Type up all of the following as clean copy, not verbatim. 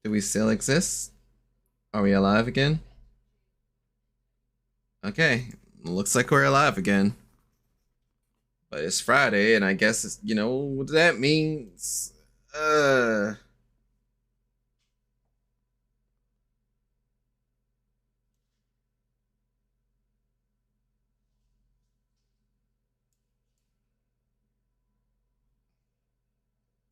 Do we still exist? Are we alive again? Okay, looks like we're alive again. But it's Friday, and I guess it's, you know what that means.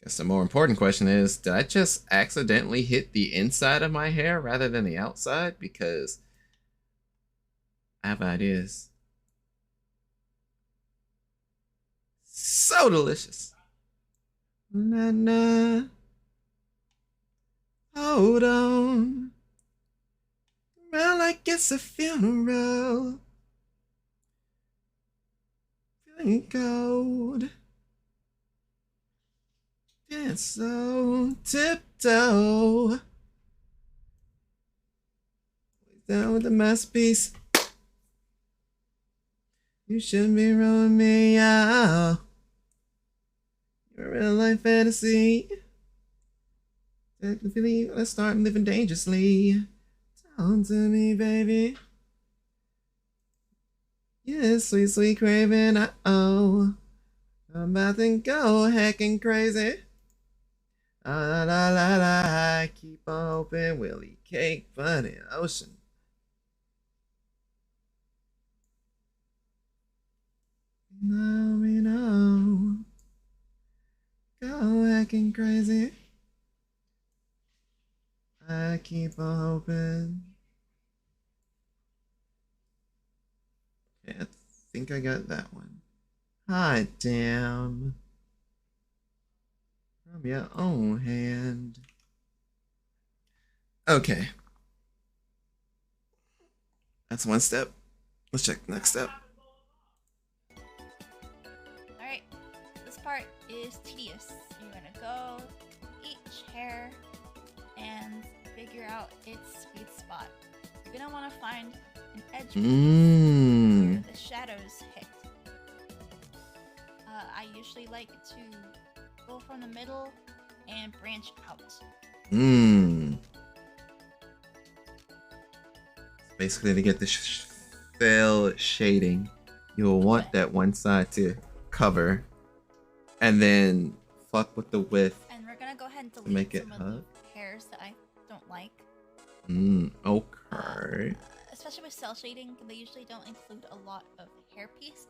Guess the more important question is, did I just accidentally hit the inside of my hair rather than the outside? Because I have ideas. So delicious. Na na. Hold on. Smell like it's a funeral. Feeling cold. Dance so tiptoe. Down with the masterpiece. You shouldn't be rolling me out. You're a real life fantasy. Let's start living dangerously. Talk to me, baby. Yes, sweet, sweet craving. Oh, I'm about to go hacking crazy. La la la la. I keep on hoping we'll eat cake, fun in ocean. No, me no. Go hacking crazy. I keep on hoping. Okay, I think I got that one. Hot damn. From your own hand. Okay. That's one step. Let's check the next step. Alright, this part is tedious. You're gonna go each hair and figure out its sweet spot. You're gonna want to find an edge where the shadows hit. I usually like to go from the middle and branch out. Basically, to get the fail shading, you'll want that one side to cover, and then fuck with the width. And we're gonna go ahead and delete to make it some of the hairs that I don't like. Okay. Especially with cell shading, they usually don't include a lot of hair pieces.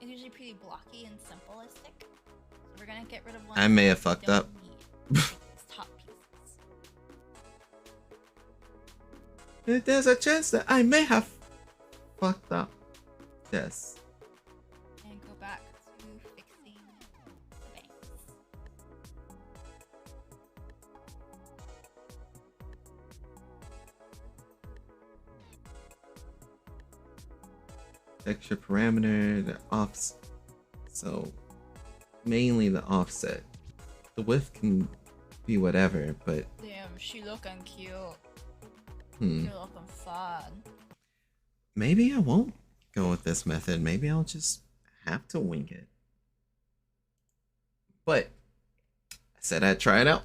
It's usually pretty blocky and simplistic. So we're gonna get rid of one. I may have fucked up. Top pieces. There's a chance that I may have fucked up. Yes. And go back to fixing the bangs. Texture parameter, the offset. So mainly the offset. The width can be whatever, but damn, she looking cute. You're looking fun. Maybe I won't go with this method. Maybe I'll just have to wing it. But I said I'd try it out.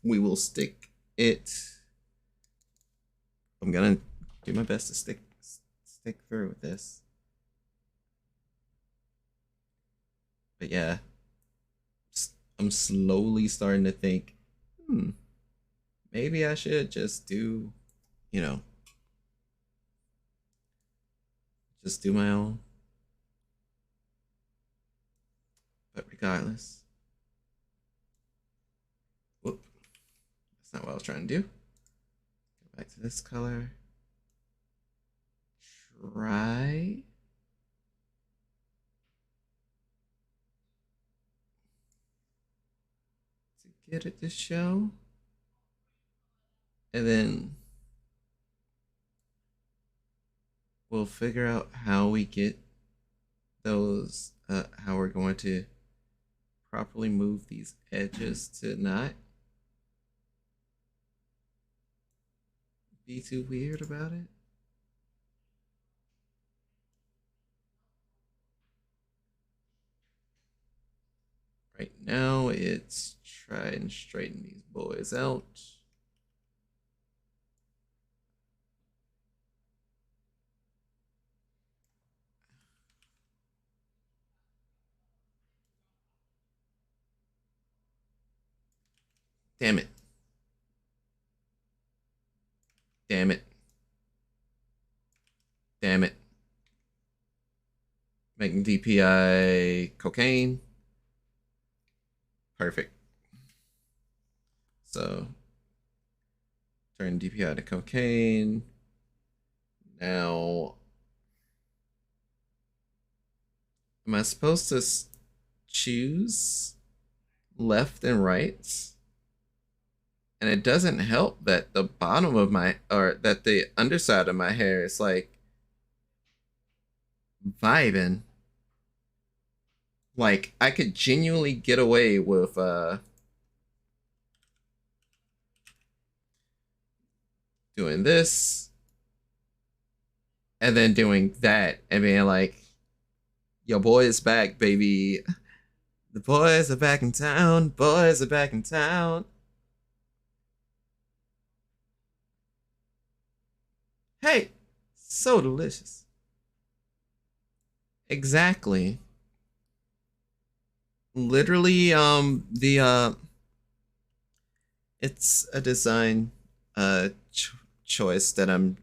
We will stick it. I'm gonna do my best to stick through with this. But yeah, I'm slowly starting to think, maybe I should just do, just do my own. But regardless, whoop, that's not what I was trying to do. Go back to this color. Try. Get it to show, and then we'll figure out how we get those, how we're going to properly move these edges to not be too weird about it. Right now, it's try and straighten these boys out. Damn it. Damn it. Damn it. Making DPI cocaine. Perfect. So turn DPI to cocaine. Now, am I supposed to choose left and right? And it doesn't help that the bottom of my, or that the underside of my hair is like vibing. Like I could genuinely get away with doing this and then doing that and being like, your boy is back, baby. The boys are back in town. Boys are back in town. Hey, so delicious. Exactly. Literally, it's a design choice that I'm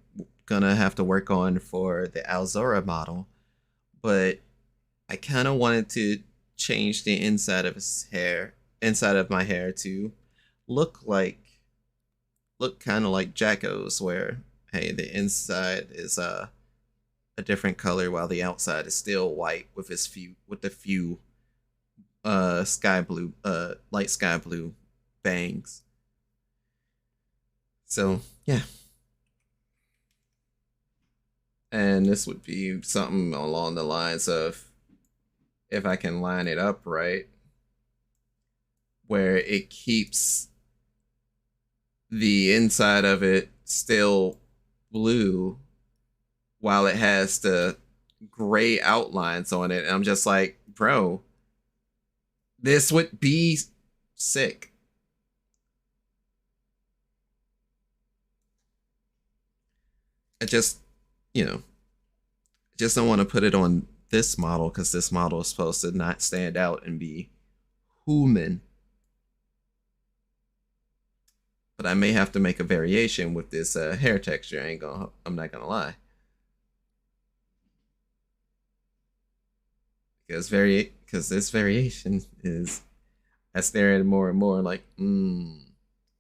gonna have to work on for the Alzora model, but I kind of wanted to change the inside of his hair, inside of my hair to look like, look kind of like Jacko's, where hey, the inside is a different color while the outside is still white with his few with the few sky blue light sky blue bangs. So yeah, and this would be something along the lines of, if I can line it up right, where it keeps the inside of it still blue while it has the gray outlines on it. And I'm just like, bro, this would be sick. I just, you know, just don't want to put it on this model because this model is supposed to not stand out and be human. But I may have to make a variation with this hair texture. I'm not gonna lie. Because this variation is, I stare at it more and more like,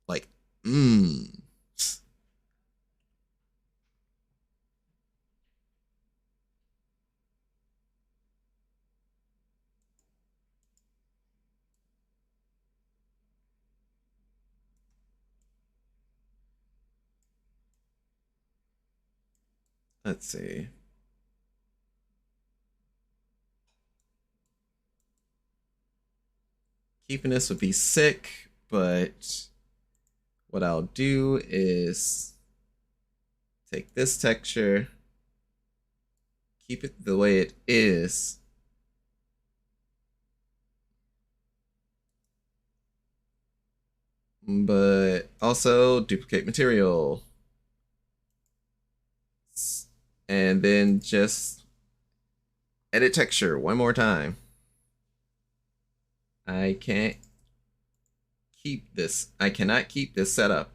like, let's see. Keeping this would be sick, but what I'll do is take this texture, keep it the way it is, but also duplicate material. And then just edit texture one more time. I can't keep this. I cannot keep this set up.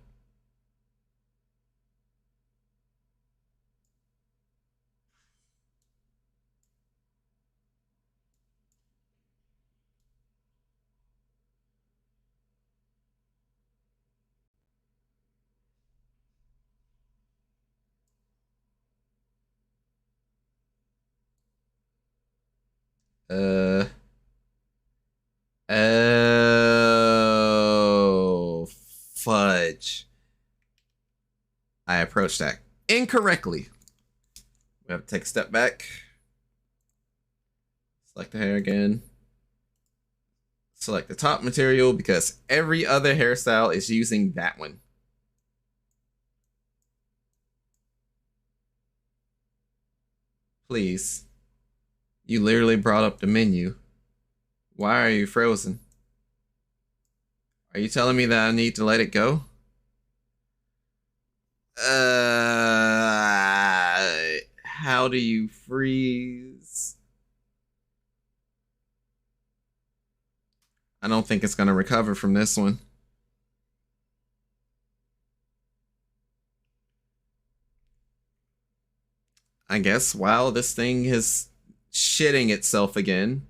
Uh. Oh, fudge. I approached that incorrectly. We have to take a step back. Select the hair again. Select the top material because every other hairstyle is using that one. Please. You literally brought up the menu. Why are you frozen? Are you telling me that I need to let it go? How do you freeze? I don't think it's gonna recover from this one. I guess while this thing is shitting itself again.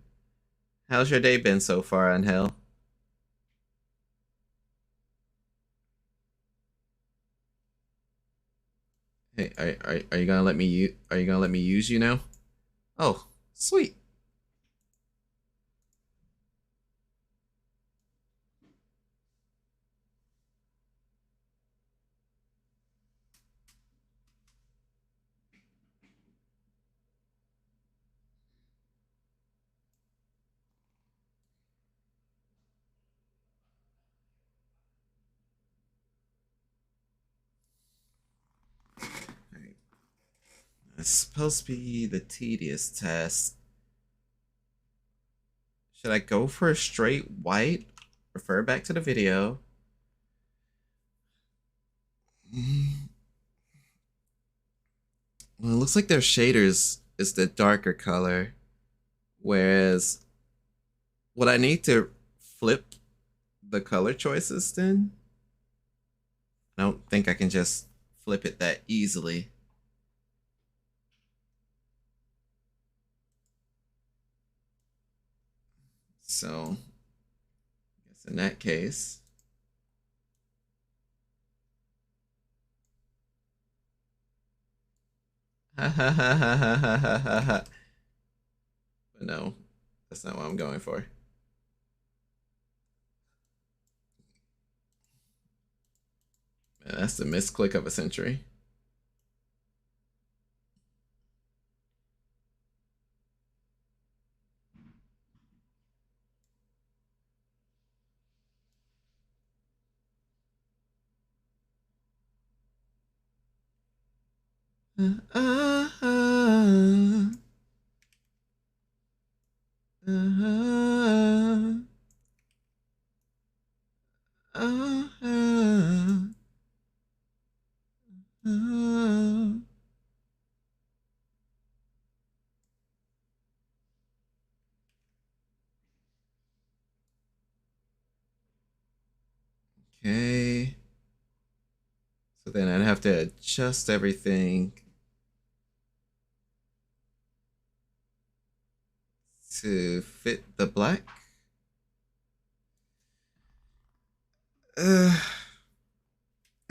How's your day been so far, Angel? Hey, are you gonna let me are you gonna let me use you now? Oh, sweet. Alright. It's supposed to be the tedious task. Should I go for a straight white? Refer back to the video. Well, it looks like their shaders is the darker color. Whereas what I need to flip the color choices then? I don't think I can just flip it that easily. So, I guess in that case, but no, that's not what I'm going for. Man, that's the misclick of a century. Uh, uh, uh, uh, uh. Okay. So then I'd have to adjust everything to fit the black. I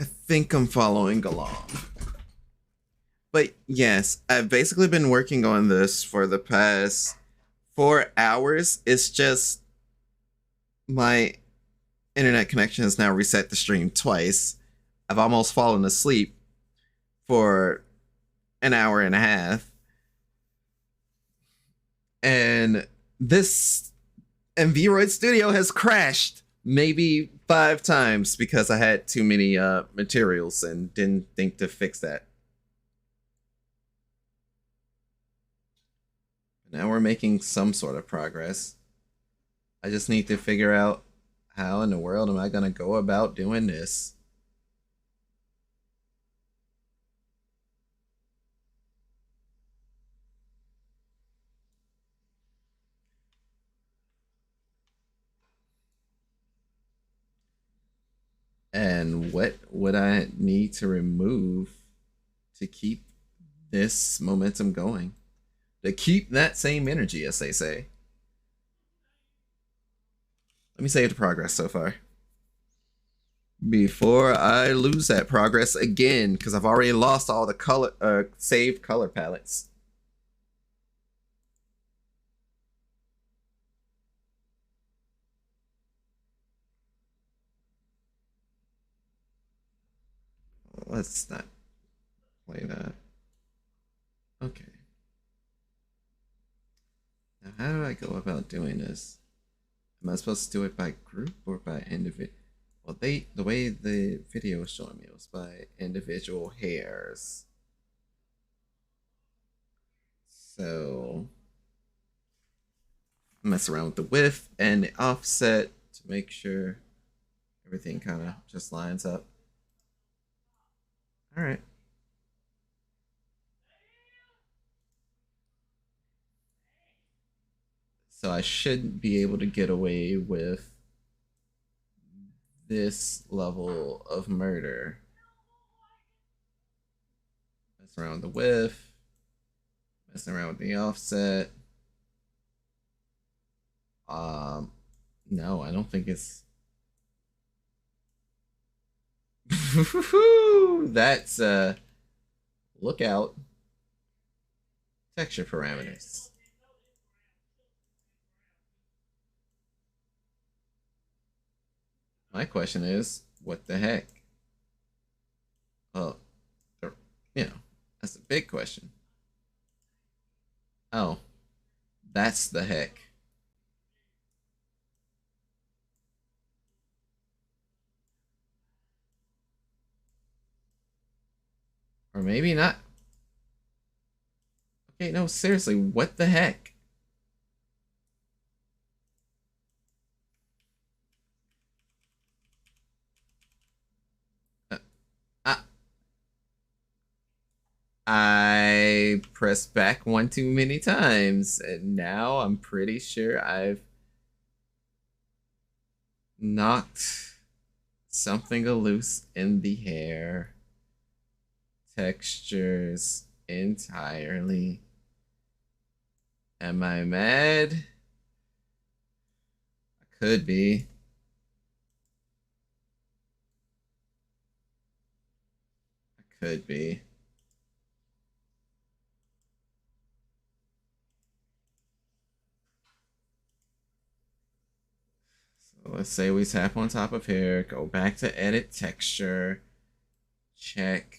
think I'm following along. But yes, I've basically been working on this for the past 4 hours. It's just my internet connection has now reset the stream twice. I've almost fallen asleep for an hour and a half. And this and Vroid Studio has crashed maybe 5 times because I had too many materials and didn't think to fix that. Now we're making some sort of progress. I just need to figure out how in the world am I going to go about doing this. And what would I need to remove to keep this momentum going? To keep that same energy, as they say. Let me save the progress so far. Before I lose that progress again, because I've already lost all the color saved color palettes. Let's not play that. Okay. Now, how do I go about doing this? Am I supposed to do it by group or by individual? Well, the way the video was showing me was by individual hairs. So mess around with the width and the offset to make sure everything kind of just lines up. All right. So I should be able to get away with this level of murder. Mess around with the width. Messing around with the offset. No, I don't think it's. That's look out. Texture parameters. My question is, what the heck? Oh, you know, that's a big question. Oh, that's the heck. Or maybe not. Okay, no, seriously, what the heck? Uh, I, I pressed back one too many times, and now I'm pretty sure I've knocked something loose in the hair textures entirely. Am I mad? Could be. Could be. So let's say we tap on top of hair, go back to edit texture, check.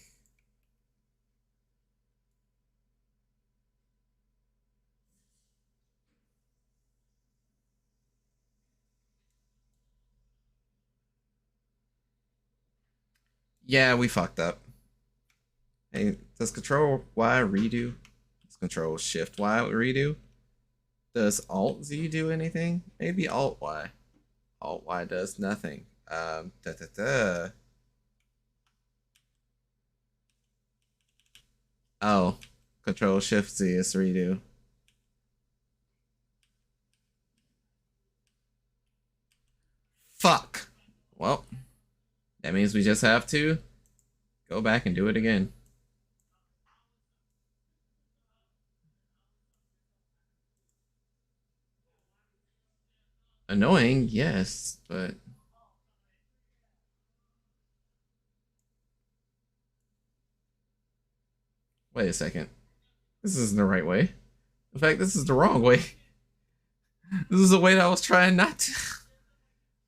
Yeah, we fucked up. Hey, does Control Y redo? Does Control Shift Y redo? Does Alt Z do anything? Maybe Alt Y. Alt Y does nothing. Da da da. Oh, Control Shift Z is redo. Fuck. Well, that means we just have to go back and do it again. Annoying, yes, but wait a second. This isn't the right way. In fact, this is the wrong way. This is the way that I was trying not to.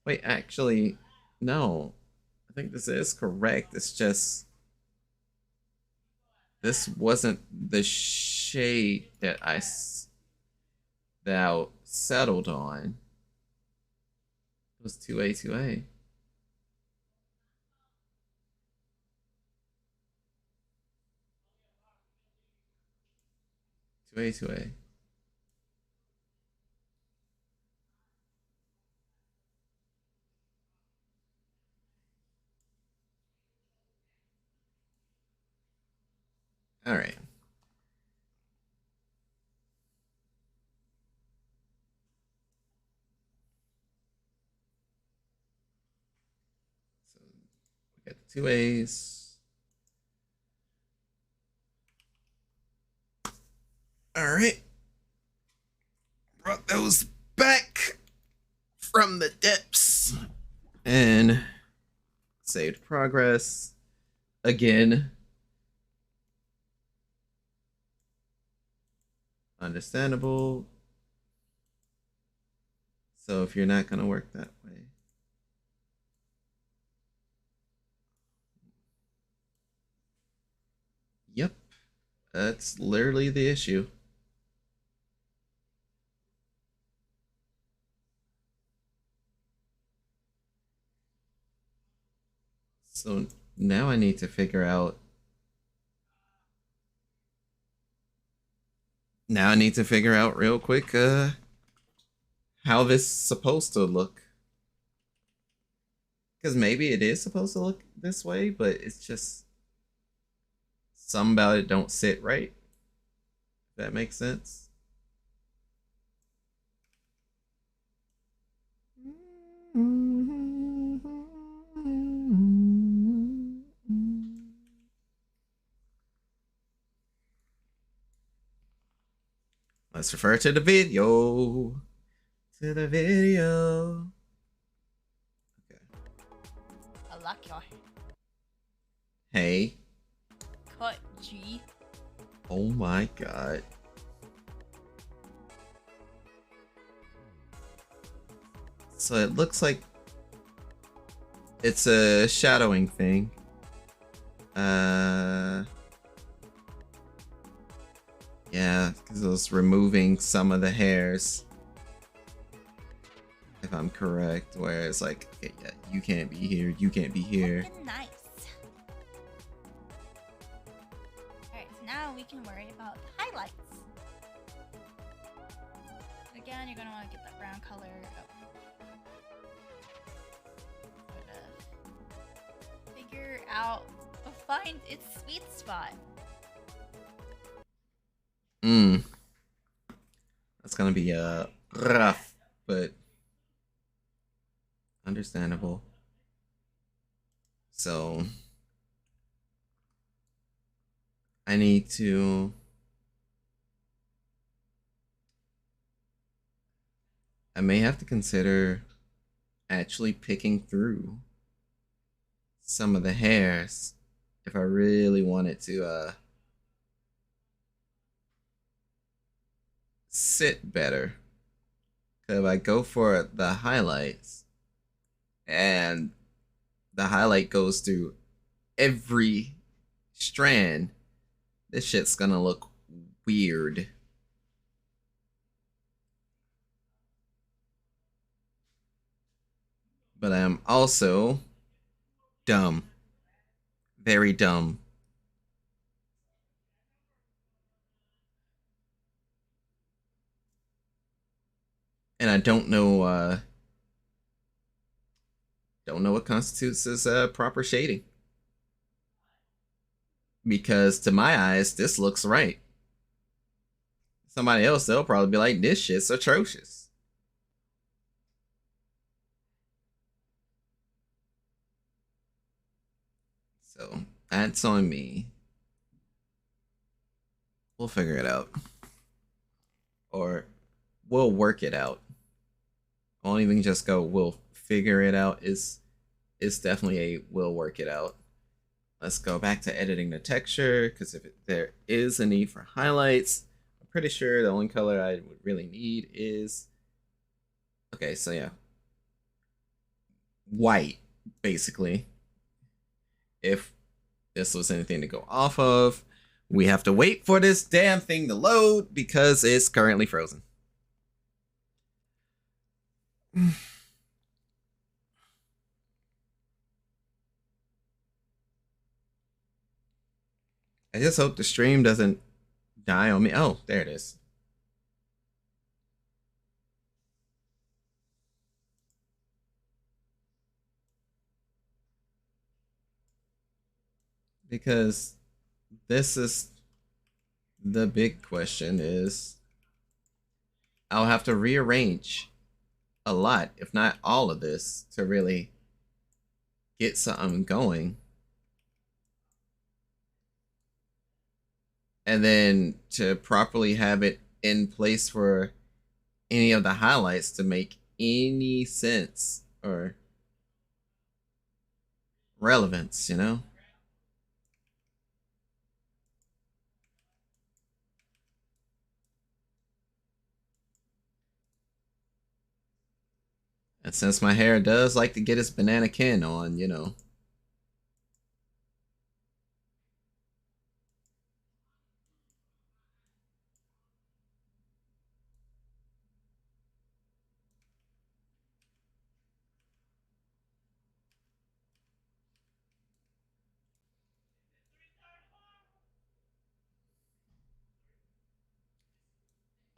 Wait, actually, no. I think this is correct. It's just this wasn't the shade that that settled on. It was 2A, 2A. 2A, 2A. All right. So we got the 2As. All right. Brought those back from the depths and saved progress again. Understandable. So if you're not going to work that way, yep, that's literally the issue. So now I need to figure out. Now I need to figure out real quick how this is supposed to look. Because maybe it is supposed to look this way, but it's just some about it don't sit right. If that makes sense. Let's refer to the video. To the video. Okay. I like your Hey. cut, G. Oh my god. So it looks like it's a shadowing thing. Yeah, because it was removing some of the hairs. If I'm correct, where it's like, okay, yeah, you can't be here, you can't be here. Looking nice. Alright, so now we can worry about the highlights. Again, you're gonna want to get that brown color. Figure out or find its sweet spot. That's gonna be rough, but understandable. So I need to I may have to consider actually picking through some of the hairs if I really wanted to sit better. Cause if I go for the highlights and the highlight goes through every strand, this shit's gonna look weird. But I'm also dumb. Very dumb. And I don't know what constitutes as proper shading. Because to my eyes, this looks right. Somebody else, they'll probably be like, this shit's atrocious. So that's on me. We'll figure it out. Or we'll work it out. I won't even just go, we'll figure it out. It's definitely a we'll work it out. Let's go back to editing the texture, because if there is a need for highlights, I'm pretty sure the only color I would really need is, okay, so yeah, white, basically. If this was anything to go off of, we have to wait for this damn thing to load because it's currently frozen. I just hope the stream doesn't die on me. Oh, there it is. Because this is the big question is I'll have to rearrange a lot, if not all of this, to really get something going. And then to properly have it in place for any of the highlights to make any sense or relevance, you know? And since my hair does like to get its banana kin on, you know.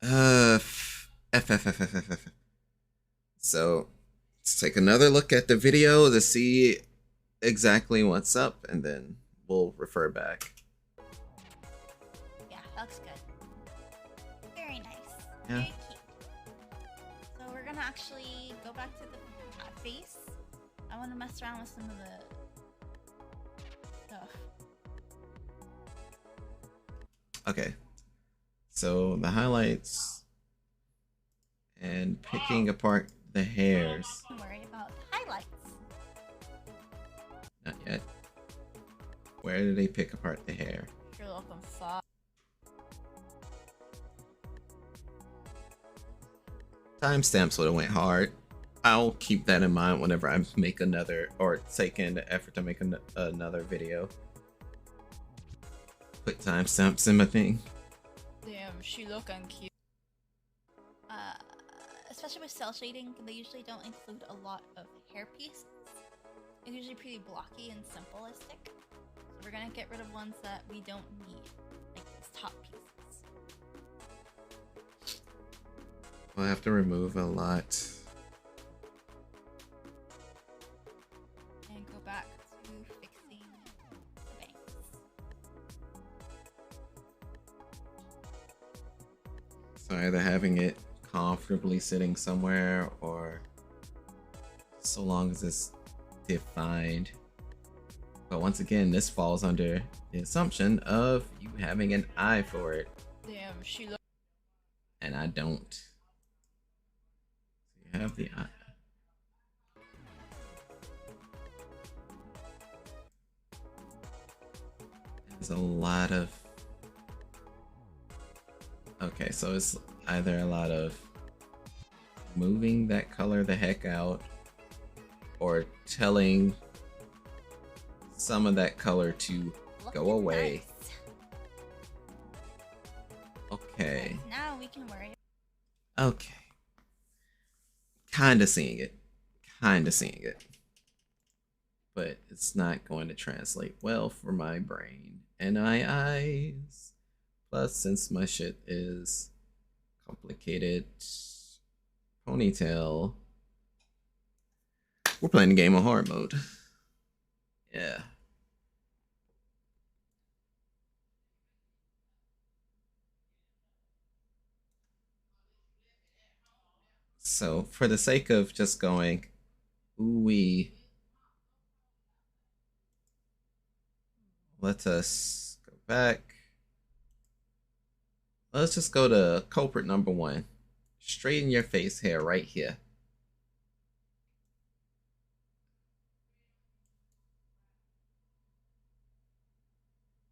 F. So let's take another look at the video to see exactly what's up, and then we'll refer back. Yeah, that looks good. Very nice. Yeah. Very cute. So we're gonna actually go back to the face. I want to mess around with some of the stuff. Okay. So the highlights. and picking apart the hairs. Don't worry about highlights. Not yet. Where do they pick apart the hair? You're welcome, fuck. Timestamps would have went hard. I'll keep that in mind whenever I make another, or take in the effort to make another video. Put timestamps in my thing. Damn, she looking cute. Especially with cell shading, they usually don't include a lot of hair pieces. It's usually pretty blocky and simplistic. So we're gonna get rid of ones that we don't need, like these top pieces. We'll have to remove a lot. And go back to fixing the bangs. So either having it comfortably sitting somewhere, or so long as it's defined. But once again, this falls under the assumption of you having an eye for it. Damn, she look. And I don't. So you have the eye. There's a lot of... Okay, so it's either a lot of moving that color the heck out, or telling some of that color to go away. Nice. Okay. And now we can worry. Okay. Kinda seeing it. Kinda seeing it. But it's not going to translate well for my brain and my eyes. Plus, since my shit is complicated ponytail, we're playing the game on hard mode. Yeah. So, for the sake of just going, ooh-wee, let us go back. Let's just go to culprit number 1. Straighten your face hair right here.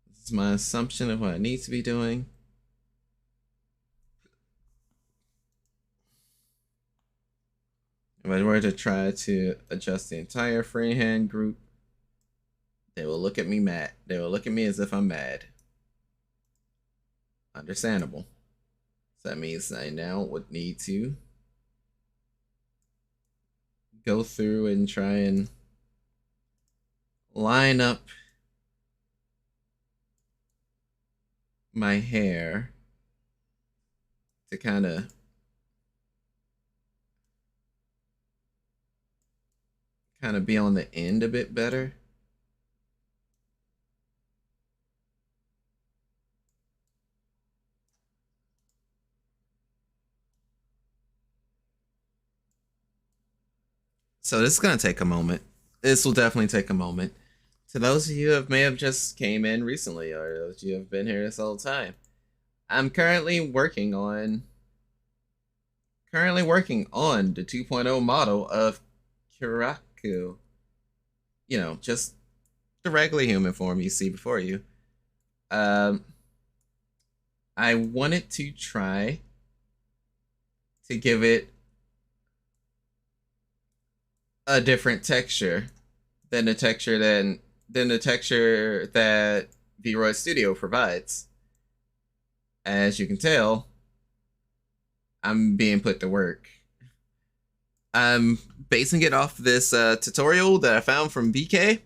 This is my assumption of what I need to be doing. If I were to try to adjust the entire freehand group, they will look at me mad. They will look at me as if I'm mad. Understandable. So that means I now would need to go through and try and line up my hair to kind of be on the end a bit better. So this is going to take a moment. This will definitely take a moment. To those of you who may have just came in recently, or those of you who have been here this whole time, I'm currently working on the 2.0 model of Kiraku. You know, just the regular human form you see before you. I wanted to try to give it a different texture than the texture that Vroid Studio provides. As you can tell, I'm being put to work. I'm basing it off this tutorial that I found from BK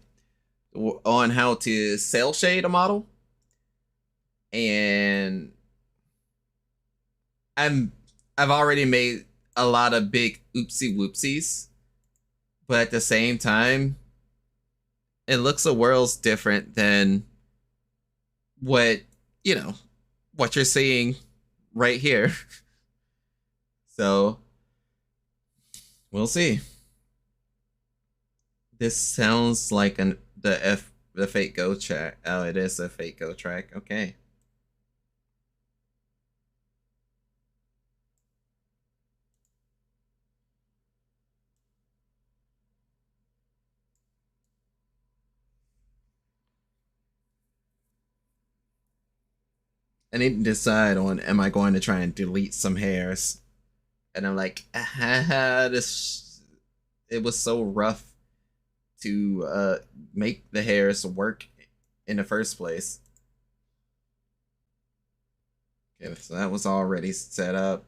on how to cell shade a model, and I've already made a lot of big oopsie whoopsies. But at the same time, it looks a world's different than what you're seeing right here. So, we'll see. This sounds like the Fate Go track. Oh, it is a Fate Go track. Okay. I need to decide on am I going to try and delete some hairs, and I'm like, this. It was so rough to make the hairs work in the first place. Okay, so that was already set up.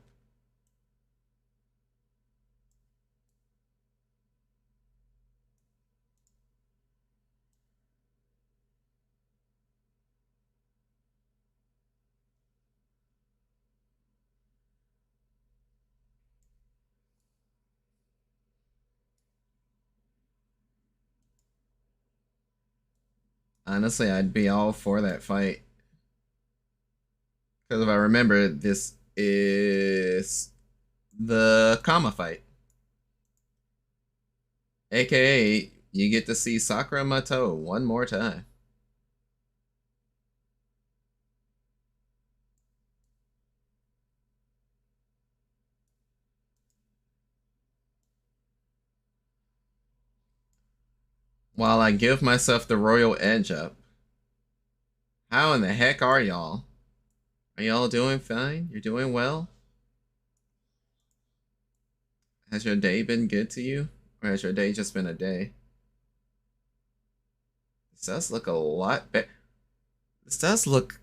Honestly, I'd be all for that fight. Because if I remember, this is the comma fight. AKA, you get to see Sakura Mato one more time. While I give myself the royal edge up. How in the heck are y'all? Are y'all doing fine? You're doing well? Has your day been good to you? Or has your day just been a day? This does look a lot better. This does look.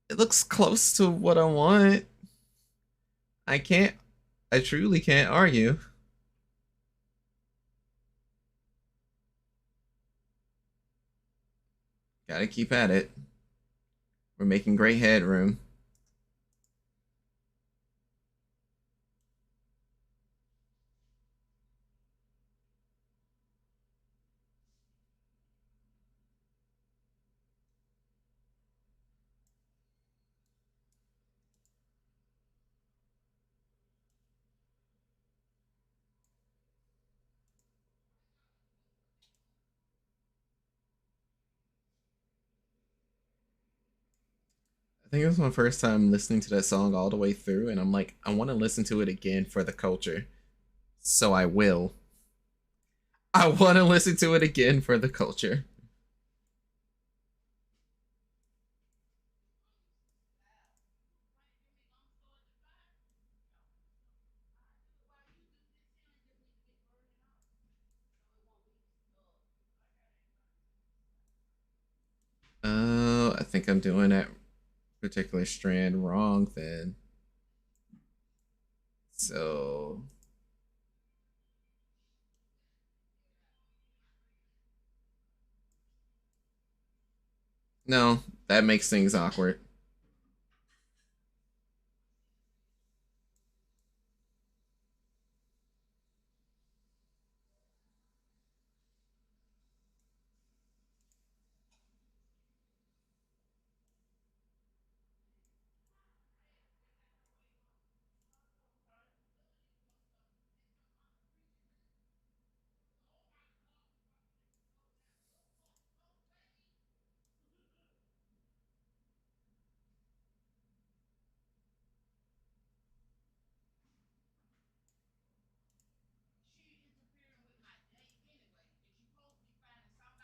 It looks close to what I want. I can't. I truly can't argue. Gotta keep at it. We're making great headroom. I think it was my first time listening to that song all the way through, and I'm like, I want to listen to it again for the culture. So I will. I want to listen to it again for the culture. Oh, I think I'm doing that particular strand wrong then. So, no, that makes things awkward.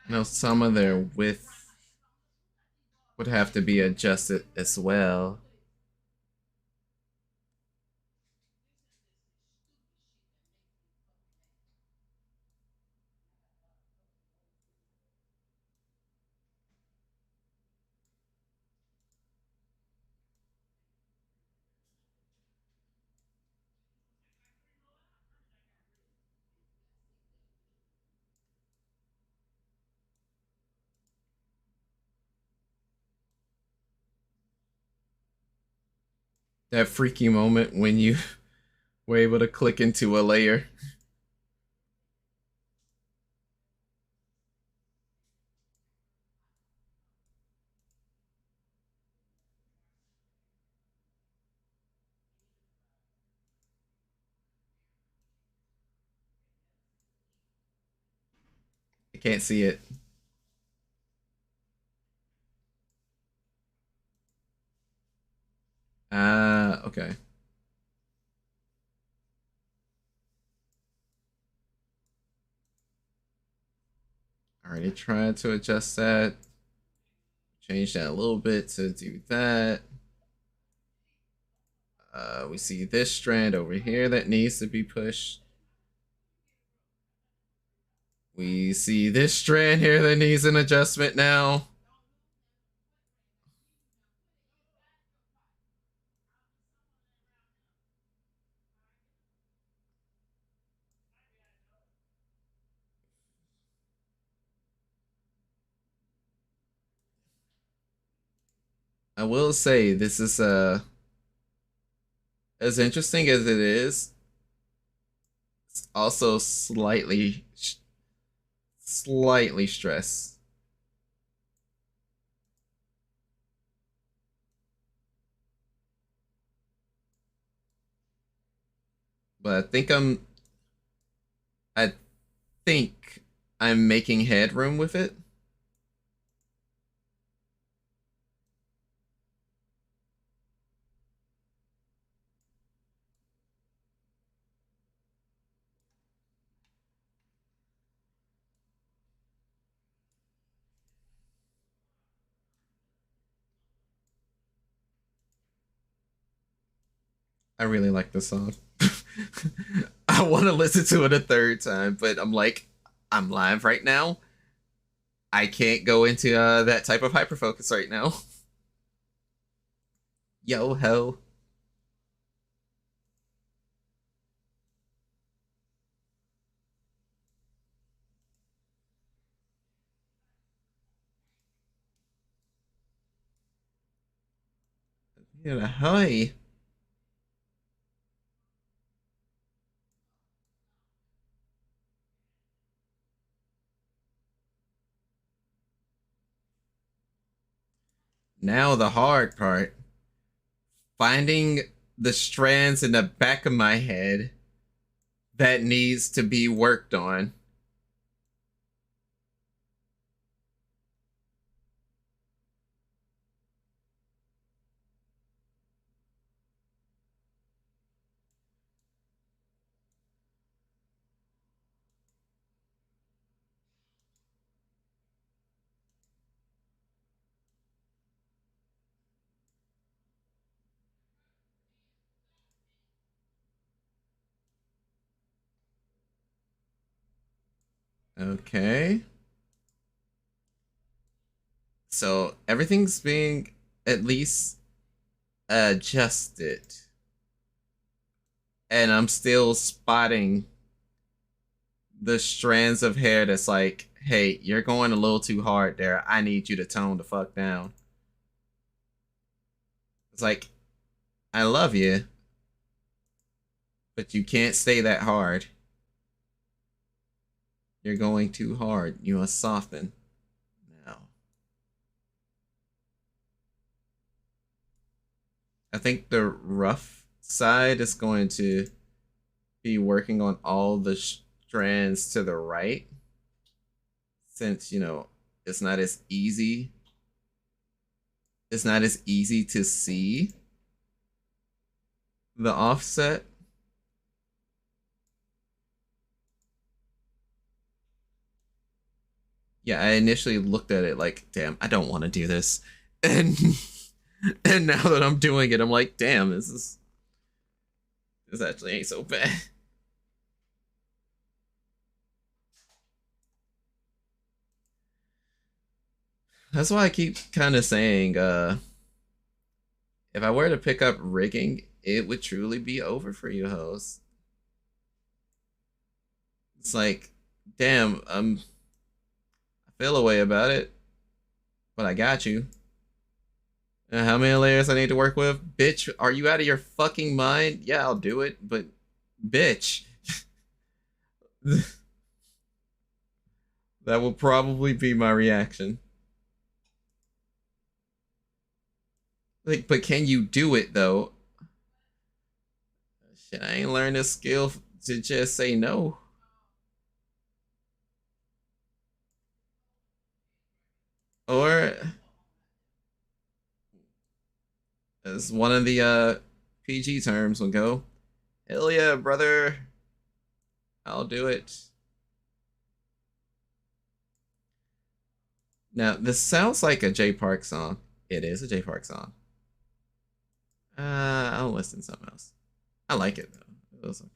No, some of their width would have to be adjusted as well. That freaky moment when you were able to click into a layer. I can't see it. Ah, okay. Alrighty, trying to adjust that. change that a little bit to do that. We see this strand over here that needs to be pushed. We see this strand here that needs an adjustment now. I will say this is as interesting as it is, it's also slightly stressed. But I think I'm making headroom with it. I really like this song. I want to listen to it a third time, but I'm like, I'm live right now. I can't go into that type of hyperfocus right now. Yo ho. Yeah, hi. Now the hard part. Finding the strands in the back of my head that needs to be worked on. Okay. So everything's being at least adjusted. And I'm still spotting the strands of hair that's like, hey, you're going a little too hard there. I need you to tone the fuck down. It's like, I love you, but you can't stay that hard. You're going too hard. You must soften. Now. I think the rough side is going to be working on all the strands to the right. Since, you know, it's not as easy. It's not as easy to see the offset. Yeah, I initially looked at it like, damn, I don't want to do this. And and now that I'm doing it, I'm like, damn, this actually ain't so bad. That's why I keep kind of saying, if I were to pick up rigging, it would truly be over for you hoes. It's like, damn, I feel a way about it, but I got you. How many layers I need to work with? Bitch, are you out of your fucking mind? Yeah, I'll do it, but bitch. That will probably be my reaction. Like, but can you do it though? Shit, I ain't learned this skill to just say no. Or as one of the PG terms will go, hell yeah, brother. I'll do it. Now, this sounds like a J Park song. It is a J Park song. I'll listen to something else. I like it though. It was okay.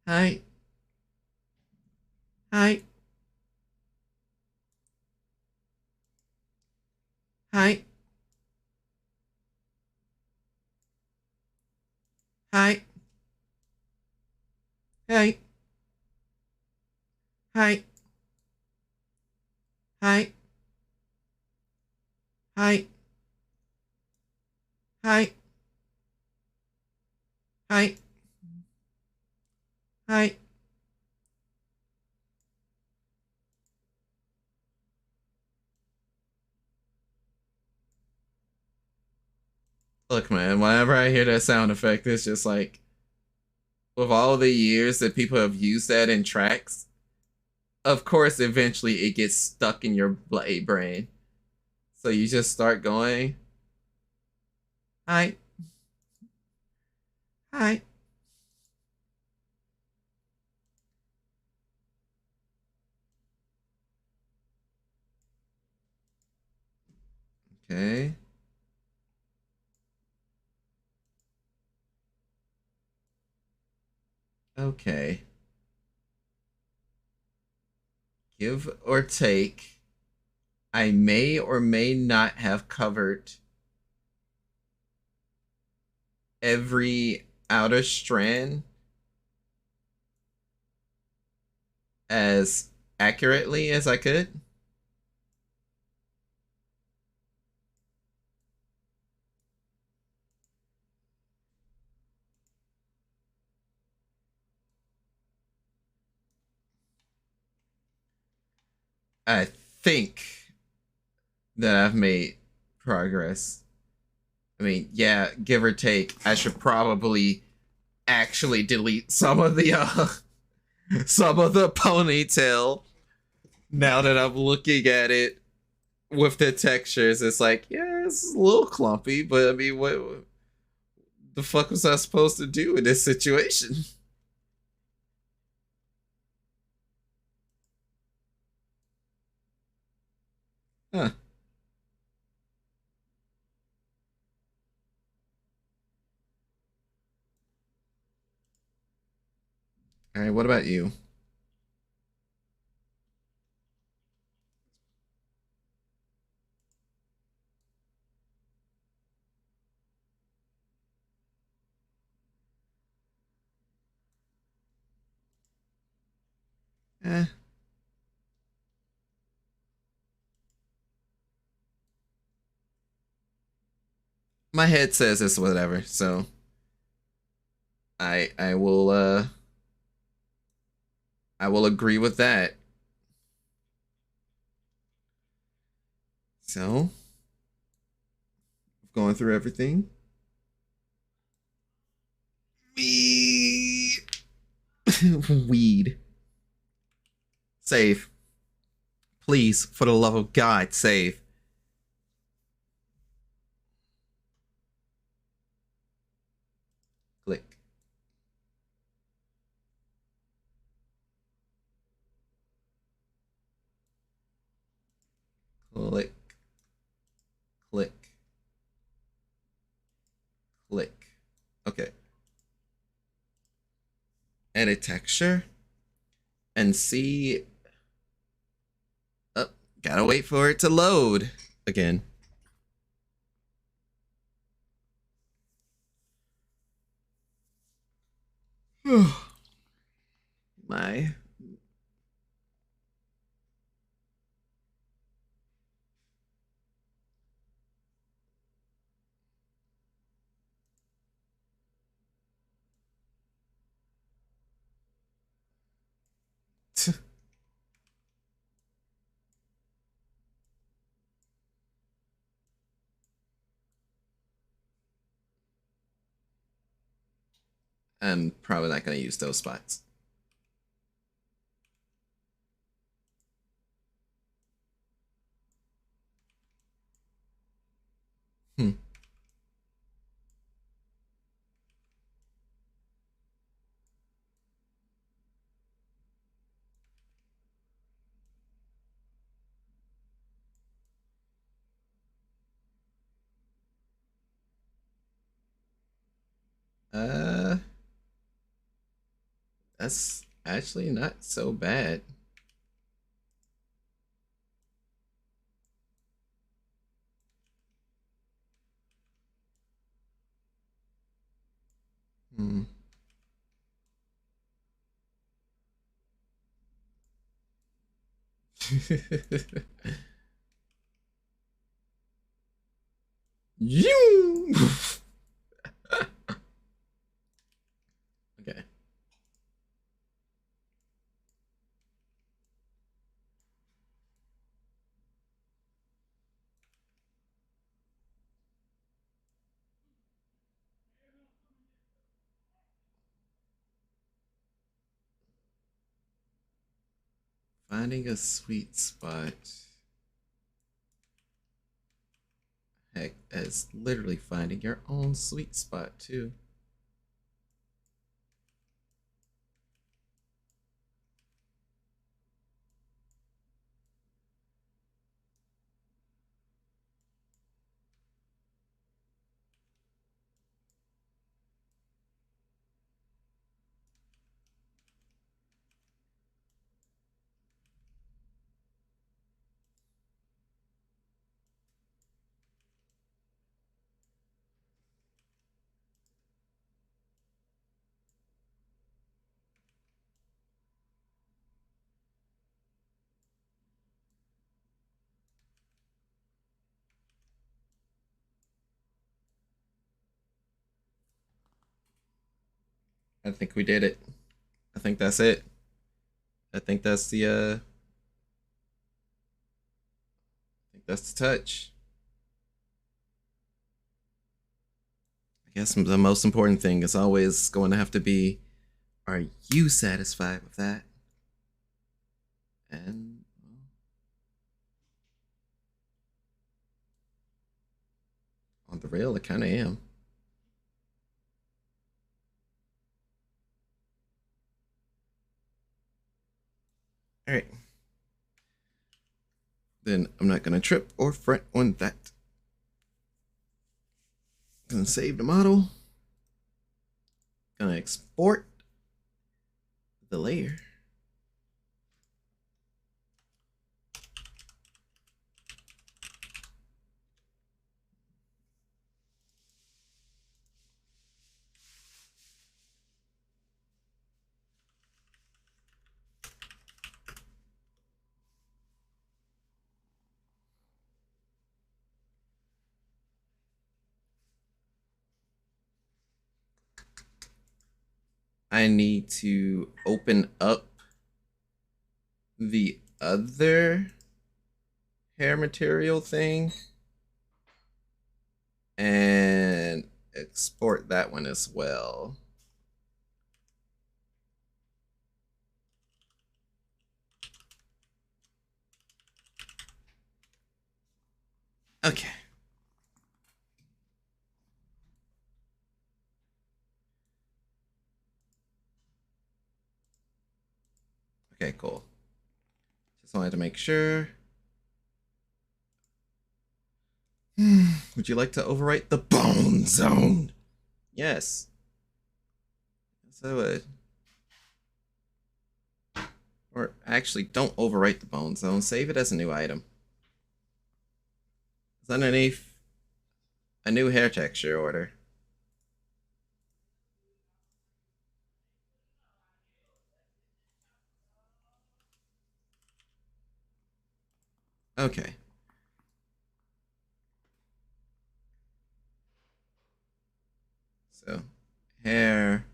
Hi. Hi. Hi. Hi. Hi. Hi. Hi. Hi. Hi. Hi. Hi. Look, man, whenever I hear that sound effect, it's just like, with all the years that people have used that in tracks, of course, eventually it gets stuck in your brain. So you just start going, hi, hi. Okay. Okay. Give or take. I may or may not have covered every outer strand as accurately as I could. I think that I've made progress. I mean, yeah, give or take, I should probably actually delete some of the ponytail now that I'm looking at it with the textures. It's like, yeah, it's a little clumpy, but I mean, what the fuck was I supposed to do in this situation? Huh. All right, what about you? Eh, my head says it's whatever, so I will agree with that. So, going through everything. Weed. Weed. Save. Please, for the love of God, save. Click. Click. Click. Click. Okay. Edit texture and see. Oh, gotta wait for it to load again. My. I'm probably not gonna use those spots. Hmm. Uh, that's actually not so bad. Hmm. You. Okay. Finding a sweet spot. Heck, as literally finding your own sweet spot too. I think we did it. I think that's it. I think that's the I think that's the touch. I guess the most important thing is always going to have to be, are you satisfied with that? And on the real, I kind of am. All right. Then I'm not gonna trip or fret on that. Gonna save the model. Gonna export the layer. I need to open up the other hair material thing and export that one as well. Okay. Okay, cool. Just wanted to make sure. Would you like to overwrite the bone zone? Yes. Yes, I would. Or actually, don't overwrite the bone zone. Save it as a new item. It's underneath a new hair texture order. Okay. So, hair,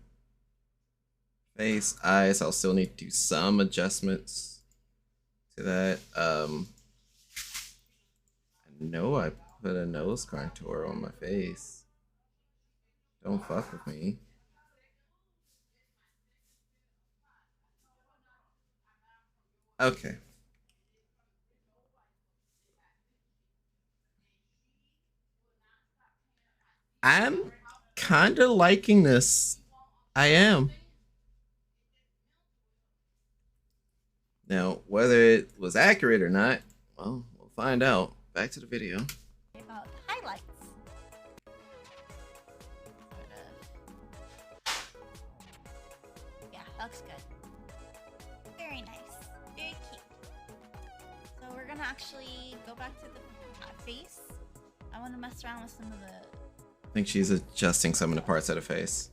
face, eyes. I'll still need to do some adjustments to that. I know I put a nose contour on my face. Don't fuck with me. Okay. I'm kind of liking this. I am. Now, whether it was accurate or not, well, we'll find out. Back to the video. About highlights. That looks good. Very nice. Very cute. So we're gonna actually go back to the face. I want to mess around with some of the... I think she's adjusting some of the parts of the face.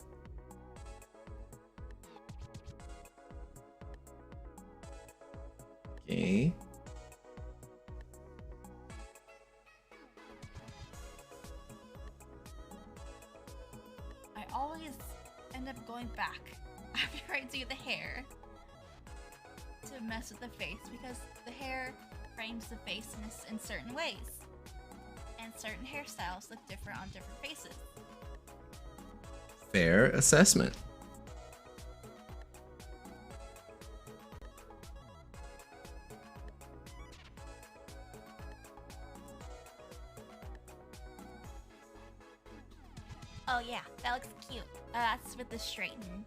Okay. I always end up going back after I do the hair to mess with the face because the hair frames the face in certain ways, and certain hairstyles look different on different faces. Fair assessment. Oh yeah, that looks cute. That's with the straighten.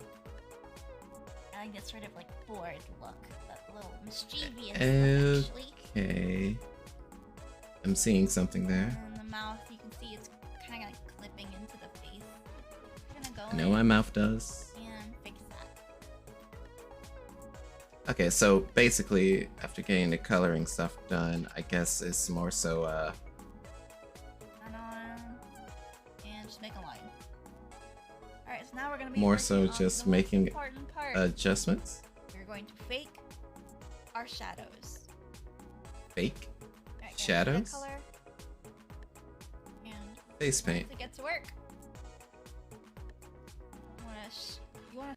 I like that sort of like bored look, that little mischievous look, actually. Okay. I'm seeing something there. And the mouth, you can see it's kind of like clipping into the face. I'm gonna go I know my mouth does. and fix that. Okay, so basically, after getting the coloring stuff done, I guess it's more so, Turn on, and just make a line. Alright, so now we're gonna be more working so on just the most making important part. adjustments. We're going to fake our shadows. Fake Alright, shadows? color, and Face paint. to get to work. You wanna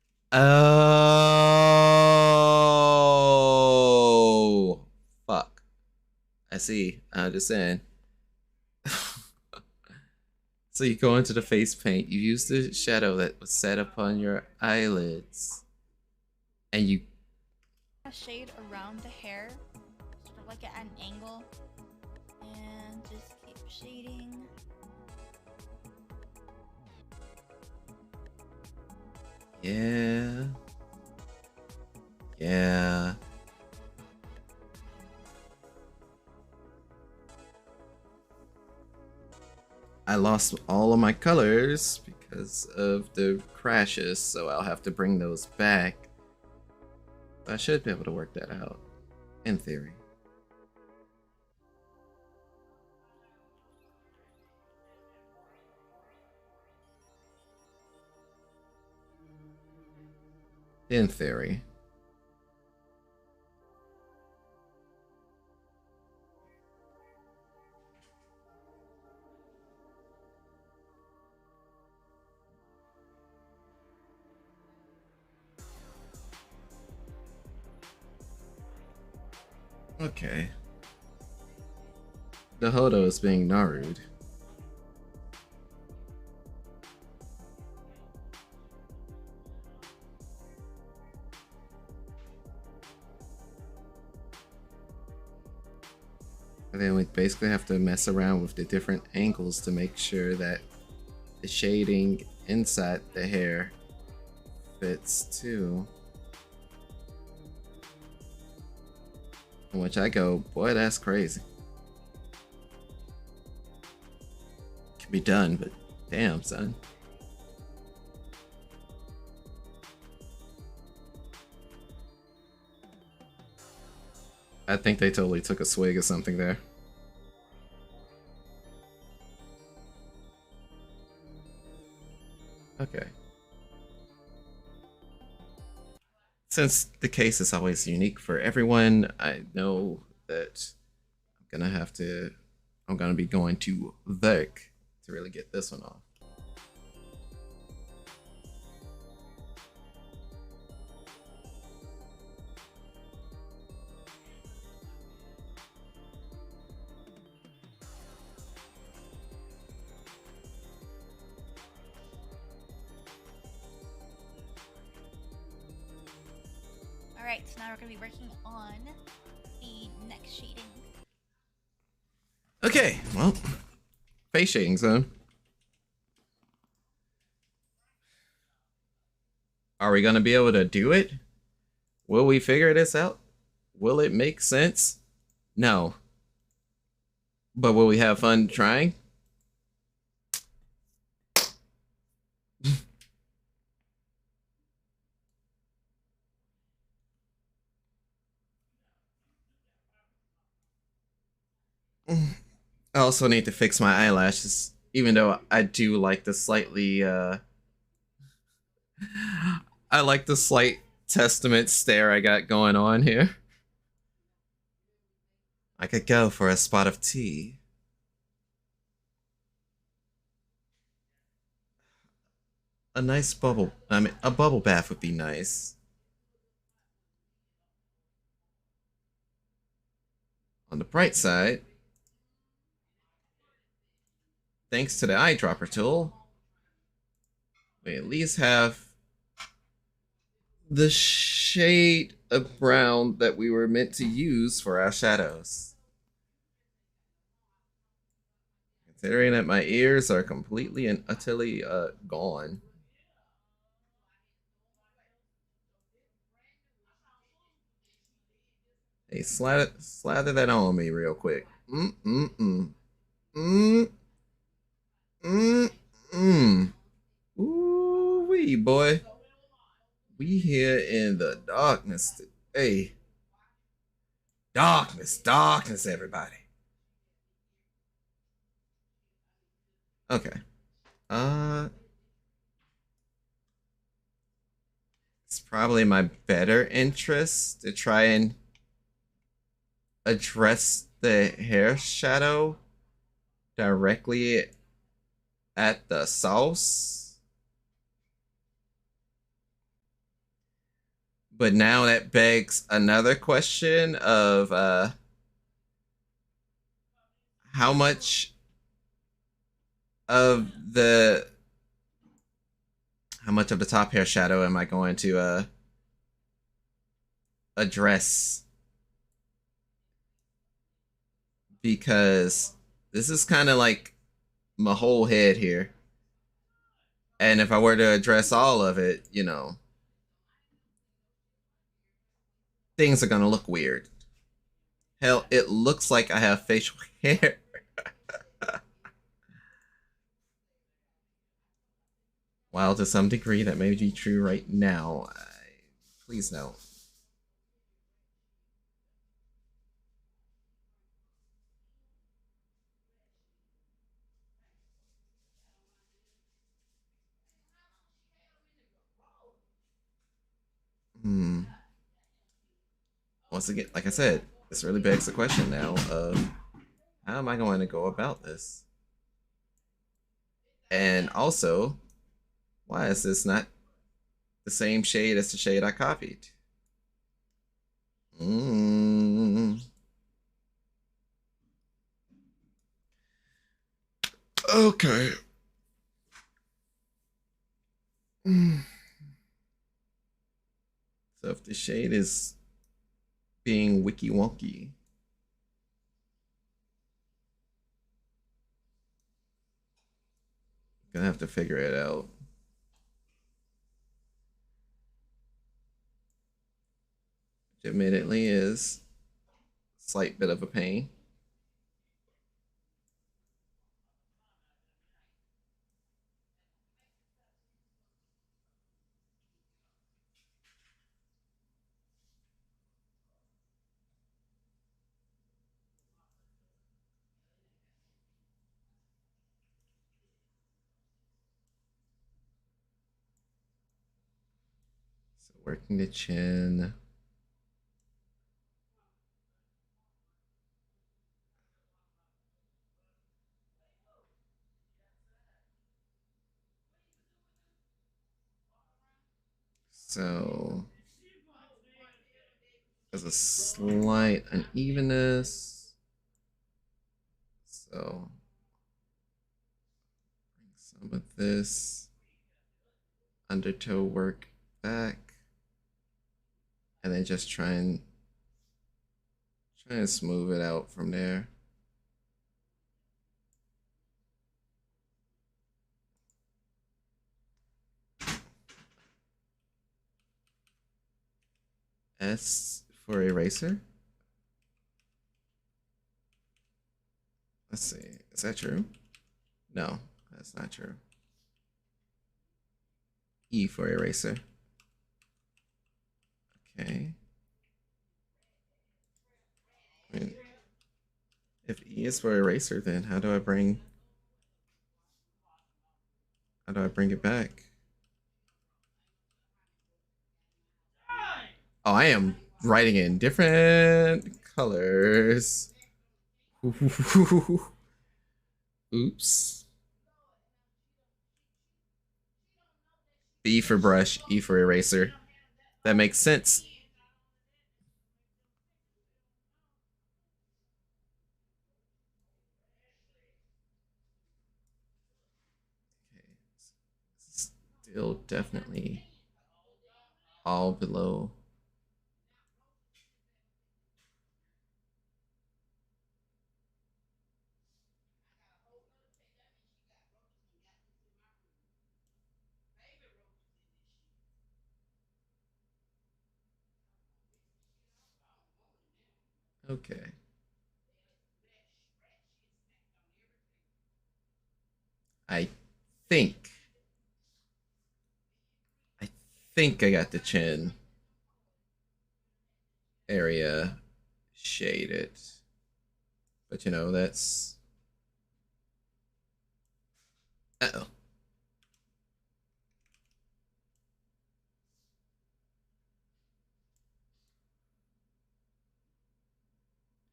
Oh, fuck. I see. I'm just saying. So you go into the face paint, you use the shadow that was set upon your eyelids, and you shade around the hair, sort of like at an angle, and just keep shading. Yeah. Yeah. I lost all of my colors because of the crashes, so I'll have to bring those back. I should be able to work that out, in theory. In theory. Okay. The Hodo is being Narued. And then we basically have to mess around with the different angles to make sure that the shading inside the hair fits too. In which I go, boy, that's crazy. Can be done, but damn, son. I think they totally took a swig of something there. Okay. Since the case is always unique for everyone, I know that I'm gonna be going to Vec to really get this one off. Alright, so now we're going to be working on the neck shading. Okay, well, face shading zone. Are we gonna be able to do it? Will we figure this out? Will it make sense? No. But will we have fun trying? I also need to fix my eyelashes, even though I do like the slightly I like the slight testament stare I got going on here. I could go for a spot of tea. A nice bubble, a bubble bath would be nice. On the bright side, thanks to the eyedropper tool, we at least have the shade of brown that we were meant to use for our shadows. Considering that my ears are completely and utterly gone. Hey, slather that on me real quick. Mm. Mm. Mm. Ooh wee, boy. We here in the darkness today. Darkness, everybody. Okay. Uh, it's probably my better interest to try and address the hair shadow directly at the source. But now that begs another question of how much of the top hair shadow am I going to address? Because this is kind of like my whole head here. And if I were to address all of it, you know, things are gonna look weird. Hell, it looks like I have facial hair. While to some degree that may be true right now, please no. Hmm. Once again, like I said, this really begs the question now of how am I going to go about this? And also, why is this not the same shade as the shade I copied? Mm. Okay. Mm. So if the shade is being wiki wonky, gonna have to figure it out. Which admittedly is a slight bit of a pain. So working the chin. So there's a slight unevenness. So bring some of this undertow work back. And then just try and smooth it out from there. S for eraser. Let's see. Is that true? No, that's not true. E for eraser. Okay. I mean, If E is for eraser, then how do I bring it back? Oh, I am writing in different colors. Oops. B for brush, E for eraser. That makes sense. Okay. Still definitely all below. Okay. I think. I think I got the chin area shaded. But you know, that's. Uh oh.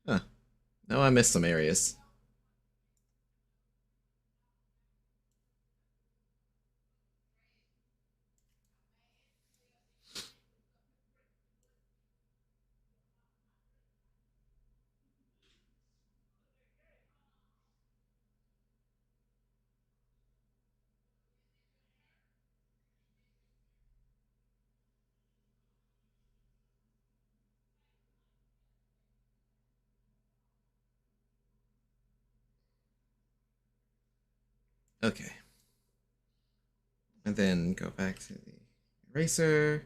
Huh. No, I missed some areas. Okay. And then go back to the eraser.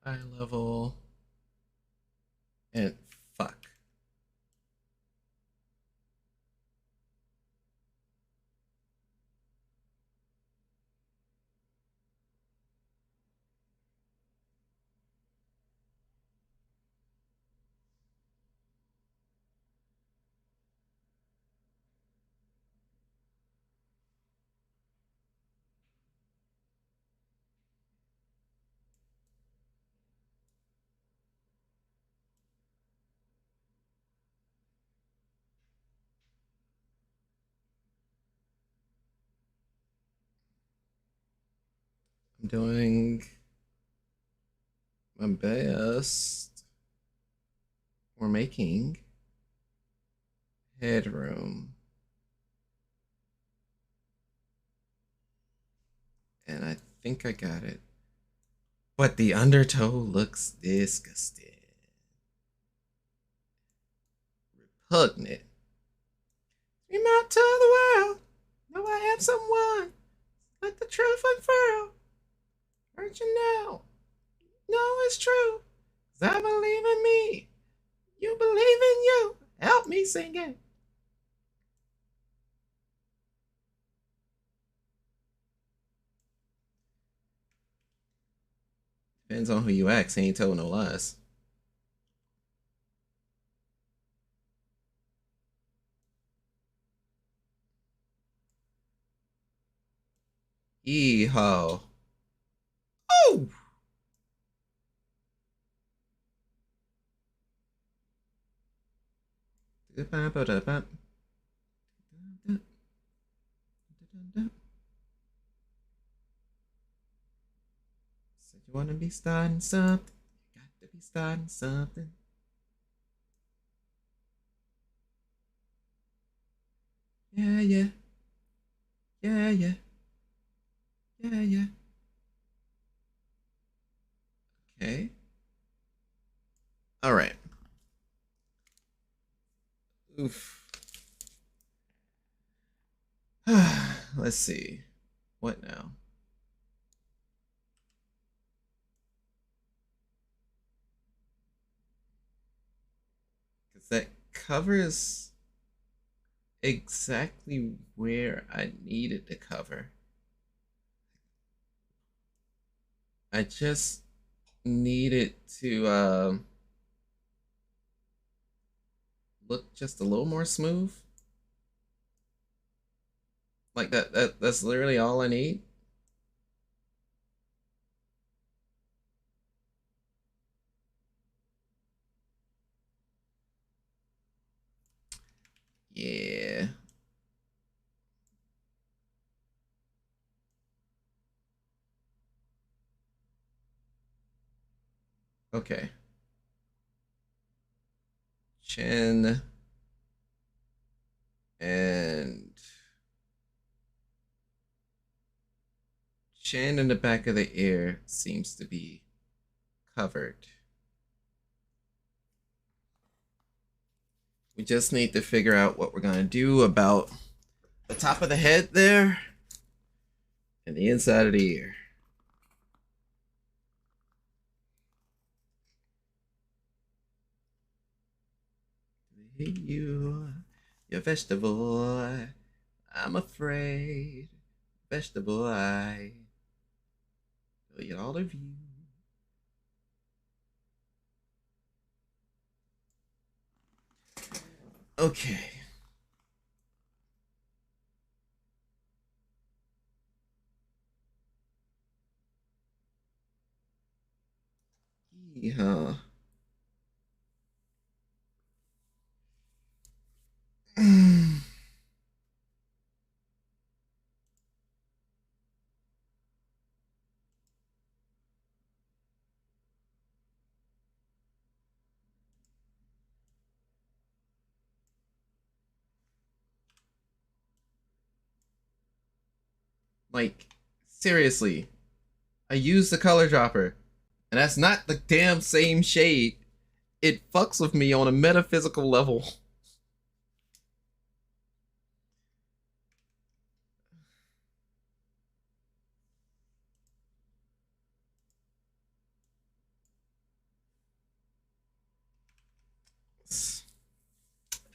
Eye level. And fuck. I'm doing my best. We're making headroom. And I think I got it. But the undertow looks disgusting. Repugnant. Scream out to the world. Know I have someone. Let the truth unfurl. Aren't you now? No, it's true. 'Cause I believe in me. You believe in you. Help me sing it. Depends on who you ask. He ain't told no lies. Yeehaw. Oh! Said you wanna be starting something. You got to be starting something. Yeah, yeah. Yeah, yeah. Yeah, yeah. Okay. All right. Oof. Let's see. What now? Because that covers exactly where I needed to cover. I just needed to look just a little more smooth. Like that's literally all I need. Yeah. Okay. Chin and chin in the back of the ear seems to be covered. We just need to figure out what we're gonna do about the top of the head there and the inside of the ear. You vegetable. I'm afraid. Vegetable I will eat all of you. Okay. Yeah. Like, seriously, I used the color dropper, and that's not the damn same shade. It fucks with me on a metaphysical level.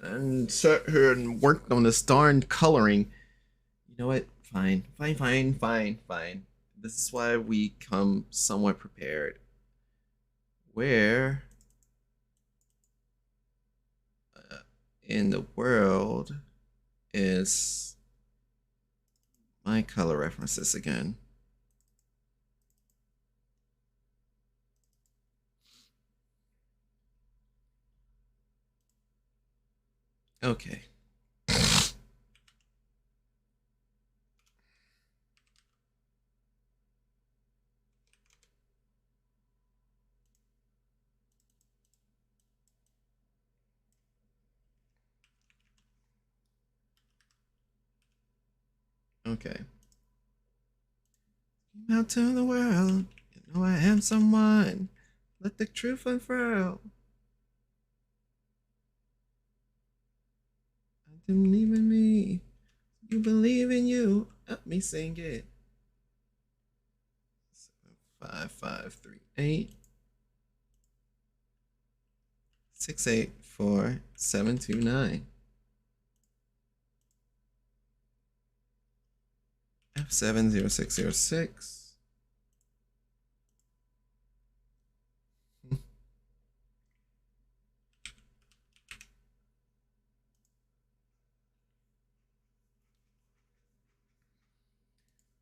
And sat here and worked on this darn coloring. You know what? Fine. Fine. This is why we come somewhat prepared. Where in the world is my color references again? Okay. Okay. Out to the world, you know I am someone. Let the truth unfurl. I didn't believe in me. You believe in you. Let me sing it. 5538 684 729 F70606.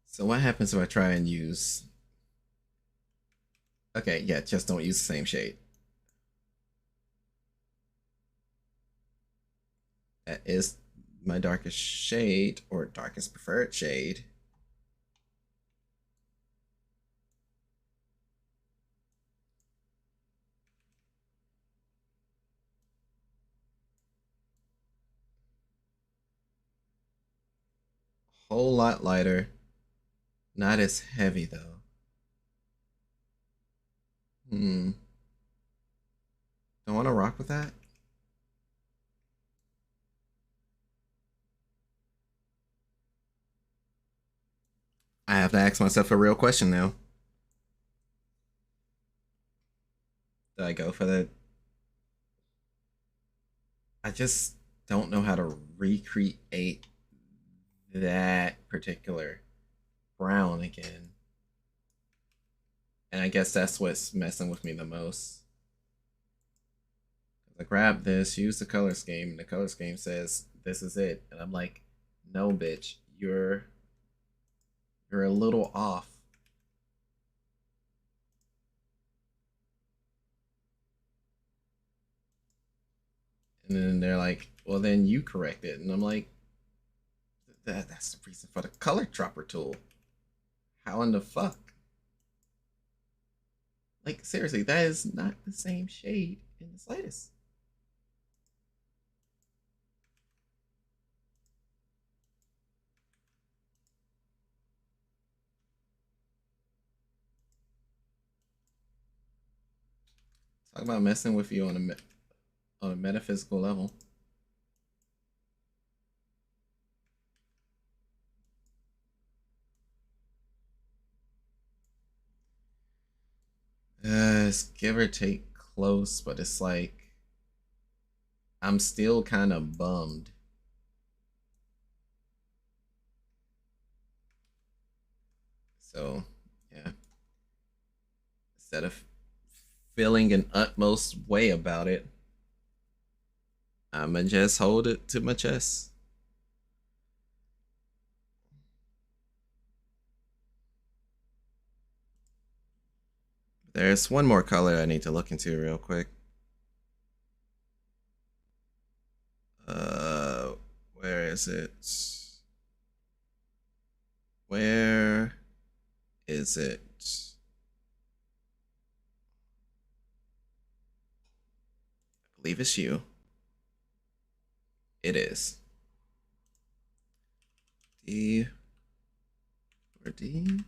So what happens if I try and use... Okay, yeah, just don't use the same shade. That is my darkest shade, or darkest preferred shade. Whole lot lighter. Not as heavy though. Don't want to rock with that. I have to ask myself a real question now. Do I go for that? I just don't know how to recreate that particular brown again. And I guess that's what's messing with me the most. I grab this, use the color scheme, and the color scheme says this is it, and I'm like, no, bitch, you're a little off. And then they're like, well, then you correct it, and I'm like, that's the reason for the color dropper tool. How in the fuck? Like, seriously, that is not the same shade in the slightest. Talk about messing with you on a metaphysical level. It's give or take close, but it's like I'm still kind of bummed. So, yeah. Instead of feeling an utmost way about it, I'ma just hold it to my chest. There's one more color I need to look into real quick. Uh, where is it? Where is it? I believe it's you. It is. D or D2.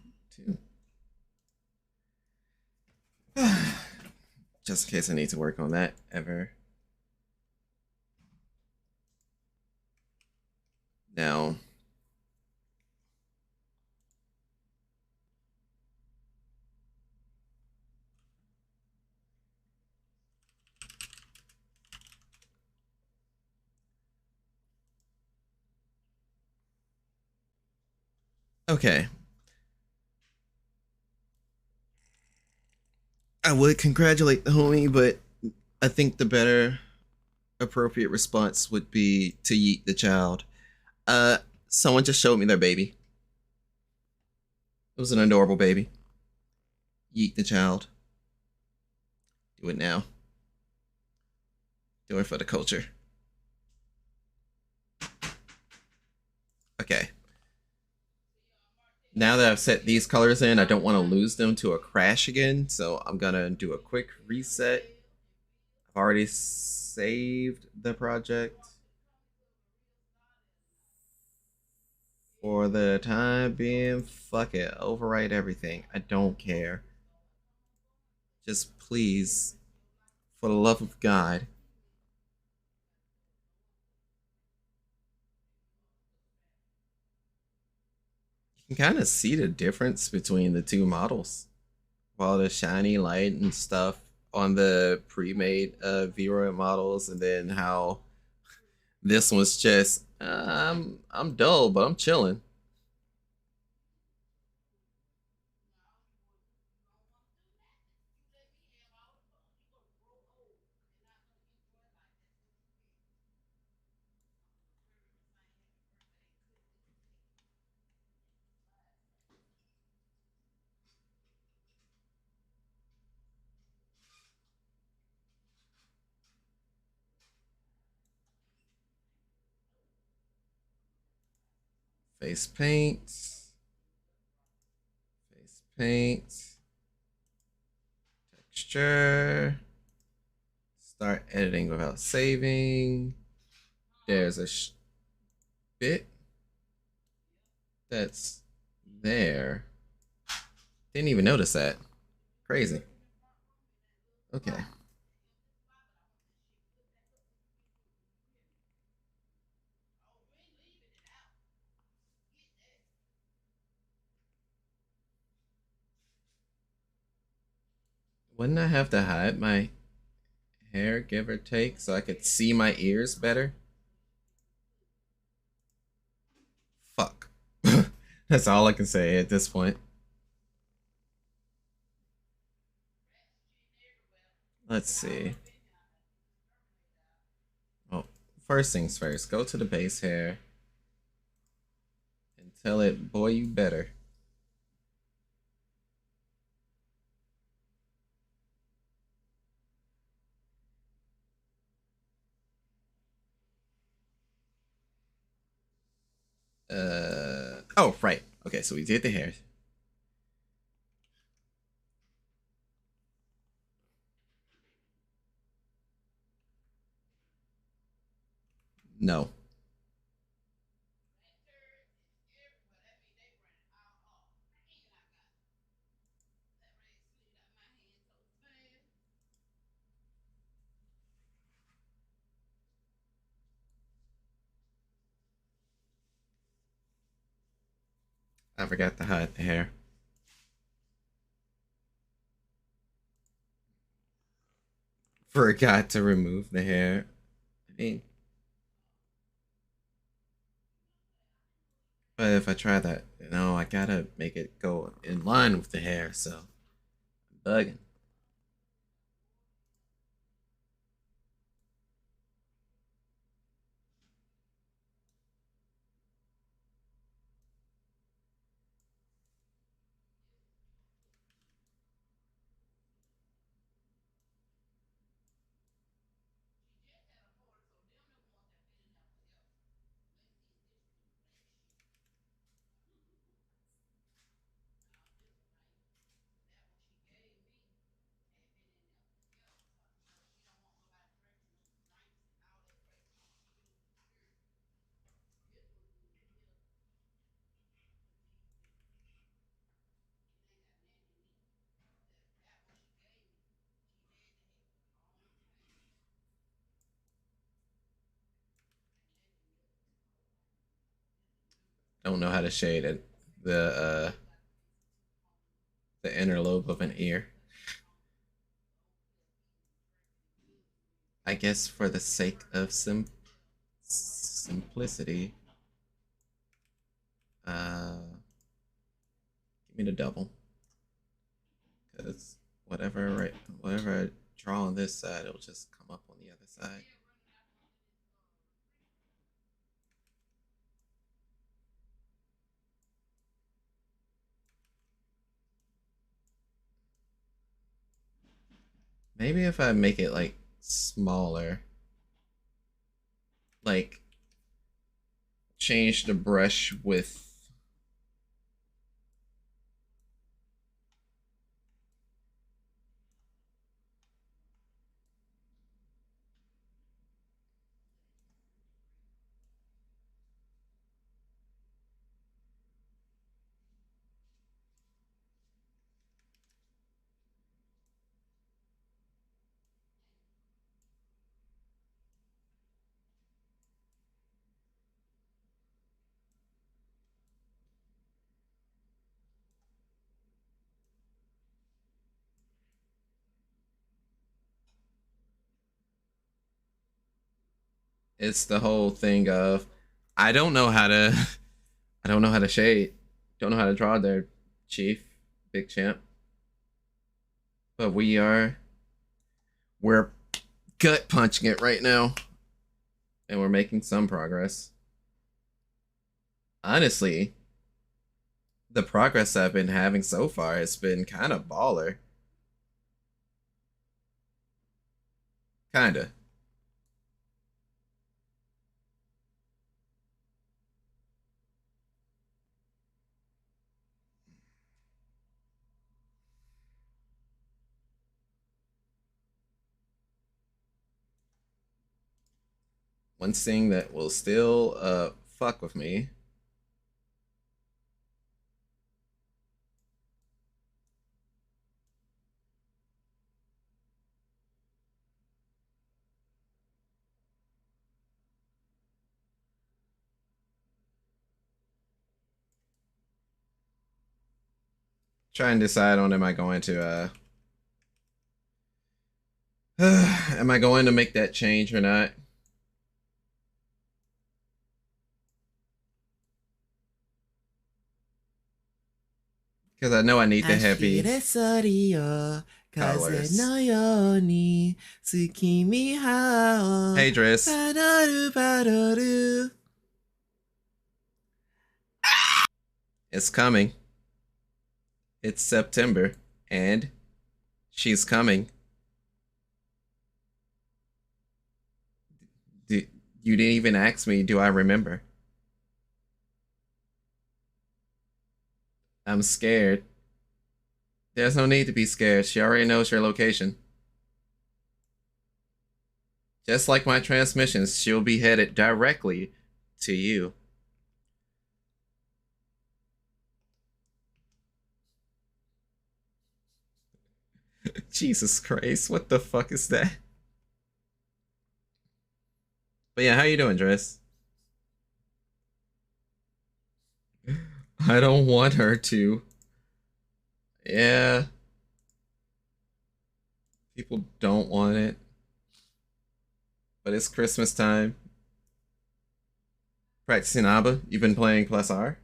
Just in case I need to work on that ever. Now, okay. I would congratulate the homie, but I think the better appropriate response would be to yeet the child. Someone just showed me their baby. It was an adorable baby. Yeet the child. Do it now. Do it for the culture. Okay. Now that I've set these colors in, I don't want to lose them to a crash again, so I'm gonna do a quick reset. I've already saved the project. For the time being, fuck it. Overwrite everything. I don't care. Just please, for the love of God. You can kind of see the difference between the two models. All the shiny light and stuff on the pre-made Vroid models, and then how this one's just I'm dull, but I'm chilling. Face paint. Face paint. Texture. Start editing without saving. There's a bit that's there. Didn't even notice that. Crazy. Okay. Wouldn't I have to hide my hair, give or take, so I could see my ears better? Fuck. That's all I can say at this point. Let's see. first things first, go to the base hair and tell it, boy, you better. Oh, right. Okay, so we did the hair. No. I forgot to hide the hair. Forgot to remove the hair. I mean, but if I try that, I gotta make it go in line with the hair, so I'm bugging. Don't know how to shade it. The inner lobe of an ear. I guess for the sake of simplicity, uh, give me the double. Because whatever I draw on this side, it'll just come up on the other side. Maybe if I make it like smaller, like change the brush with. It's the whole thing of I don't know how to I don't know how to shade. Don't know how to draw there, Chief, Big Champ. But we're gut punching it right now. And we're making some progress. Honestly, the progress I've been having so far has been kind of baller. Kinda. One thing that will still fuck with me. Try and decide on am I going to am I going to make that change or not? Because I know I need the heavy. Colors. Hey, Driss. It's coming. It's September, and she's coming. You didn't even ask me, do I remember? I'm scared. There's no need to be scared. She already knows your location. Just like my transmissions, she'll be headed directly to you. Jesus Christ, what the fuck is that? But yeah, how you doing, Dress? I don't want her to. Yeah. People don't want it. But it's Christmas time. Practicing ABBA? You've been playing plus R?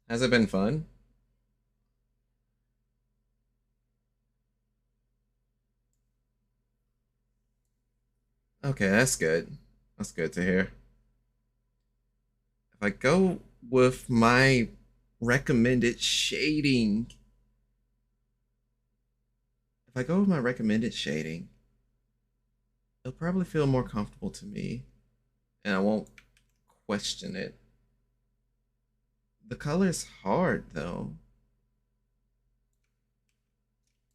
Has it been fun? Okay, that's good. That's good to hear. If I go with my recommended shading, it'll probably feel more comfortable to me, and I won't question it. The color is hard, though.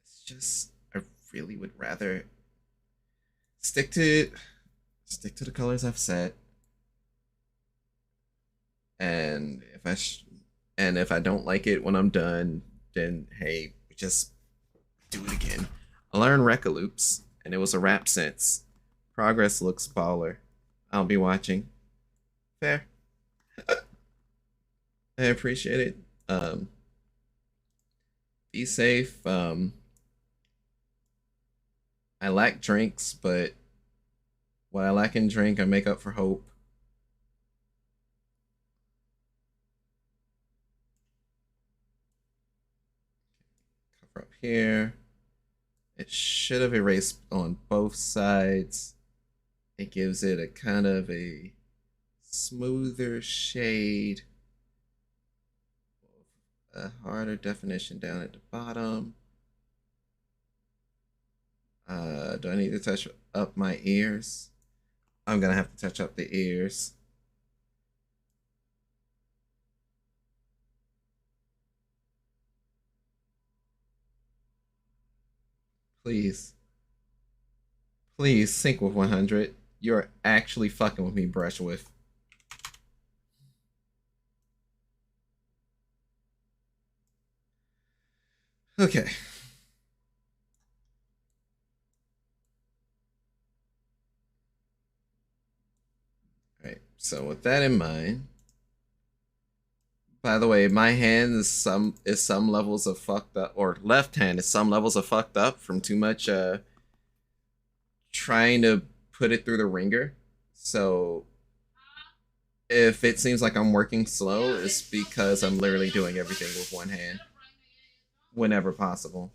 It's just, I really would rather stick to the colors I've set. And if I don't like it when I'm done, then hey, just do it again. I learned Rekka loops, and it was a rap sense. Progress looks baller. I'll be watching. Fair. I appreciate it. Be safe. I lack drinks, but what I lack in drink, I make up for hope. Cover up here. It should have erased on both sides. It gives it a kind of a smoother shade. A harder definition down at the bottom. Do I need to touch up my ears? I'm gonna have to touch up the ears. Please. Please sync with 100. You're actually fucking with me, brush with. Okay. Alright, so with that in mind. By the way, my hand is some levels of fucked up, or left hand is some levels of fucked up from too much trying to put it through the ringer. So if it seems like I'm working slow, it's because I'm literally doing everything with one hand whenever possible.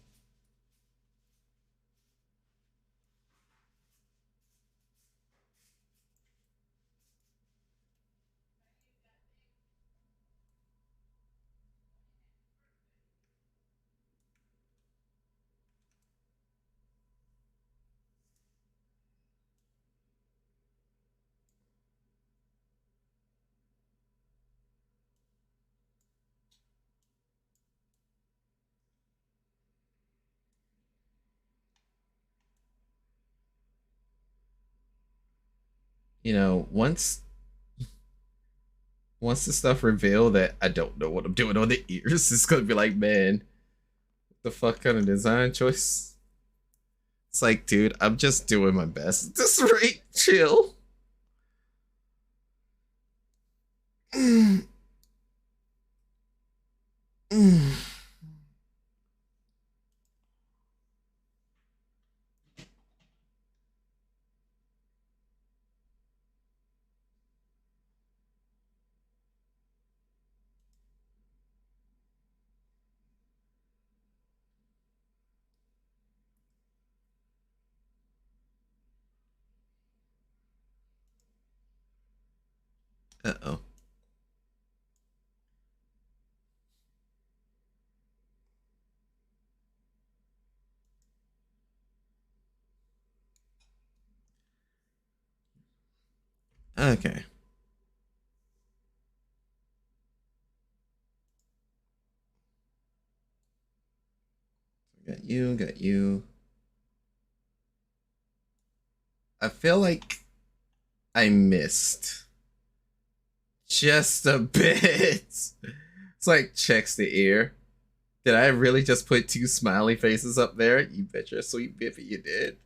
You know, once the stuff reveal that I don't know what I'm doing on the ears, it's gonna be like, man, what the fuck kind of design choice? It's like, dude, I'm just doing my best. Just right, chill. Mm. Mm. Uh-oh. Okay. Got you, got you. I feel like I missed just a bit. It's like checks the ear. Did I really just put two smiley faces up there? You bet your sweet bippy you did.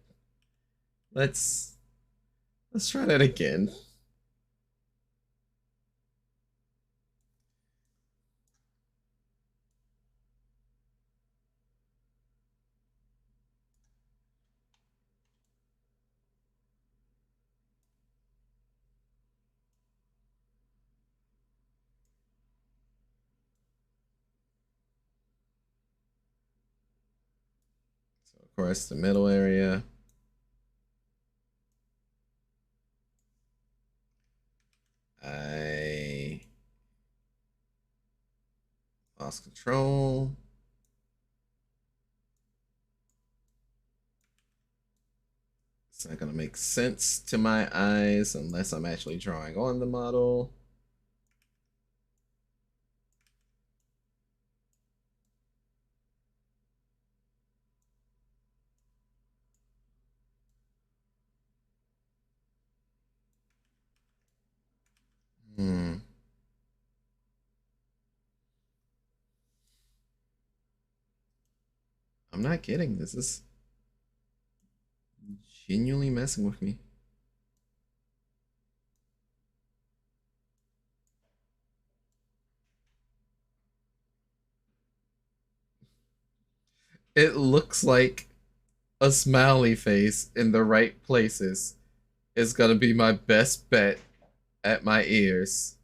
Let's let's try that again. So of course the middle area. I lost control. It's not gonna make sense to my eyes unless I'm actually drawing on the model. Hmm. I'm not kidding. This is genuinely messing with me. It looks like a smiley face in the right places is gonna be my best bet at my ears.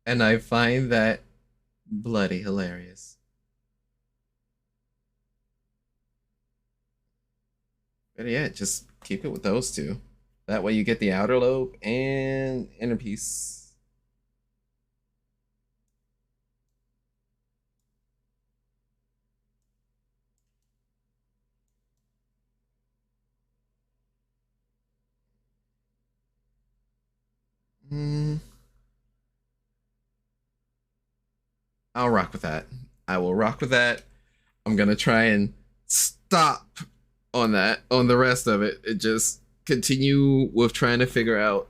And I find that bloody hilarious. But yeah, just keep it with those two. That way you get the outer lobe and inner piece. Mm, I'll rock with that. I will rock with that. I'm gonna try and stop on that, on the rest of it. It just continue with trying to figure out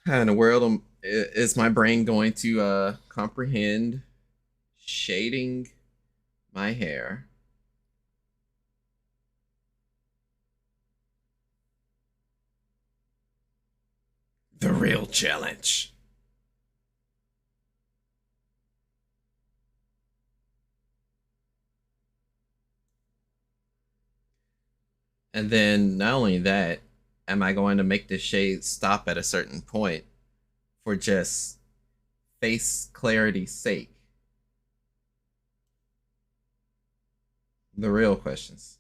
how in the world is my brain going to comprehend shading my hair. The real challenge. And then not only that, am I going to make the shade stop at a certain point for just face clarity's sake? The real questions.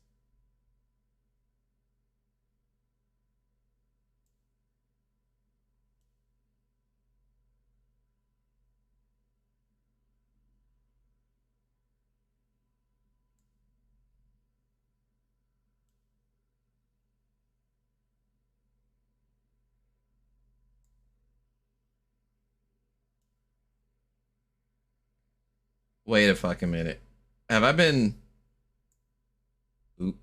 Wait a fucking minute. Have I been. Oop.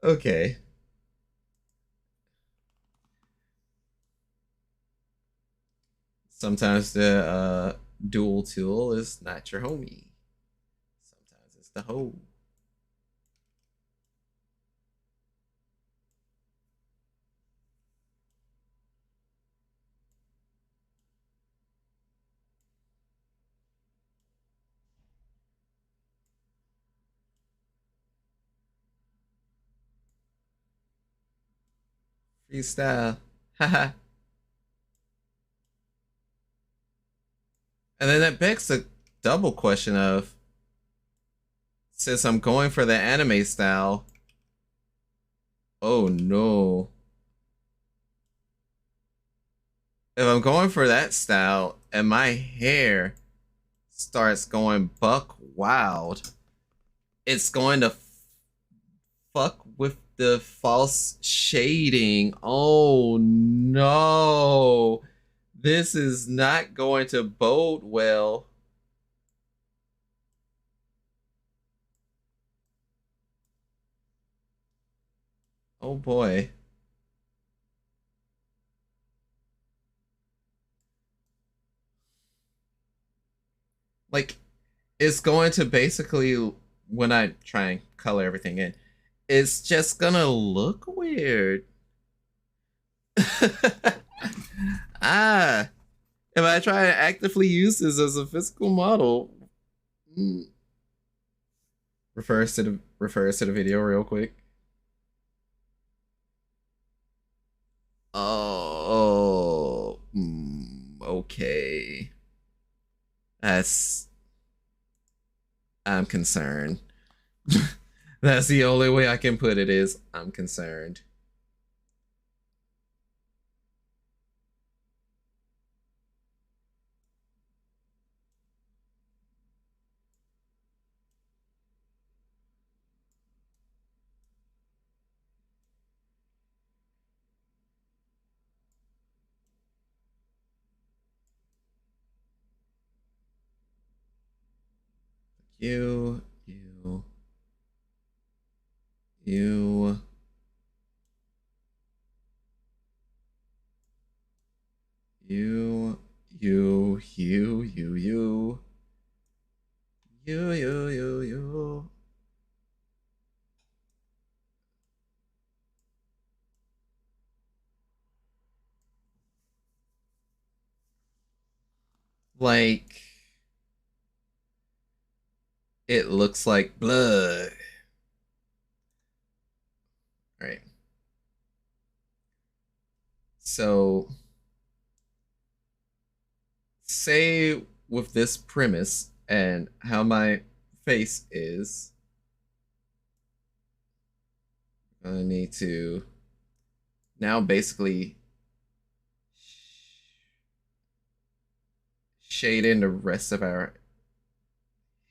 Okay. Sometimes the dual tool is not your homie. Sometimes it's the hoe. Freestyle. Haha. And then that begs the double question of, since I'm going for the anime style, oh no. If I'm going for that style and my hair starts going buck wild, it's going to fuck with the false shading. Oh no. This is not going to bode well. Oh boy. Like, it's going to basically, when I try and color everything in, it's just gonna look weird. Ah, if I try and actively use this as a physical model, refers to the video real quick. Oh, okay. That's I'm concerned. That's the only way I can put it is I'm concerned. You, you, you, you, you, you, you, you, you. Like, it looks like blood. All right. So, say with this premise and how my face is, I need to now basically shade in the rest of our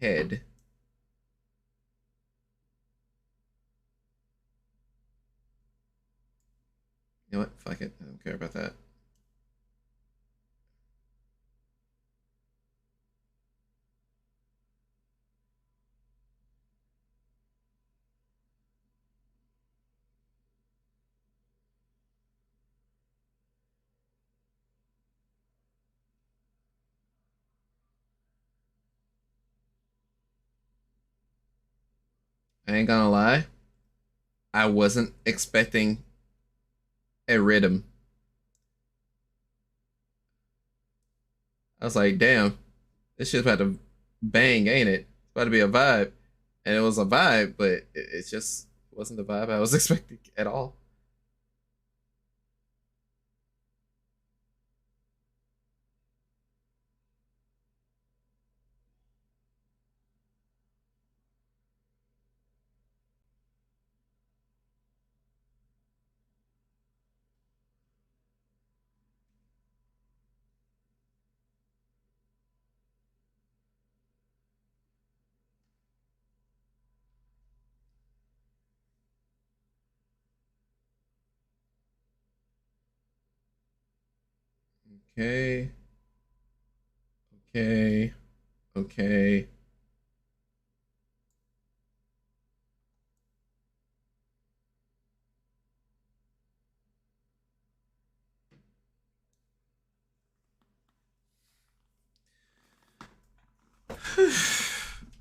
head. You know what? Fuck it. I don't care about that. I ain't gonna lie. I wasn't expecting a rhythm. I was like, damn, this shit's about to bang, ain't it? It's about to be a vibe. And it was a vibe, but it just wasn't the vibe I was expecting at all. Okay. Okay. Okay.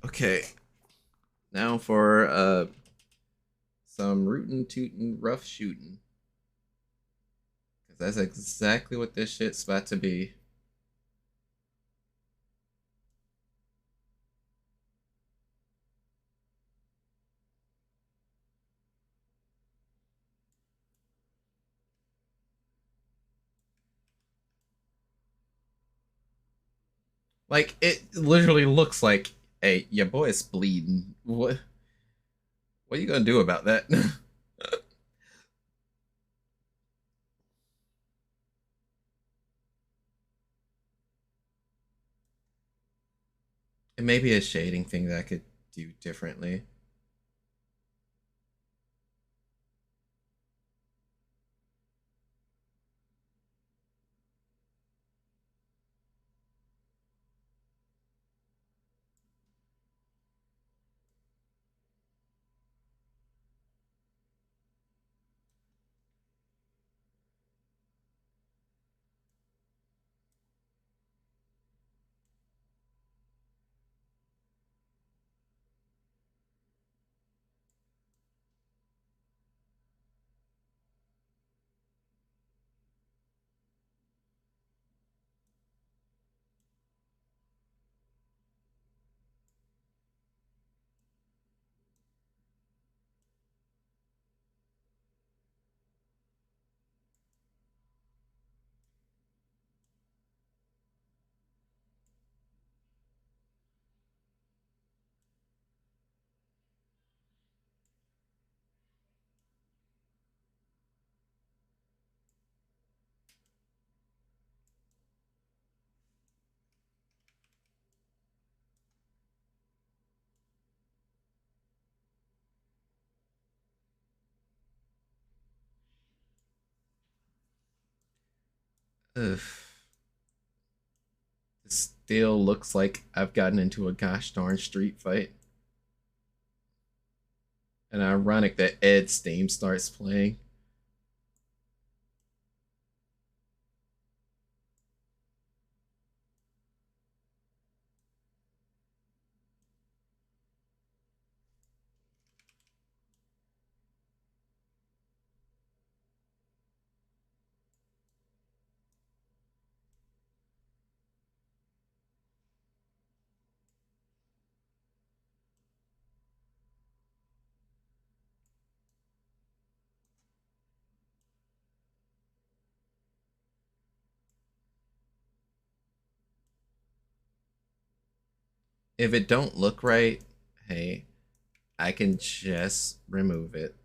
Okay. Now for some rootin' tootin' rough shooting. Cause that's exactly what this shit's about to be. Like it literally looks like, hey, your boy is bleeding. What are you gonna do about that? It may be a shading thing that I could do differently. Ugh. It still looks like I've gotten into a gosh darn street fight. And ironic that Ed's theme starts playing. If it don't look right, hey, I can just remove it.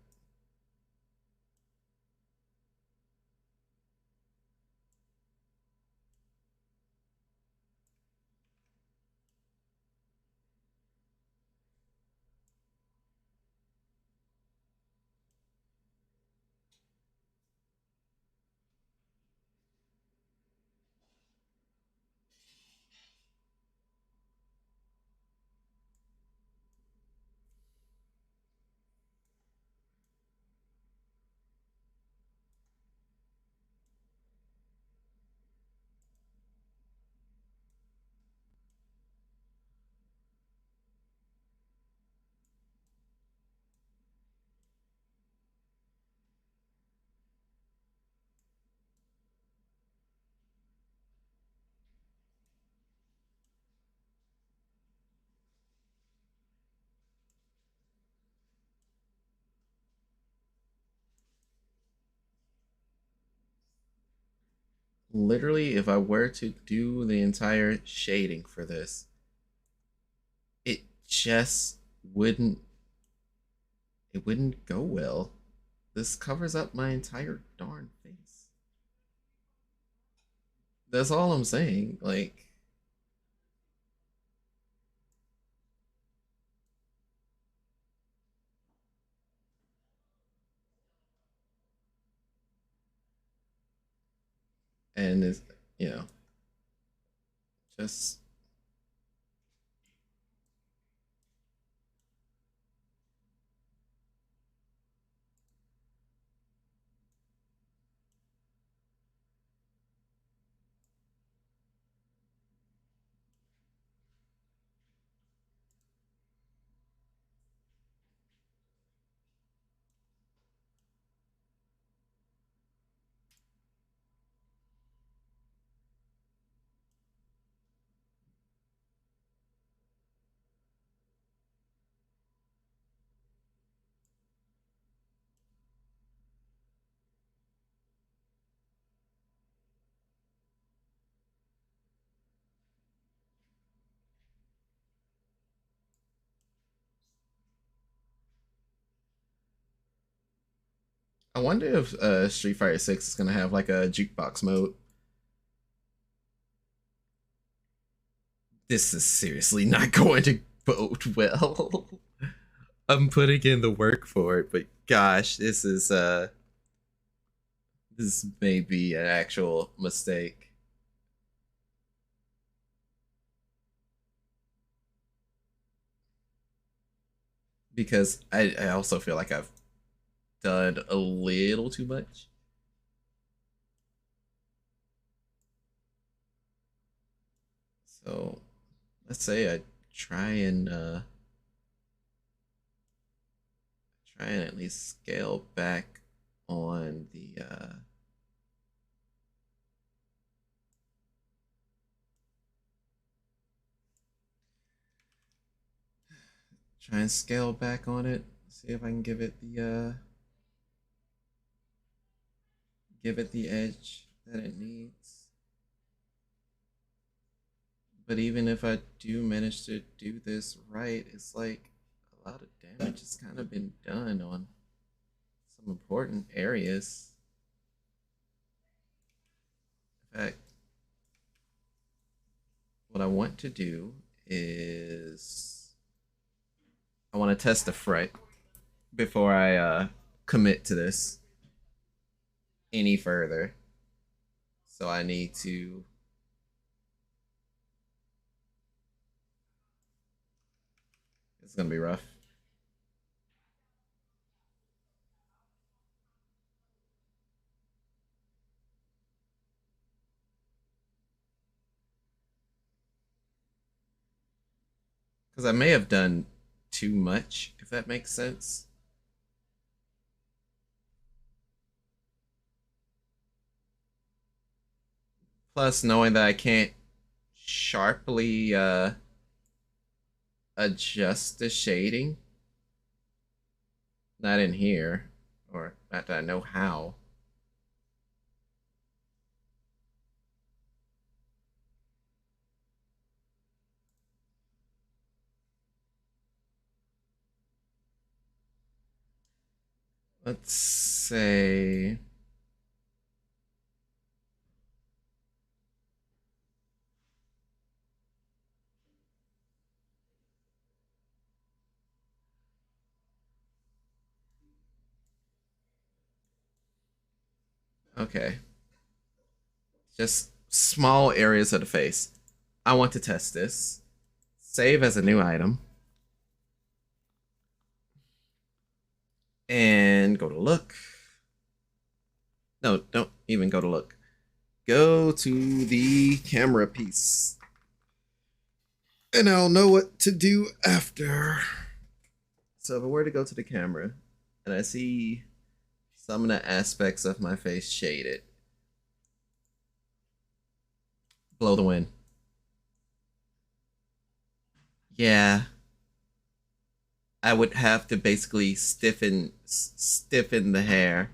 Literally, if I were to do the entire shading for this, it just wouldn't it wouldn't go well. This covers up my entire darn face. That's all I'm saying. Like, and it's, you know, just I wonder if Street Fighter 6 is gonna have like a jukebox mode. This is seriously not going to bode well. I'm putting in the work for it, but gosh, this may be an actual mistake. Because I also feel like I've done a little too much. So let's say I try and try and at least scale back on the try and scale back on it. See if I can give it the edge that it needs. But even if I do manage to do this right, it's like a lot of damage has kind of been done on some important areas. In fact, what I want to do is I want to test the fret before I commit to this any further. So I need to. It's gonna be rough. Because I may have done too much, if that makes sense. Plus, knowing that I can't sharply adjust the shading, not in here, or not that I know how. Let's say. Okay. Just small areas of the face. I want to test this. Save as a new item. And go to look. No, don't even go to look. Go to the camera piece. And I'll know what to do after. So if I were to go to the camera and I see some of the aspects of my face shaded, blow the wind. Yeah, I would have to basically stiffen the hair.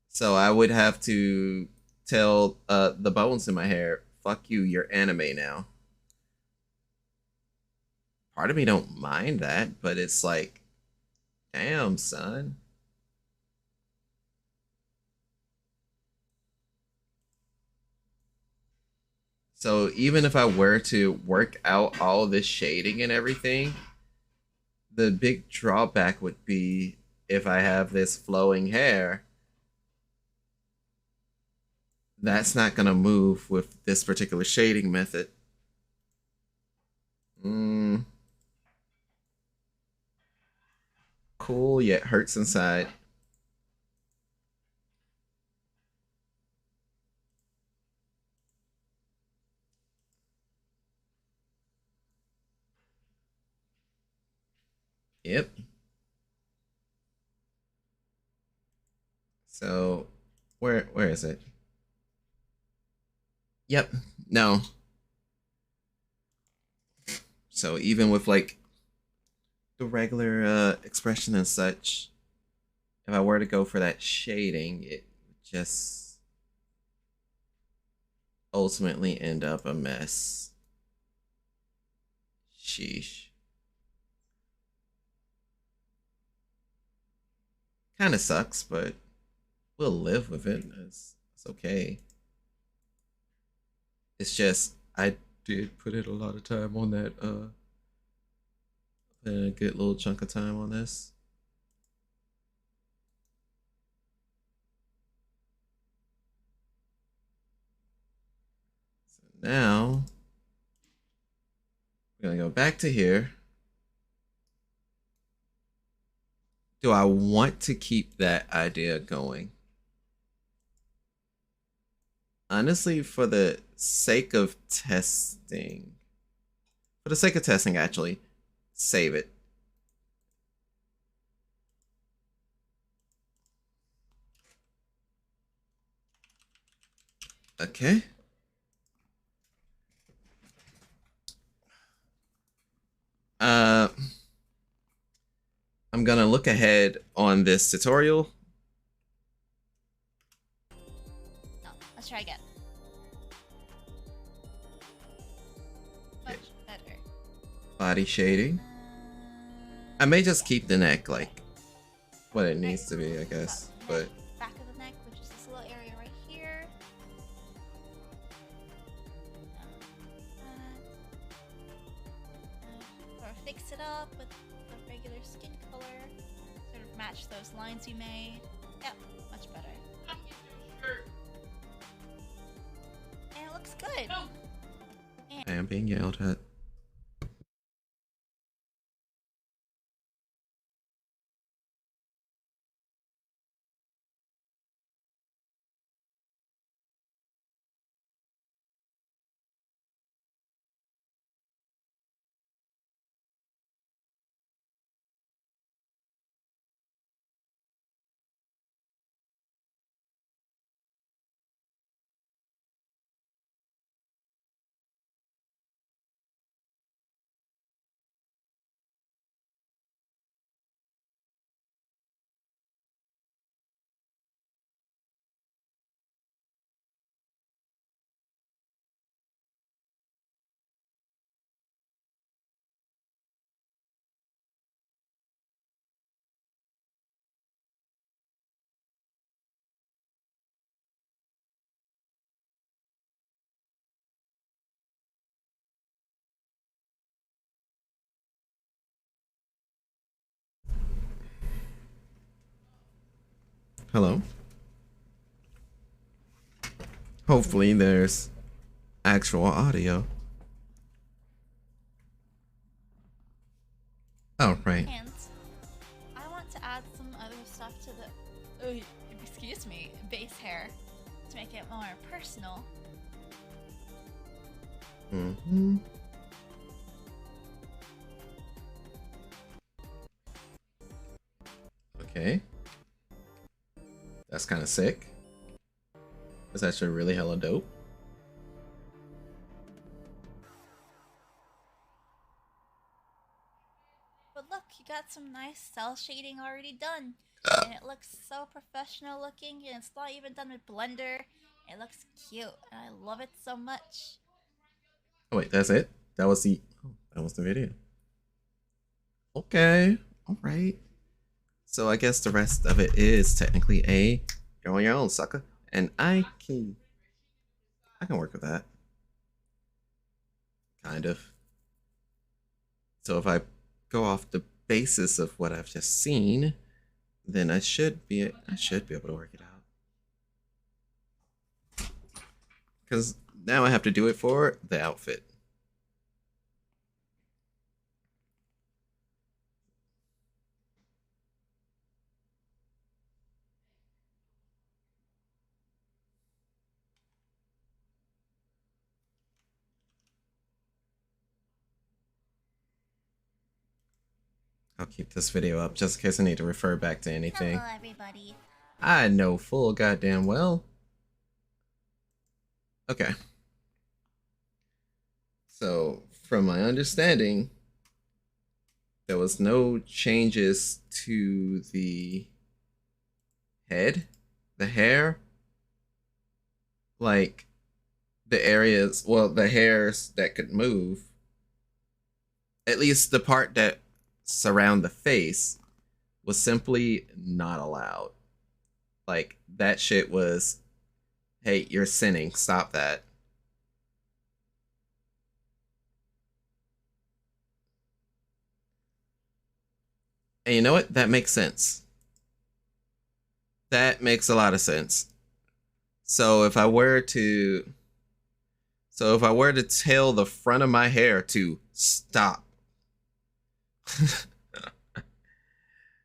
So I would have to tell the bones in my hair, "Fuck you, you're anime now." Part of me don't mind that, but it's like, damn, son. So even if I were to work out all this shading and everything, the big drawback would be if I have this flowing hair, that's not gonna move with this particular shading method. Mm, cool, yet hurts inside. Yep. So where is it? Yep. No. So even with like the regular expression and such, if I were to go for that shading, it would just ultimately end up a mess. Sheesh. Kind of sucks, but we'll live with it. It's okay. It's just I did put in a lot of time on that. Put in a good little chunk of time on this. So now we're gonna go back to here. Do I want to keep that idea going? Honestly, for the sake of testing, actually, save it. Okay. I'm gonna look ahead on this tutorial. No, let's try again. Much better. Body shading. I may just keep the neck like what it needs to be, I guess. But back of the neck, which is this little area right here. Or fix it up with the regular skin color. Sort of match those lines you made. Yep, much better. And it looks good. I am being yelled at. Hello. Hopefully there's actual audio. Oh, right. And I want to add some other stuff to the, excuse me, base hair to make it more personal. Mm-hmm. Okay. That's kind of sick. That's actually really hella dope. But look, you got some nice cell shading already done. And it looks so professional looking, and it's not even done with Blender. It looks cute, and I love it so much. Oh wait, that's it? That was the video. Okay. All right. So I guess the rest of it is technically a go on your own, sucker. And I can work with that. Kind of. So if I go off the basis of what I've just seen, then I should be able to work it out. Because now I have to do it for the outfit. I'll keep this video up just in case I need to refer back to anything. Hello, everybody. I know full goddamn well. Okay. So, from my understanding, there was no changes to the head, the hair, like the areas, well, the hairs that could move. At least the part that surround the face was simply not allowed. Like that shit was, hey, you're sinning. Stop that. And you know what? That makes sense. That makes a lot of sense. So if I were to tell the front of my hair to stop.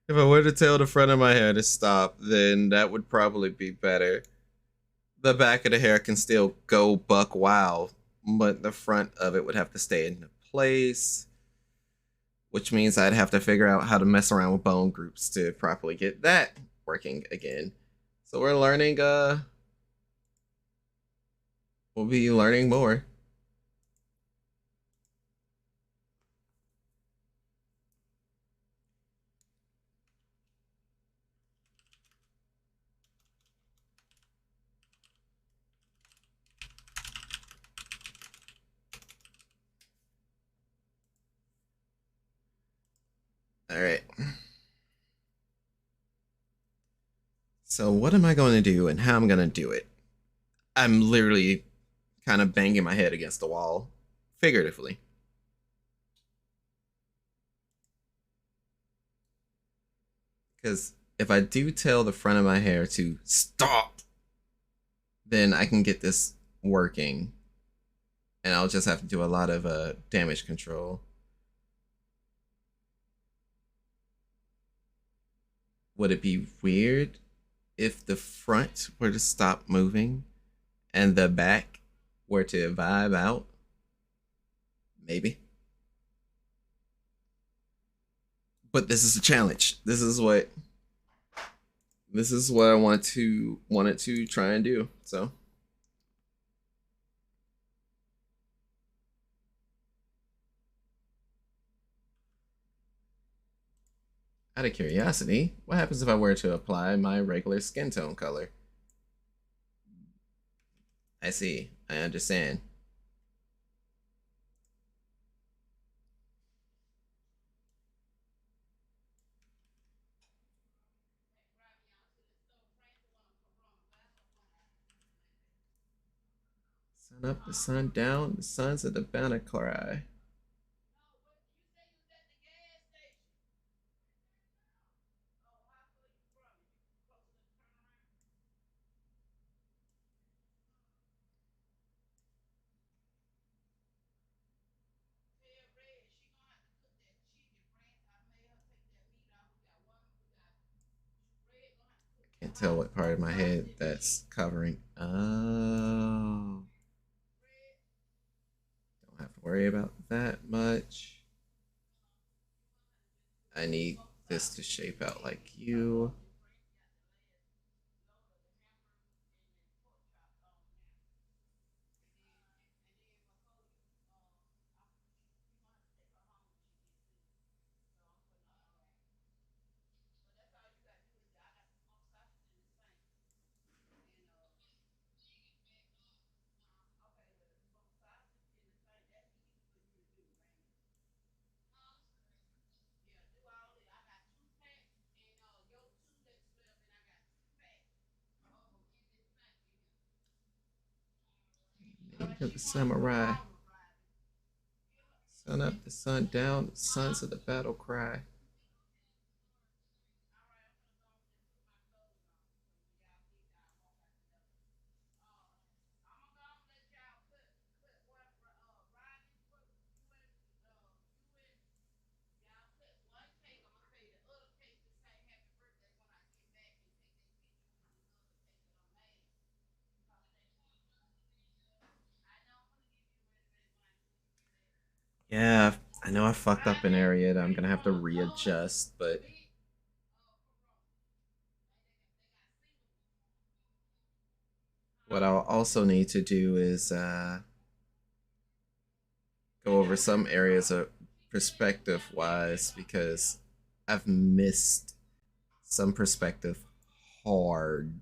If I were to tell the front of my hair to stop, then that would probably be better. The back of the hair can still go buck wild, but the front of it would have to stay in place, which means I'd have to figure out how to mess around with bone groups to properly get that working again. So we're learning, we'll be learning more. All right. So what am I going to do and how I'm going to do it? I'm literally kind of banging my head against the wall, figuratively. Because if I do tell the front of my hair to stop, then I can get this working. And I'll just have to do a lot of damage control. Would it be weird if the front were to stop moving and the back were to vibe out? Maybe. But this is a challenge. This is what I wanted to try and do. So out of curiosity, what happens if I were to apply my regular skin tone color? I see. I understand. Sun up, the sun down, the sons of the bound to cry. Can't tell what part of my head that's covering. Oh. Don't have to worry about that much. I need this to shape out like you. Make up the samurai. Sun up, the sun down, the sons of the battle cry. Yeah, I know I fucked up an area that I'm gonna have to readjust, but what I'll also need to do is go over some areas of perspective wise because I've missed some perspective hard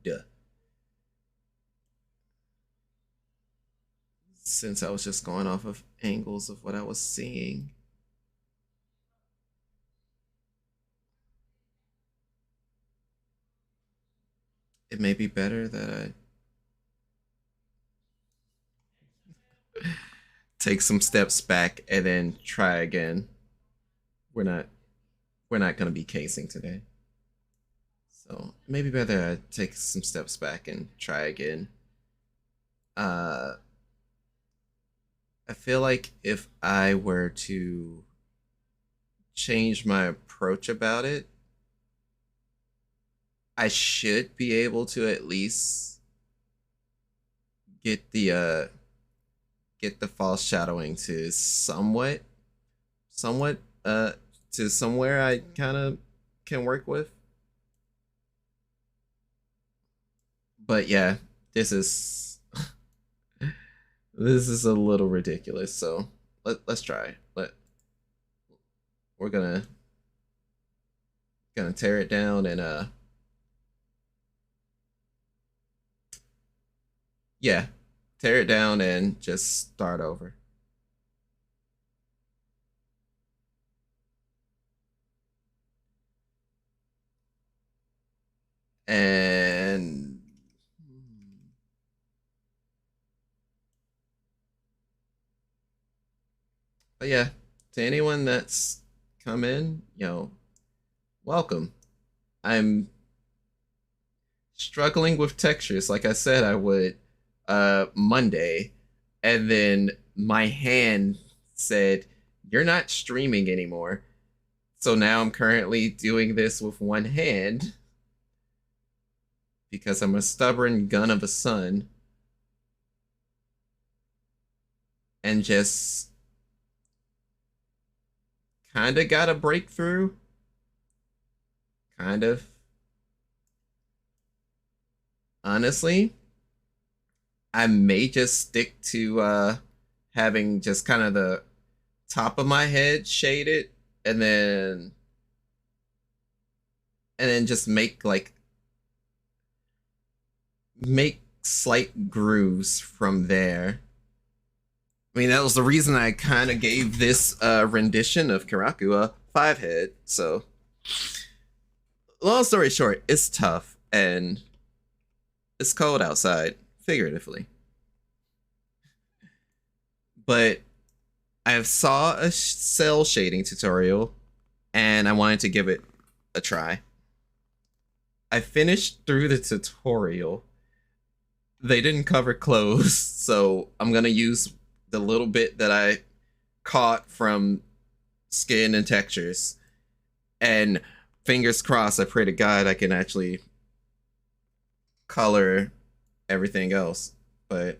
since I was just going off of angles of what I was seeing. it may be better that I take some steps back and then try again. We're not we're not gonna be casing today. So maybe better I take some steps back and try again. Uh I feel like if I were to change my approach about it, I should be able to at least get the false shadowing to somewhat to somewhere I kind of can work with. But yeah, this is this is a little ridiculous. So let's try. We're gonna tear it down and yeah, tear it down and just start over. And but yeah, to anyone that's come in, welcome. I'm struggling with textures like I said I would Monday, and then my hand said you're not streaming anymore. So now I'm currently doing this with one hand because I'm a stubborn gun of a son and just kind of got a breakthrough. Kind of. Honestly, I may just stick to having just kind of the top of my head shaded and then just make slight grooves from there. I mean, that was the reason I kind of gave this rendition of Kiraku a 5 head. So, long story short, it's tough and it's cold outside, figuratively. But I saw a cell shading tutorial and I wanted to give it a try. I finished through the tutorial. They didn't cover clothes, so I'm gonna use the little bit that I caught from skin and textures. And fingers crossed, I pray to God I can actually color everything else. But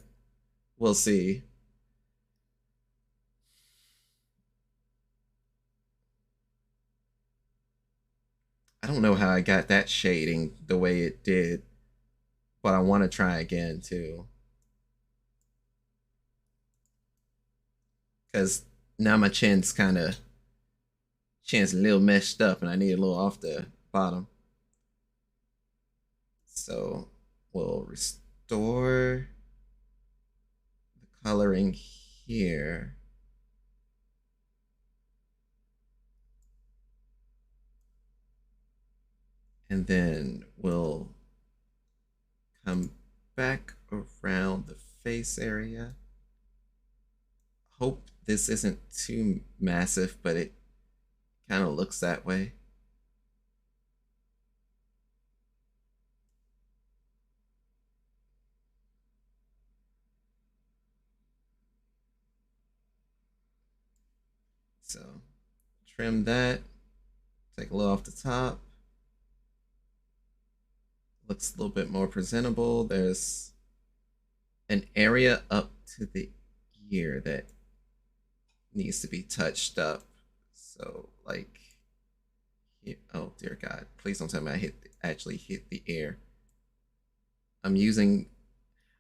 we'll see. I don't know how I got that shading the way it did, but I want to try again too. Because now my chin's a little messed up and I need a little off the bottom. So we'll restore the coloring here. And then we'll come back around the face area. Hope this isn't too massive, but it kind of looks that way. So trim that, take a little off the top. Looks a little bit more presentable. There's an area up to the ear that needs to be touched up. So like, oh dear God, please don't tell me I actually hit the air. I'm using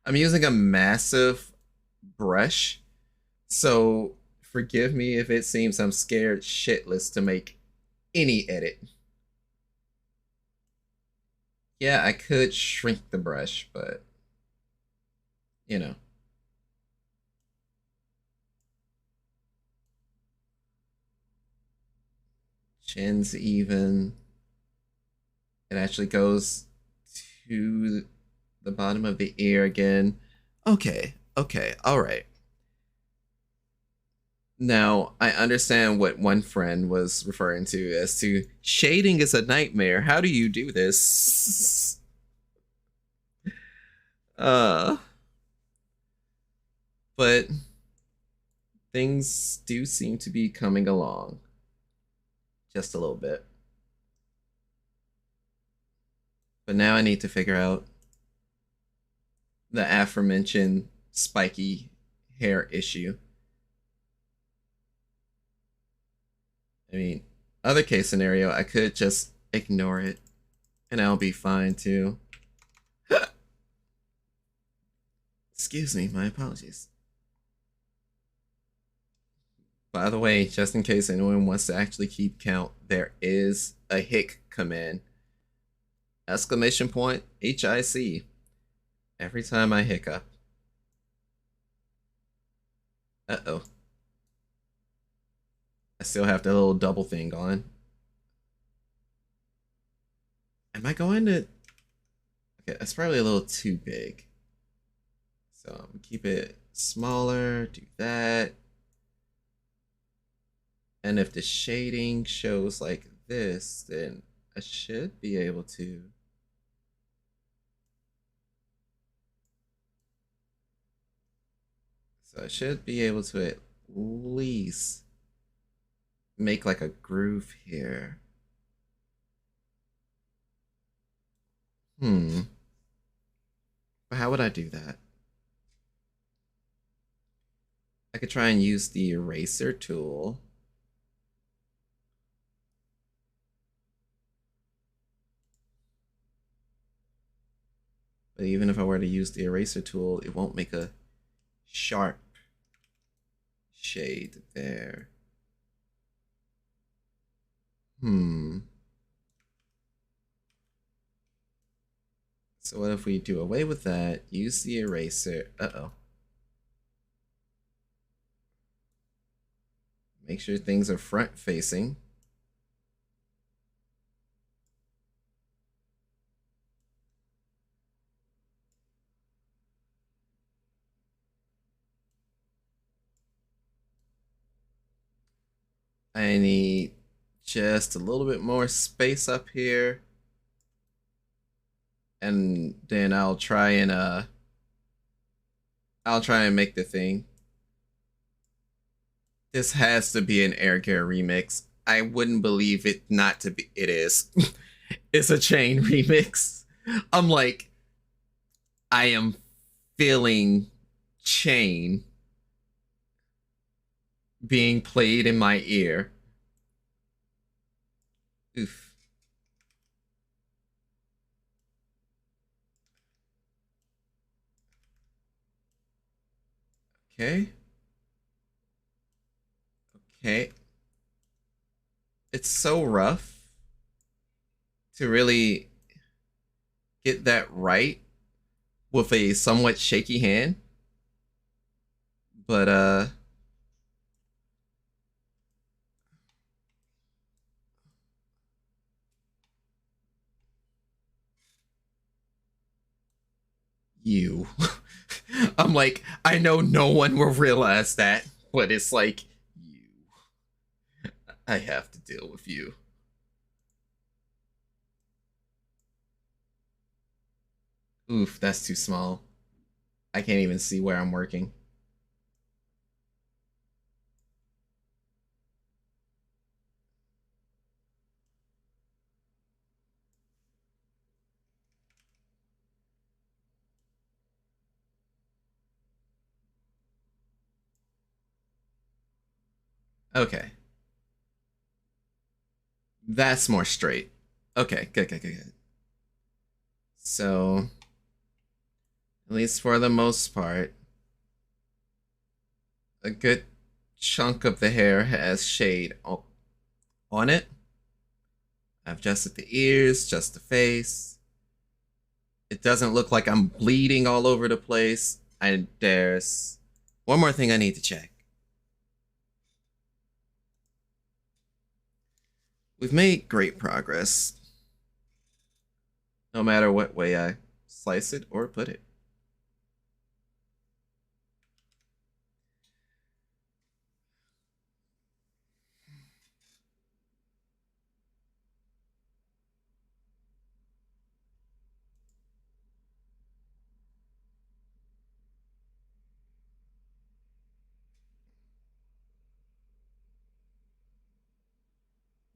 a massive brush, so forgive me if it seems I'm scared shitless to make any edit. Yeah, I could shrink the brush, but you know. Chin's even. It actually goes to the bottom of the ear again. Okay, all right. Now, I understand what one friend was referring to as to shading is a nightmare. How do you do this? uh, but things do seem to be coming along. Just a little bit. But now I need to figure out the aforementioned spiky hair issue. I mean, other case scenario, I could just ignore it and I'll be fine too. Excuse me, my apologies. By the way, just in case anyone wants to actually keep count, there is a hic command. Exclamation point, HIC. Every time I hiccup. Uh-oh. I still have the little double thing on. Am I going to... Okay, that's probably a little too big. So I'm gonna keep it smaller, do that. And if the shading shows like this, then I should be able to... So I should be able to at least make like a groove here. But how would I do that? I could try and use the eraser tool. But even if I were to use the eraser tool, it won't make a sharp shade there. So what if we do away with that, use the eraser, make sure things are front facing. I need just a little bit more space up here. And then I'll try and make the thing. This has to be an Air Gear remix. I wouldn't believe it not to be. It is. It's a chain remix. I'm like, I am feeling chain being played in my ear. Oof. Okay. Okay. It's so rough to really get that right with a somewhat shaky hand. But you. I'm like, I know no one will realize that, but it's like, you. I have to deal with you. Oof, that's too small. I can't even see where I'm working. Okay. That's more straight. Okay, good. So, at least for the most part, a good chunk of the hair has shade on it. I've adjusted the ears, just the face. It doesn't look like I'm bleeding all over the place. There's one more thing I need to check. We've made great progress. no matter what way I slice it or put it.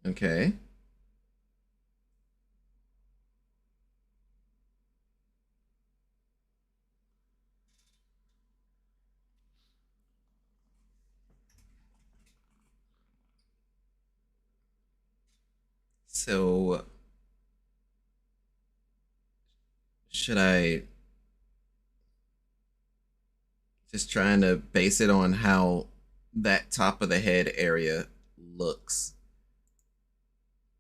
Okay. So should I just trying to base it on how that top of the head area looks?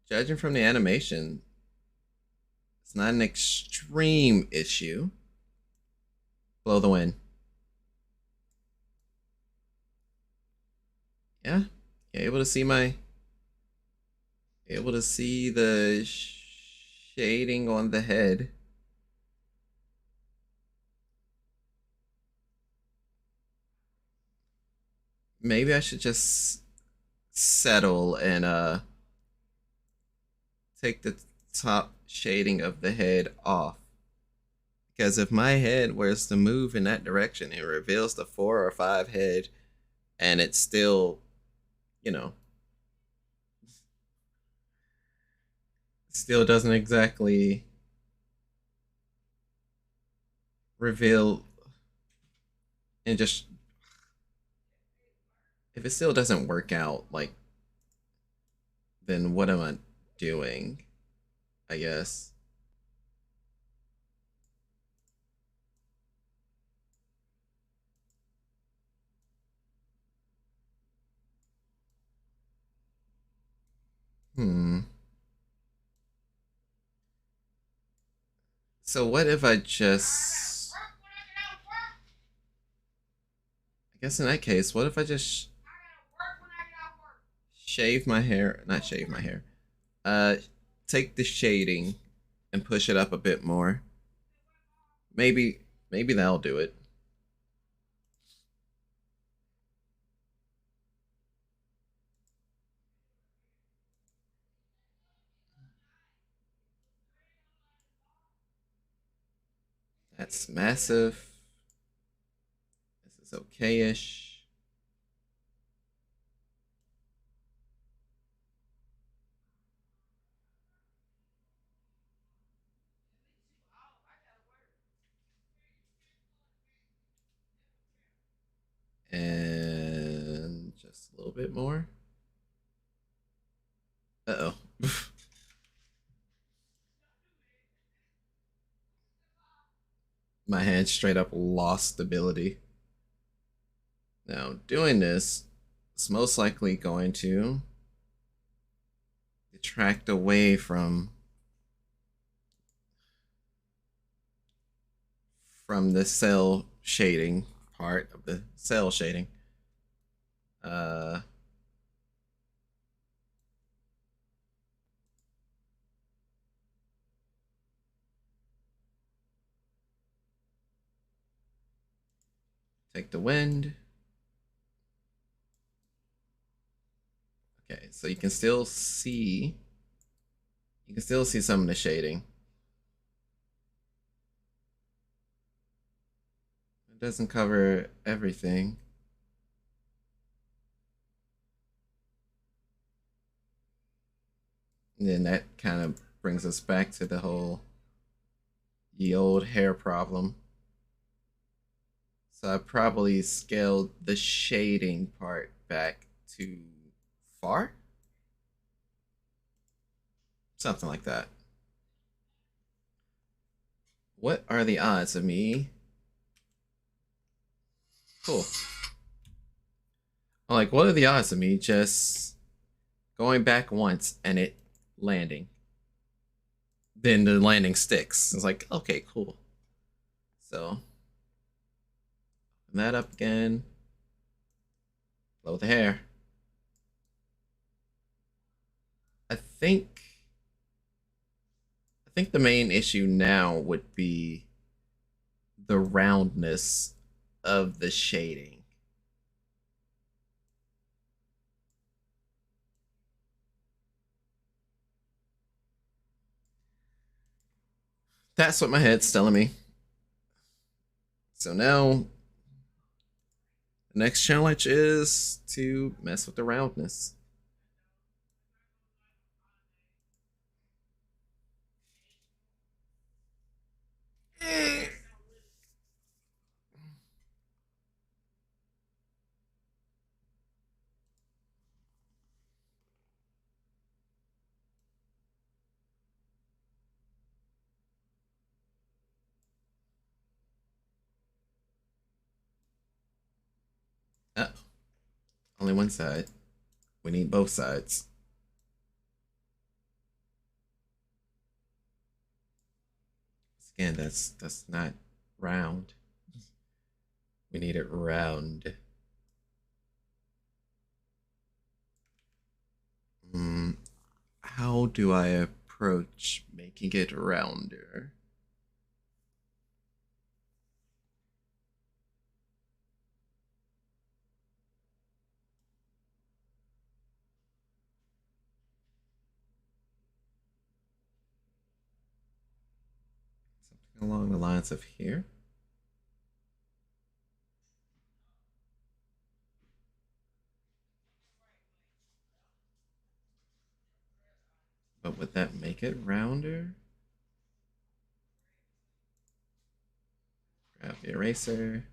Judging from the animation, it's not an extreme issue. Blow the wind. Yeah, you're able to see the shading on the head. Maybe I should just settle and take the top shading of the head off. Because if my head was to move in that direction, it reveals the 4 or 5 head, and it still, you know, still doesn't exactly reveal and just if it still doesn't work out, like, then what am I doing? I guess. Hmm. So what if I just I guess in that case, what if I just shave my hair, not shave my hair. Uh take the shading and push it up a bit more. Maybe maybe that'll do it. That's massive. This is okay-ish. And just a little bit more. Uh-oh. My hand straight up lost stability. Now, doing this is most likely going to detract away from the cell shading part of the cell shading. Uh, take the wind. Okay, so you can still see some of the shading. It doesn't cover everything. And then that kind of brings us back to the whole ye old hair problem. So I probably scaled the shading part back too far. Something like that. What are the odds of me? Cool. I'm like, what are the odds of me just going back once and it landing? Then the landing sticks. It's like, okay, cool. So, that up again. Blow the hair. I think think the main issue now would be the roundness of the shading. That's what my head's telling me. So now, the next challenge is to mess with the roundness. Oh, only one side. We need both sides. Again, that's not round. We need it round. How do I approach making it rounder? Something along the lines of here. But would that make it rounder? Grab the eraser.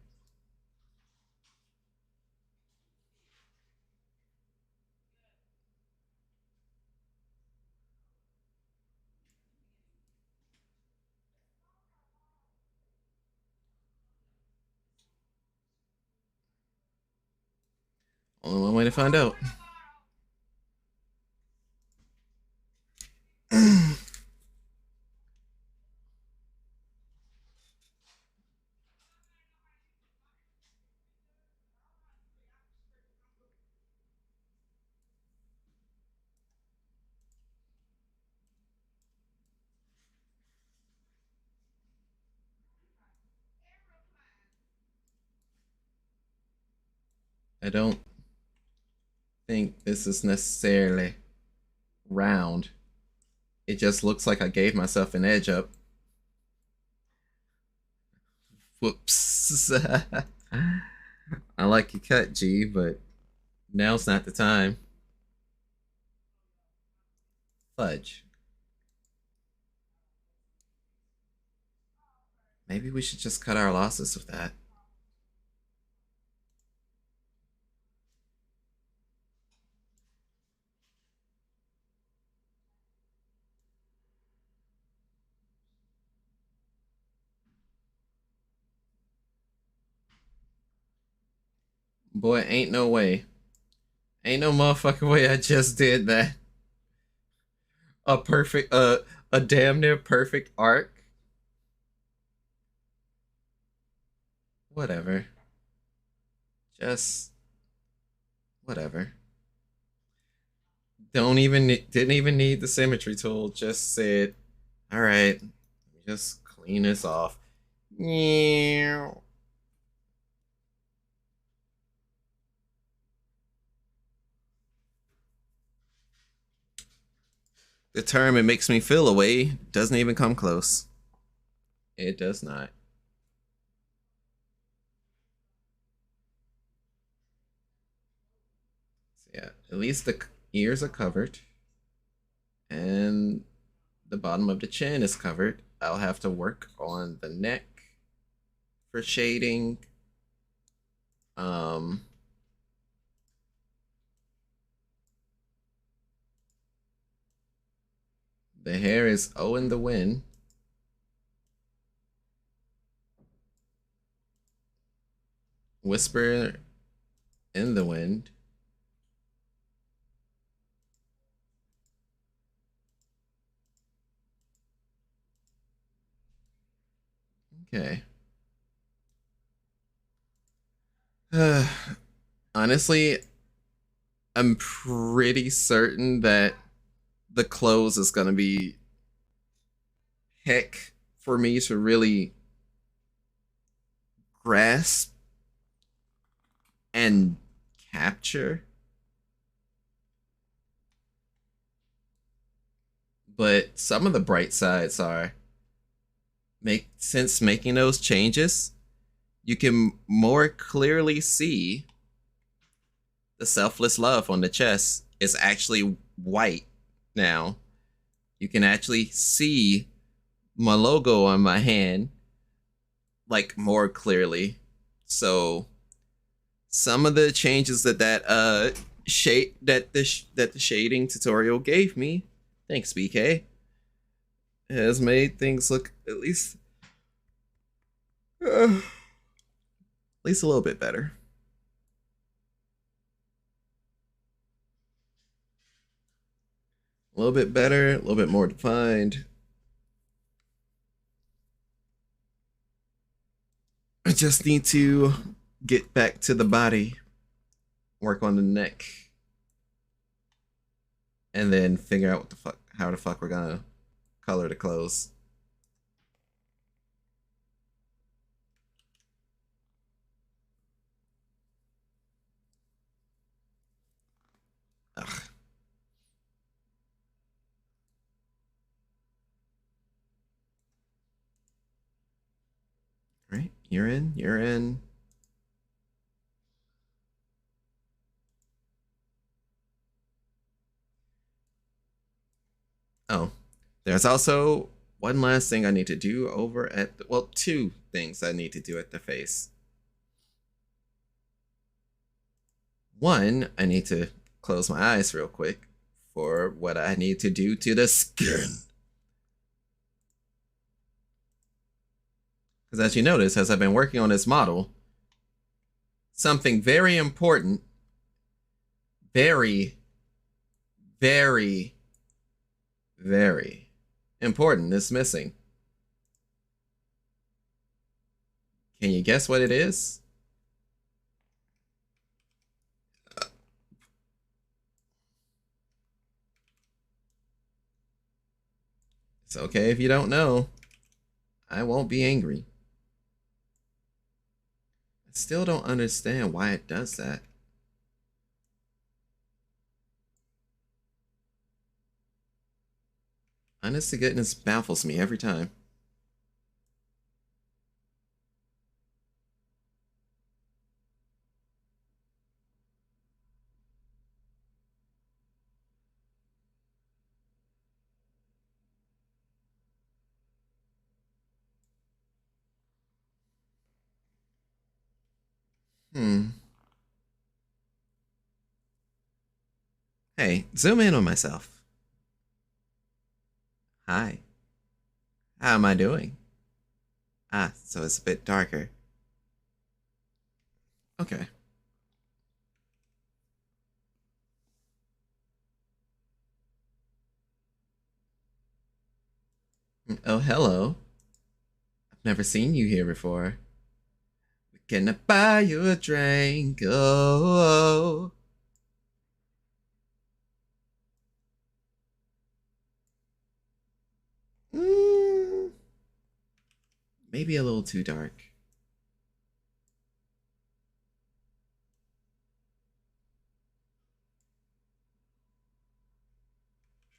Only one way to find out. I don't think this is necessarily round. It just looks like I gave myself an edge up. Whoops. I like your cut, G, but now's not the time. Fudge. Maybe we should just cut our losses with that. Boy, ain't no way. Ain't no motherfucking way I just did that. A perfect, a damn near perfect arc. Whatever. Just whatever. Didn't even need the symmetry tool. Just said, all right, just clean this off. The term "it makes me feel away" doesn't even come close. It does not. So yeah, at least the ears are covered, and the bottom of the chin is covered. I'll have to work on the neck for shading. Um, the hair is "Oh in the Wind." Whisper in the Wind. Okay. Honestly, I'm pretty certain that the clothes is gonna be heck for me to really grasp and capture. But some of the bright sides are since making those changes, you can more clearly see the selfless love on the chest is actually white now. You can actually see my logo on my hand like more clearly. So some of the changes that shade that the shading tutorial gave me, thanks BK, has made things look at least a little bit better. A little bit better, a little bit more defined. I just need to get back to the body, work on the neck, and then figure out how the fuck we're gonna color the clothes. Ugh. Right, you're in, you're in. Oh, there's also one last thing I need to do over at well, two things I need to do at the face. One, I need to close my eyes real quick for what I need to do to the skin. Because as you notice, as I've been working on this model, something very important, very, very, very important is missing. Can you guess what it is? It's okay if you don't know. I won't be angry. I still don't understand why it does that. Honest to goodness, baffles me every time. Hey, zoom in on myself. Hi. How am I doing? Ah, so it's a bit darker. Okay. Oh, hello. I've never seen you here before. Can I buy you a drink? Oh. Mm, maybe a little too dark.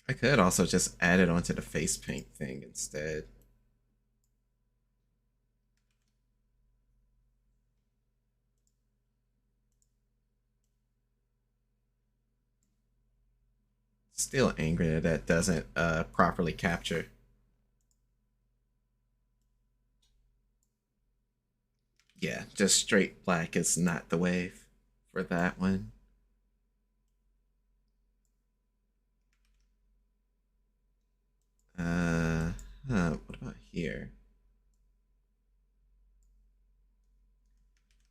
I could also just add it onto the face paint thing instead. Still angry that that doesn't properly capture. Yeah, just straight black is not the wave for that one. What about here?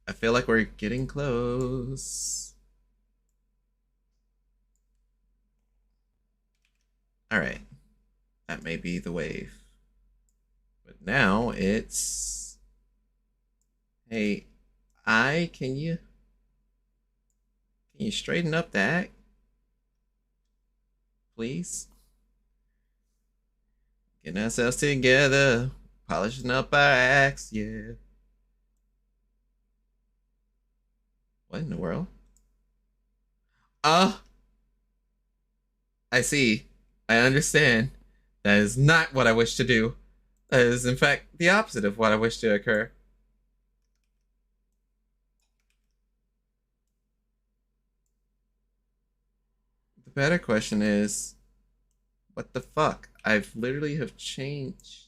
I feel like we're getting close. All right, that may be the wave. But now it's, hey, can you straighten up that, please? Getting ourselves together, polishing up our acts, yeah. What in the world? Uh, I see. I understand. That is not what I wish to do. That is, in fact, the opposite of what I wish to occur. The better question is, what the fuck? I've literally have changed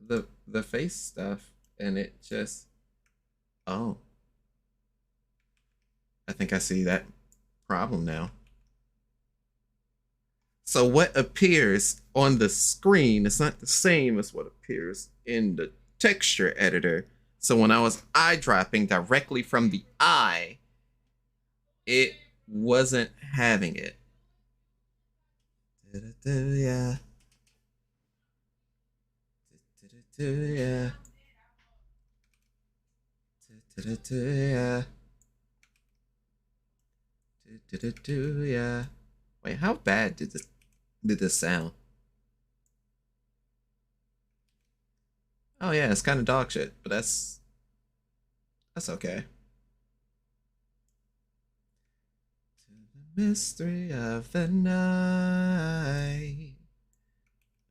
the the face stuff, and it just oh, I think I see that problem now. So what appears on the screen is not the same as what appears in the texture editor. So when I was eye dropping directly from the eye, it wasn't having it. Yeah. Yeah. Yeah. Yeah. Wait, how bad did this sound? Oh yeah, it's kind of dog shit, but that's okay. To the mystery of the night.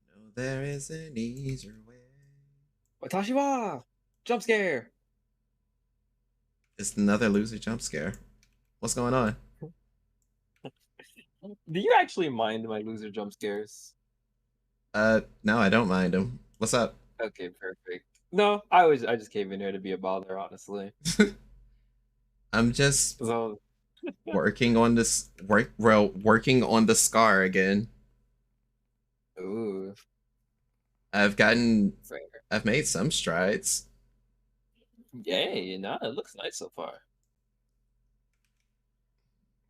No, there is an easier way. Watashi wa jump scare. It's another loser jump scare. What's going on? Do you actually mind my loser jump scares? No, I don't mind him. What's up? Okay, perfect. No, I just came in here to be a bother, honestly. I'm just So, working on this working on the scar again. ooh, I've gotten fair. I've made some strides. Yay, no, it looks nice so far.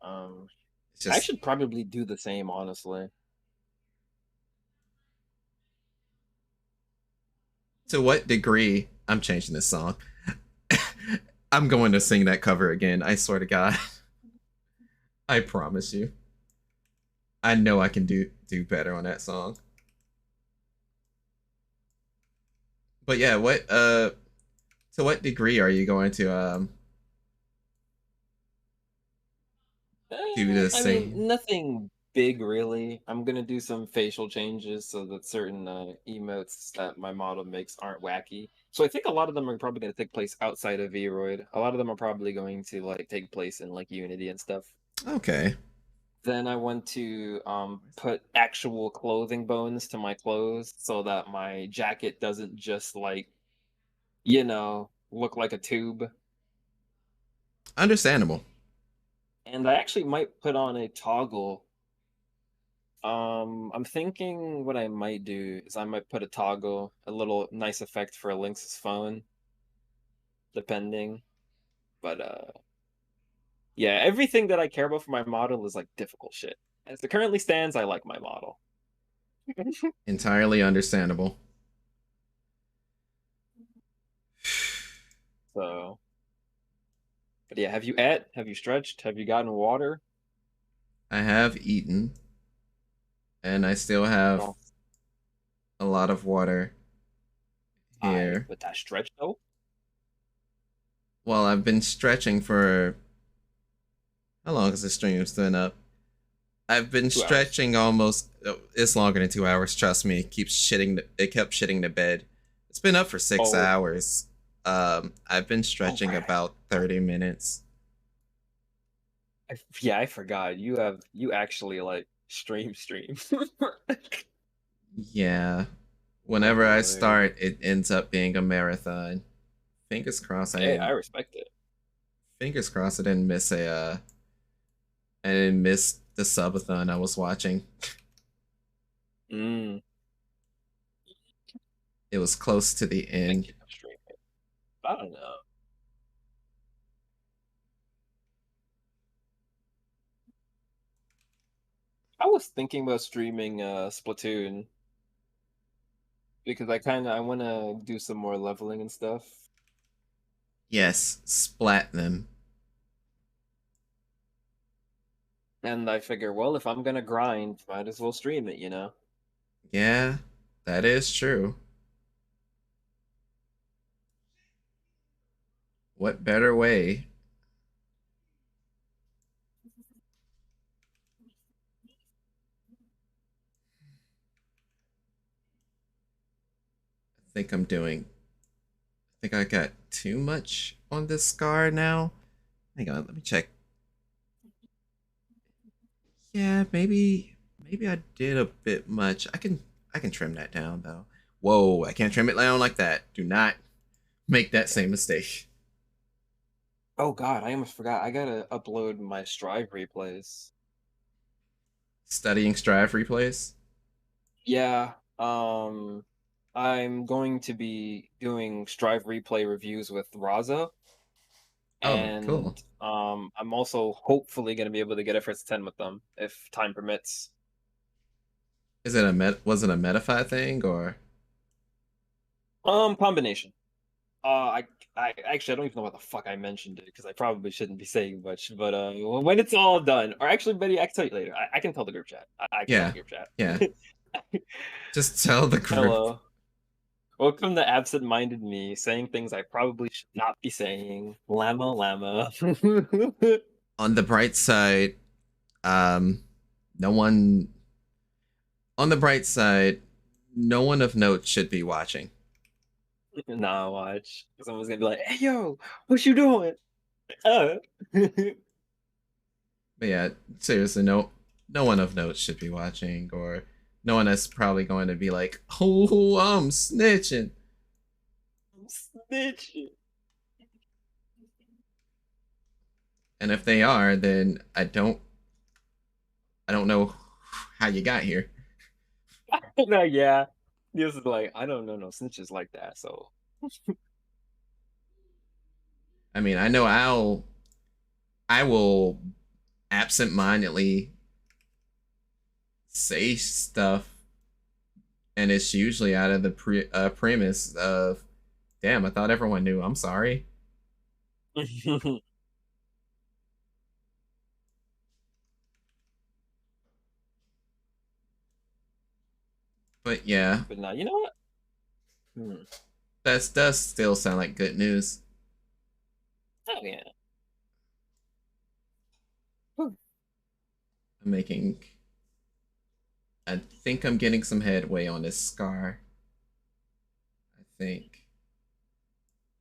Um, It's I just should probably do the same, honestly. to what degree I'm changing this song. I'm going to sing that cover again. I swear to God. I promise you. I know I can do better on that song. But yeah, what to what degree are you going to do the I mean, same? nothing big really. I'm gonna do some facial changes so that certain emotes that my model makes aren't wacky. So I think a lot of them are probably gonna take place outside of Vroid. A lot of them are probably going to like take place in like Unity and stuff. Okay. Then I want to put actual clothing bones to my clothes so that my jacket doesn't just like, look like a tube. Understandable. And I actually might put on a toggle. I'm thinking what I might do is I might put a toggle, a little nice effect for Lynx's phone, depending. But yeah, everything that I care about for my model is like difficult shit. As it currently stands, I like my model. Entirely understandable. So, but yeah, have you ate? Have you stretched? Have you gotten water? I have eaten and I still have No. a lot of water I here. with that stretch though. Well, I've been stretching for how long has the stream been up? I've been 2 hours. stretching almost. It's longer than 2 hours. Trust me. It keeps shitting. It kept shitting the bed. It's been up for six Oh, hours. I've been oh, stretching right. about 30 minutes. Yeah, I forgot. You actually like stream. Yeah. Oh Whenever I Lord. start, it ends up being a marathon. Fingers crossed. I Hey, I didn't. respect it. Fingers crossed. I didn't miss a. I didn't miss the subathon I was watching. Mm, It was close to the end. thinking of streaming. I don't know. I was thinking about streaming Splatoon because I want to do some more leveling and stuff. Yes, splat them. And I figure, well, if I'm gonna grind, might as well stream it, you know? Yeah, that is true. What better way? I think I'm doing. I think I got too much on this scar now. Hang on, let me check. Yeah, maybe I did a bit much. I can trim that down though. Whoa, I can't trim it down like that. Do not make that same mistake. Oh God, I almost forgot. I gotta upload my Strive replays. Studying Strive replays. Yeah, I'm going to be doing Strive replay reviews with Raza, Oh, cool. and I'm also hopefully gonna be able to get a first 10 with them if time permits. Is it a was it a Metafy thing or? Combination. I actually I don't even know what the fuck I mentioned it because I probably shouldn't be saying much. But when it's all done, or actually, Betty, I can tell you later. I can tell the group chat. I can tell the Yeah, group chat. yeah. Just tell the group. Hello. Welcome to absent-minded me saying things I probably should not be saying. Llama, llama. On the bright side, um, no one. On the bright side, no one of note should be watching. Nah, watch. Someone's gonna be like, "Hey, yo, what you doing?" Uh. But yeah, seriously, no one of note should be watching, or no one is probably going to be like, "Oh, I'm snitching." I'm snitching. And if they are, then I don't know how you got here. No, yeah. This is like, I don't know no snitches like that, so. I mean, I know I will absent-mindedly say stuff, and it's usually out of the premise of, "Damn, I thought everyone knew. I'm sorry." But yeah, But now, you know what? Hmm. that does still sound like good news. Oh, yeah. I'm making. I think I'm getting some headway on this scar. I think.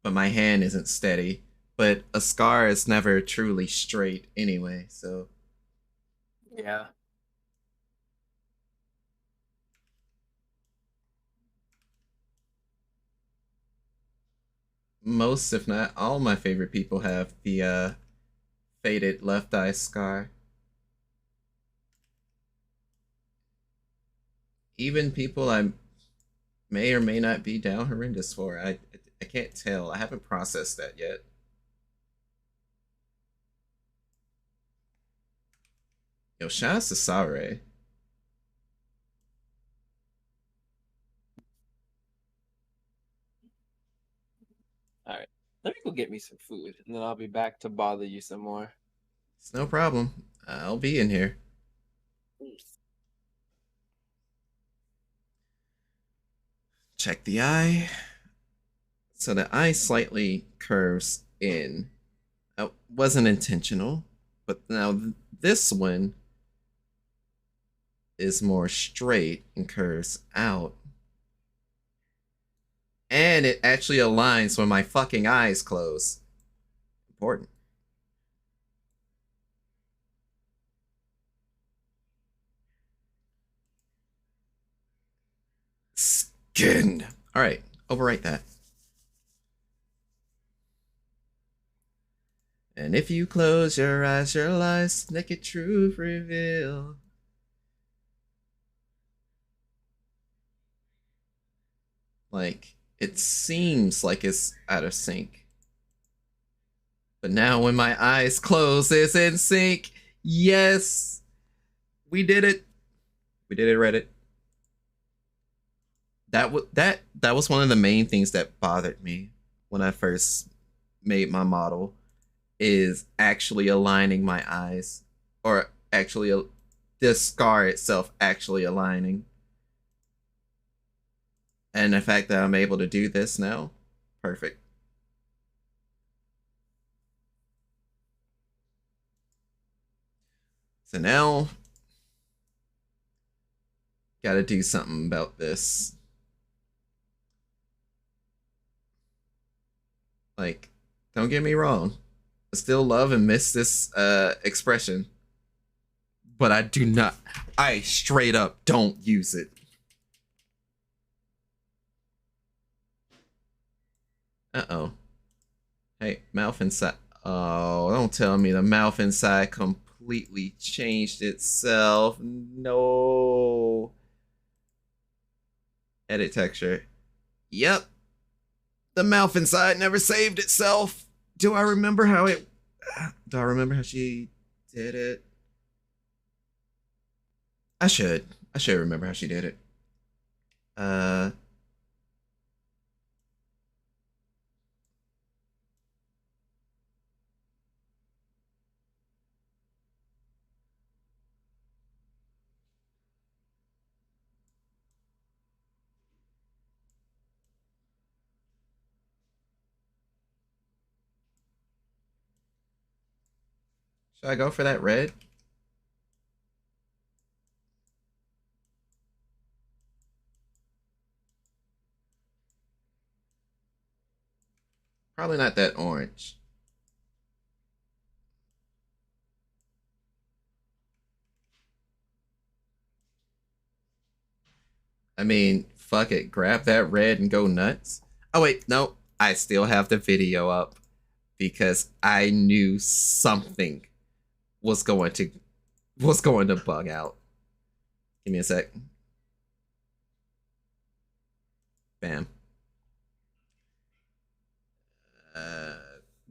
But my hand isn't steady. But a scar is never truly straight anyway, so. Yeah. Most, if not all, my favorite people have the faded left eye scar. Even people I may or may not be down horrendous for. I can't tell. I haven't processed that yet. Yo, shout out to Sare. All right. Let me go get me some food, and then I'll be back to bother you some more. It's no problem. I'll be in here. Check the eye. So the eye slightly curves in. That wasn't intentional, but now this one is more straight and curves out. And it actually aligns when my fucking eyes close. Important. Skin. All right, overwrite that. And if you close your eyes, your lies, naked truth reveal. Like, it seems like it's out of sync. But now when my eyes close, it's in sync. Yes, we did it. We did it, Reddit. That was one of the main things that bothered me when I first made my model, is actually aligning my eyes, or actually the scar itself actually aligning. And the fact that I'm able to do this now, perfect. So now, gotta do something about this. Like, don't get me wrong. I still love and miss this expression. But I do not, I straight up don't use it. Uh-oh. Hey, mouth inside. Oh, don't tell me the mouth inside completely changed itself. No. Edit texture. Yep. The mouth inside never saved itself. Do I remember how it... Do I remember how she did it? I should. I should remember how she did it. Should I go for that red? Probably not that orange. I mean, fuck it. Grab that red and go nuts. Oh, wait. No. I still have the video up because I knew something was going to bug out. Give me a sec. Bam.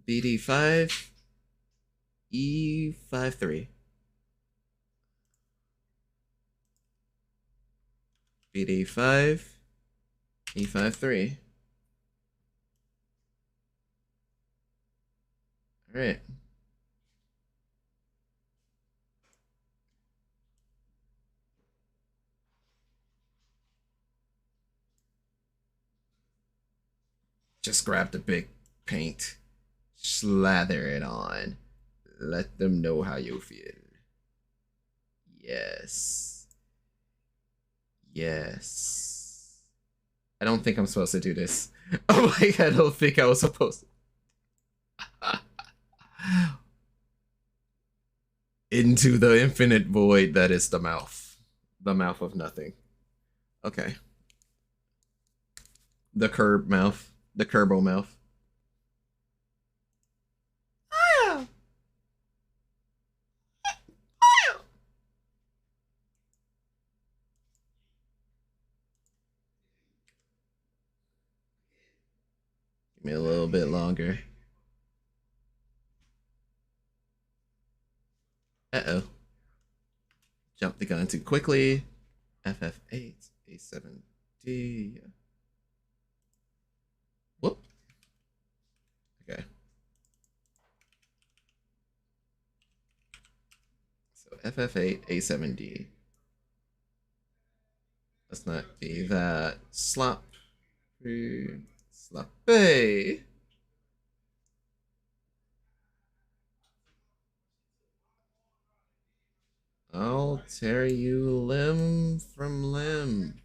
BD5 E53. BD5 E53. All right. Just grab the big paint. Slather it on. Let them know how you feel. Yes. Yes. I don't think I'm supposed to do this. Oh my god, I don't think I was supposed to. Into the infinite void that is the mouth. The mouth of nothing. Okay. The curb mouth. The curbo mouth. Give me a little bit longer. Uh-oh. Jump the gun too quickly. FF8, A7D. Whoop. Okay. So FF8, A7D. Let's not be that. Slop. Sloppy. I'll tear you limb from limb.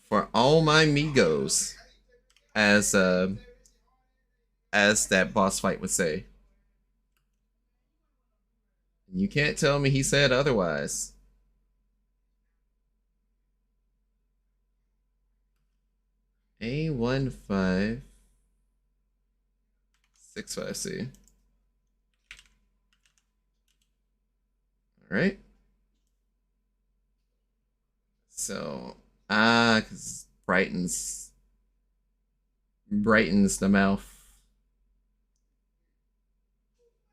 For all my Migos, as that boss fight would say. You can't tell me he said otherwise. A1565C. All right. So, because brightens the mouth.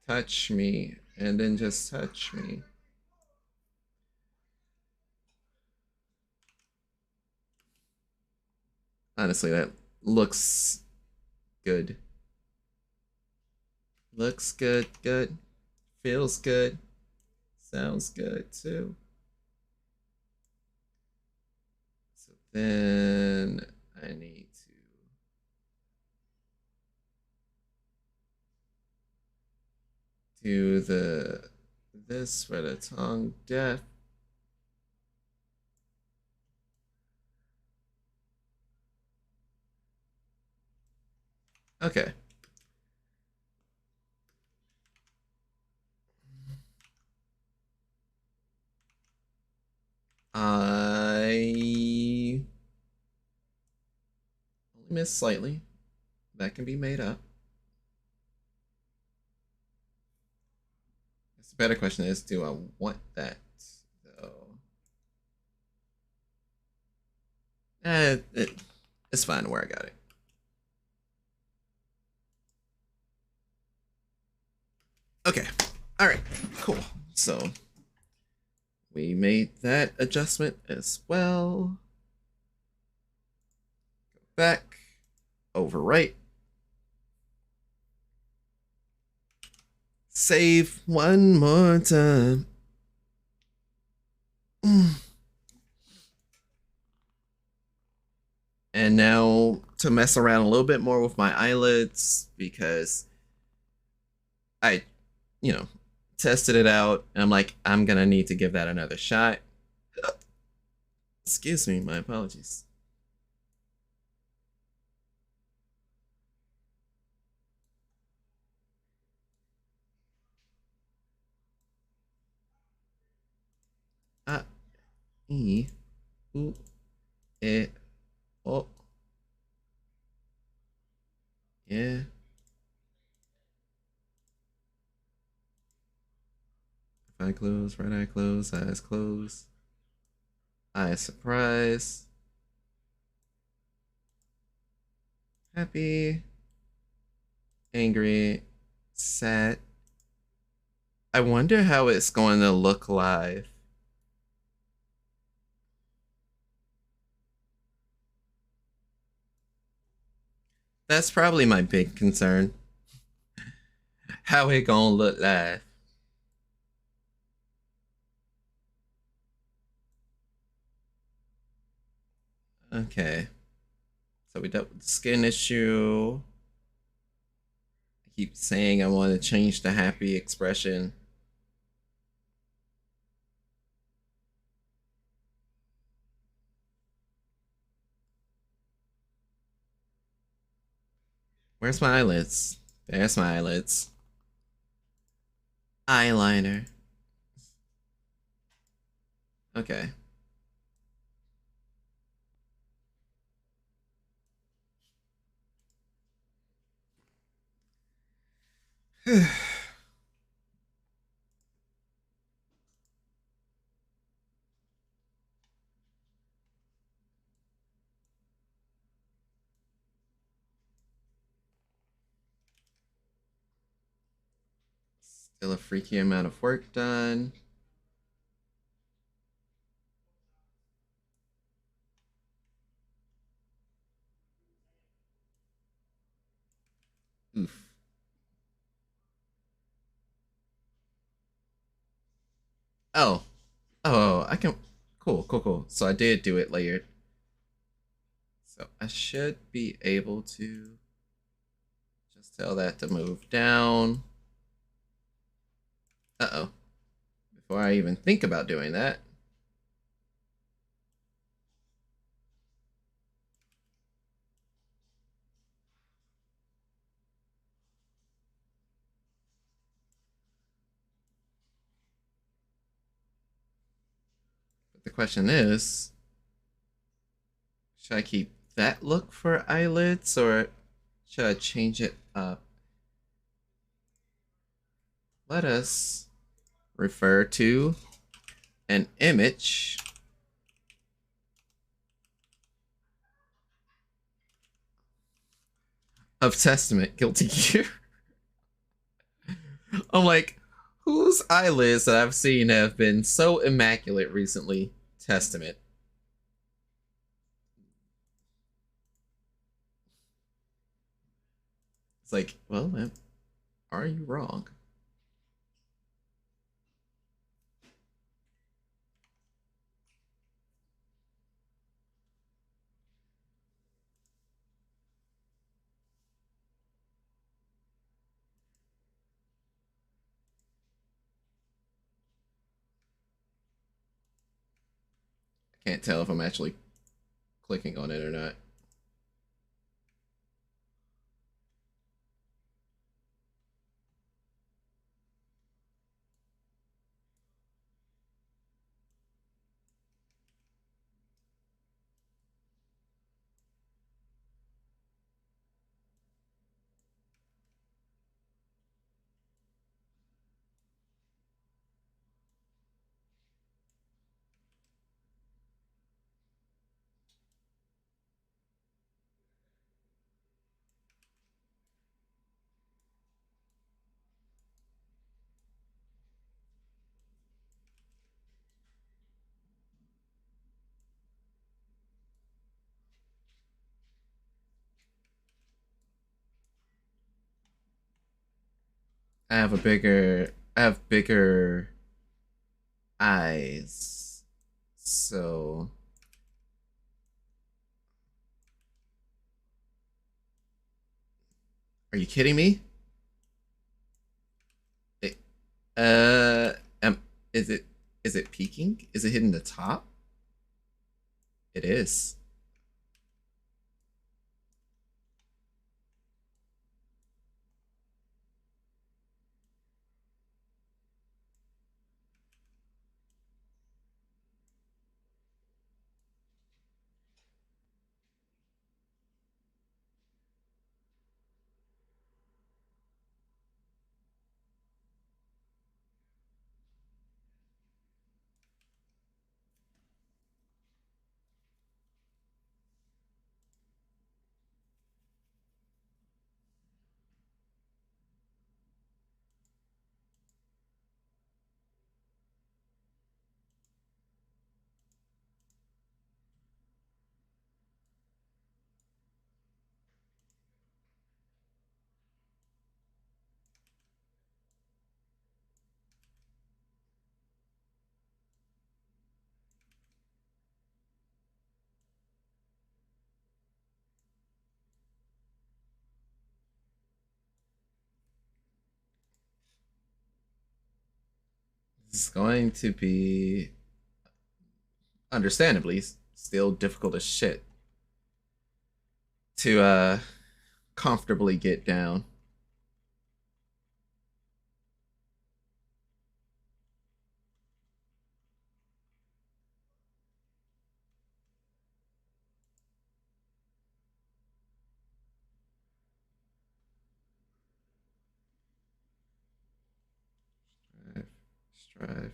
Touch me, and then just touch me. Honestly, that looks good. Looks good, good. Feels good. Sounds good too. So then I need to do this for the tongue deaf. Okay. I only missed slightly. That can be made up. The better question is, do I want that though? It's fine where I got it. Okay. All right. Cool. So we made that adjustment as well. Go back. Overwrite. Save one more time. And now to mess around a little bit more with my eyelids because I, tested it out and I'm like, I'm gonna need to give that another shot. Excuse me, my apologies. Ah, e, u, e, o. Yeah. If I close, right eye close, eyes close. Eye surprise. Happy. Angry. Sad. I wonder how it's going to look live. That's probably my big concern. How it gonna look live. Okay. So we dealt with the skin issue. I keep saying I want to change the happy expression. Where's my eyelids? There's my eyelids. Eyeliner. Okay. Still a freaky amount of work done. Oof. Oh. Oh, I can. Cool, cool, cool. So I did do it layered. So I should be able to just tell that to move down. Uh-oh. Before I even think about doing that. But the question is, should I keep that look for eyelids or should I change it up? Let us refer to an image of Testament Guilty Gear. I'm like, whose eyelids that I've seen have been so immaculate recently? Testament. It's like, well, Are you wrong? I can't tell if I'm actually clicking on it or not. I have bigger eyes. So are you kidding me? It, um, is it is it peaking? Is it hitting the top? It is. It's going to be understandably still difficult as shit to comfortably get down. Strive, strive.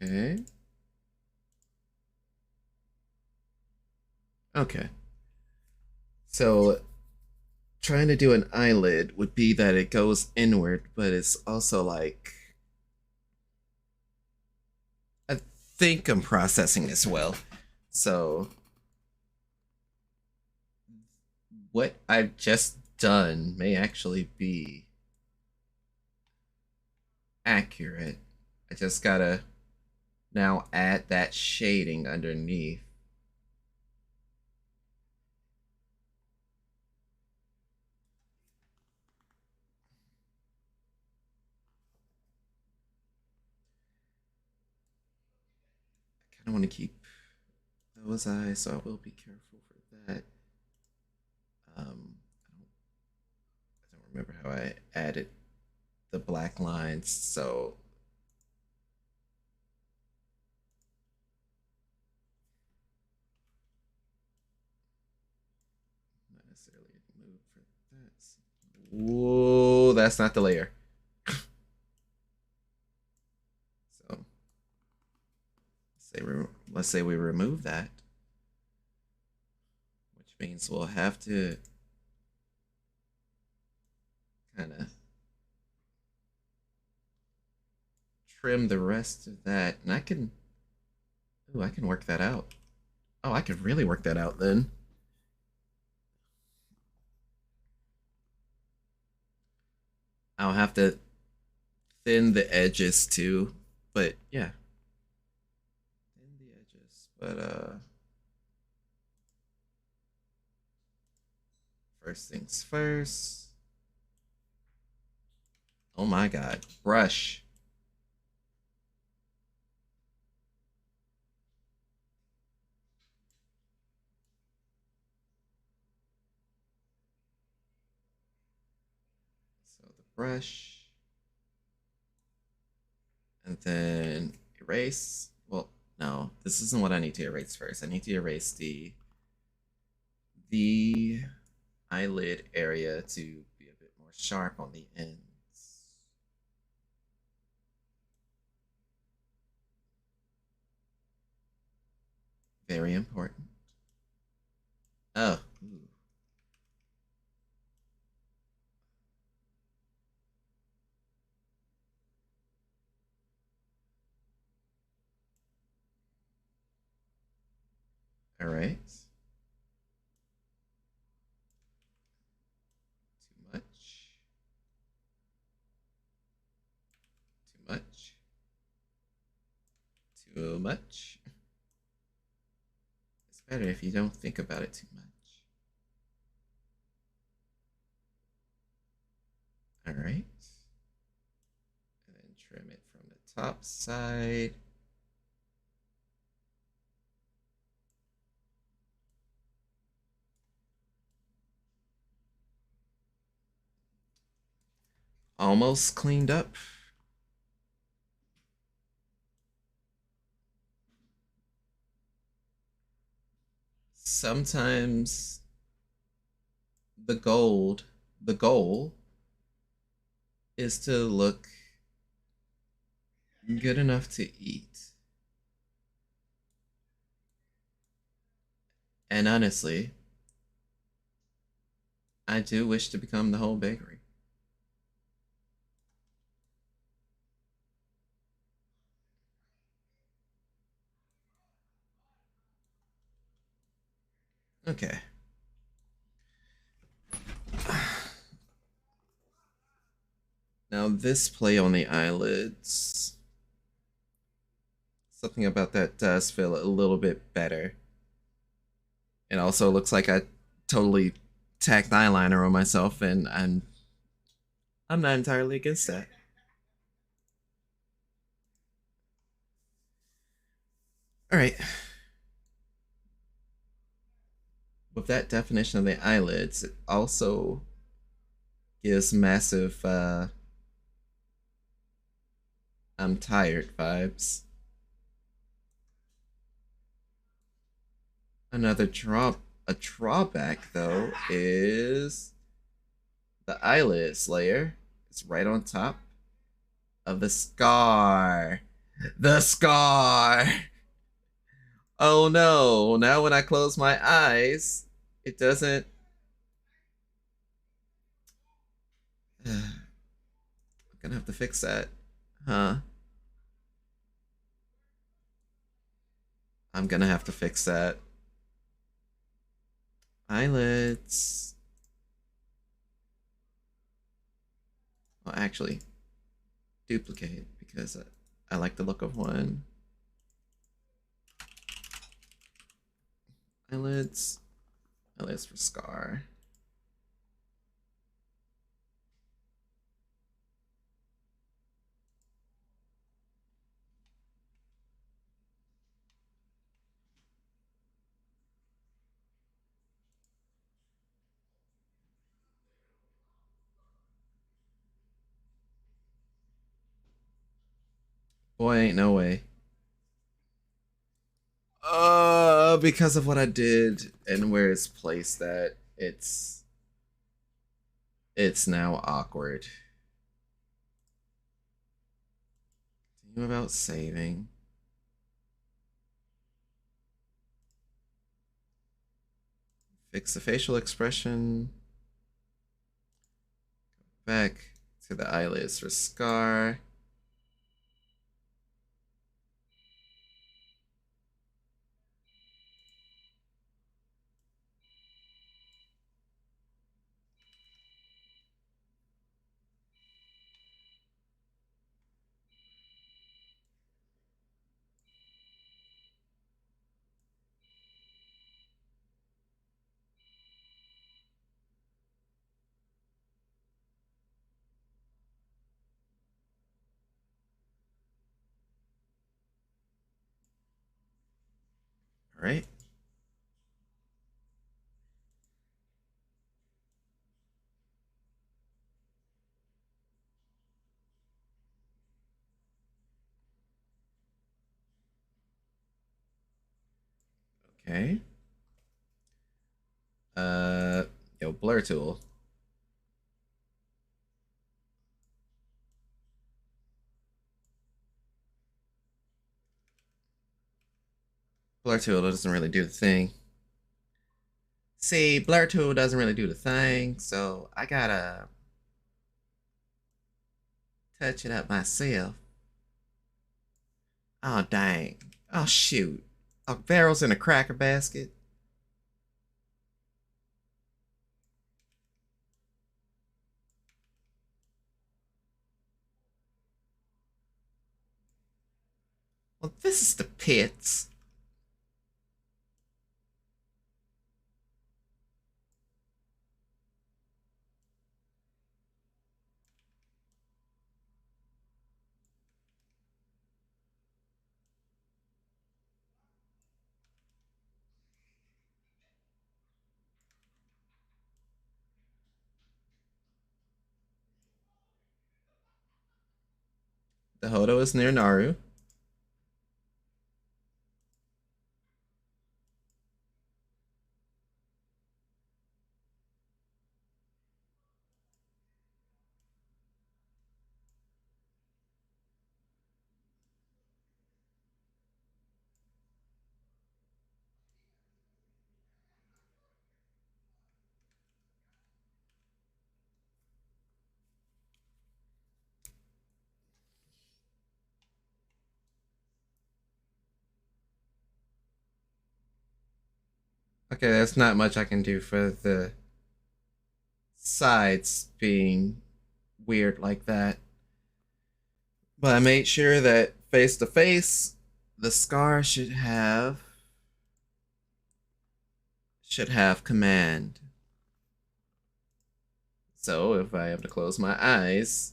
Okay. Okay. So trying to do an eyelid would be that it goes inward, but it's also like I think I'm processing as well. So what I've just done may actually be accurate. I just gotta now add that shading underneath. I kind of want to keep those eyes, so I will be careful for that. I don't remember how I added the black lines, so not necessarily move for that. Whoa, that's not the layer. So let's say we remove that, which means we'll have to kind of trim the rest of that. And I can, ooh, I can work that out. Oh, I could really work that out then. I'll have to thin the edges too, but yeah. Thin the edges, but first things first. Oh my god, brush. So the brush. And then erase. Well, no, this isn't what I need to erase first. I need to erase the eyelid area to be a bit more sharp on the ends. Very important. Oh. Ooh. All right. Too much. Too much. Too much. It's better if you don't think about it too much. All right. And then trim it from the top side. Almost cleaned up. Sometimes the goal is to look good enough to eat. And honestly, I do wish to become the whole bakery. Okay. Now this play on the eyelids. Something about that does feel a little bit better. It also looks like I totally tacked eyeliner on myself, and I'm not entirely against that. All right. With that definition of the eyelids, it also gives massive I'm tired vibes. A drawback though is the eyelids layer is right on top of the scar. The scar. Oh no, now when I close my eyes, it doesn't. I'm gonna have to fix that. Huh? I'm gonna have to fix that. Eyelids. Well, actually, duplicate because I like the look of one. Eyelids. Eyelids for scar. Boy, ain't no way. Because of what I did and where it's placed at, it's now awkward. Think about saving. Fix the facial expression. Back to the eyelids for scar. All right. Okay. Uh, yo, blur tool. Blur tool doesn't really do the thing. See, blur tool doesn't really do the thing, so I gotta touch it up myself. Oh dang. Oh shoot. Oh, barrels in a cracker basket. Well, this is the pits. The Hodo is near Naru. Okay, there's not much I can do for the sides being weird like that. But I made sure that face to face, the scar should have command. So if I have to close my eyes,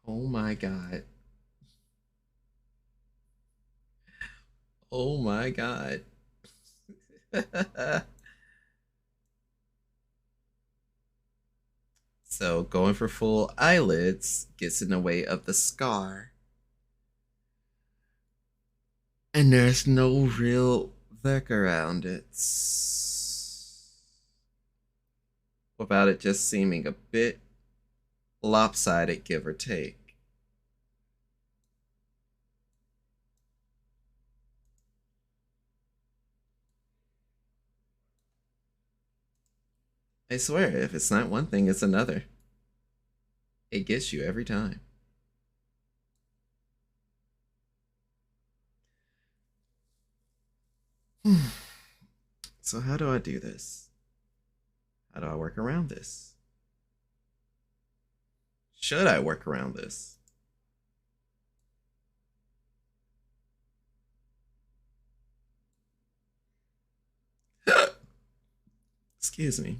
oh my god. Oh my god. So going for full eyelids gets in the way of the scar. And there's no real work around it. Without it just seeming a bit lopsided, give or take. I swear, if it's not one thing, it's another. It gets you every time. So how do I do this? How do I work around this? Should I work around this? Excuse me.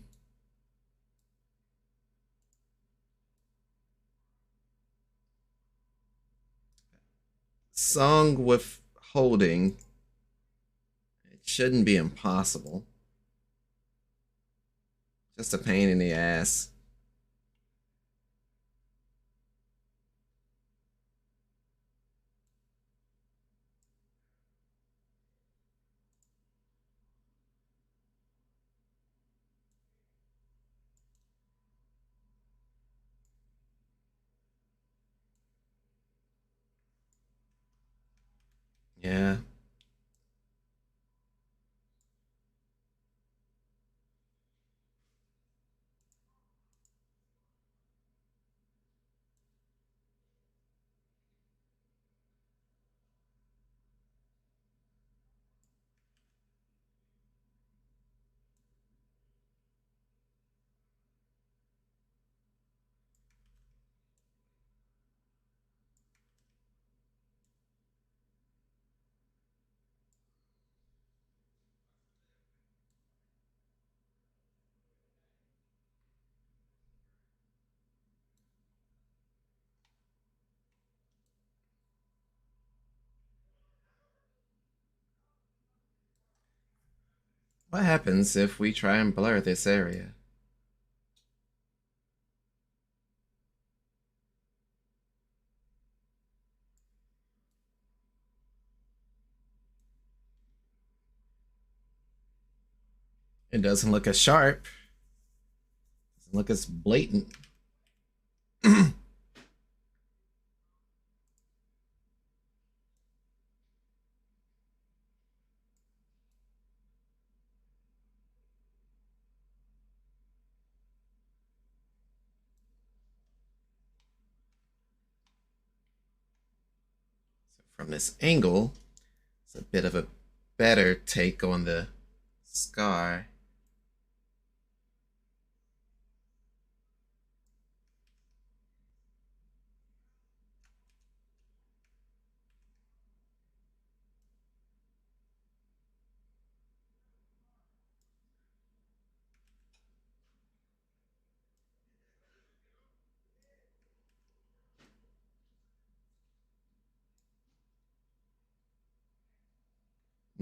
Song with holding. It shouldn't be impossible. Just a pain in the ass. Yeah. What happens if we try and blur this area? It doesn't look as sharp. Doesn't look as blatant. From this angle, it's a bit of a better take on the scar.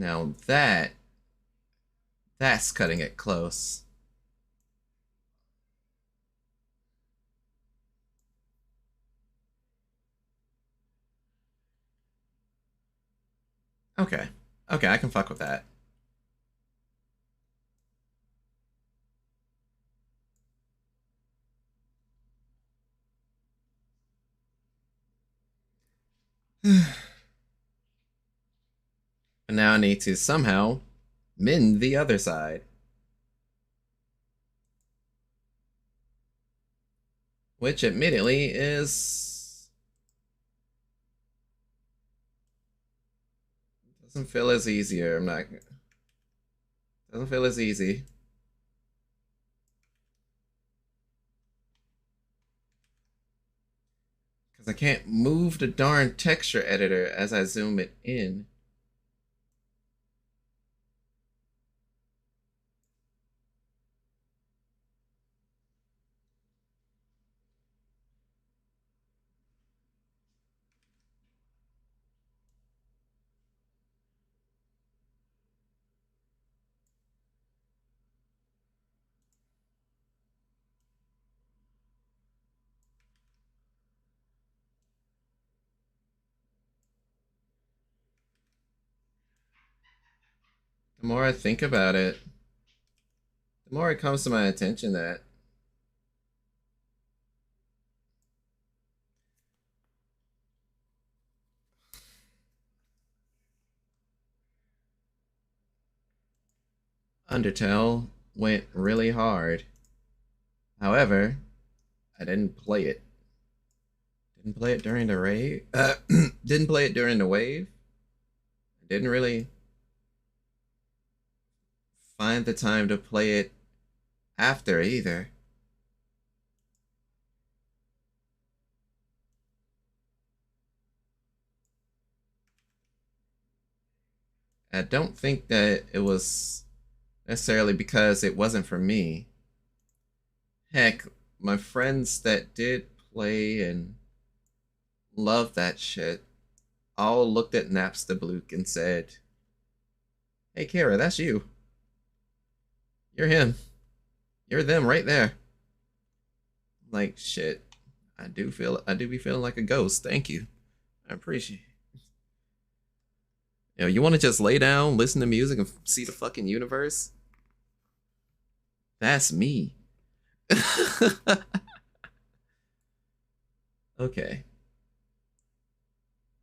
Now that's cutting it close. Okay. Okay, I can fuck with that. And now I need to somehow mend the other side. Which admittedly is doesn't feel as easier. I'm not doesn't feel as easy. Because I can't move the darn texture editor as I zoom it in. The more I think about it, the more it comes to my attention that Undertale went really hard. However, I didn't play it. Didn't play it during the rave. Didn't play it during the wave. I didn't really find the time to play it after either. I don't think that it was necessarily because it wasn't for me. Heck, my friends that did play and loved that shit all looked at Napstablook and said, "Hey, Kara, that's you. You're him. You're them right there." Like, shit. I do be feeling like a ghost. Thank you. I appreciate it. You know, you want to just lay down, listen to music, and see the fucking universe? That's me. Okay.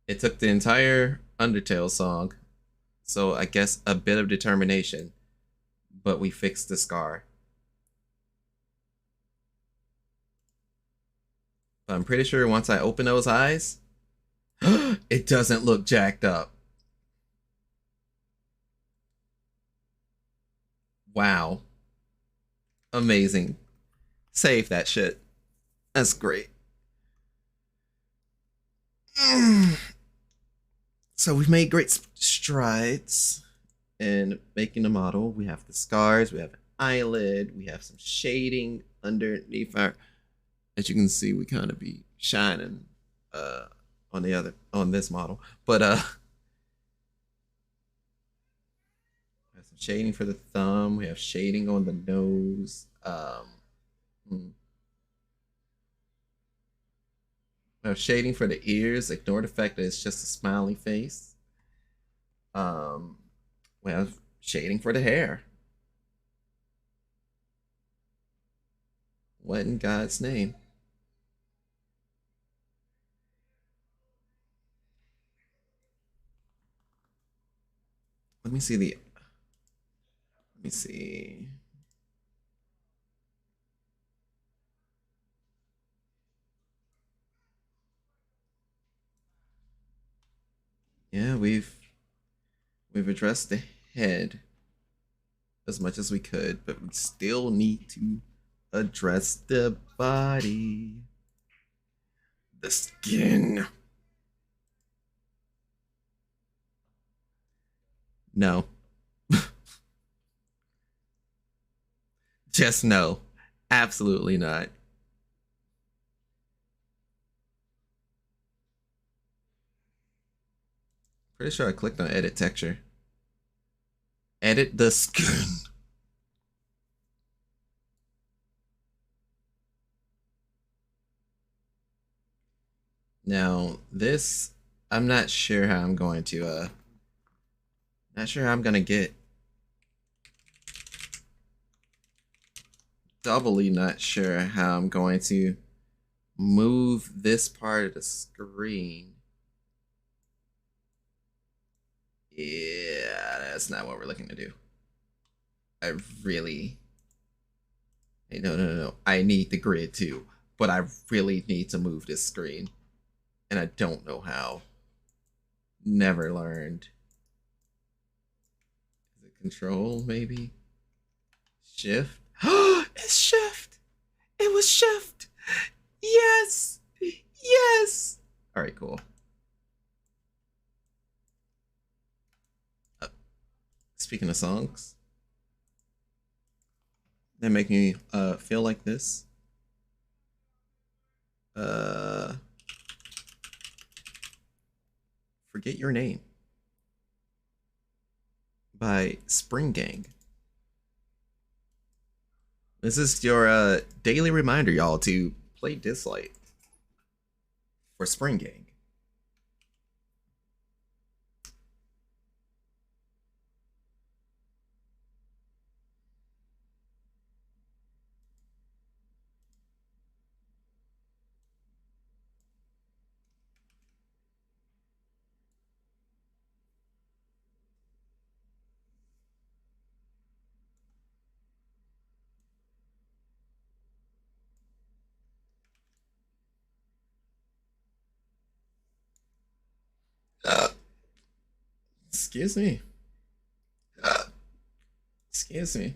It took the entire Undertale song. So I guess a bit of determination, but we fixed the scar. But I'm pretty sure once I open those eyes, it doesn't look jacked up. Wow. Amazing. Save that shit. That's great. So we've made great strides in making the model. We have the scars, we have an eyelid, we have some shading underneath our. As you can see, we kind of be shining on this model, but we have some shading for the thumb. We have shading on the nose. We have shading for the ears. Ignore the fact that it's just a smiley face. We have shading for the hair. What in God's name? Let me see the. Let me see. Yeah, we've addressed the head as much as we could, but we still need to address the body, the skin. No. Just no. Absolutely not. Pretty sure I clicked on edit texture. Edit the skin. Now, this, I'm not sure how I'm going to, not sure how I'm gonna get. Doubly not sure how I'm going to move this part of the screen. Yeah, that's not what we're looking to do. I really. Hey, no. I need the grid too, but I really need to move this screen. And I don't know how. Never learned. Is it control, maybe? Shift? It's shift! It was shift! Yes! Yes! Alright, cool. Speaking of songs, they make me feel like this. Forget Your Name by Spring Gang. This is your daily reminder, y'all, to play Dislight for Spring Gang. Excuse me. Excuse me.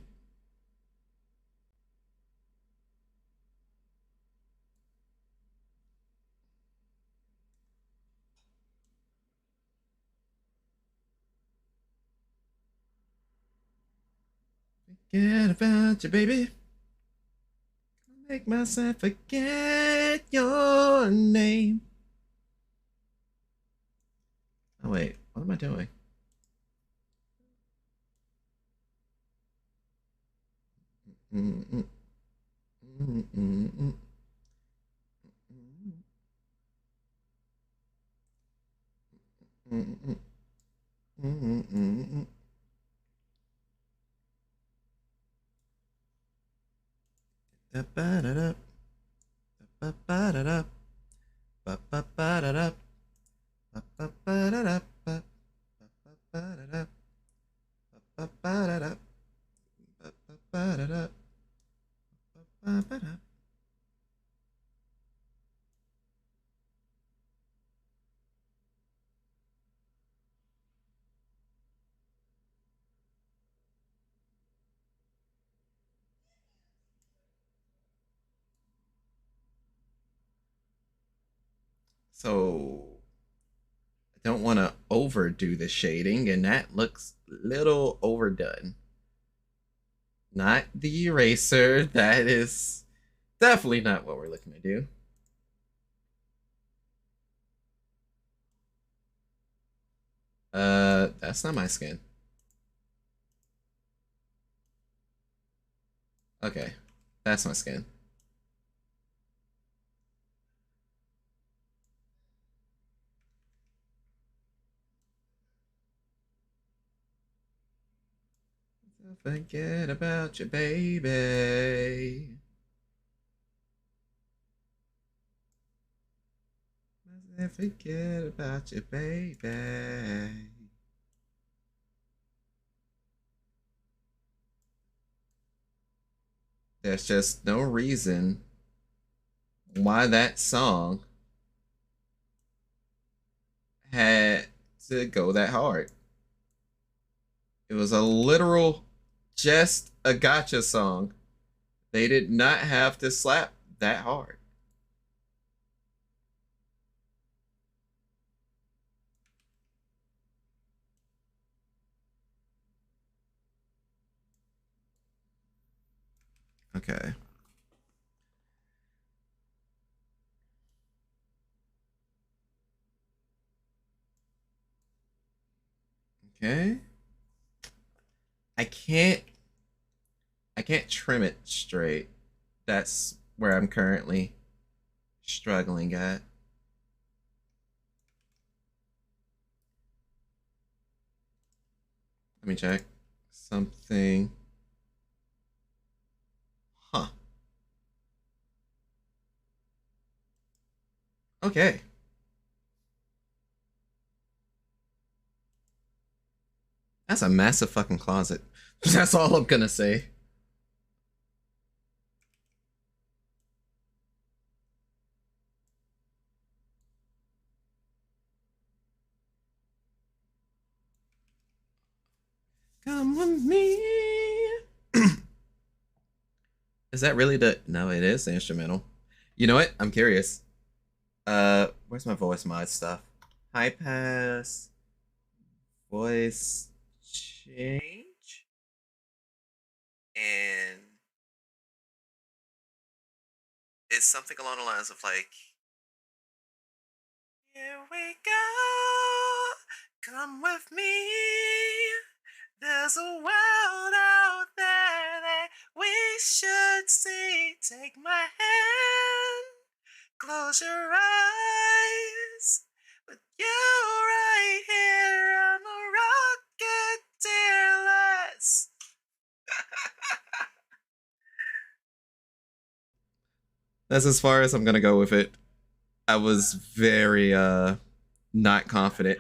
Forget about you, baby. Make myself forget your name. Oh, wait. What am I doing? Mm-mm. Mm-mm. Mm-mm. Mm-mm. Da-ba-da-da. Ba-ba-da-da. Ba-ba-ba-da-da. Ba-ba-ba-da-da. So I don't want to overdo the shading, and that looks a little overdone. Not the eraser. That is definitely not what we're looking to do. That's not my skin. Okay, that's my skin. Forget about your baby. Forget about your baby. There's just no reason why that song had to go that hard. It was a literal, just a gotcha song. They did not have to slap that hard. Okay. Okay. I can't I can't trim it straight. That's where I'm currently struggling at. Let me check something. Huh. Okay. That's a massive fucking closet. That's all I'm gonna say. Come with me. Is that really the? No, it is the instrumental. You know what? I'm curious. Where's my voice mod stuff? High pass, voice change, and it's something along the lines of like, here we go, come with me. There's a world out there that we should see. Take my hand, close your eyes. With you right here on the rocket, dearless. That's as far as I'm gonna go with it. I was very not confident.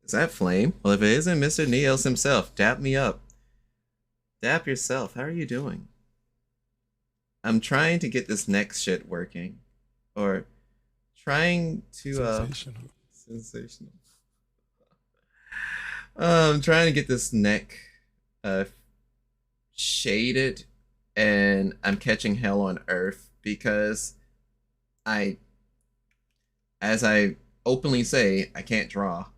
Is that Flame? Well, if it isn't Mr. Neos himself, dap me up. Dap yourself. How are you doing? I'm trying to get this next shit working. Or trying to sensational. I'm trying to get this neck uh shaded, and I'm catching hell on earth because I as I openly say, I can't draw.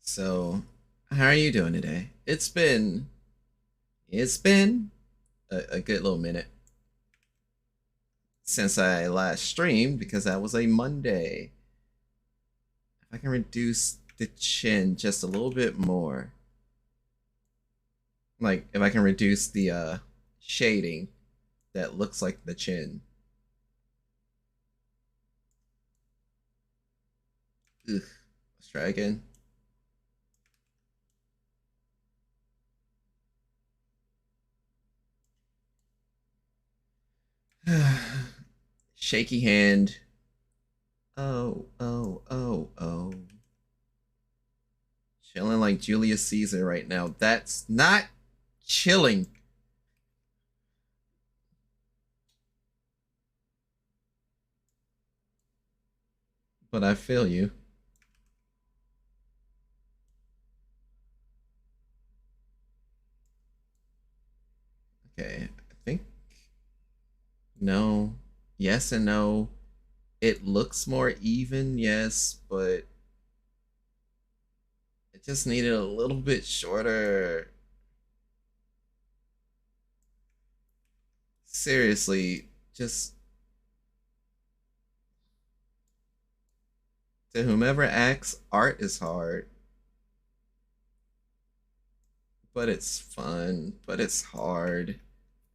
So, how are you doing today? It's been a good little minute since I last streamed because that was a Monday. If I can reduce the chin just a little bit more, like if I can reduce the shading that looks like the chin. Ugh. Let's try again. Shaky hand. Oh, oh, oh, oh. Chilling like Julius Caesar right now. That's not chilling. But I feel you. Okay, I think no. Yes and no. It looks more even, yes, but it just needed a little bit shorter. Seriously, just to whomever asks, art is hard, but it's fun, but it's hard.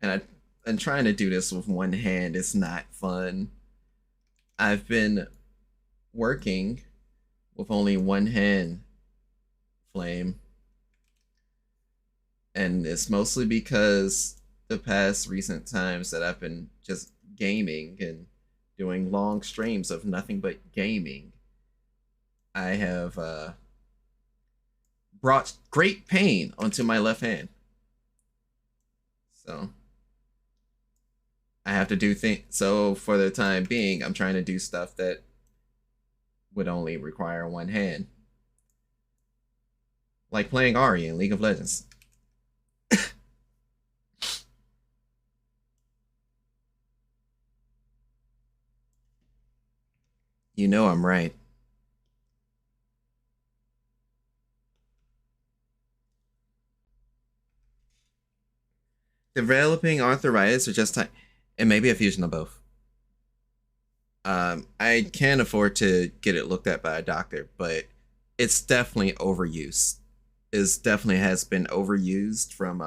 And trying to do this with one hand is not fun. I've been working with only one hand flame, and it's mostly because the past recent times that I've been just gaming and doing long streams of nothing but gaming, I have brought great pain onto my left hand. So I have to do things. So for the time being, I'm trying to do stuff that would only require one hand, like playing Ari in League of Legends. You know I'm right. Developing arthritis or just time, and maybe a fusion of both. I can afford to get it looked at by a doctor, but it's definitely overused. It definitely has been overused from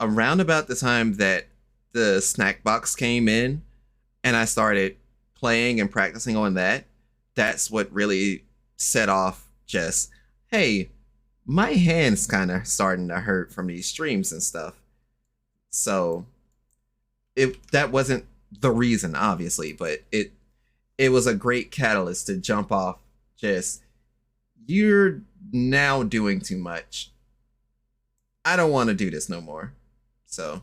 around about the time that the snack box came in, and I started playing and practicing on that. That's what really set off just, hey, my hands kind of starting to hurt from these streams and stuff. So that wasn't the reason, obviously, but it was a great catalyst to jump off. Just, you're now doing too much. I don't want to do this no more. So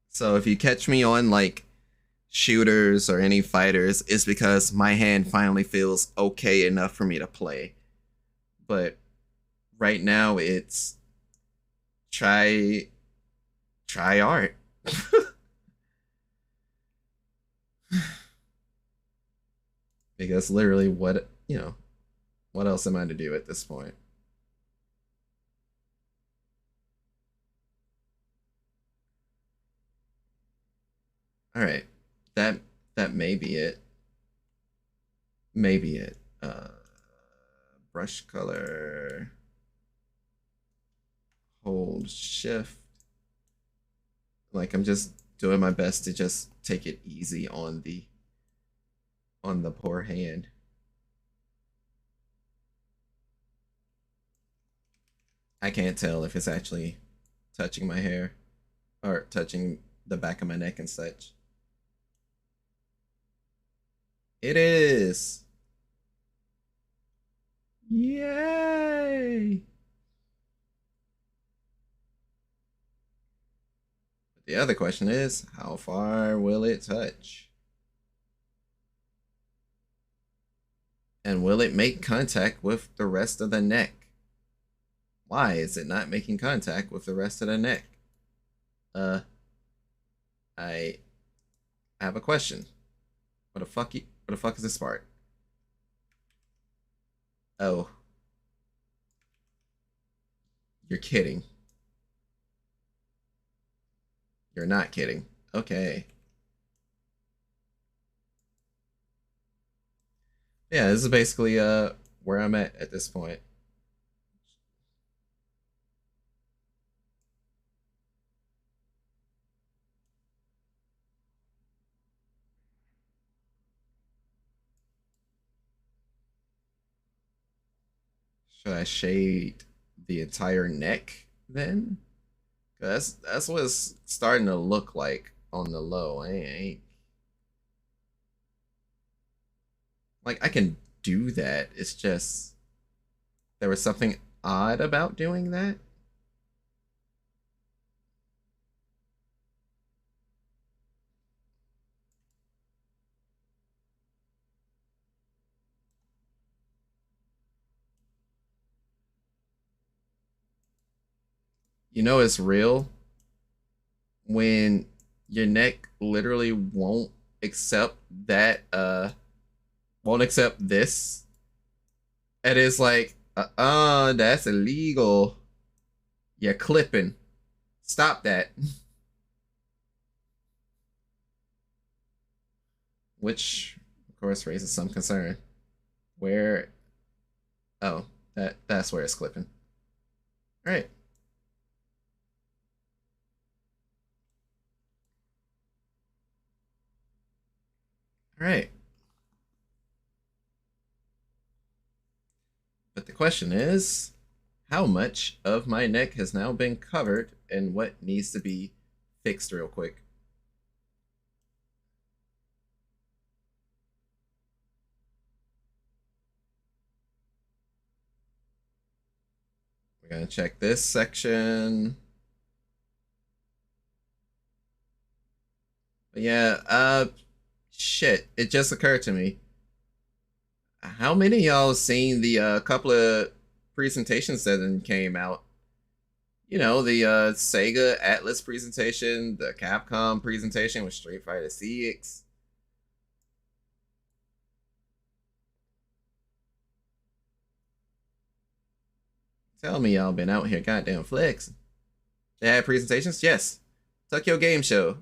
so if you catch me on like shooters or any fighters, it's because my hand finally feels okay enough for me to play. But right now it's try try art. Because literally what else am I to do at this point? All right. That that may be it. Maybe it. Brush color. Hold shift. Like I'm just doing my best to just take it easy on the poor hand. I can't tell if it's actually touching my hair or touching the back of my neck and such. It is. Yay! The other question is, how far will it touch? And will it make contact with the rest of the neck? Why is it not making contact with the rest of the neck? Uh, I have a question. What the fuck is this part? Oh, you're kidding. You're not kidding. Okay. Yeah, this is basically where I'm at this point. Should I shade the entire neck then? That's what it's starting to look like on the low. I ain't like I can do that. It's just there was something odd about doing that. You know it's real when your neck literally accept that won't accept this. And it's like, that's illegal. You're clipping. Stop that. Which, of course, raises some concern. Where? Oh, that's where it's clipping. All right. All right. But the question is, how much of my neck has now been covered and what needs to be fixed real quick? We're gonna check this section. But yeah, shit, it just occurred to me. How many of y'all seen the couple of presentations that came out? You know, the Sega Atlas presentation, the Capcom presentation with Street Fighter CX. Tell me y'all been out here goddamn flexing. They had presentations? Yes. Tokyo Game Show.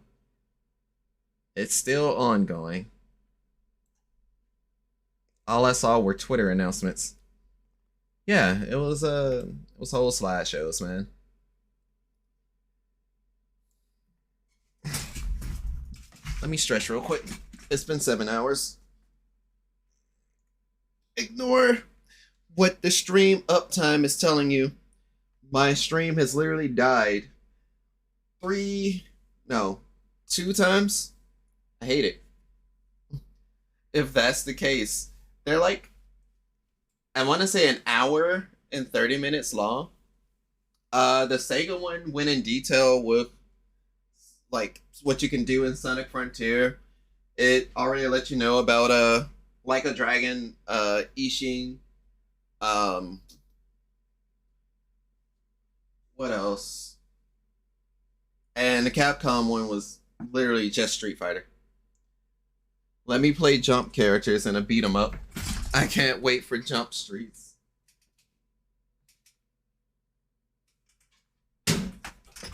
It's still ongoing. All I saw were Twitter announcements. Yeah, it was whole slideshows, man. Let me stretch real quick. It's been 7 hours. Ignore what the stream uptime is telling you. My stream has literally died 2 times. I hate it. If that's the case, they're like, I want to say an hour and 30 minutes long. The Sega one went in detail with like what you can do in Sonic Frontier. It already let you know about Like a Dragon, Ishin. What else? And the Capcom one was literally just Street Fighter. Let me play jump characters and a beat 'em up. I can't wait for Jump Streets.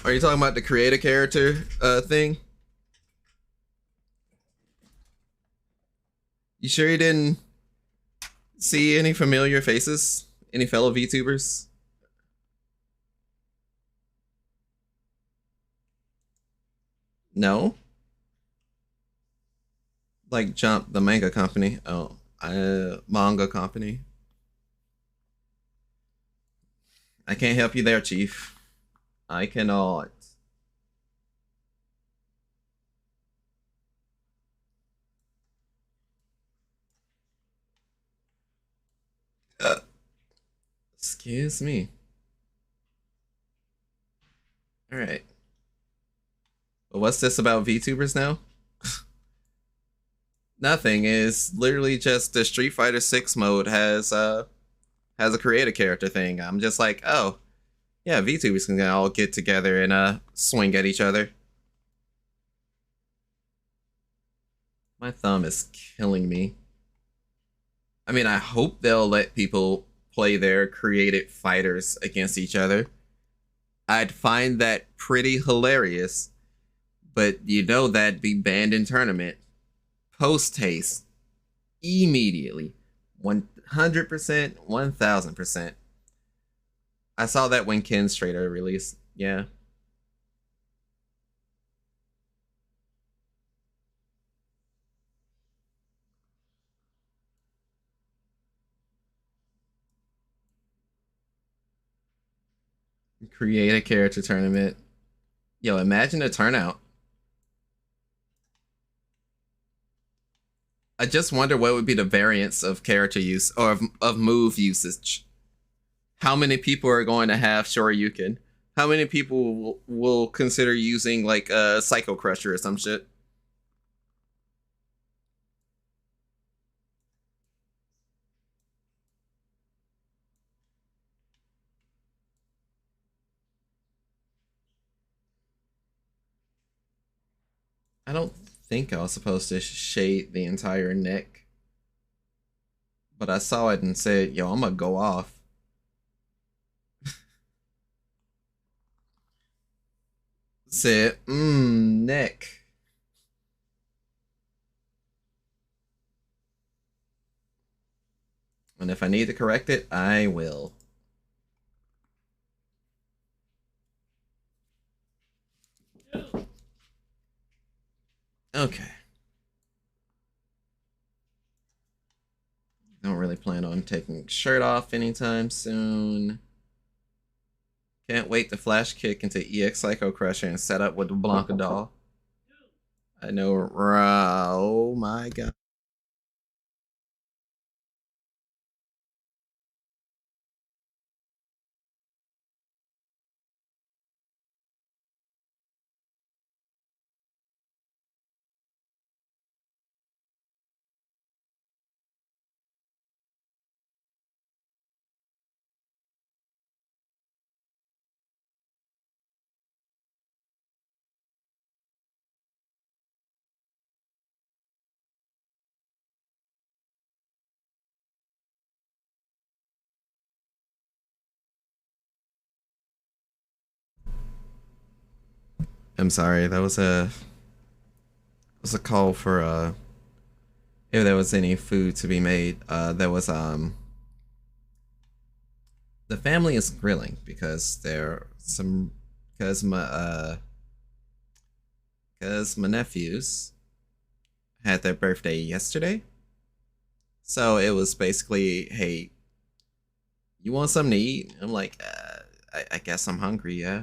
Are you talking about the create a character thing? You sure you didn't see any familiar faces? Any fellow VTubers? No? Like Jump, the manga company. Oh, manga company. I can't help you there, Chief. I cannot. Excuse me. All right. But what's this about VTubers now? Nothing. Is literally just the Street Fighter 6 mode has a create a character thing. I'm just like, oh, yeah, VTubers can all get together and swing at each other. My thumb is killing me. I mean, I hope they'll let people play their created fighters against each other. I'd find that pretty hilarious, but you know that'd be banned in tournament. Post haste. Immediately. 100%, 1000%. I saw that when Ken's trailer released. Yeah. Create a character tournament. Yo, imagine the turnout. I just wonder what would be the variance of character use or of move usage. How many people are going to have Shoryuken? How many people will consider using like a Psycho Crusher or some shit? I don't think I was supposed to shade the entire neck, but I saw it and said, yo, I'm gonna go off. Said, neck. And if I need to correct it, I will. Okay. Don't really plan on taking shirt off anytime soon. Can't wait to flash kick into EX Psycho Crusher and set up with the Blanca doll. I know, oh my god. I'm sorry, that was a call for if there was any food to be made. There was the family is grilling because there some because my nephews had their birthday yesterday. So it was basically, hey, you want something to eat? I'm like, I guess I'm hungry, yeah.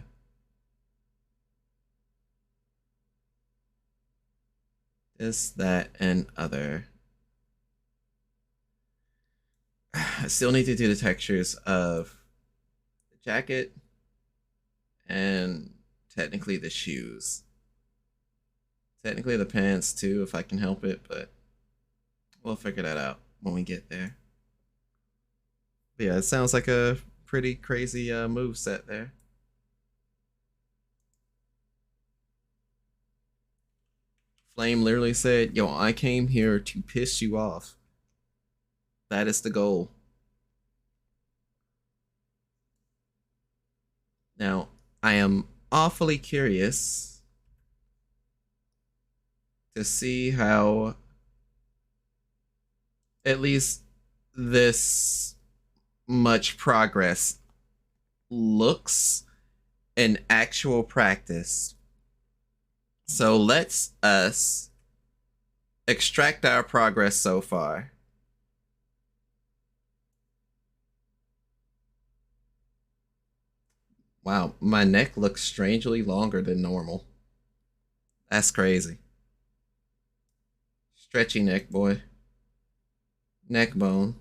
This, that, and other. I still need to do the textures of the jacket and technically the shoes. Technically the pants too, if I can help it, but we'll figure that out when we get there. But yeah, it sounds like a pretty crazy move set there. Flame literally said, yo, I came here to piss you off. That is the goal. Now, I am awfully curious to see how at least this much progress looks in actual practice. So let's us extract our progress so far. Wow, my neck looks strangely longer than normal. That's crazy. Stretchy neck, boy. Neck bone.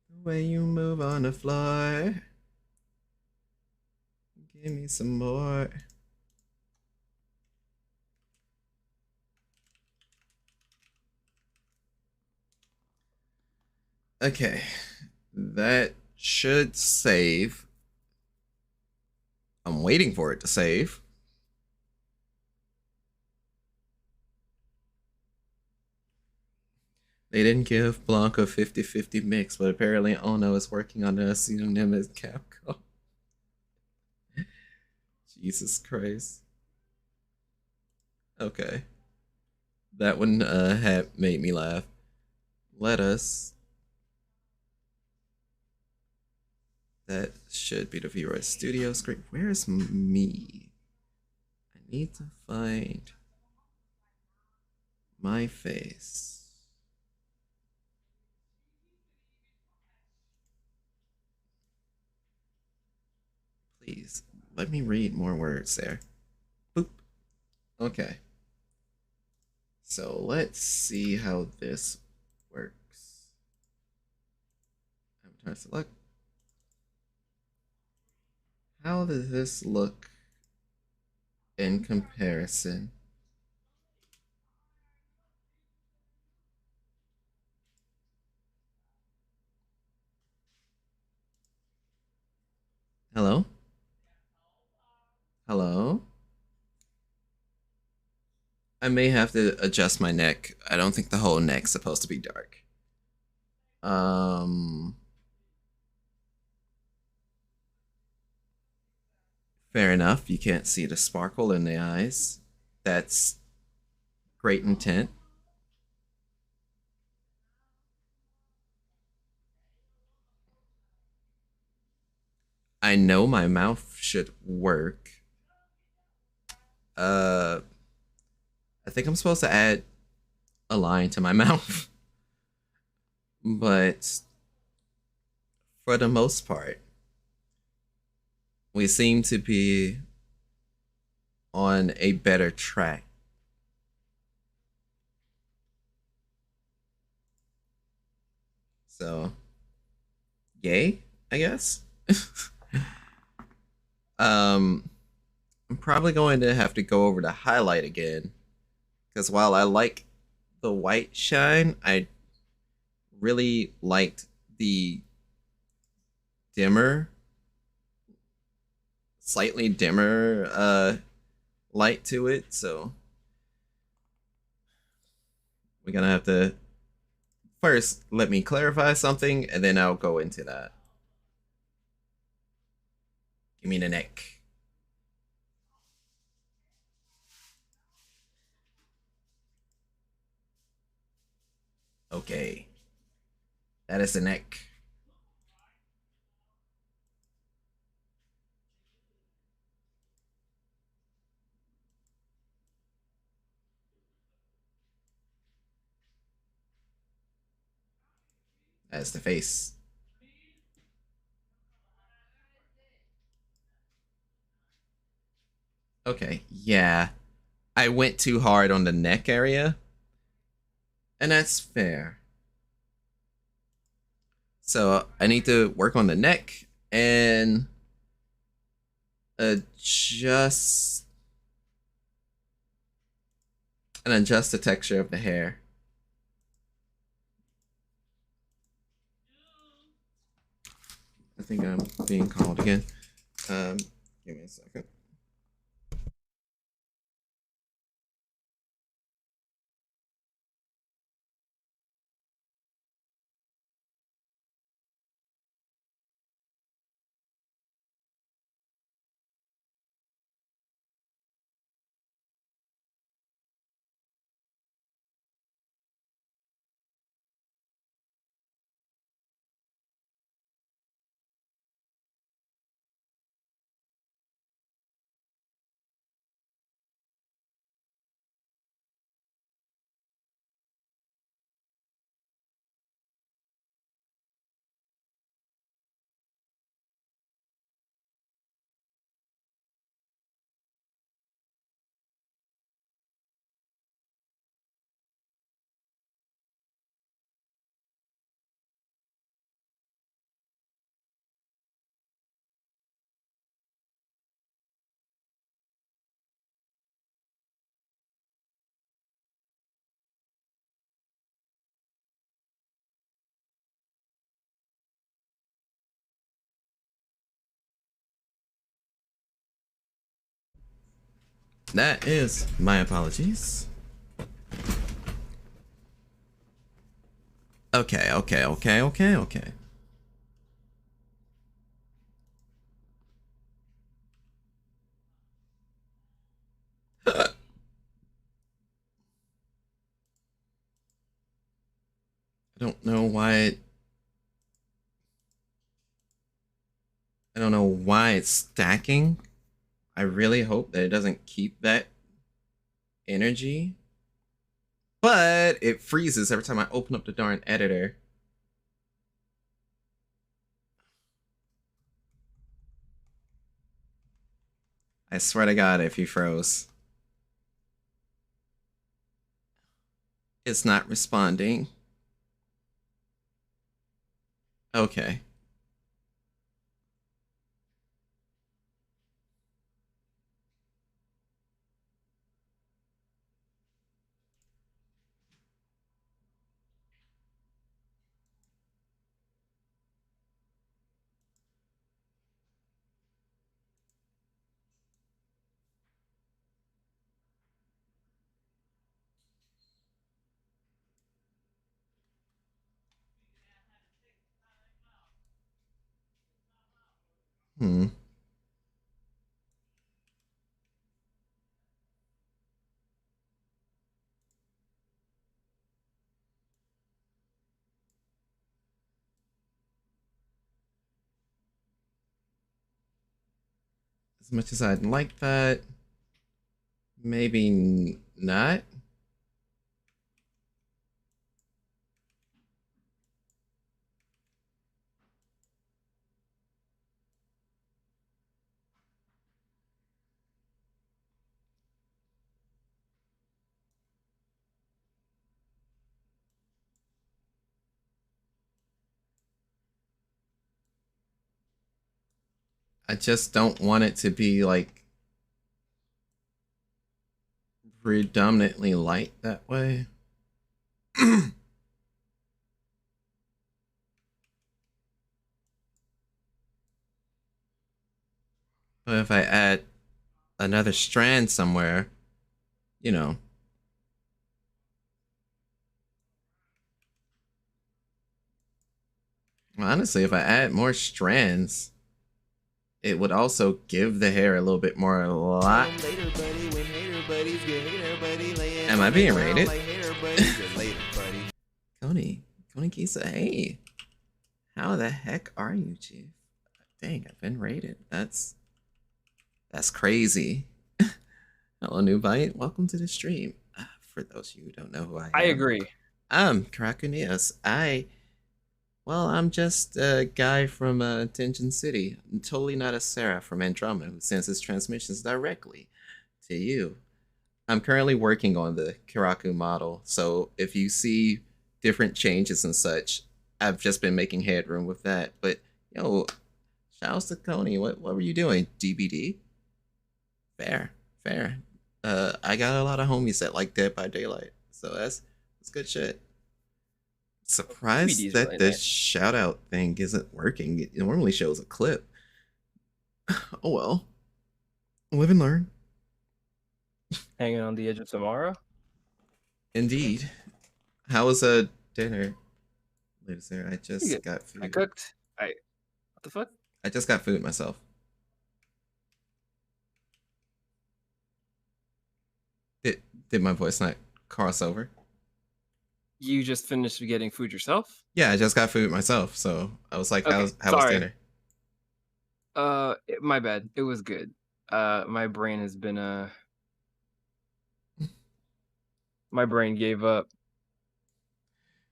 The way you move on the floor. Give me some more. Okay. That should save. I'm waiting for it to save. They didn't give Blanca 50-50 mix, but apparently Ono is working on a pseudonym as Capcom. Jesus Christ. Okay. That one had made me laugh. Let us That should be the Vroid Studio screen. Where's me? I need to find my face. Please, let me read more words there. Boop. Okay. So let's see how this works. Avatar select. How does this look in comparison? Hello? Hello? I may have to adjust my neck. I don't think the whole neck's supposed to be dark. Fair enough. You can't see the sparkle in the eyes. That's great intent. I know my mouth should work. I think I'm supposed to add a line to my mouth. But for the most part, we seem to be on a better track. So, yay, I guess. I'm probably going to have to go over the highlight again, because while I like the white shine, I really liked the dimmer, slightly dimmer light to it. So we're gonna have to first let me clarify something, and then I'll go into that. Give me the neck. Okay, that is the neck. That's the face. Okay, yeah. I went too hard on the neck area, and that's fair. So I need to work on the neck and adjust the texture of the hair. I think I'm being called again. Give me a second. That is my apologies. Okay. I don't know why I don't know why it's stacking. I really hope that it doesn't keep that energy. But it freezes every time I open up the darn editor. I swear to God, if he froze. It's not responding. Okay. Hmm. As much as I'd like that, maybe not. I just don't want it to be like predominantly light that way. But if I add another strand somewhere, you know, honestly, if I add more strands, it would also give the hair a little bit more lot. Am I being rated? Coney Kisa, hey. How the heck are you, Chief? Dang, I've been rated. That's crazy. Hello, new bite. Welcome to the stream. For those of you who don't know who I am. I agree. I'm Karakunias. I'm just a guy from Tenjin City. I'm totally not a Seraph from Andromeda who sends his transmissions directly to you. I'm currently working on the Kiraku model, so if you see different changes and such, I've just been making headroom with that. But, yo, shouts to Coney. What were you doing? DBD? Fair. I got a lot of homies that like Dead by Daylight, so that's good shit. Surprised that really the nice. shout out thing isn't working. It normally shows a clip. Oh well. Live and learn. Hanging on the edge of tomorrow. Indeed. How was a dinner? Loser, I just got food. I cooked. What the fuck? I just got food myself. Did my voice not cross over? You just finished getting food yourself? Yeah, I just got food myself, so I was like, okay, how was dinner? My bad. It was good. My brain has been my brain gave up.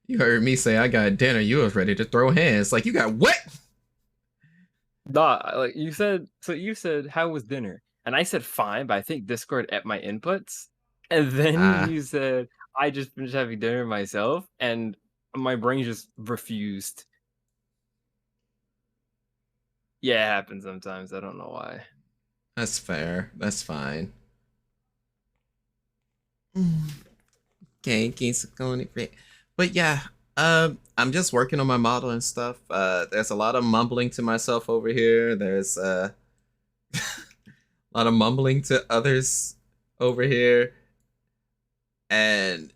You heard me say I got dinner. You was ready to throw hands. Like, you got what? Nah, like you said. So you said, "How was dinner?" And I said, "Fine," but I think Discord at my inputs. And then you said, "I just finished having dinner myself," and my brain just refused. Yeah, it happens sometimes. I don't know why. That's fair. That's fine. Okay, but yeah, I'm just working on my model and stuff. There's a lot of mumbling to myself over here. There's a lot of mumbling to others over here, and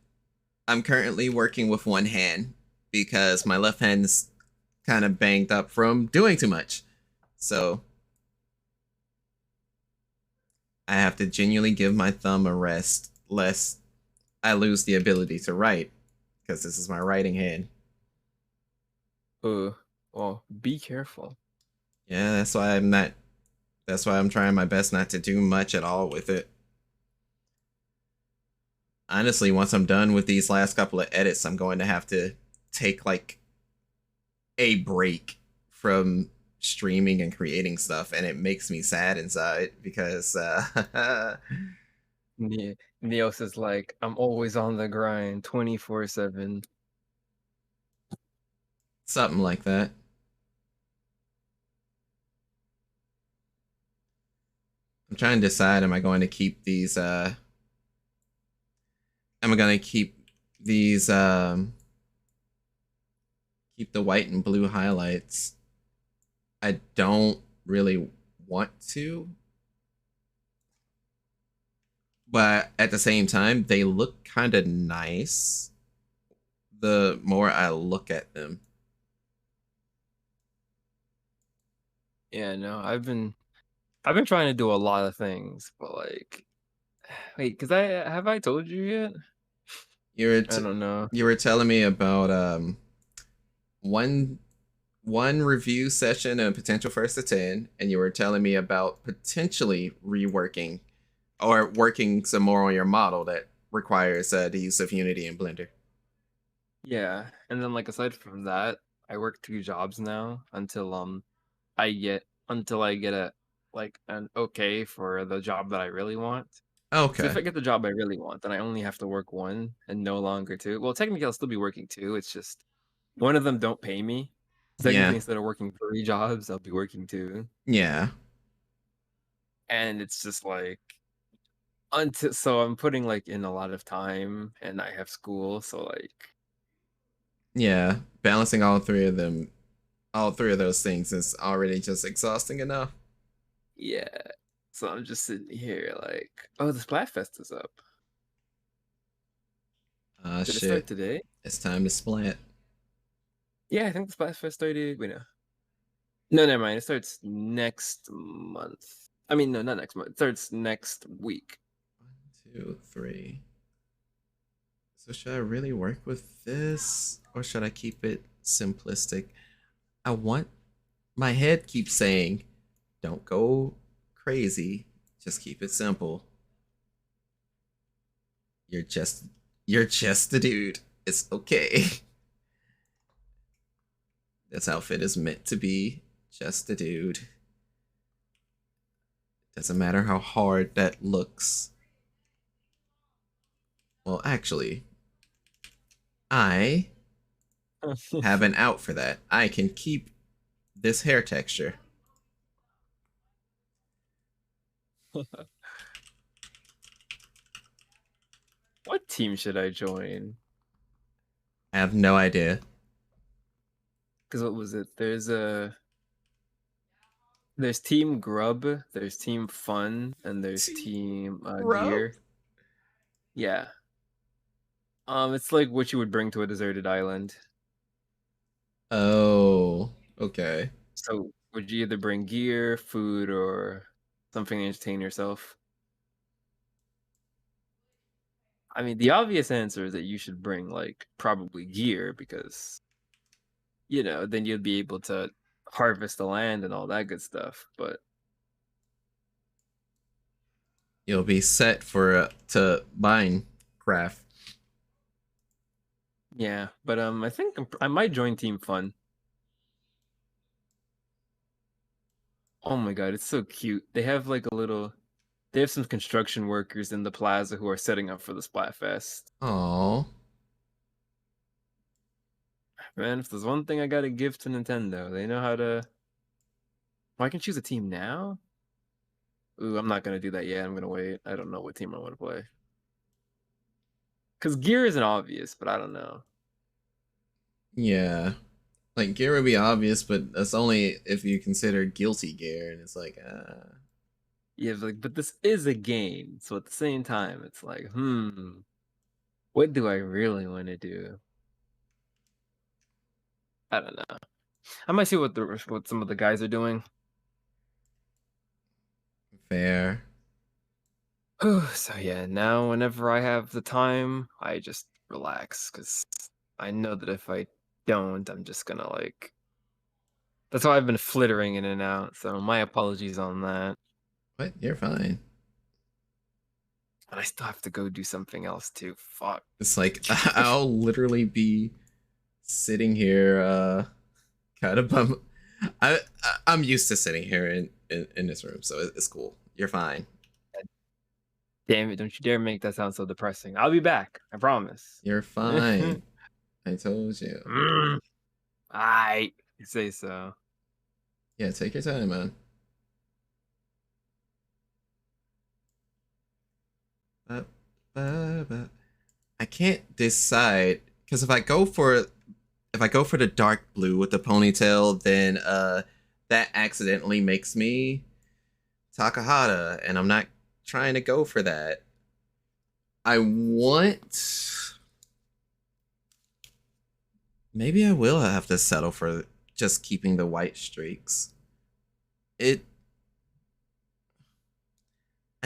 I'm currently working with one hand because my left hand's kind of banged up from doing too much. So I have to genuinely give my thumb a rest, lest I lose the ability to write, because this is my writing hand. Well, be careful. Yeah, that's why I'm not. That's why I'm trying my best not to do much at all with it. Honestly, once I'm done with these last couple of edits, I'm going to have to take like a break from streaming and creating stuff, and it makes me sad inside because Neos is like, I'm always on the grind 24/7. something like that. I'm trying to decide: am I going to keep these? Am I going to keep these? Keep the white and blue highlights. I don't really want to, but at the same time, they look kind of nice the more I look at them. Yeah, no, I've been trying to do a lot of things, but like, wait, because I told you yet? You were I don't know. you were telling me about one one review session and a potential first to 10, and you were telling me about potentially reworking or working some more on your model that requires the use of Unity and Blender. Yeah, and then like aside from that, I work 2 jobs now until I get a like an okay for the job that I really want. Because if Okay. I get the job I really want, then I only have to work one and no longer two. Well, technically I'll still be working two. It's just one of them don't pay me. Yeah. Technically, instead of working 3 jobs, I'll be working two. Yeah. And it's just like until so I'm putting like in a lot of time and I have school, so like Yeah. Balancing all three of them, all three of those things is already just exhausting enough. yeah. So I'm just sitting here like, oh, the Splatfest is up. Ah, Did it shit. start today? It's time to splat. Yeah, I think the Splatfest started. Wait, no. No, never mind. It starts next month. I mean, no, not next month. It starts next week. 1, 2, 3. So should I really work with this, or should I keep it simplistic? I want my head keeps saying, don't go crazy, just keep it simple. You're just you're just a dude. It's okay. This outfit is meant to be just a dude. Doesn't matter how hard that looks. Well, actually, I have an out for that. I can keep this hair texture. What team should I join? I have no idea. Because what was it? There's Team Grub, there's Team Fun, and there's Team Bro. Gear. Yeah. It's like what you would bring to a deserted island. Oh, okay. So would you either bring gear, food, or something to entertain yourself? I mean, the obvious answer is that you should bring like probably gear because then you'd be able to harvest the land and all that good stuff. But You'll be set for to Minecraft. yeah, but I think I might join Team Fun. Oh my god, it's so cute. They have some construction workers in the plaza who are setting up for the Splatfest. Oh, Man, if there's one thing I gotta give to Nintendo, they know how to. Well, I can choose a team now? Ooh, I'm not gonna do that yet. I'm gonna wait. I don't know what team I want to play. Because gear isn't obvious, but I don't know. yeah. Like gear would be obvious, but that's only if you consider guilty gear, and it's like, Yeah, but this is a game, so at the same time, it's like, what do I really want to do? I don't know. I might see what some of the guys are doing. fair. So yeah, now whenever I have the time, I just relax because I know that if I don't, I'm just gonna like That's why I've been flittering in and out, so my apologies on that. What? You're fine. But I still have to go do something else too. Fuck. It's like I'll literally be sitting here, kind of bum. I'm used to sitting here in this room, so it's cool. You're fine. Damn it, don't you dare make that sound so depressing. I'll be back, I promise. You're fine. I told you. I say so. Yeah, take your time, man. I can't decide because if I go for the dark blue with the ponytail, then that accidentally makes me Takahata, and I'm not trying to go for that. I want. Maybe I will have to settle for just keeping the white streaks. I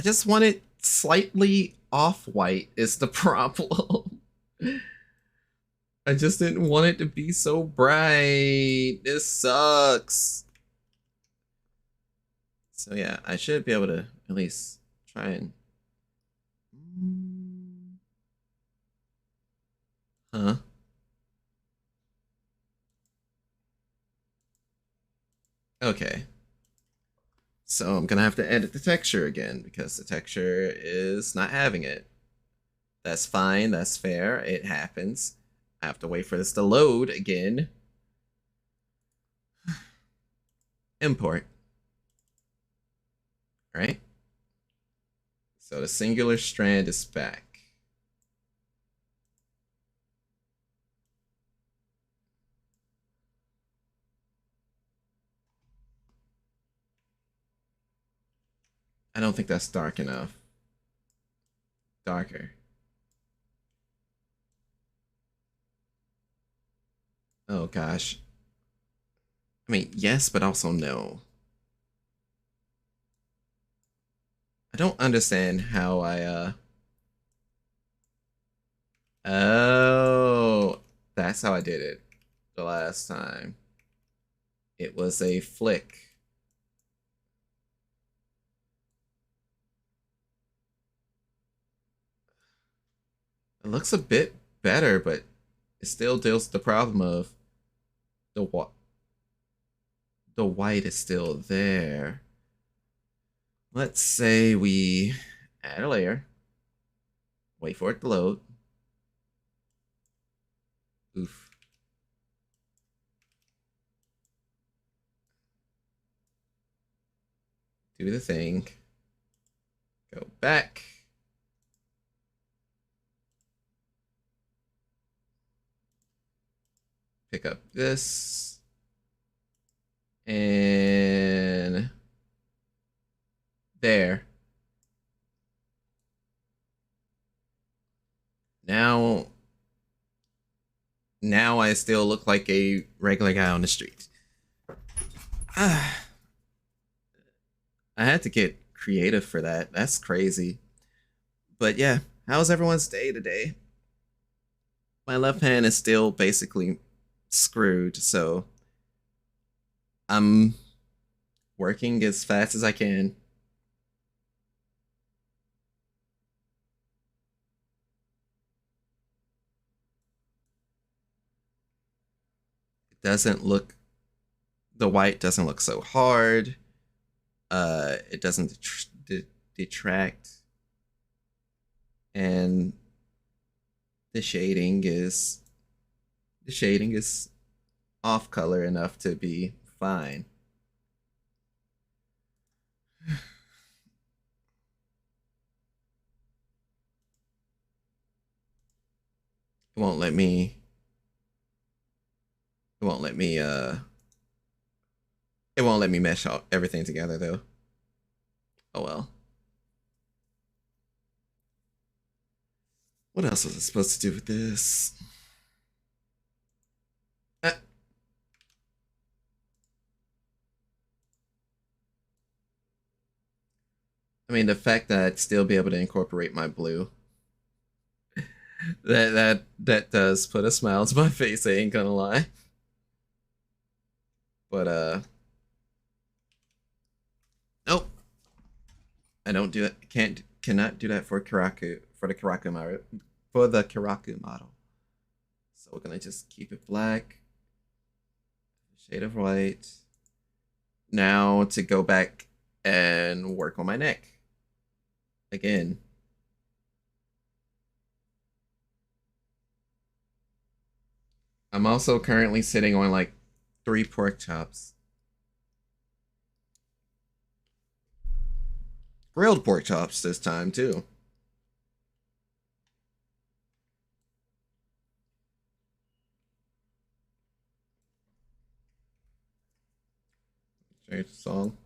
just want it slightly off-white is the problem. I just didn't want it to be so bright. This sucks. So yeah, I should be able to at least try and... Huh? Okay. So I'm gonna have to edit the texture again because the texture is not having it. That's fine, that's fair, it happens. I have to wait for this to load again. Import. Right? So the singular strand is back. I don't think that's dark enough. Darker. Oh gosh. I mean, yes, but also no. I don't understand how Oh, that's how I did it the last time. It was a flick. It looks a bit better, but it still deals with the problem of the white is still there. Let's say we add a layer, wait for it to load. Oof. Do the thing. Go back. Pick up this. And there. Now I still look like a regular guy on the street. I had to get creative for that. That's crazy. But yeah, how's everyone's day today? My left hand is still basically screwed, so I'm working as fast as I can. It doesn't look, the white doesn't look so hard. It doesn't detract. And the shading is off color enough to be fine. It won't let me mesh everything together though. Oh well. What else was I supposed to do with this? I mean, the fact that I'd still be able to incorporate my blue, that does put a smile to my face. I ain't gonna lie. But nope. I don't do it. Cannot do that for Kiraku for the Kiraku model. For the Kiraku model. So we're gonna just keep it black. Shade of white. Now to go back and work on my neck. Again. I'm also currently sitting on like 3 pork chops. Grilled pork chops this time too. Change the song.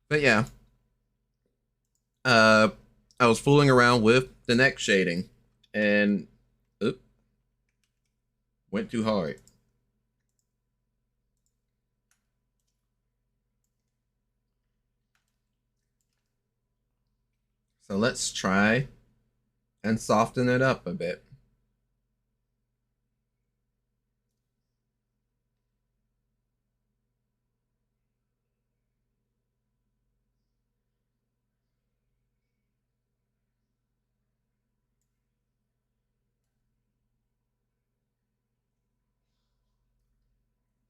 But yeah. I was fooling around with the neck shading and went too hard. So let's try and soften it up a bit.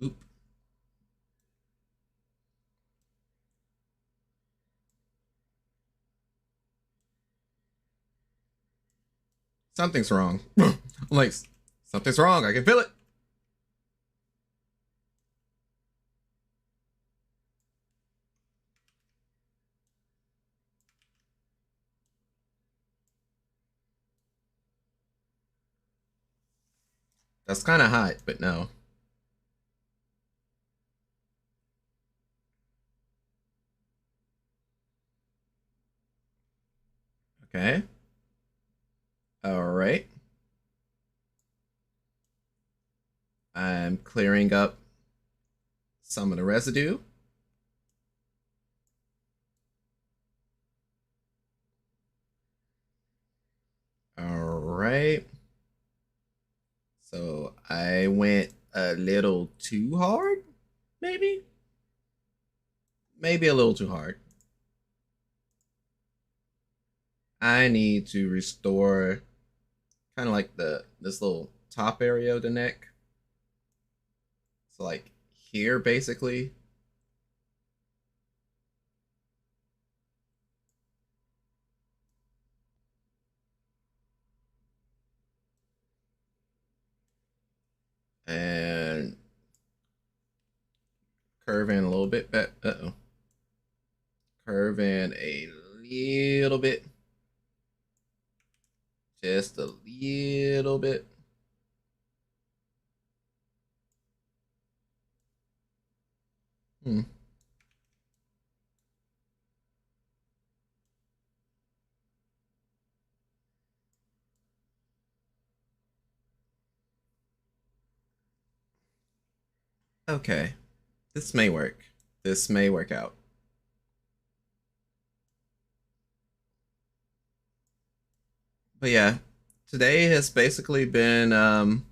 Oop. Something's wrong. I'm like, something's wrong. I can feel it. That's kind of hot, but no. Okay. All right. I'm clearing up some of the residue. All right. So I went a little too hard, maybe? Maybe a little too hard. I need to restore kind of like this little top area of the neck. So like here basically. And curve in a little bit. Uh-oh. Curve in a little bit. Just a little bit. Hmm. Okay. This may work. This may work out. But yeah, today has basically been how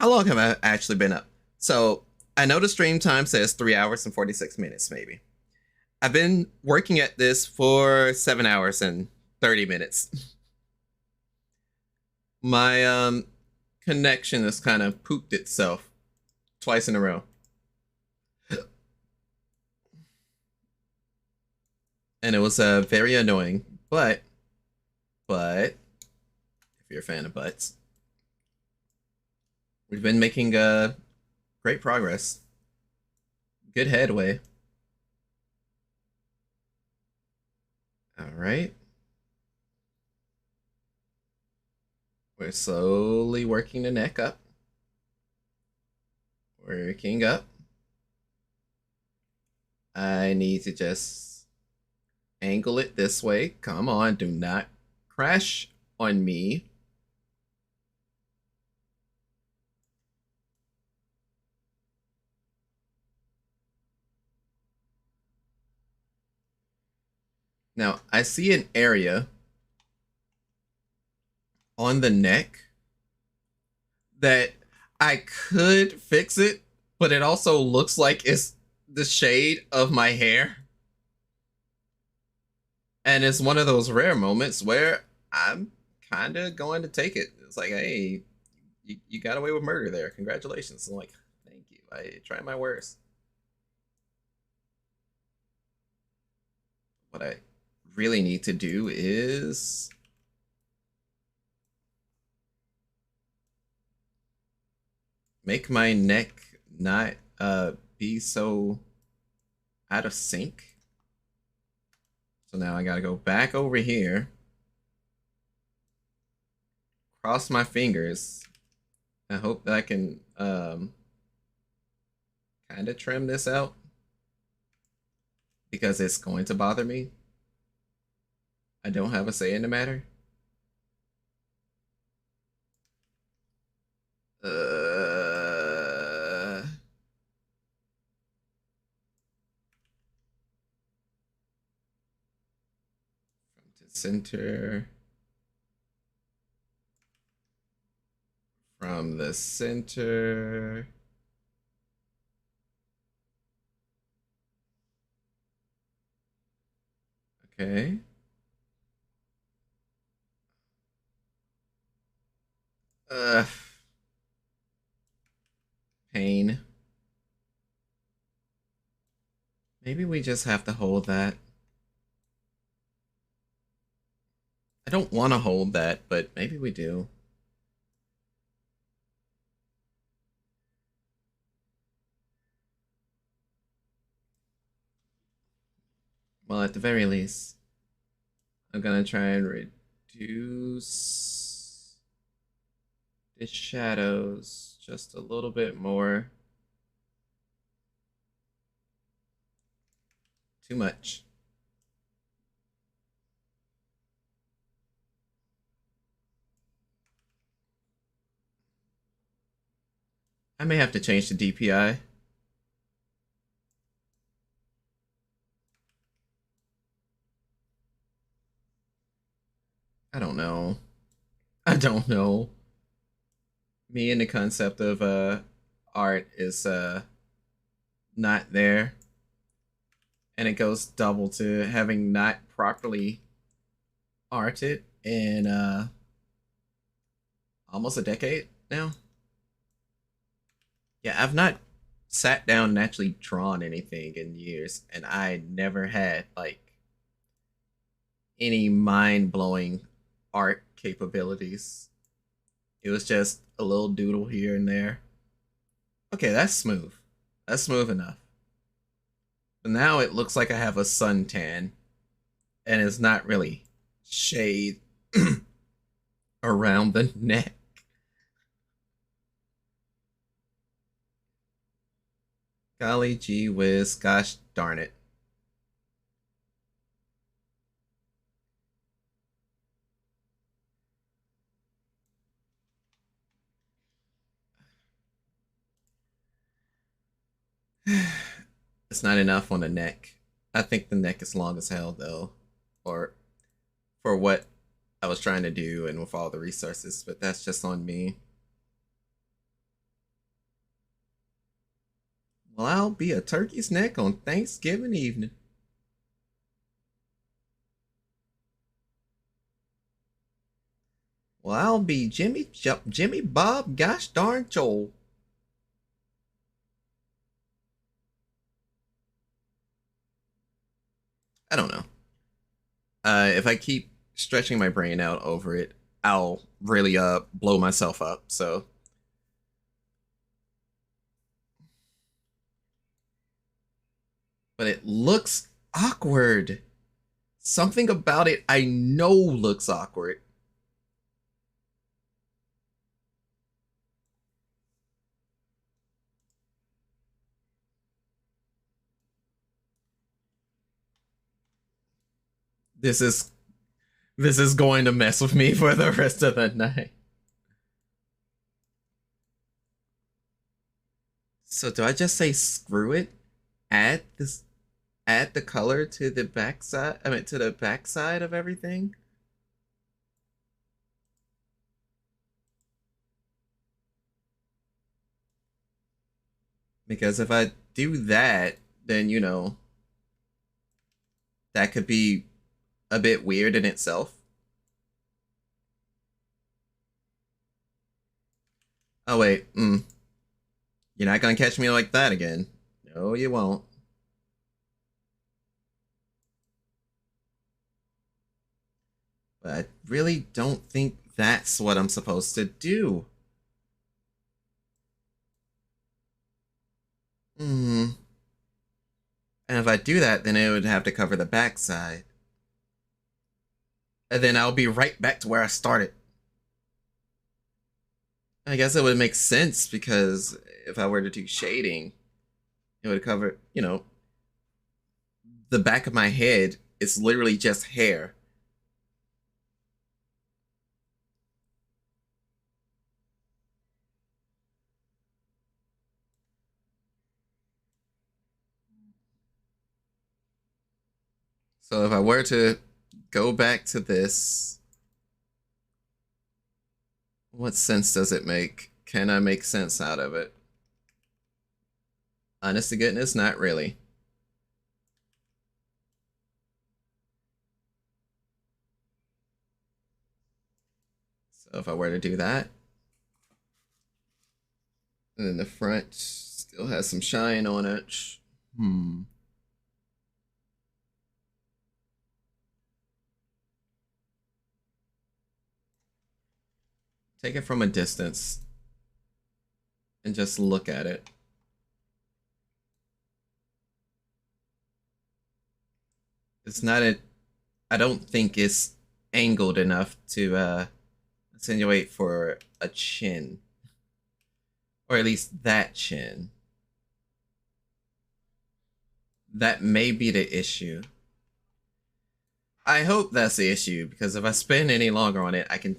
long have I actually been up? So I know the stream time says 3 hours and 46 minutes, maybe. I've been working at this for 7 hours and 30 minutes. My connection has kind of pooped itself twice in a row. And it was very annoying. But if you're a fan of butts, we've been making great progress. Good headway. All right. We're slowly working the neck up. Working up. I need to just angle it this way. Come on, do not crash on me. Now, I see an area on the neck that I could fix it, but it also looks like it's the shade of my hair. And it's one of those rare moments where I'm kind of going to take it. It's like, hey, you got away with murder there. Congratulations. I'm like, thank you. I tried my worst. What I really need to do is make my neck not be so out of sync. So now I gotta go back over here, cross my fingers. I hope that I can kind of trim this out because it's going to bother me. I don't have a say in the matter. From the center. From the center. Okay. Pain. Maybe we just have to hold that. I don't want to hold that, but maybe we do. Well, at the very least, I'm gonna try and reduce the shadows just a little bit more. Too much. I may have to change the DPI. I don't know. I don't know. Me and the concept of art is not there. And it goes double to having not properly arted in almost a decade now. Yeah, I've not sat down and actually drawn anything in years, and I never had like any mind-blowing art capabilities. It was just a little doodle here and there. Okay, that's smooth. That's smooth enough. But now it looks like I have a suntan, and it's not really shade around the neck. Golly gee whiz, gosh darn it. It's not enough on the neck. I think the neck is long as hell though. Or for what I was trying to do and with all the resources, but that's just on me. Well, I'll be a turkey's neck on Thanksgiving evening. Well, I'll be Jimmy Bob gosh darn Joel. I don't know. If I keep stretching my brain out over it, I'll really blow myself up. So, but it looks awkward. Something about it I know looks awkward. This is going to mess with me for the rest of the night. So do I just say screw it? Add the color to the backside. I mean to the backside of everything. Because if I do that, then, that could be a bit weird in itself. Oh, wait. You're not gonna catch me like that again. No, you won't. But I really don't think that's what I'm supposed to do. Hmm. And if I do that, then it would have to cover the backside. And then I'll be right back to where I started. I guess it would make sense because if I were to do shading, it would cover, the back of my head is literally just hair. So if I were to go back to this, what sense does it make? Can I make sense out of it? Honest to goodness, not really. So if I were to do that, and then the front still has some shine on it. Take it from a distance and just look at it. It's not a, I don't think it's angled enough to insinuate for a chin. Or at least that chin. That may be the issue. I hope that's the issue, because if I spend any longer on it, I can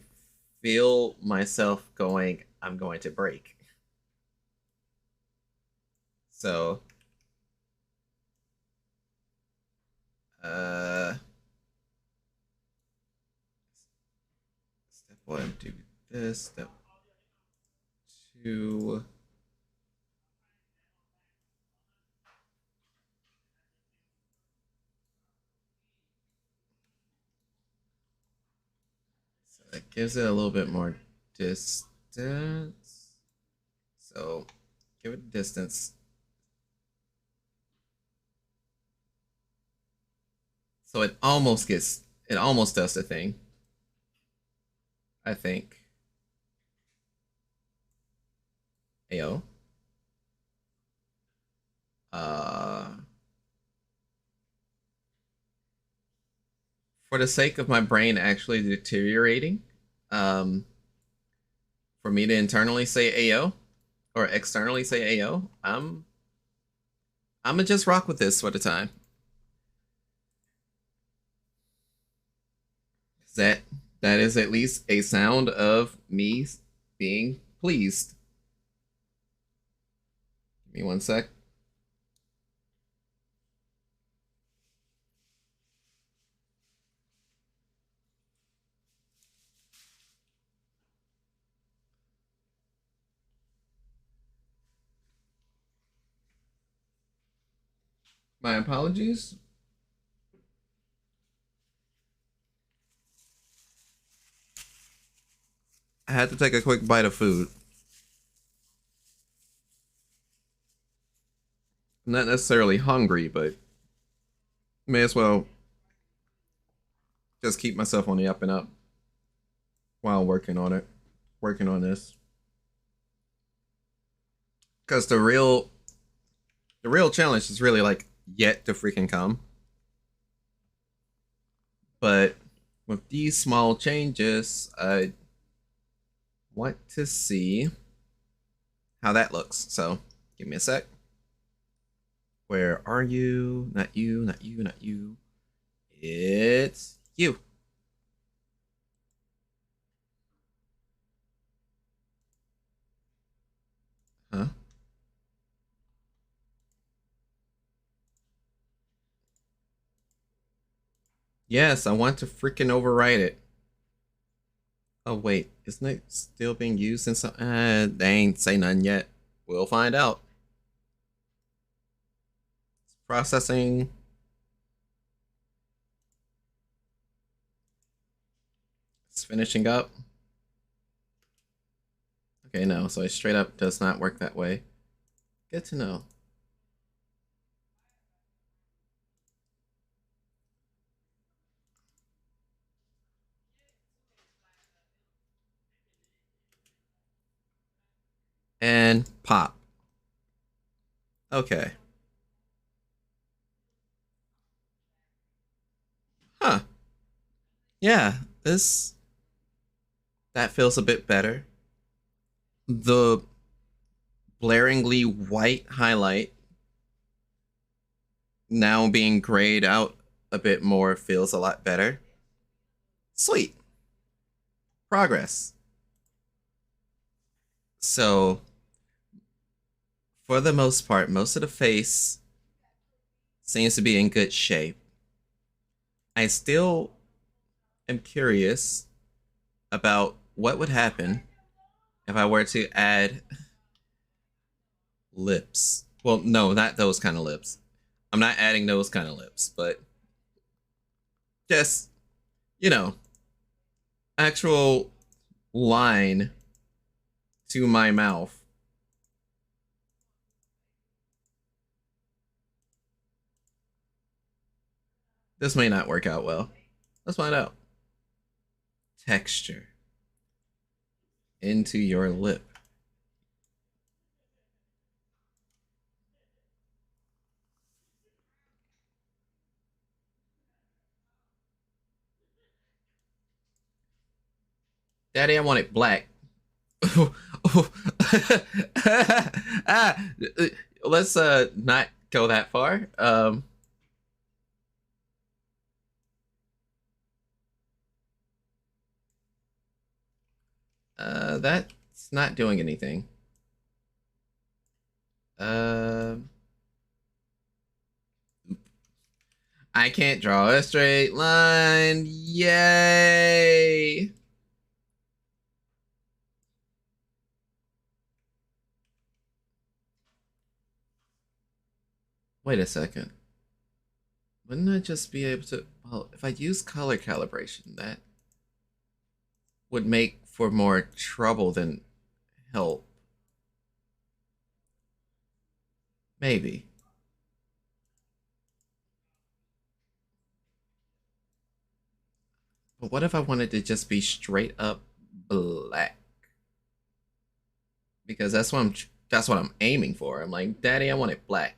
feel myself going, I'm going to break. So, step one, do this. Step two. So that gives it a little bit more distance. So, give it distance. So it almost does the thing. I think. Ayo. For the sake of my brain actually deteriorating, for me to internally say Ayo or externally say Ayo, I'm gonna just rock with this for the time. That is at least a sound of me being pleased. Give me one sec. My apologies. I had to take a quick bite of food. I'm not necessarily hungry, but may as well just keep myself on the up and up while working on it, working on this. Because the real challenge is really like yet to freaking come. But with these small changes, I want to see how that looks. So give me a sec. Where are you? Not you, not you, not you. It's you. Huh? Yes, I want to freaking overwrite it. Oh wait, isn't it still being used in some? They ain't say none yet. We'll find out. Processing. It's finishing up. Okay, no, so it straight up does not work that way. Good to know. And pop. Okay. Huh. Yeah, that feels a bit better. The blaringly white highlight now being grayed out a bit more feels a lot better. Sweet. Progress. So, for the most part, most of the face seems to be in good shape. I still am curious about what would happen if I were to add lips. Well, no, not those kind of lips. I'm not adding those kind of lips, but just, you know, actual line to my mouth. This may not work out well. Let's find out. Texture into your lip. Daddy, I want it black. ah, let's not go that far. That's not doing anything. I can't draw a straight line. Yay! Wait a second. Wouldn't I just be able to... Well, if I use color calibration, that would make for more trouble than help. Maybe. But what if I wanted to just be straight up black? Because that's what I'm aiming for. I'm like, Daddy, I want it black.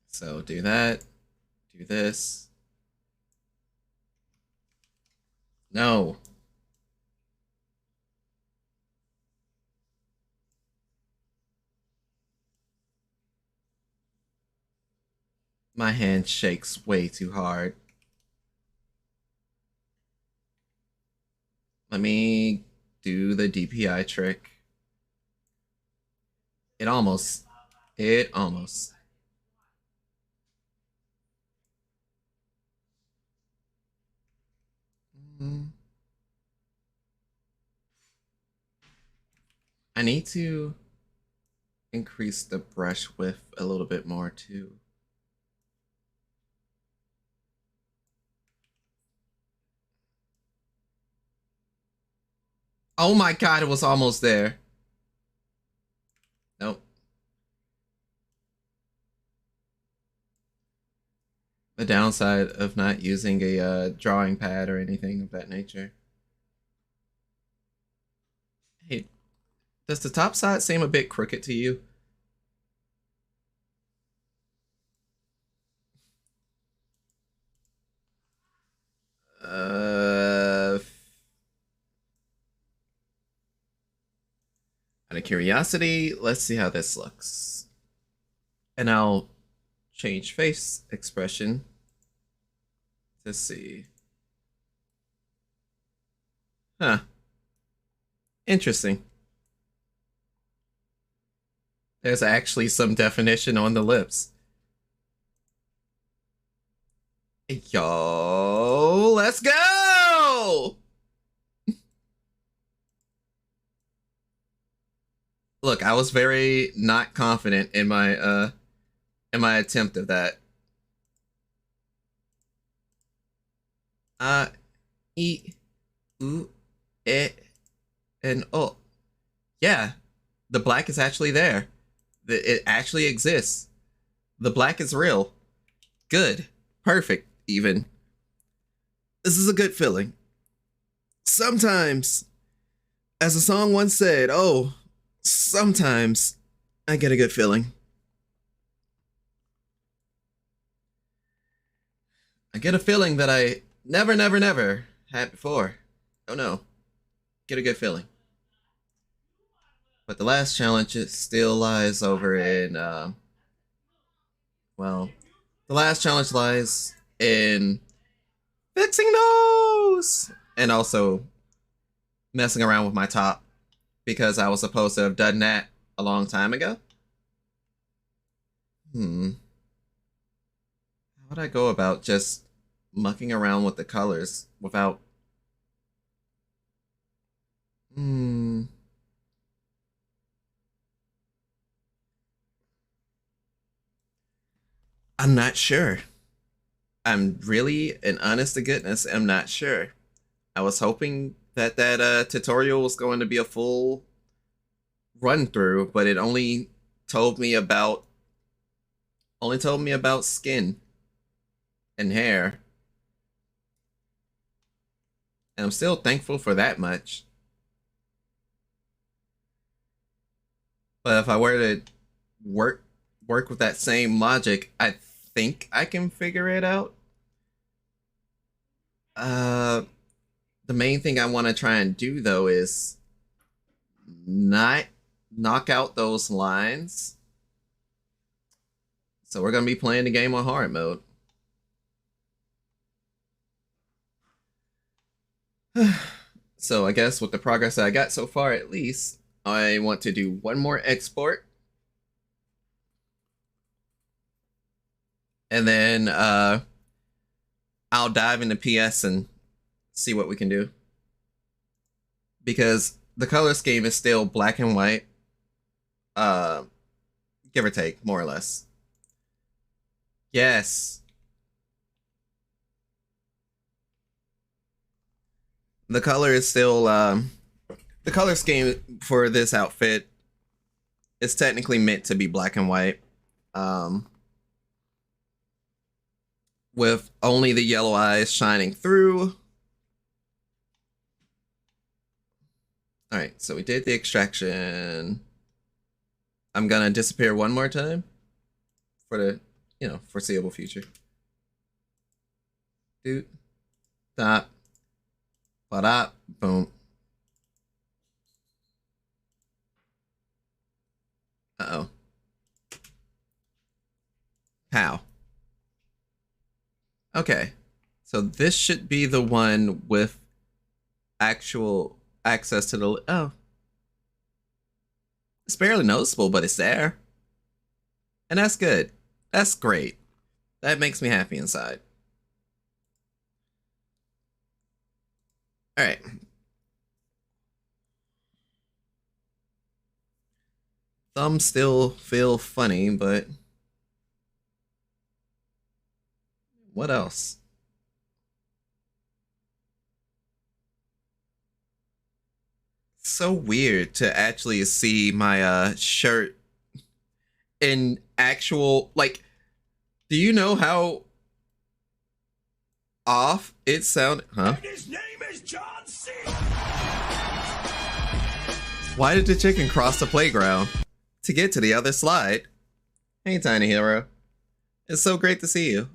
So do that. Do this. No. My hand shakes way too hard. Let me do the DPI trick. It almost. It almost. I need to increase the brush width a little bit more too. Oh my god, it was almost there. Nope. The downside of not using a drawing pad or anything of that nature. Hey, does the top side seem a bit crooked to you? Out of curiosity, let's see how this looks. And I'll change face expression to see. Huh. Interesting. There's actually some definition on the lips. Yo, let's go! Look, I was very not confident in my attempt of that. E, U, E, and O. Yeah, the black is actually there. It actually exists. The black is real. Good. Perfect, even. This is a good feeling. Sometimes, as the song once said, oh, sometimes I get a good feeling. I get a feeling that I never had before. Oh no. Get a good feeling. But the last challenge it still lies over in well, the last challenge lies in fixing those and also messing around with my top because I was supposed to have done that a long time ago. How would I go about just mucking around with the colors without I'm not sure. I'm really, and honest to goodness, am not sure. I was hoping that tutorial was going to be a full run through, but it only told me about skin and hair. And I'm still thankful for that much. But if I were to work with that same logic, I think I can figure it out. The main thing I want to try and do though is not knock out those lines. So we're gonna be playing the game on hard mode. So I guess with the progress that I got so far, at least, I want to do one more export. And then I'll dive into PS and see what we can do. Because the color scheme is still black and white. Give or take, more or less. Yes. The color is still the color scheme for this outfit is technically meant to be black and white. With only the yellow eyes shining through. All right, so we did the extraction. I'm gonna disappear one more time for the, foreseeable future. Doot, dot, ba-da, boom. Uh-oh. How? Okay, so this should be the one with actual access to the, oh. It's barely noticeable, but it's there. And that's good. That's great. That makes me happy inside. All right. Thumbs still feel funny, but what else? So weird to actually see my shirt in actual, like, do you know how off it sounded? Huh? And his name is John C. Why did the chicken cross the playground to get to the other slide? Hey, Tiny Hero. It's so great to see you.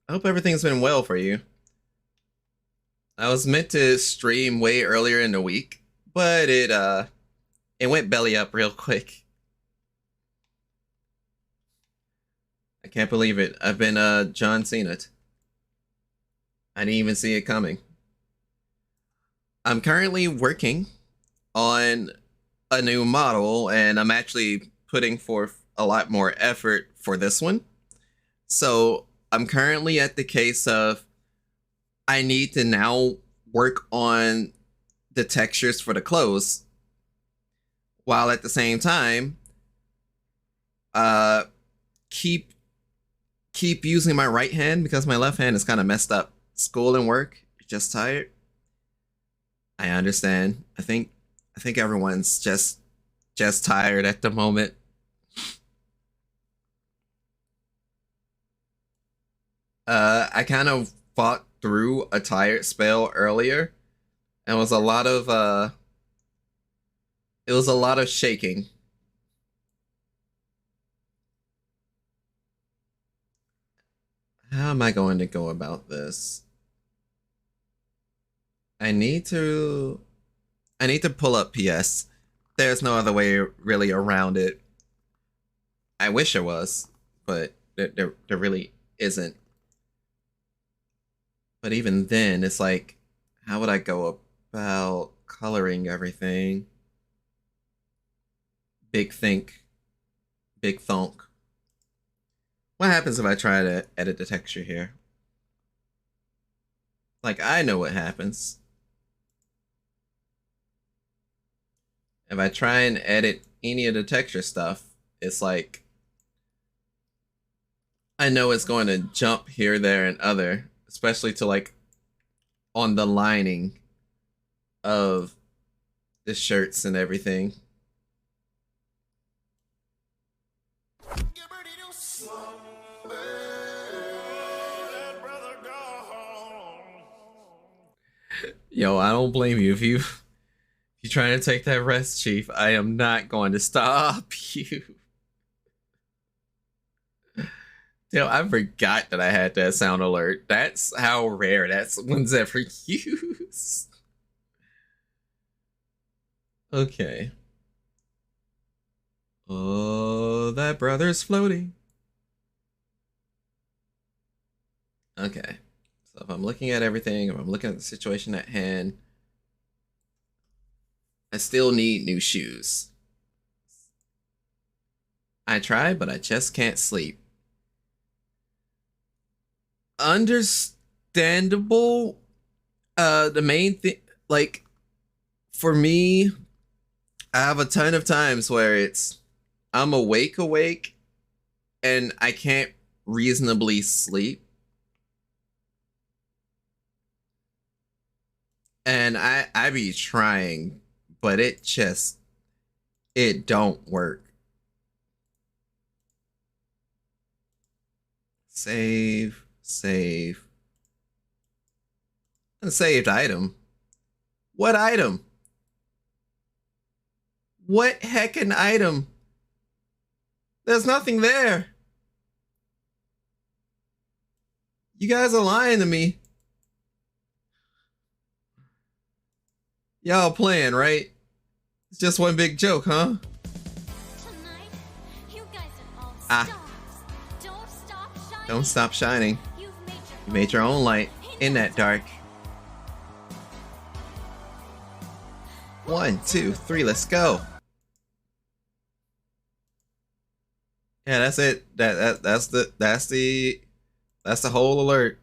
I hope everything's been well for you. I was meant to stream way earlier in the week, but it went belly up real quick. I can't believe it. I've been John Cena. I didn't even see it coming. I'm currently working on a new model, and I'm actually putting forth a lot more effort for this one. So I'm currently at the case of I need to now work on the textures for the clothes while at the same time, uh, keep using my right hand because my left hand is kind of messed up. School and work, just tired. I understand. I think everyone's just tired at the moment. I kind of fought through a tired spell earlier, and it was a lot of shaking. How am I going to go about this? I need to pull up PS. There's no other way really around it. I wish there was, but there really isn't. But even then, it's like, how would I go about coloring everything? Big think, big thunk. What happens if I try to edit the texture here? Like, I know what happens. If I try and edit any of the texture stuff, it's like, I know it's going to jump here, there, and other, especially to like on the lining of the shirts and everything. Yo, I don't blame you if you trying to take that rest, Chief. I am not going to stop you. Yo, I forgot that I had that sound alert. That's how rare that one's ever used. Okay. Oh, that brother's floating. Okay. So if I'm looking at everything, if I'm looking at the situation at hand, I still need new shoes. I try, but I just can't sleep. Understandable. The main thing, like, for me, I have a ton of times where I'm awake, and I can't reasonably sleep. And I be trying, but it don't work. Save. Unsaved item. What item? What heckin' item? There's nothing there. You guys are lying to me. Y'all playing, right? It's just one big joke, huh? Tonight, you guys are all Ah. stars. Don't stop shining. You've You made your own light in that dark. 1, 2, 3, let's go. Yeah, that's it. That's the whole alert.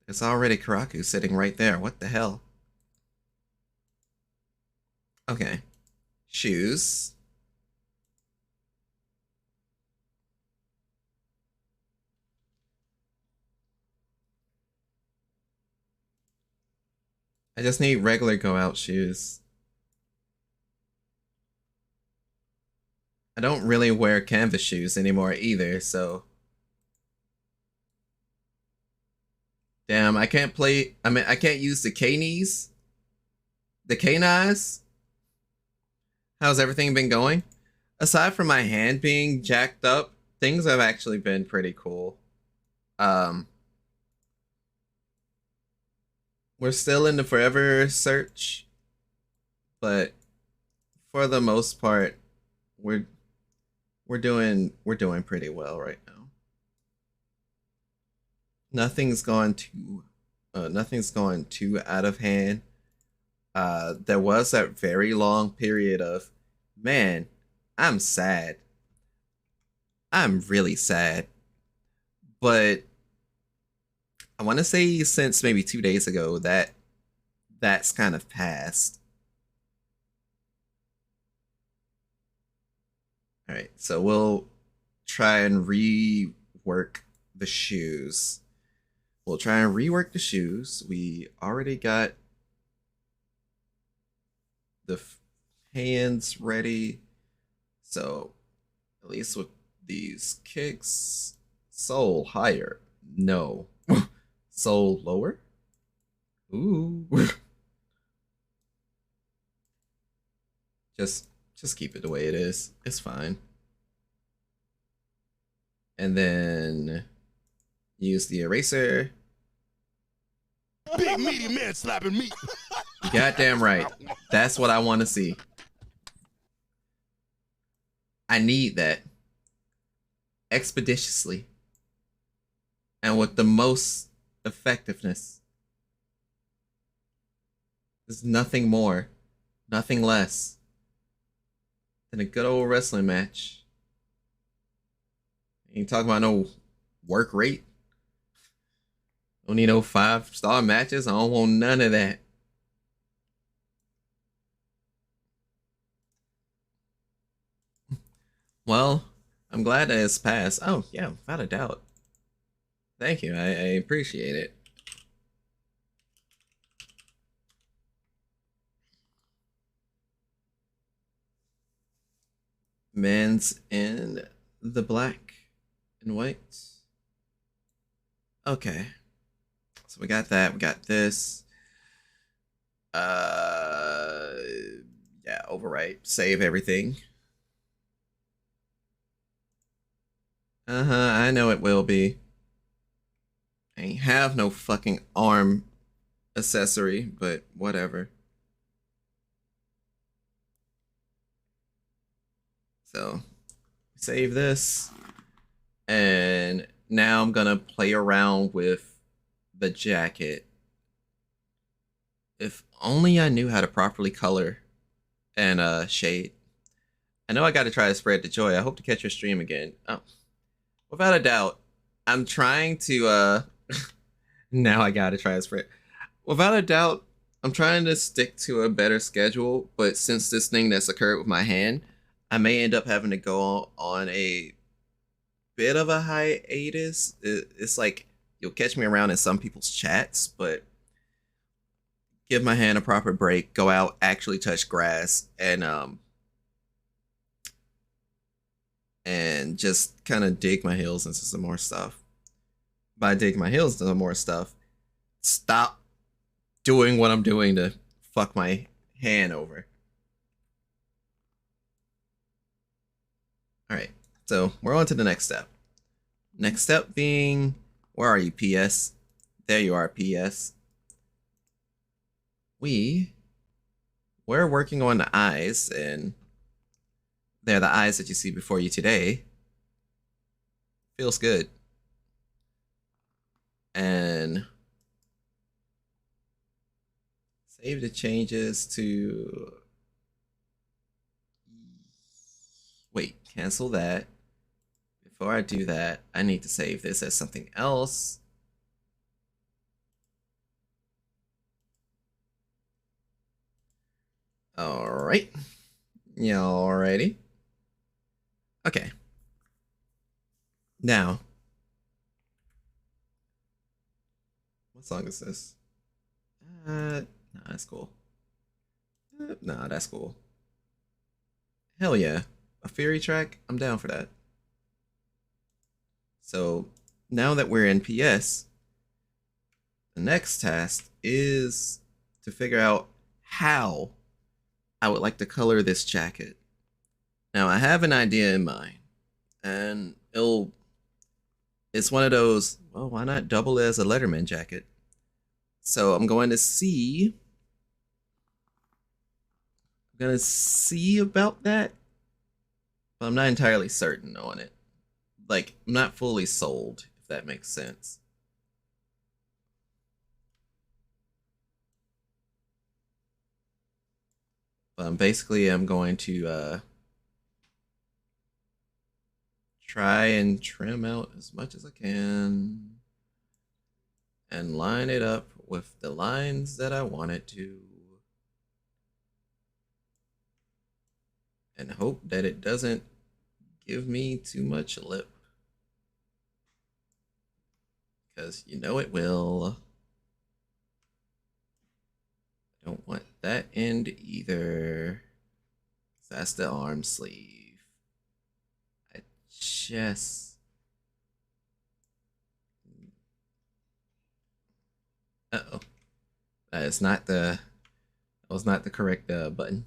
It's already Karaku sitting right there. What the hell? Okay. Shoes. I just need regular go out shoes. I don't really wear canvas shoes anymore either, so. Damn, I can't play. I mean, I can't use the K-knees. The K-knives. How's everything been going? Aside from my hand being jacked up, things have actually been pretty cool. We're still in the forever search, but for the most part, we're doing pretty well right now. Nothing's gone too out of hand. There was that very long period of, man, I'm sad. I'm really sad. But I want to say since maybe 2 days ago that that's kind of past. All right, so we'll try and rework the shoes. We'll try and rework the shoes. We already got the hands ready. So at least with these kicks, soul higher. No. Soul lower? Ooh. just keep it the way it is. It's fine. And then use the eraser. Big meaty man slapping me. Goddamn right. That's what I want to see. I need that. Expeditiously. And with the most effectiveness. There's nothing more, nothing less than a good old wrestling match. Ain't talking about no work rate. Don't need no 5-star matches. I don't want none of that. Well, I'm glad that it's passed. Oh, yeah, without a doubt. Thank you. I appreciate it. Men's in the black and white. Okay. So we got that. We got this. Yeah, overwrite. Save everything. I know it will be. I ain't have no fucking arm accessory, but whatever. So, save this. And now I'm gonna play around with the jacket. If only I knew how to properly color and shade. I know I gotta try to spread the joy. I hope to catch your stream again. Oh. Without a doubt, I'm trying to now I gotta try to spread. Without a doubt, I'm trying to stick to a better schedule, but since this thing that's occurred with my hand, I may end up having to go on a bit of a hiatus. It's like you'll catch me around in some people's chats, but give my hand a proper break, go out, actually touch grass, and just kind of dig my heels into some more stuff. By dig my heels into more stuff, stop doing what I'm doing to fuck my hand over. All right, so we're on to the next step. Next step being, where are you, PS? There you are, PS. We're working on the eyes, and they're the eyes that you see before you today. Feels good. And save the changes to... Wait, cancel that. Before I do that, I need to save this as something else. Alright. Yeah, alrighty. Okay. Now, what song is this? Nah, that's cool. Nah, that's cool. Hell yeah. A Fury track? I'm down for that. So, now that we're in PS, the next task is to figure out how I would like to color this jacket. Now, I have an idea in mind, and it's one of those, well, why not double as a Letterman jacket? So I'm going to see about that, but I'm not entirely certain on it. Like, I'm not fully sold, if that makes sense. But basically, I'm going to try and trim out as much as I can. and line it up with the lines that I want it to. And hope that it doesn't give me too much lip. Because you know it will. I don't want that end either. That's the arm sleeve. I just... Uh-oh. That is not the... That was not the correct button.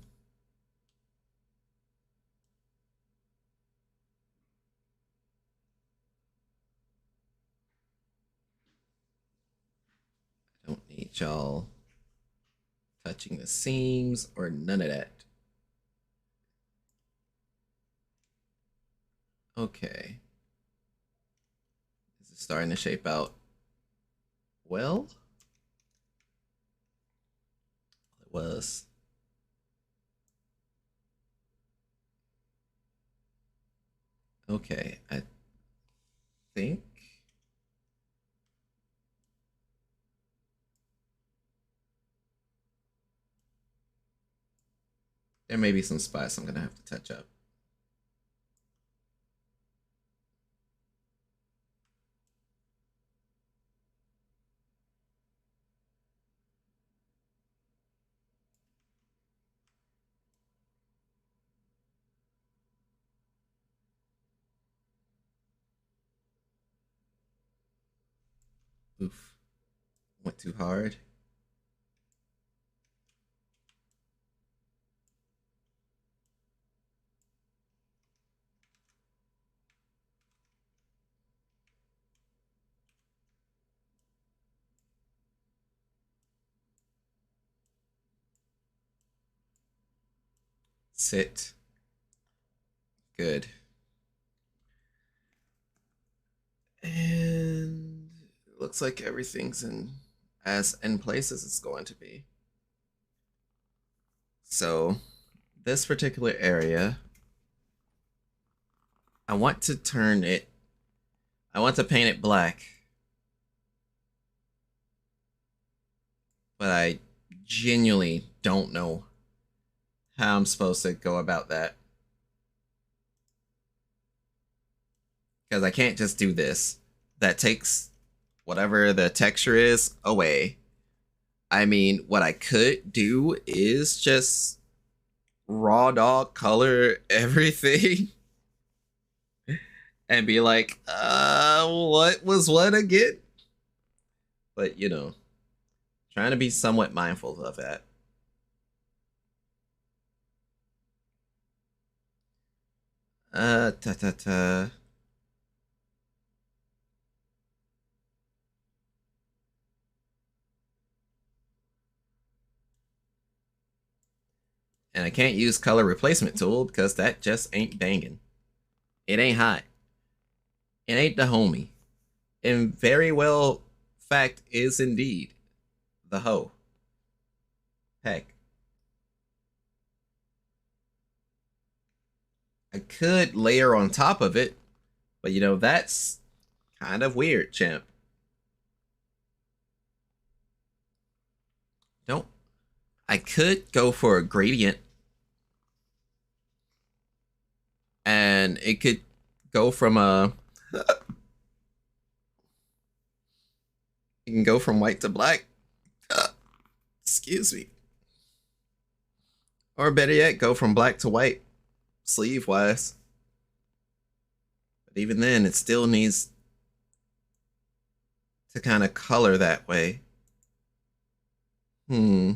I don't need y'all touching the seams or none of that. Okay. This is starting to shape out well. It was. Okay, I think there may be some spots I'm gonna have to touch up. Oof. Went too hard. Sit. Good. And it looks like everything's in place as it's going to be. So this particular area, I want to paint it black. But I genuinely don't know how I'm supposed to go about that. Because I can't just do this. That takes whatever the texture is away. I mean, what I could do is just raw dog color everything. And be like, what was what again? But, you know, trying to be somewhat mindful of that. And I can't use color replacement tool because that just ain't banging. It ain't hot. It ain't the homie. And very well, fact is indeed the hoe. Heck. I could layer on top of it, but you know, that's kind of weird, champ. Don't. I could go for a gradient. And it could go from a... You can go from white to black. Excuse me. Or better yet, go from black to white, sleeve-wise. But even then, it still needs to kind of color that way. Is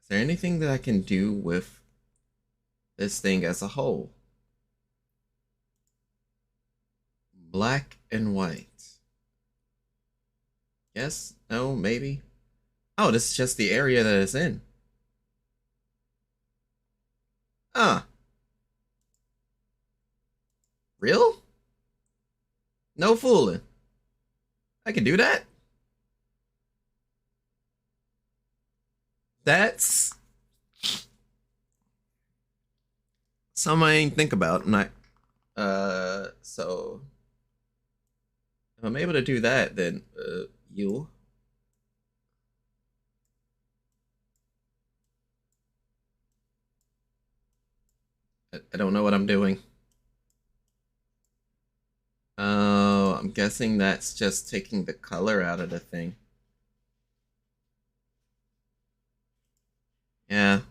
there anything that I can do with this thing as a whole? Black and white. Yes? No? Maybe? Oh, this is just the area that it's in. Real? No fooling. I can do that? That's something I ain't think about. So If I'm able to do that, then you. I don't know what I'm doing. Oh, I'm guessing that's just taking the color out of the thing. Yeah.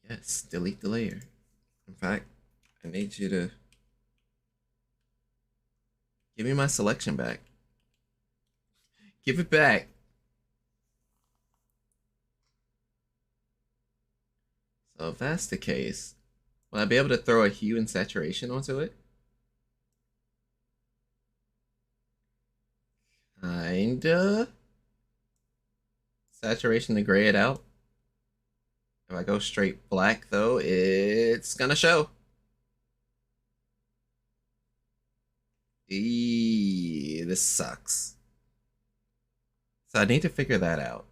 Yes, delete the layer. In fact, I need you to give me my selection back. Give it back. So if that's the case, will I be able to throw a hue and saturation onto it? Kinda. Saturation to gray it out. If I go straight black though, it's gonna show. This sucks. So I need to figure that out.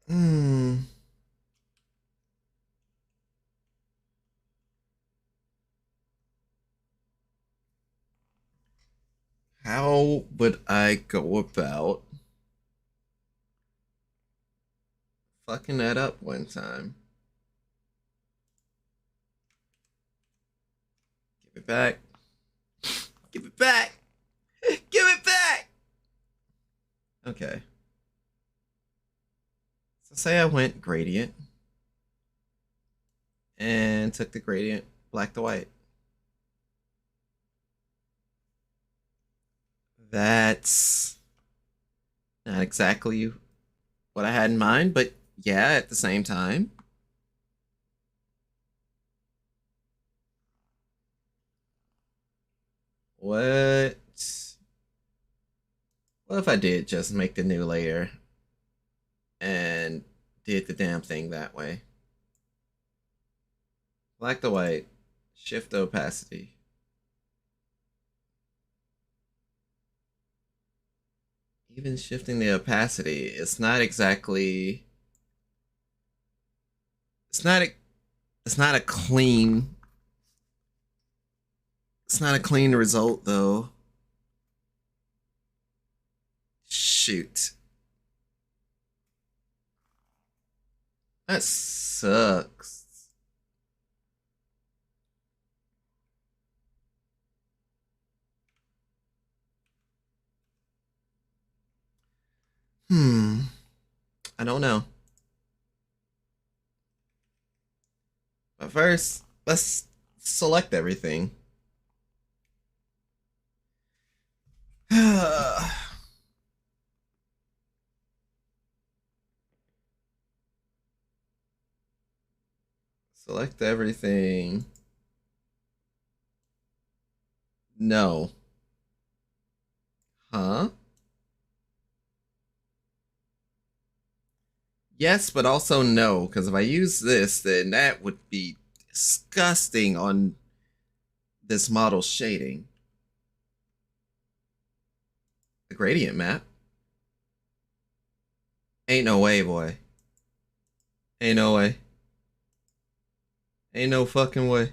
Hmm. How would I go about fucking that up one time? Give it back. Give it back. Give it back. Okay. So say I went gradient and took the gradient black to white. That's not exactly what I had in mind, but yeah, at the same time. What? What if I did just make the new layer and did the damn thing that way? Black to white, shift opacity. Even shifting the opacity, it's not exactly. It's not a. It's not a clean. It's not a clean result though. Shoot. That sucks. I don't know. But first, let's select everything. Select everything. No. Huh? Yes, but also no, because if I use this, then that would be disgusting on this model shading. The gradient map? Ain't no way, boy. Ain't no way. Ain't no fucking way.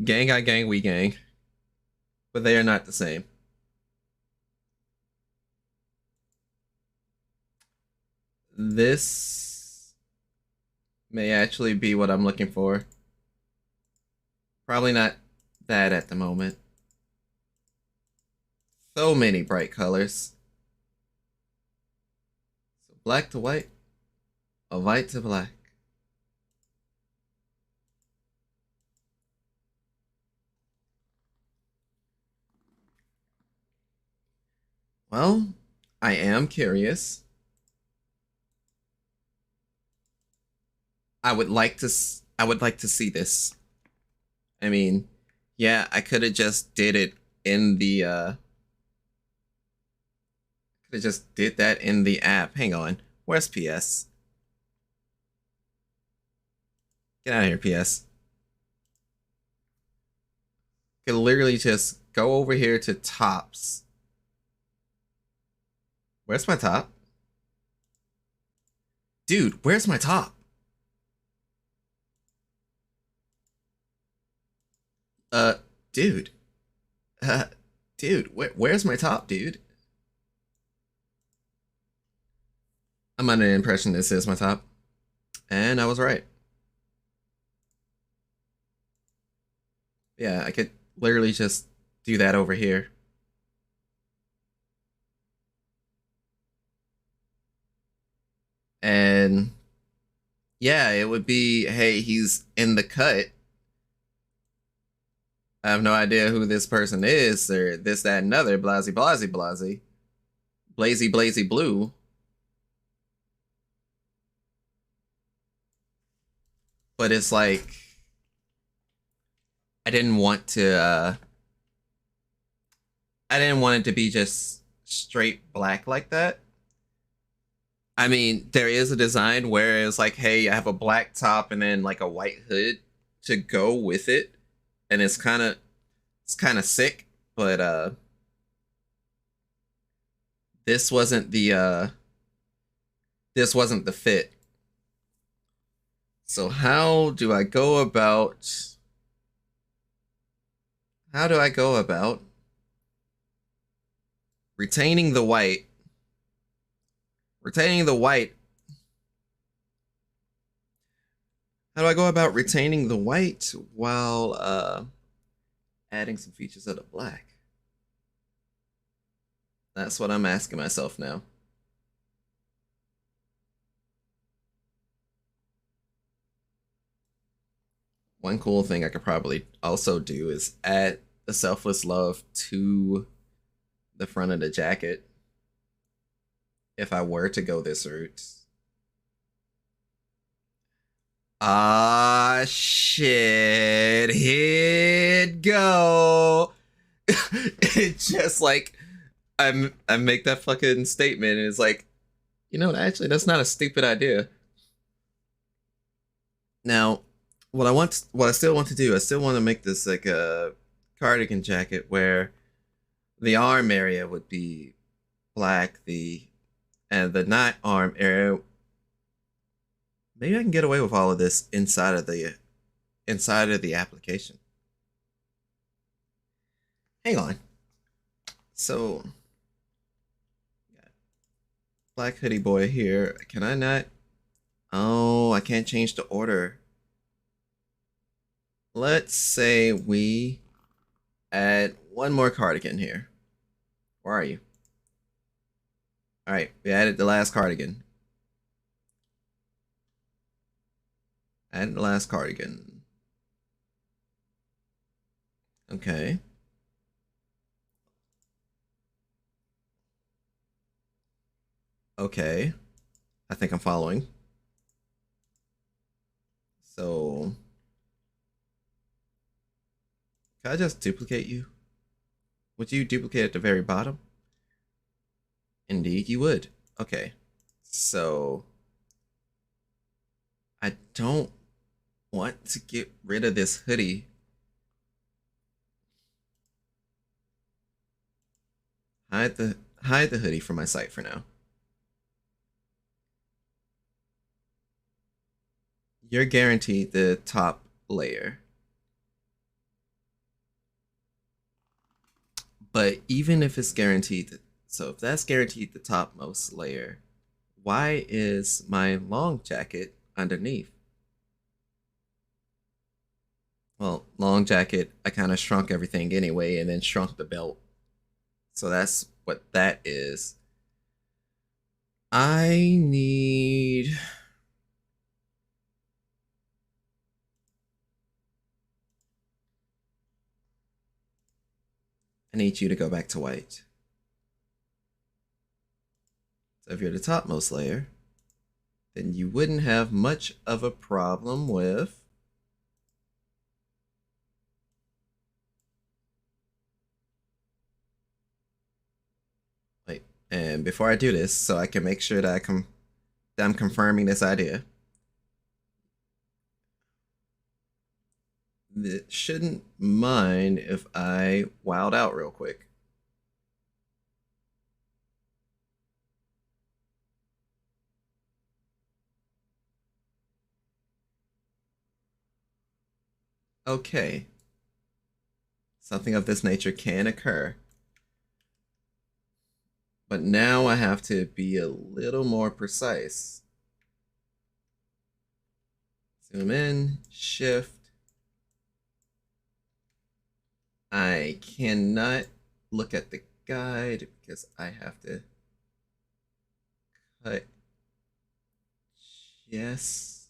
Gang, I gang, we gang. But they are not the same. This may actually be what I'm looking for. Probably not that at the moment. So many bright colors. So black to white, or white to black. Well, I am curious. I would like to see this. I mean, yeah, I could have just did it in the could have just did that in the app. Hang on. Where's PS? Get out of here, PS. could literally just go over here to tops. Where's my top? Dude, where's my top? Dude. Dude, where's my top, dude? I'm under the impression this is my top. And I was right. Yeah, I could literally just do that over here. And yeah, it would be, hey, he's in the cut. I have no idea who this person is, or this, that, and other, blasey, blasey, blasey. Blazy, blazy, blue. But it's like, I didn't want to, I didn't want it to be just straight black like that. I mean, there is a design where it's like, hey, I have a black top and then like a white hood to go with it. And it's kind of sick, but this wasn't the fit. So how do I go about retaining the white? Retaining the white. How do I go about retaining the white while adding some features of the black? That's what I'm asking myself now. One cool thing I could probably also do is add the selfless love to the front of the jacket. If I were to go this route. Ah, shit. He'd go. It's just like, I make that fucking statement and it's like, you know, actually, that's not a stupid idea. Now, what I still want to do, I still want to make this like a cardigan jacket where the arm area would be black, and the not arm area. Maybe I can get away with all of this inside of the application. Hang on. So, black hoodie boy here. Can I not? Oh, I can't change the order. Let's say we add one more cardigan here. Where are you? All right, we added the last cardigan. Added the last cardigan. Okay. Okay. I think I'm following. So, can I just duplicate you? Would you duplicate at the very bottom? Indeed, you would. Okay. So, I don't want to get rid of this hoodie. Hide the hoodie from my site for now. You're guaranteed the top layer. But even if it's guaranteed, so if that's guaranteed the topmost layer, why is my long jacket underneath? Well, long jacket, I kind of shrunk everything anyway and then shrunk the belt. So that's what that is. I need... I need you to go back to white. So if you're the topmost layer, then you wouldn't have much of a problem with wait. And before I do this, so I can make sure that I'm confirming this idea. that shouldn't mind if I wild out real quick. Okay. Something of this nature can occur. But now I have to be a little more precise. Zoom in, shift. I cannot look at the guide because I have to cut just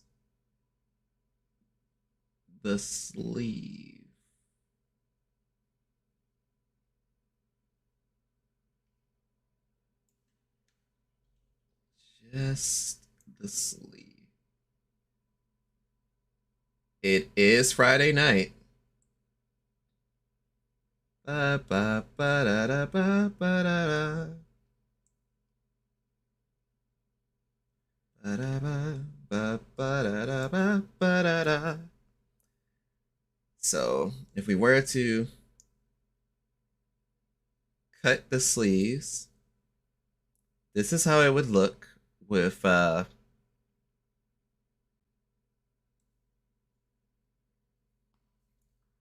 the sleeve. Just the sleeve. It is Friday night. Ba ba ba da da ba ba da da. Ba da ba ba ba da da ba ba da da. So if we were to cut the sleeves, this is how it would look with this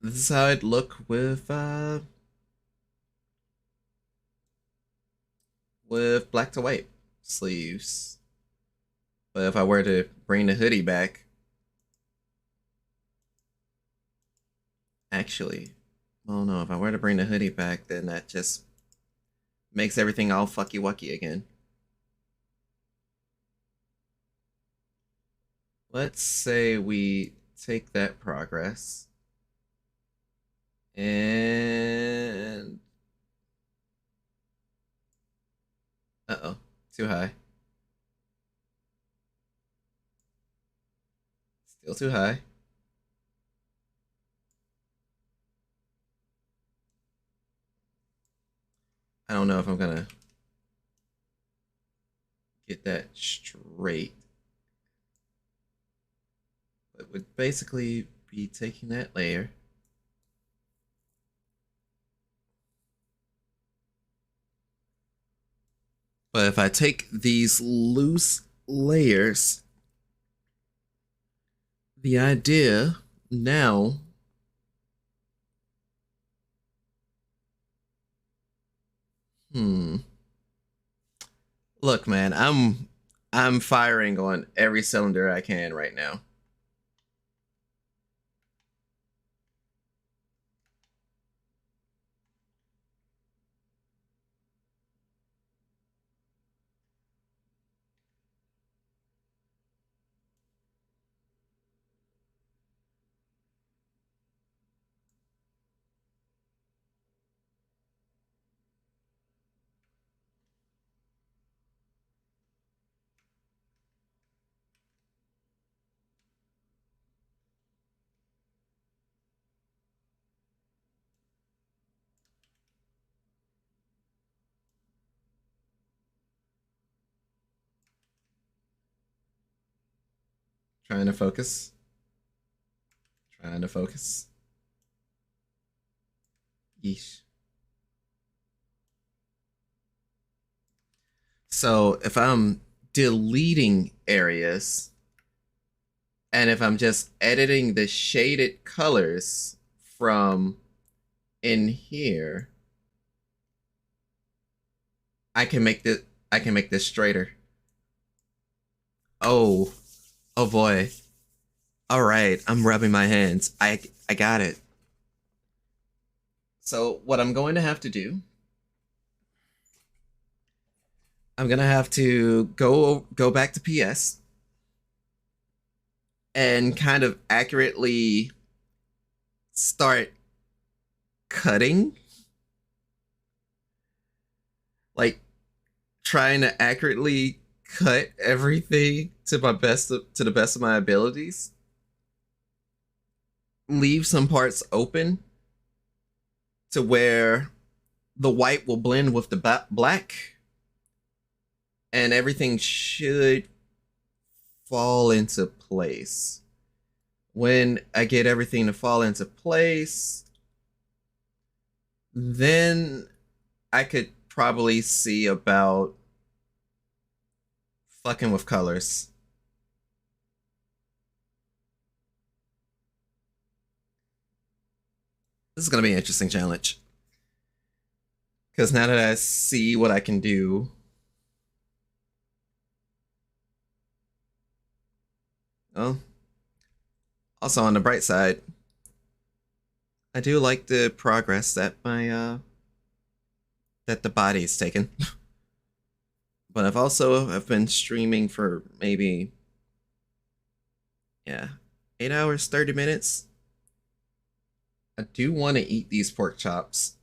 is how it'd look with black to white sleeves. But if I were to bring the hoodie back, actually, oh no, if I were to bring the hoodie back, then that just makes everything all fucky wucky again. Let's say we take that progress and uh-oh, too high. Still too high. I don't know if I'm gonna get that straight. But would basically be taking that layer. But if I take these loose layers, the idea now look, man, I'm firing on every cylinder I can right now. Trying to focus. Trying to focus. Yeesh. So if I'm deleting areas and if I'm just editing the shaded colors from in here, I can make this straighter. Oh boy. All right, I'm rubbing my hands. I got it. So what I'm going to have to do, I'm gonna have to go back to PS and kind of accurately start cutting, like trying to accurately cut everything to the best of my abilities. Leave some parts open to where the white will blend with the black and everything should fall into place. When I get everything to fall into place, then I could probably see about fucking with colors. This is gonna be an interesting challenge. Because now that I see what I can do, well, also on the bright side, I do like the progress that that the body's taken. But I've been streaming for maybe 8 hours, 30 minutes. I do want to eat these pork chops,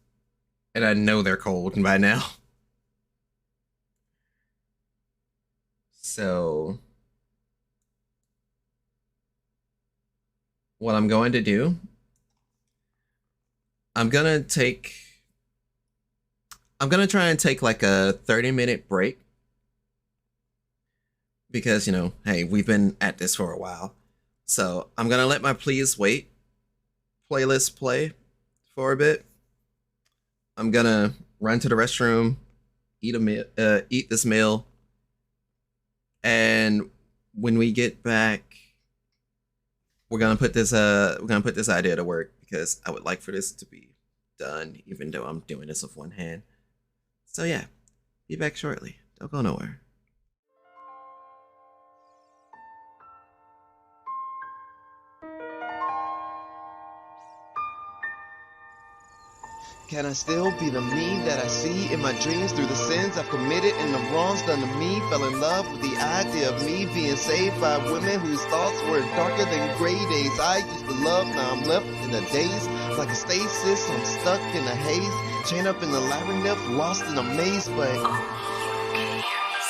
and I know they're cold by now. So what I'm going to do, I'm gonna try and take like a 30-minute break. Because, you know, hey, we've been at this for a while. So I'm gonna let my Please Wait playlist play for a bit. I'm gonna run to the restroom, eat this meal, and when we get back, we're gonna put this idea to work, because I would like for this to be done, even though I'm doing this with one hand. So yeah, be back shortly. Don't go nowhere. Can I still be the me that I see in my dreams through the sins I've committed and the wrongs done to me? Fell in love with the idea of me being saved by women whose thoughts were darker than gray days. I used to love, now I'm left in a daze. Like a stasis, I'm stuck in a haze. Chained up in the labyrinth, lost in a maze, but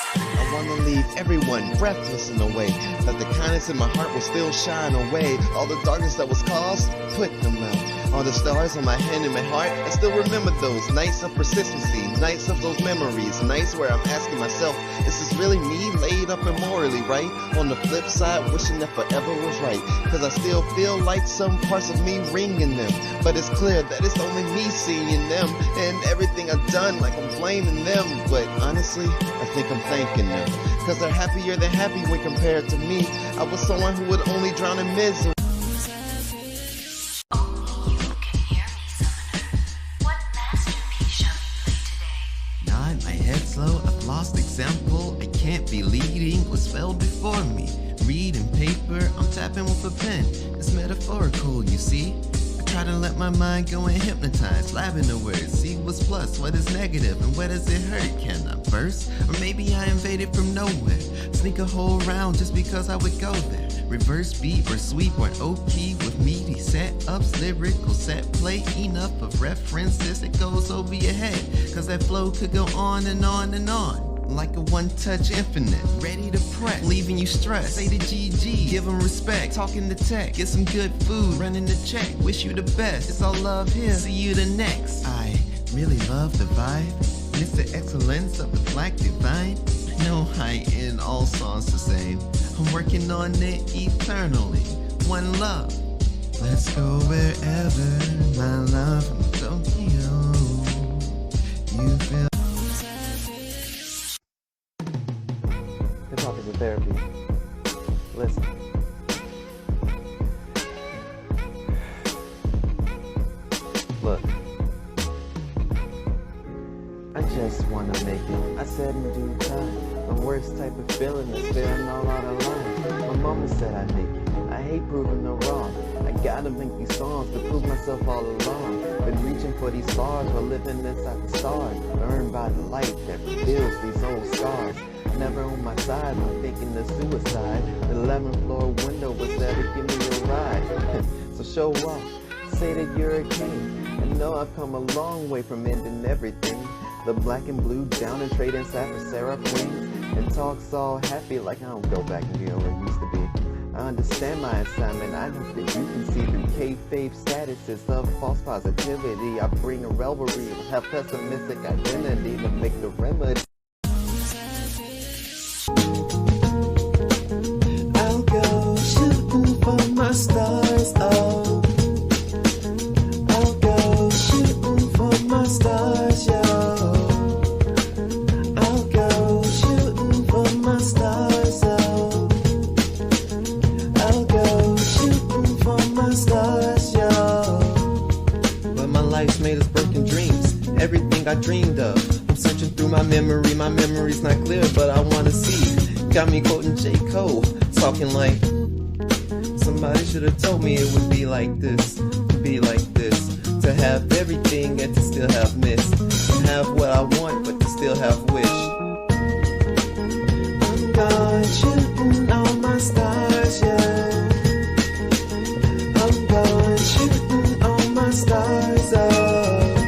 I wanna leave everyone breathless in a way that the kindness in my heart will still shine away. All the darkness that was caused, put them out. All the stars on my hand and my heart, I still remember those nights of persistency, nights of those memories, nights where I'm asking myself, is this really me laid up immorally, right? On the flip side, wishing that forever was right, cause I still feel like some parts of me ring in them, but it's clear that it's only me seeing them, and everything I've done like I'm blaming them, but honestly, I think I'm thanking them, cause they're happier than happy when compared to me. I was someone who would only drown in misery. Example, I can't be leading what's spelled before me. Reading paper, I'm tapping with a pen. It's metaphorical, you see. I try to let my mind go and hypnotize, labbing the words, see what's plus, what is negative, and where does it hurt? Can I burst? Or maybe I invaded from nowhere. Sneak a whole round just because I would go there. Reverse beat or sweep or OP with meaty set-ups, lyrical set play. Enough of references, it goes over your head. Cause that flow could go on and on and on. Like a one-touch infinite, ready to press, leaving you stressed. Say to GG, give them respect, talking to tech, get some good food, running the check, wish you the best. It's all love here, see you the next. I really love the vibe, and it's the excellence of the black divine. No high end, all songs the same. I'm working on it eternally. One love. Let's go wherever my love from Tokyo. You feel. Hip hop is a therapy. Listen. Look. I just wanna make it. I said in due time. The worst type of feeling is feeling all out of line. My mama said I'd make it. I hate proving no wrong. I gotta make these songs to prove myself all along. Been reaching for these bars while living inside the stars. Earned by the light that reveals these old scars. Never on my side when thinking of suicide. The 11th floor window was there to give me a ride. So show off, say that you're a king. And know I've come a long way from ending everything. The black and blue down and trade inside for Sarah Queen. And talks all happy like I don't go back and be where it used to be. I understand my assignment, I hope that you can see through kayfabe statuses of false positivity. I bring a revelry, have pessimistic identity to make the remedy. I'll go shooting for my stars. got me quoting J. Cole, talking like somebody should have told me it would be like this, be like this. To have everything and to still have miss, to have what I want but to still have wish. I'm gone shooting all my stars, yeah. I'm gone shooting all my stars up.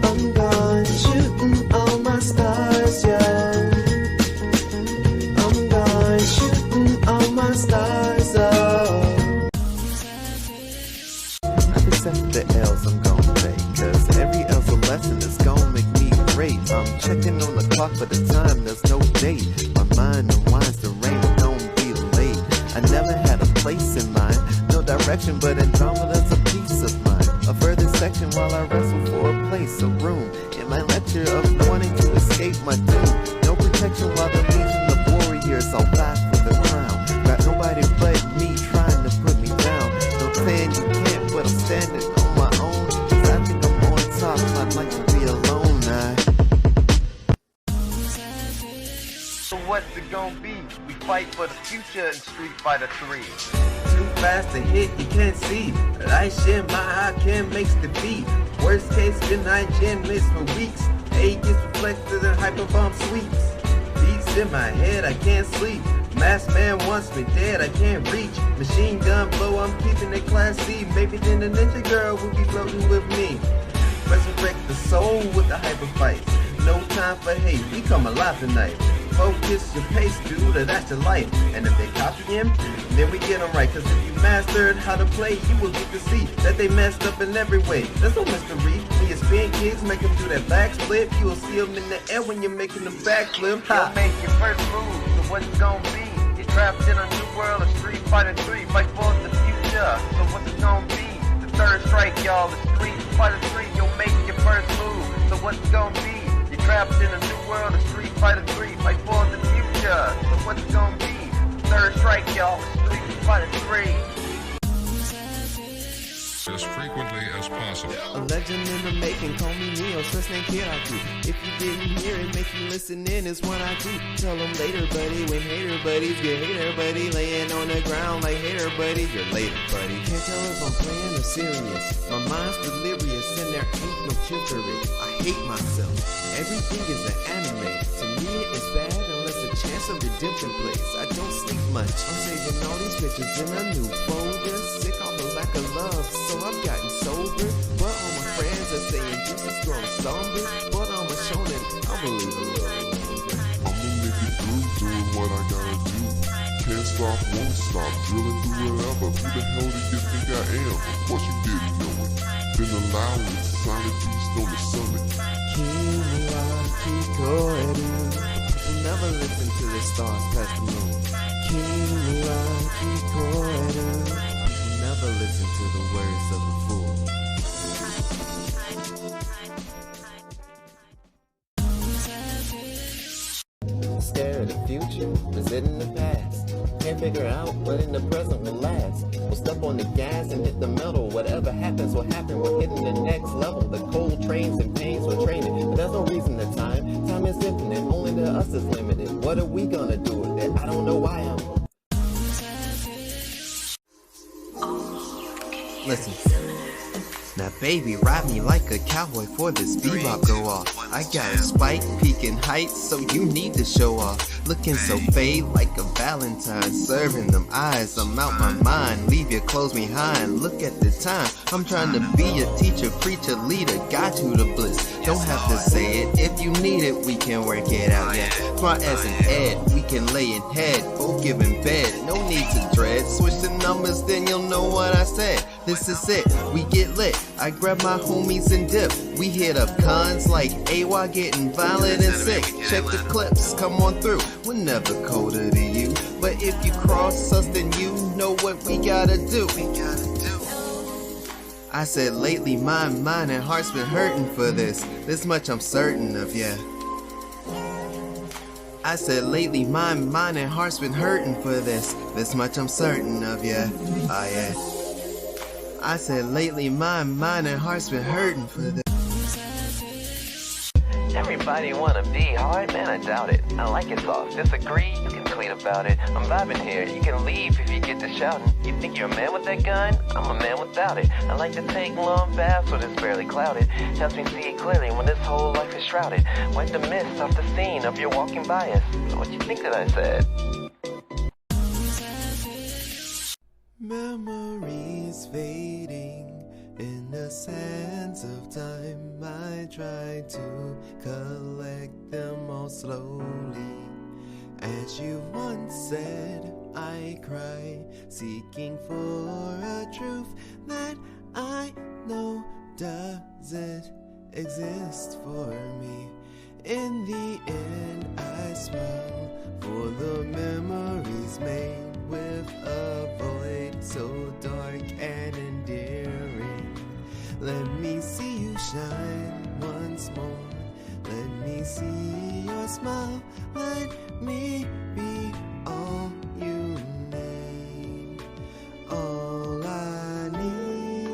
I'm gone shooting all my stars, yeah. I'm gone shooting all my stars up. I accept the L's I'm gonna take, cause every L's a lesson that's gonna make me great. I'm checking on the clock for the time, there's no date. My mind unwinds, the rain will don't be late. I never had a place in mind, no direction, but Andromeda's a piece of mine. A further section while I wrestle for a place, a room in my lecture of wanting to escape my doom. No protection while the legion of warriors all fight for the crown. Got nobody but me trying to put me down. No saying you can't, but I'm standing on my own. Cause I think I'm on top, I'd like to be alone. So what's it gonna be? We fight for the future in Street Fighter 3. Too fast to hit, you can't see. But I share my eye can makes the beat. Worst case, good night, gym miss for weeks. A gets reflected in hyperbomb sweeps. Beats in my head, I can't sleep. Masked man wants me dead, I can't reach. Machine gun blow, I'm keeping it class C. Maybe then the ninja girl will be floating with me. Resurrect the soul with the hyper fights. No time for hate, we come alive tonight. Focus your pace, dude, or that's your life. And if they copy him, then we get them right. Cause if you mastered how to play, you will get to see that they messed up in every way. There's no mystery. When you spin kids, make them do that backflip. You will see them in the air when you're making them backflip. You'll make your first move, so what's it gonna be? You're trapped in a new world of Street Fighter 3. Fight for the future, so what's it gonna be? The third strike, y'all, is Street Fighter 3. You'll make your first move, so what's it gonna be? You're trapped in a new world of Street Fighter 3. Fight for the future, so what's it gonna be? Third strike, y'all, Street Fighter 3. As frequently as possible. A legend in the making, call me Neo, first name Kiraku. If you didn't hear it, make you listen in is what I do. Tell them later, buddy, when hater buddies get hater, buddy. Laying on the ground like hater, buddy, you're later, buddy. Can't tell if I'm playing or serious. My mind's delirious and there ain't no cure for it. I hate myself. Everything is an anime. To me it is bad unless a chance of redemption plays. I don't sleep much. I'm saving all these pictures in a new folder. Sick off the lack of love, so I've gotten sober. But all my friends are saying this is growing somber. But I'm a shonen, I'll believe a little longer. I'ma make it through doing what I gotta do. Can't stop, won't stop, drilling through whatever. Who the hell do you think I am? Of course you didn't know it. Been allowed with Silent Beast on the summit. People never listen to the stars past the moon. People never listen to the words of a fool. Stare at the future, visit in the past. Can't figure out what in the present will last. We'll step on the gas and hit the metal. Whatever happens will happen. We're hitting the next level. The cold trains and pains we're training. But there's no reason to time. Time is infinite. Only to us is limited. What are we gonna do with it? I don't know why I'm... Listen. Now baby, ride me like a cowboy for this bebop go off. I got a spike, peaking heights, so you need to show off. Looking so fade like a Valentine, serving them eyes, I'm out my mind. Leave your clothes behind, look at the time. I'm trying to be a teacher, preacher, leader, guide you to bliss. Don't have to say it, if you need it, we can work it out, yeah. Smart as an ed, we can lay in head, both giving bed, no need to dread. Switch the numbers, then you'll know what I said. This is it, we get lit. I grab my homies and dip. We hit up cons like AWA getting violent and sick. Check the clips, come on through. We're never colder to you. But if you cross us, then you know what we gotta do. I said lately my mind and heart's been hurting for this. This much I'm certain of, yeah. I said lately my mind and heart's been hurting for this. This much I'm certain of, yeah. Ah, yeah. I said lately my mind and heart's been hurting for this. Every anybody wanna be hard? Man, I doubt it. I like it soft. Disagree? You can tweet about it. I'm vibing here. You can leave if you get to shouting. You think you're a man with that gun? I'm a man without it. I like to take long baths when it's barely clouded. Helps me see it clearly when this whole life is shrouded. Wipe the mist off the scene of your walking bias. What you think that I said? Memories fading in the sands of time. I try to collect them all slowly. As you once said, I cry, seeking for a truth that I know doesn't exist for me. In the end, I smile for the memories made with a void so dark and endearing. Let me see you shine once more. Let me see your smile. Let me be all you need. All I need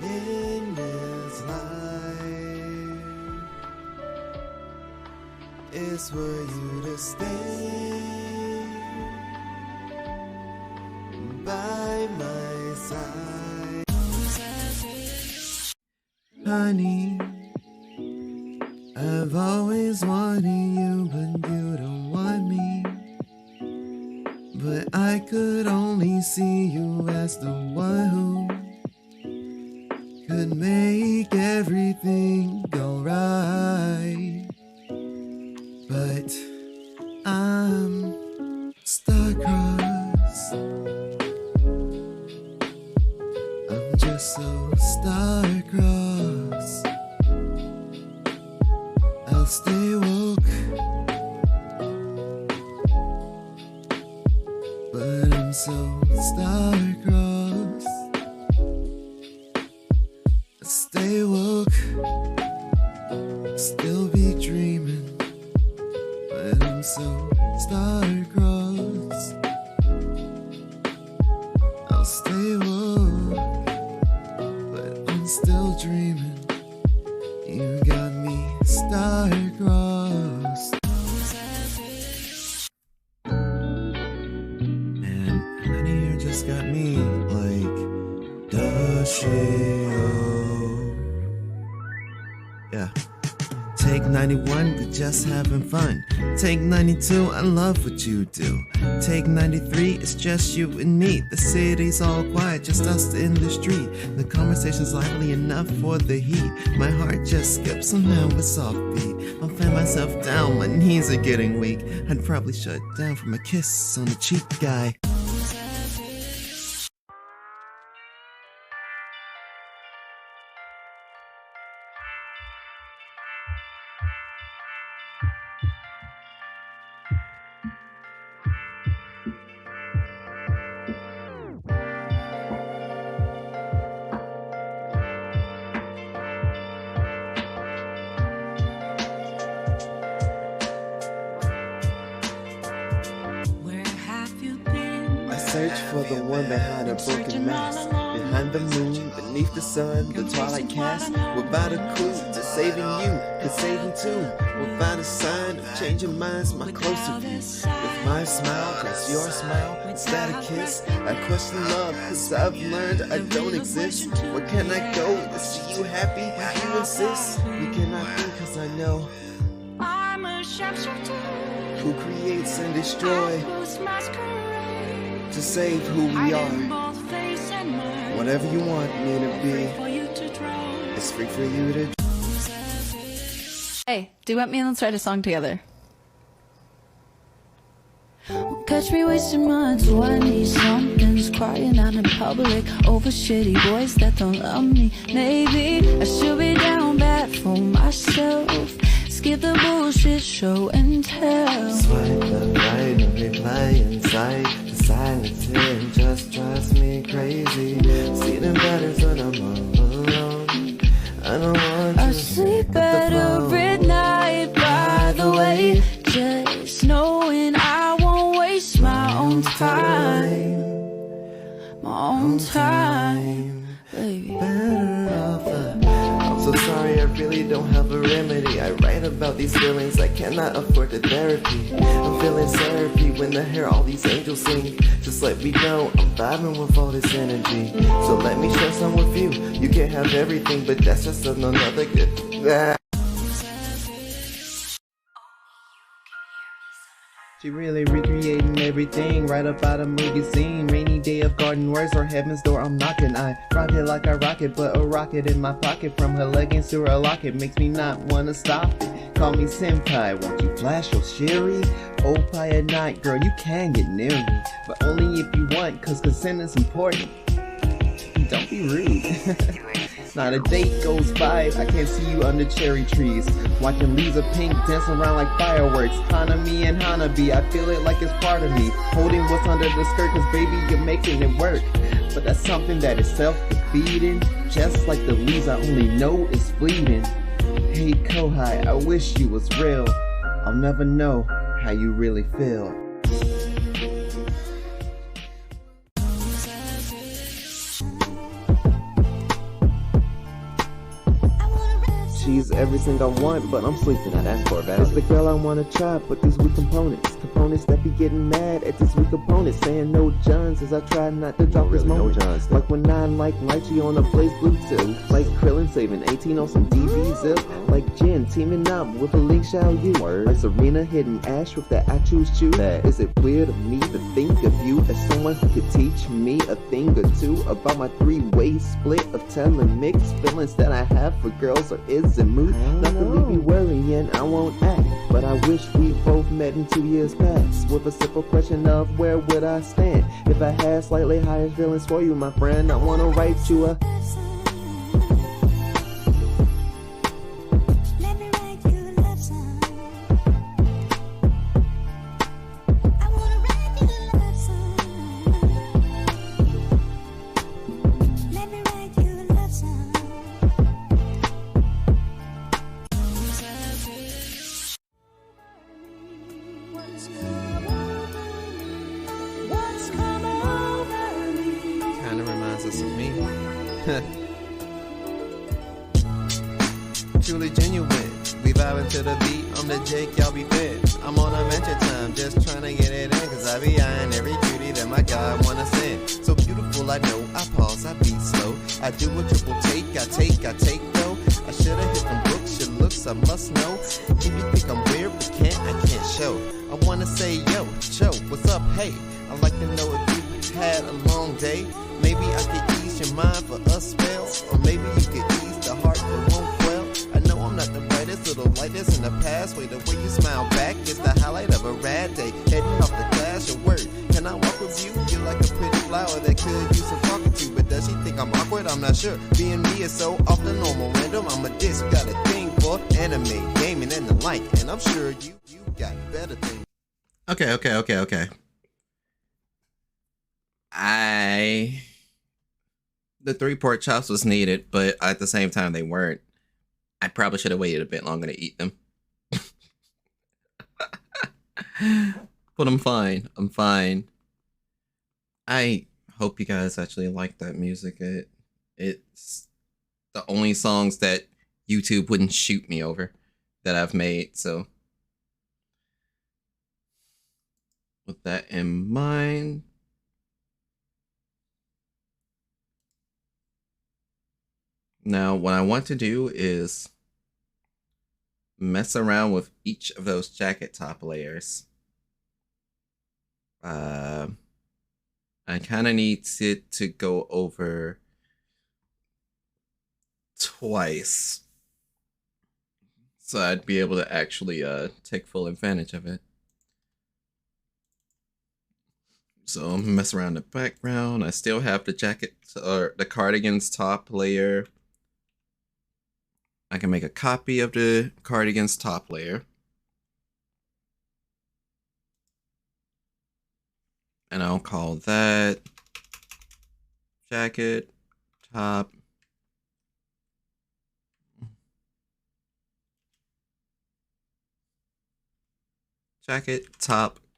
in this life is for you to stay by my side. Honey, I've always wanted you, but you don't want me. But I could only see you as the one who could make everything go right. But I'm star-crossed. I'm just so star-crossed. I'll stay woke, but I'm so star-crossed. I stay woke, still be dreaming, but I'm so star-crossed. I'll stay woke, but I'm still dreaming. You got me star-crossed. And honey here just got me like, does she? Yeah. Take 91, we're just having fun. Take 92, I love what you do. Take 93, it's just you and me. The city's all quiet, just us in the street. The conversation's lively enough for the heat. My heart just skips somehow with soft beat. I'll fan myself down, my knees are getting weak. I'd probably shut down from a kiss on the cheek, guy. Search for the one behind a broken mask. Behind the moon, beneath the sun, the twilight cast. Without a clue to saving you, to saving too. Without a sign of changing minds, my closer view. With my smile, cause your smile, is that a kiss? I question love, cause I've learned I don't exist. Where can I go to see you happy? You insist. We cannot be, cause I know I'm a sharpshooter who creates and destroys who's masquerade. to save who we I are. am both face and mind. Whatever you want me to be, For you to draw. it's free for you to. Hey, duet me and let's write a song together. Catch me wasting my 20-somethings, crying out in public over shitty boys that don't love me. Maybe I should be down bad for myself. Skip the bullshit, show and tell. Swipe left, right, and reply inside. The silence here just drives me crazy. See the letters when I'm all alone. I don't want I to sleep hit the better phone. at night, by the way. Just knowing I won't waste my own time. My own time, baby. Better off. I'm so sorry really don't have a remedy. I write about these feelings, I cannot afford the therapy. I'm feeling therapy when I hear all these angels sing. Just let me know, I'm vibing with all this energy. So let me share some with you. You can have everything, but that's just another good. She really recreating everything right up out of movie scene. Rainy day of garden words or heaven's door I'm knocking. I rock it like a rocket, but a rocket in my pocket. From her leggings to her locket makes me not wanna stop it. Call me senpai, won't you flash your sherry? Opie at night, girl, you can get near me, but only if you want, cause consent is important. Don't be rude. Not a date goes by, I can't see you under cherry trees. Watching leaves of pink dance around like fireworks. Hanami and Hanabi, I feel it like it's part of me. Holding what's under the skirt, cause baby, you're making it work. But that's something that is self-defeating. Just like the leaves I only know is fleeting. Hey Kohai, I wish you was real. I'll never know how you really feel. She's everything I want, but I'm sleeping. Now that's for that. It's the girl I wanna try, but these weak components that be getting mad at these weak opponents, saying no Johns as I try not to drop this moment. No Johns, like when I like lychee on a blaze blue too. Like Krillin saving 18 on some DV zip. Like Jin teaming up with a Link Xiao Yu. Like Serena hitting Ash with that I choose chew. Is it weird of me to think of you as someone who could teach me a thing or two about my three-way split of telling mixed feelings that I have for girls, or is it mood? Not to leave you worrying, I won't act, but I wish we both met in 2 years past with a simple question of where would I stand if I had slightly higher feelings for you, my friend. I wanna write you a truly genuine. We vibing to the beat, I'm the Jake, y'all be fed. I'm on adventure time, just trying to get it in, cause I be eyeing every cutie that my God wanna send. So beautiful, I know, I pause, I beat slow. I do a triple take, I take though. I should've hit them books, your looks, I must know. If you think I'm weird, but I can't show. I wanna say, yo, Cho, what's up, hey? I'd like to know if you had a long day. Maybe I could ease your mind for a spell, or maybe you could ease the heart that won't quell. I know I'm not the brightest, little lightest in the past. Way the way you smile back is the highlight of a rad day. Heading off the class, your word. Can I walk with you? You're like a pretty flower that could use some talking to. But does she think I'm awkward? I'm not sure. Being me is so off the normal. Random, I'm a disc, got a thing for anime, gaming, and the like. And I'm sure you got better things. Okay. The 3 pork chops was needed, but at the same time they weren't. I probably should have waited a bit longer to eat them. But I'm fine. I hope you guys actually like that music. It's the only songs that YouTube wouldn't shoot me over that I've made, so with that in mind, now what I want to do is mess around with each of those jacket top layers. I kind of need it to go over twice, so I'd be able to actually take full advantage of it. So I'm mess around the background. I still have the jacket or the cardigan's top layer. I can make a copy of the cardigan's top layer. And I'll call that jacket top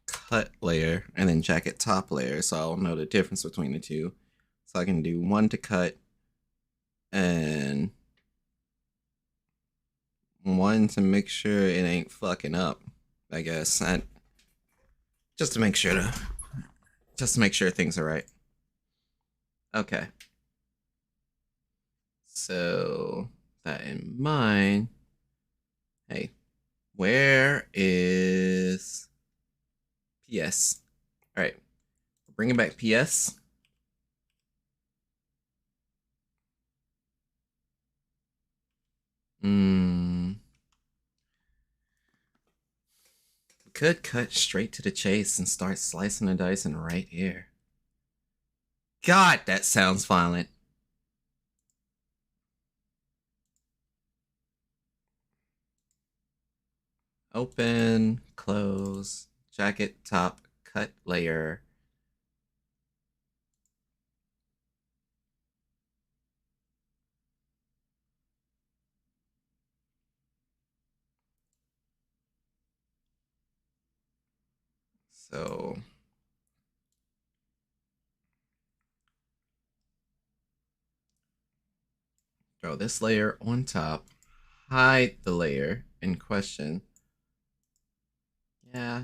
cut layer, and then jacket top layer, so I'll know the difference between the two. So I can do one to cut and one to make sure it ain't fucking up. I guess just to make sure things are right. Okay. So that in mind, hey, where is PS? All right, bringing back PS. Could cut straight to the chase and start slicing and dicing right here. God, that sounds violent. Open, close, jacket, top, cut layer. So throw this layer on top, hide the layer in question. Yeah,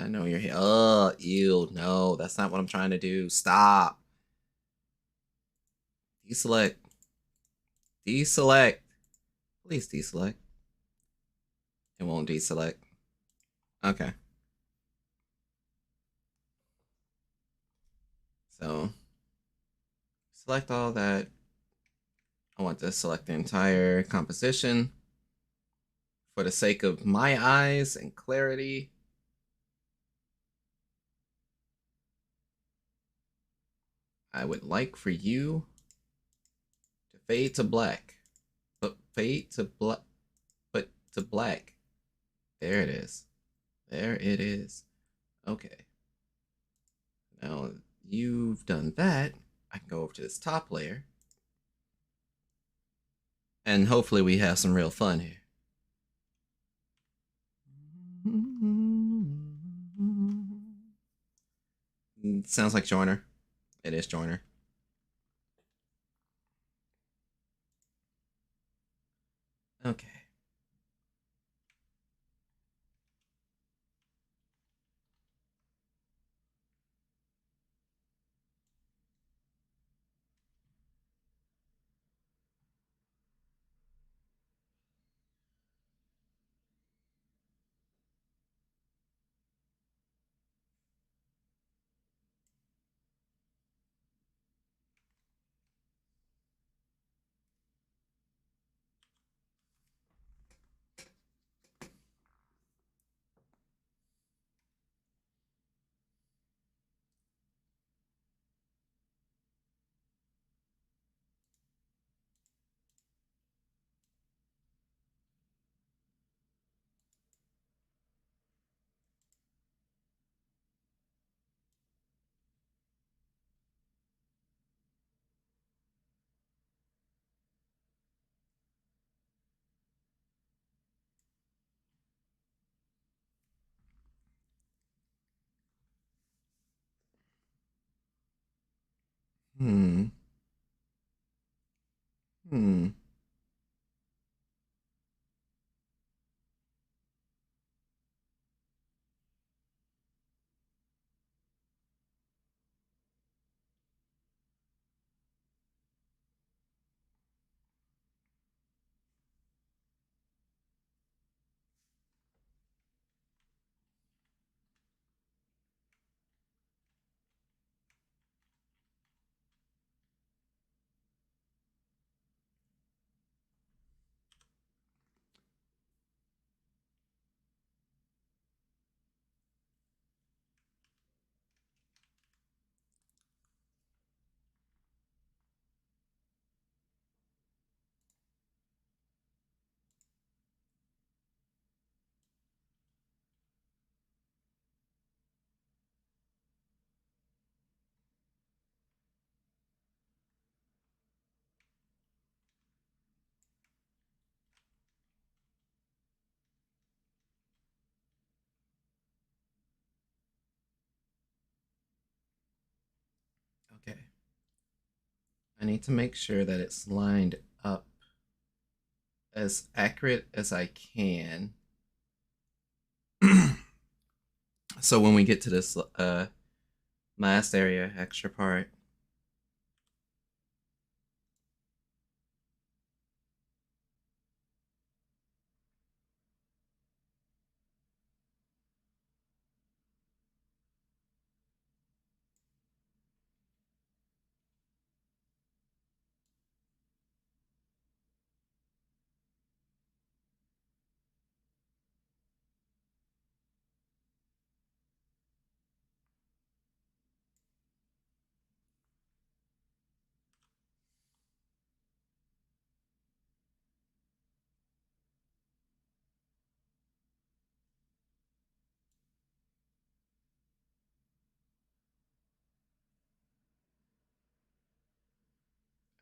I know you're here. Oh, ew, no, that's not what I'm trying to do. Stop. Deselect. Deselect. Please deselect. It won't deselect. Okay. So select all that. I want to select the entire composition. For the sake of my eyes and clarity, I would like for you to fade to black. But fade to black. But to black. There it is. There it is. Okay. Now you've done that. I can go over to this top layer. And hopefully we have some real fun here. Sounds like Joiner. It is Joiner. Okay. Hmm. Hmm. Okay. I need to make sure that it's lined up as accurate as I can. So when we get to this last area, extra part,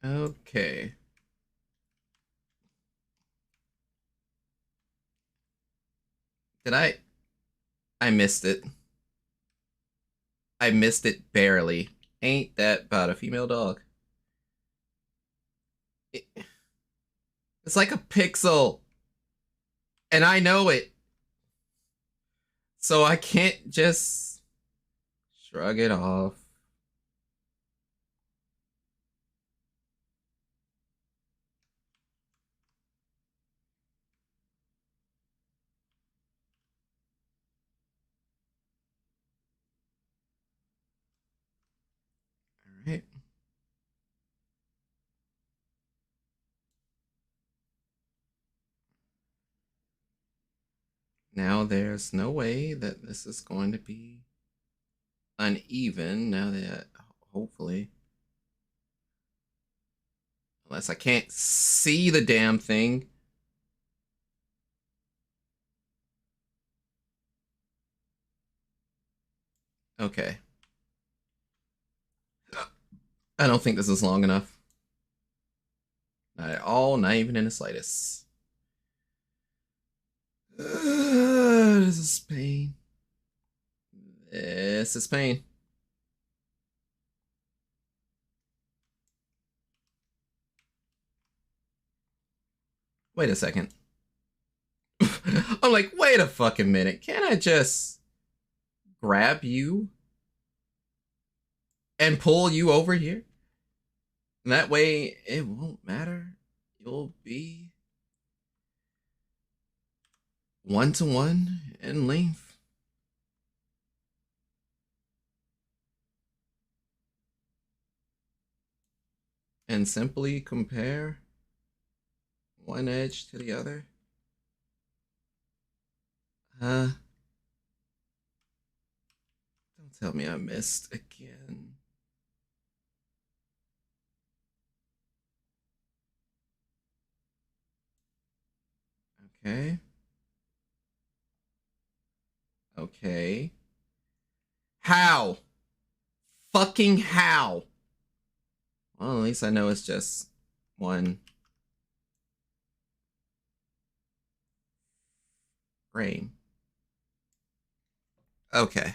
okay. Did I missed it. I missed it barely. Ain't that about a female dog? It's like a pixel. And I know it. So I can't just shrug it off. All right. Now there's no way that this is going to be uneven now that hopefully, unless I can't see the damn thing. Okay. I don't think this is long enough. Not at all, not even in the slightest. This is pain. This is pain. Wait a second. I'm like, wait a fucking minute. Can't I just grab you and pull you over here? And that way it won't matter. You'll be 1-to-1 in length. And simply compare one edge to the other. Don't tell me I missed again. Okay. Okay. How? Fucking how? Well, at least I know it's just one frame. Okay.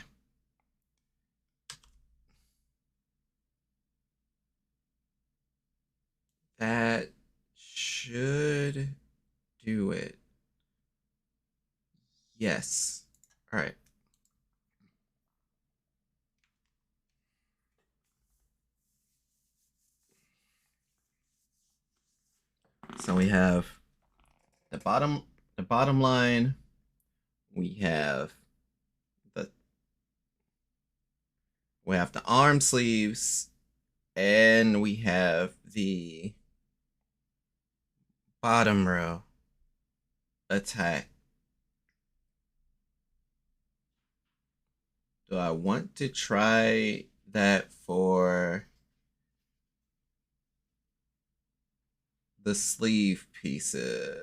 That should do it. Yes. All right. So we have the bottom line. We have the arm sleeves, and we have the bottom row attack. Do I want to try that for the sleeve pieces?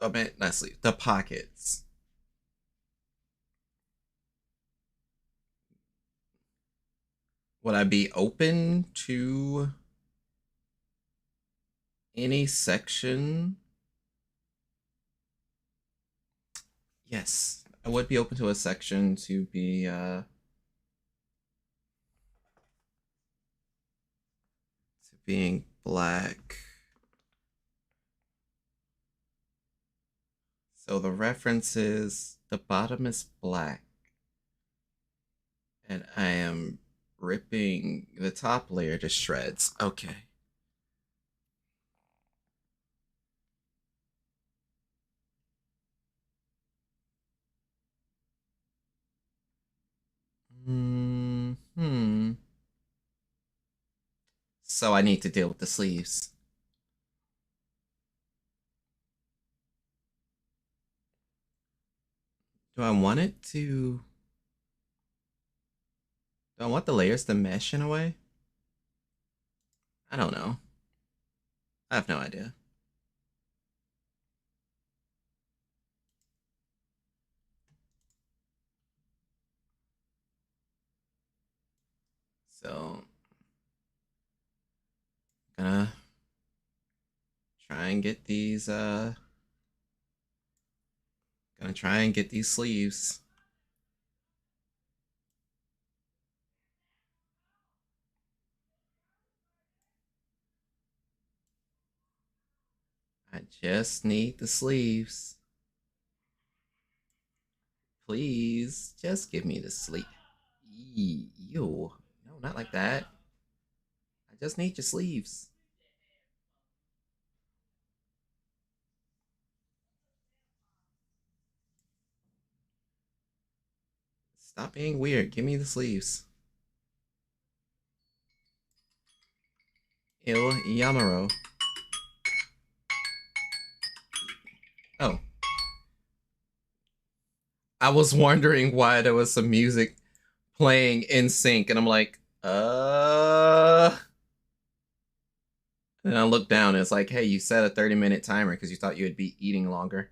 I mean, not sleeve, the pockets. Would I be open to any section? Yes, I would be open to a section to be being black. So the reference is the bottom is black. And I am ripping the top layer to shreds. Okay. Hmm. So I need to deal with the sleeves. Do I want it to... Do I want the layers to mesh in a way? I don't know. I have no idea. So... Gonna try and get these, Gonna try and get these sleeves. I just need the sleeves. Please, just give me the sleeve. Ew. No, not like that. I just need your sleeves. Stop being weird. Give me the sleeves. Il Yamaro. Oh. I was wondering why there was some music playing in sync, and I'm like, And I looked down, and it's like, hey, you set a 30-minute timer because you thought you would be eating longer.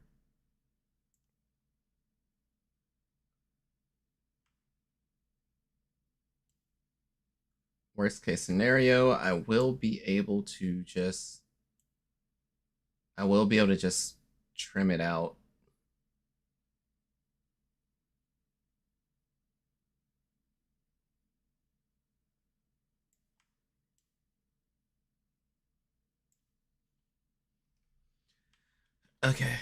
Worst case scenario, I will be able to just trim it out. Okay.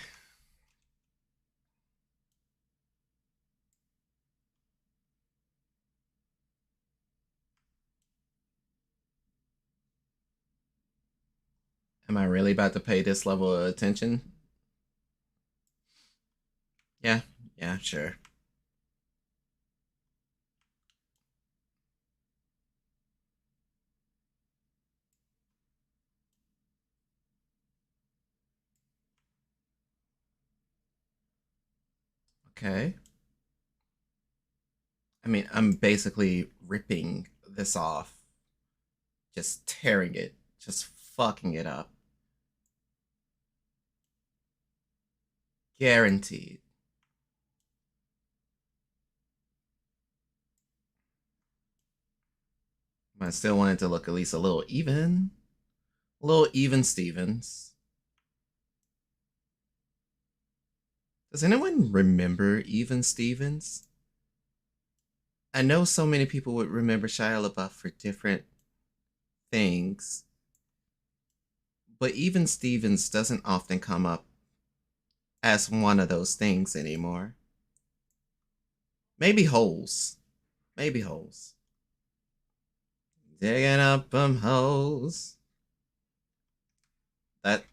Am I really about to pay this level of attention? Yeah, sure. Okay. I mean, I'm basically ripping this off. Just tearing it. Just fucking it up. Guaranteed. I still want it to look at least a little even. A little even Stevens. Does anyone remember Even Stevens? I know so many people would remember Shia LaBeouf for different things, but Even Stevens doesn't often come up as one of those things anymore. Maybe Holes. Maybe Holes. Digging up them holes. That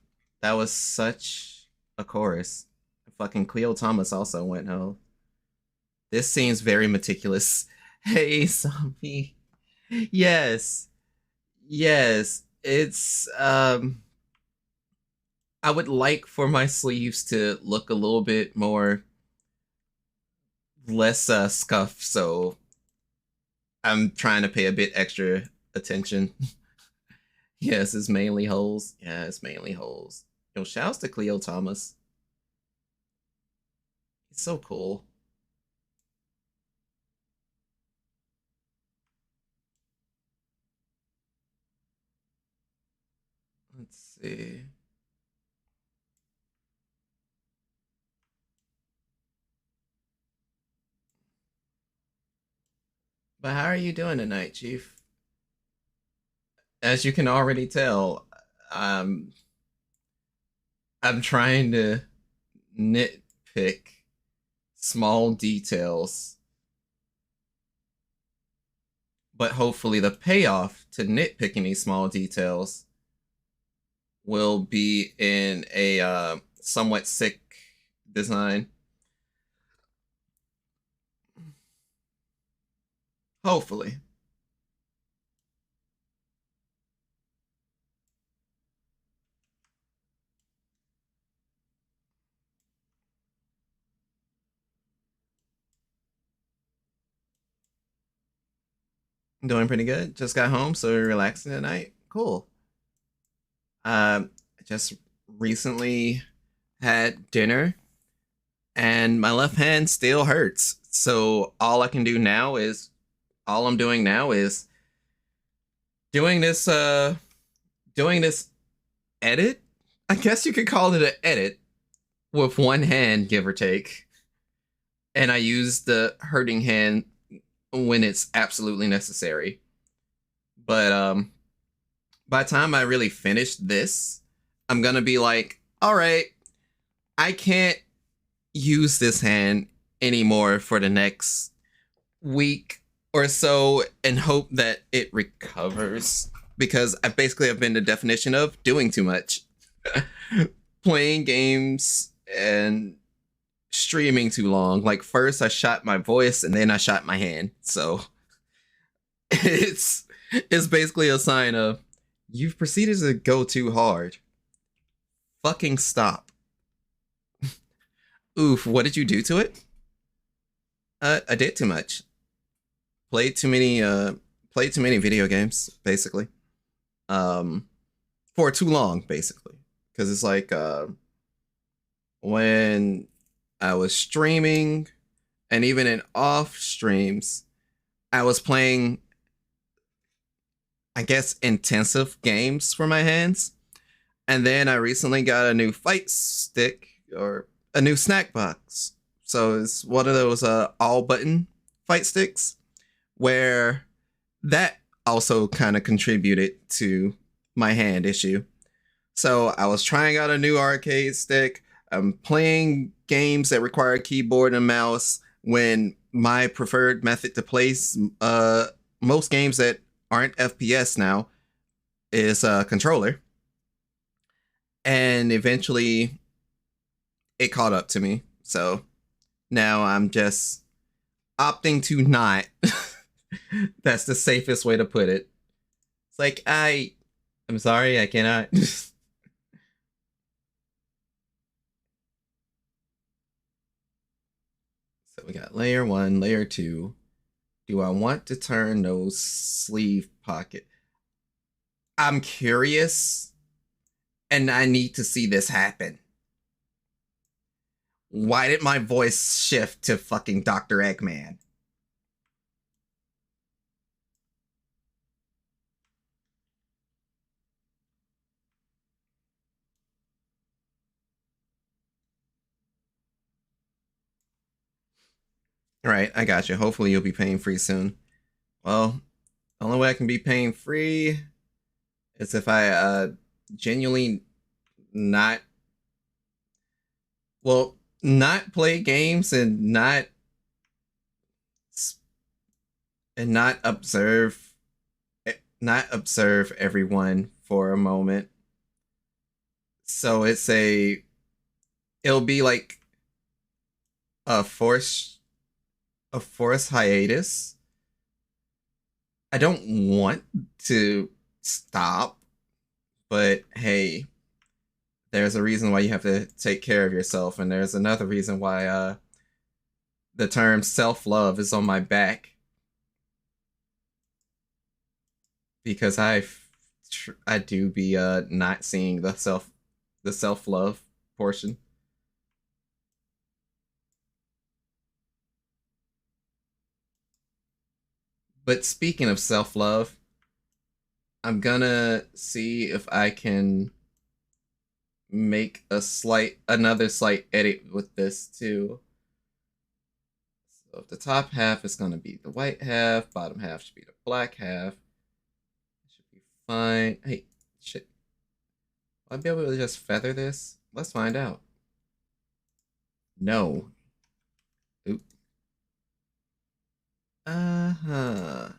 was such a chorus. Fucking Cleo Thomas also went ho. This seems very meticulous. Hey, zombie. Yes. Yes. It's I would like for my sleeves to look a little bit more less scuffed, so I'm trying to pay a bit extra attention. Yes, it's mainly holes. Yeah, it's mainly holes. Yo, shouts to Cleo Thomas. He's so cool. Let's see. But how are you doing tonight, Chief? As you can already tell, I'm trying to knit nitpick small details, but hopefully the payoff to nitpicking these small details will be in a somewhat sick design. Hopefully. Doing pretty good. Just got home, so relaxing tonight. Cool. Just recently had dinner, and my left hand still hurts. So all I'm doing now is doing this edit. I guess you could call it an edit with one hand, give or take. And I use the hurting hand when it's absolutely necessary. But by the time I really finish this, I'm gonna be like, all right, I can't use this hand anymore for the next week or so and hope that it recovers, because I basically have been the definition of doing too much. Playing games and streaming too long. Like, first I shot my voice and then I shot my hand. So it's basically a sign of you've proceeded to go too hard. Fucking stop. Oof, what did you do to it? I did too much. Played too many video games, basically. For too long, basically. Because it's like when I was streaming and even in off streams, I was playing, I guess, intensive games for my hands. And then I recently got a new fight stick, or a new snack box. So it's one of those all button fight sticks, where that also kind of contributed to my hand issue. So I was trying out a new arcade stick. I'm playing games that require a keyboard and mouse when my preferred method to play most games that aren't FPS now is a controller. And eventually it caught up to me. So now I'm just opting to not. That's the safest way to put it. It's like, I'm sorry, I cannot. So we got layer 1, layer 2. Do I want to turn those sleeve pocket? I'm curious, and I need to see this happen. Why did my voice shift to fucking Dr. Eggman? Right, I got you. Hopefully you'll be pain free soon. Well, the only way I can be pain free is if I genuinely not play games and not observe everyone for a moment. So it'll be like a forced hiatus. I don't want to stop, but hey, there's a reason why you have to take care of yourself, and there's another reason why the term self-love is on my back, because I do be not seeing the self-love portion. But speaking of self-love, I'm gonna see if I can make another slight edit with this too. So if the top half is gonna be the white half, bottom half should be the black half. Should be fine. Hey, shit. Will I be able to just feather this? Let's find out. No. Oop. Uh-huh.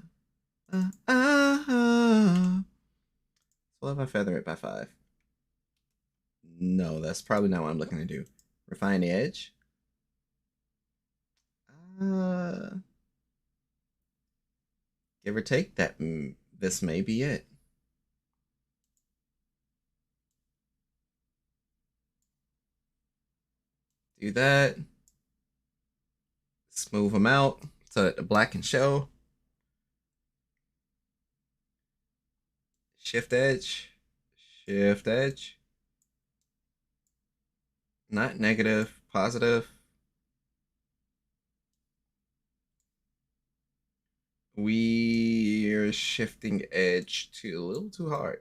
Uh-huh. What if I feather it by 5? No, that's probably not what I'm looking to do. Refine the edge. Give or take that. This may be it. Do that. Smooth them out so that the black can show. Shift edge. Shift edge. Not negative, positive. We're shifting edge to a little too hard.